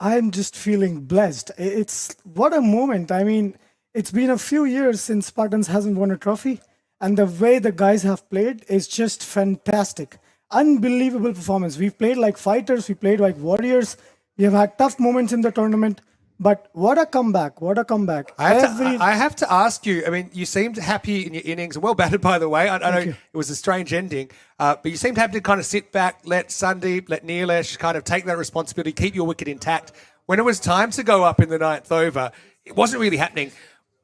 I'm just feeling blessed. It's what a moment. I mean, it's been a few years since Spartans hasn't won a trophy, and the way the guys have played is just fantastic. Unbelievable performance. We've played like fighters, we played like warriors. We have had tough moments in the tournament, but what a comeback. What a comeback. I have to ask you, I mean, you seemed happy in your innings, well batted, by the way. I know it was a strange ending, but you seemed happy to kind of sit back, let Sandeep, let Neelesh kind of take that responsibility, keep your wicket intact. When it was time to go up in the 9th over, it wasn't really happening.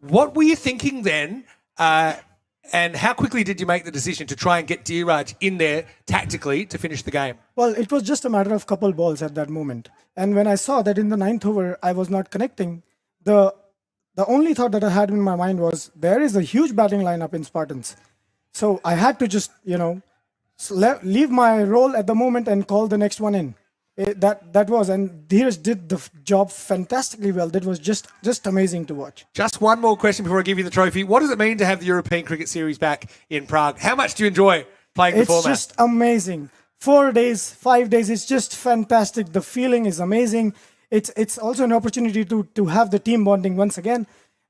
What were you thinking then? And how quickly did you make the decision to try and get Dheeraj in there tactically to finish the game? Well, it was just a matter of couple balls at that moment. And when I saw that in the 9th over, I was not connecting, the only thought that I had in my mind was there is a huge batting lineup in Spartans. So I had to just, leave my role at the moment and call the next one in. And Dheeraj did the job fantastically well. That was just amazing to watch. Just one more question before I give you the trophy. What does it mean to have the European Cricket Series back in Prague? How much do you enjoy playing the format? It's just amazing. 4 days, 5 days, it's just fantastic. The feeling is amazing. It's also an opportunity to have the team bonding once again.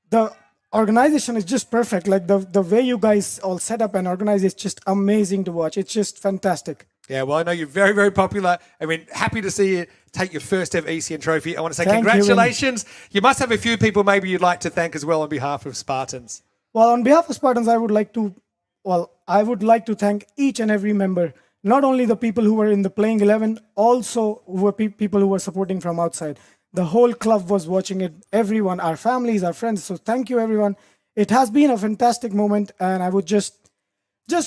The organization is just perfect. Like the way you guys all set up and organize is just amazing to watch. It's just fantastic. Yeah, well, I know you're very, very popular. I mean, happy to see you take your first ever ECN trophy. I want to say congratulations. You must have a few people maybe you'd like to thank as well on behalf of Spartans. Well, on behalf of Spartans, I would like to thank each and every member, not only the people who were in the playing 11, also who were people who were supporting from outside. The whole club was watching it, everyone, our families, our friends. So thank you, everyone. It has been a fantastic moment, and I would just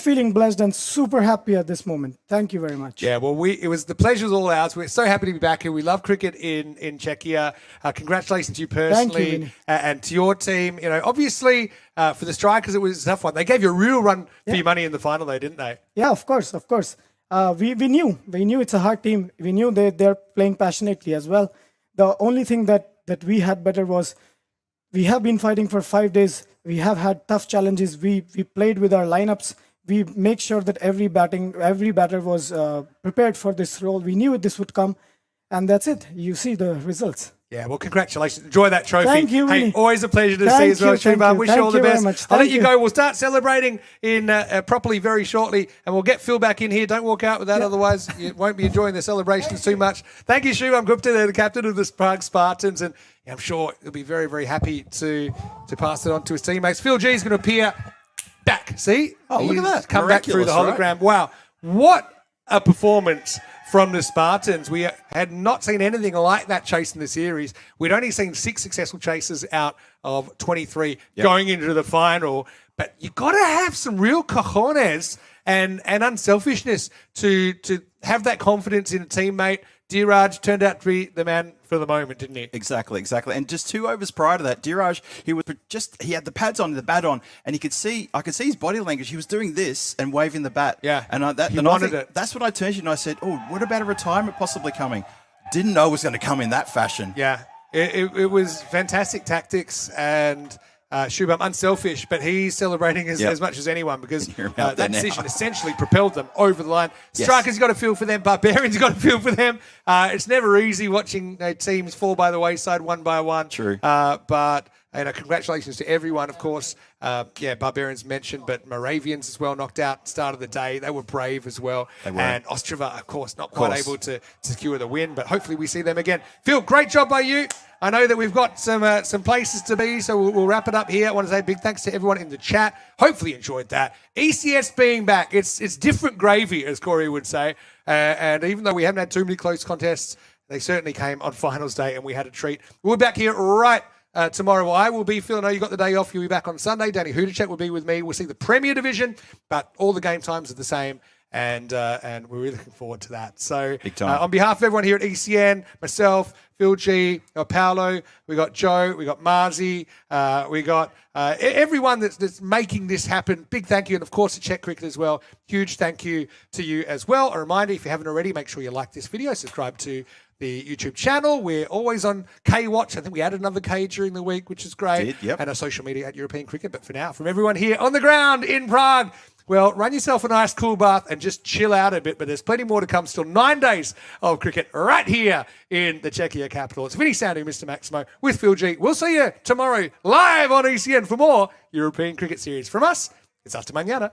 feeling blessed and super happy at this moment. Thank you very much. Yeah, well, it was the pleasure's all ours. We're so happy to be back here. We love cricket in Czechia. Congratulations to you personally. Thank you, and to your team. Obviously, for the Strikers, it was a tough one. They gave you a real run for your money in the final, though, didn't they? Yeah, of course. We knew it's a hard team. We knew they're playing passionately as well. The only thing that we had better was we have been fighting for 5 days. We have had tough challenges. We played with our lineups. We make sure that every batter was prepared for this role. We knew this would come, and that's it. You see the results. Yeah, well, congratulations. Enjoy that trophy. Thank you, Hey, Vinny. always a pleasure to Thank see you as well, you, thank Shubham. you. Wish Thank you all the you very best. much. I'll let Thank you you. go. We'll start celebrating in properly very shortly, and we'll get Phil back in here. Don't walk out with that, otherwise you won't be enjoying the celebrations too much. Thank you, Shubham Gupta, the captain of the Prague Spartans, and I'm sure he'll be very, very happy to pass it on to his teammates. Phil G is going to appear back. See? Oh, look at that. Come back through the Miraculous, hologram. Wow. What a performance from the Spartans. We had not seen anything like that chase in the series. We'd only seen 6 successful chases out of 23 going into the final. But you got to have some real cojones and unselfishness to have that confidence in a teammate. Dheeraj turned out to be the man for the moment, didn't he? Exactly. And just 2 overs prior to that, Dheeraj, he had the pads on, the bat on, and I could see his body language. He was doing this and waving the bat. Yeah. And I wanted think it. That's what I turned to you and I said, oh, what about a retirement possibly coming? Didn't know it was going to come in that fashion. Yeah. It was fantastic tactics and Shubham unselfish, but he's celebrating as much as anyone because that decision essentially propelled them over the line. Yes. Strikers got a feel for them. Barbarians got a feel for them. It's never easy watching teams fall by the wayside one by one. True. But And congratulations to everyone, of course. Barbarians mentioned, but Moravians as well knocked out start of the day. They were brave as well. They were. And Ostrava, of course, not quite able to secure the win, but hopefully we see them again. Phil, great job by you. I know that we've got some places to be, so we'll wrap it up here. I want to say a big thanks to everyone in the chat. Hopefully you enjoyed that. ECS being back, it's different gravy, as Corey would say. And even though we haven't had too many close contests, they certainly came on finals day, and we had a treat. We'll be back here right tomorrow. Well, I will be, Phil, I know you got the day off. You'll be back on Sunday. Danny Hudacek will be with me. We'll see the Premier Division, but all the game times are the same. And we're really looking forward to that. So on behalf of everyone here at ECN, myself, Phil G, Paolo, we got Joe, we got Marzi, we got everyone that's making this happen. Big thank you. And of course, to Czech Cricket as well. Huge thank you to you as well. A reminder, if you haven't already, make sure you like this video, subscribe to the YouTube channel. We're always on K-Watch. I think we added another K during the week, which is great. And our social media at European Cricket. But for now, from everyone here on the ground in Prague, well, run yourself a nice cool bath and just chill out a bit. But there's plenty more to come. Still 9 days of cricket right here in the Czechia capital. It's Vinny Sounding, Mr. Maximo with Phil G. We'll see you tomorrow live on ECN for more European Cricket Series. From us, it's hasta mañana.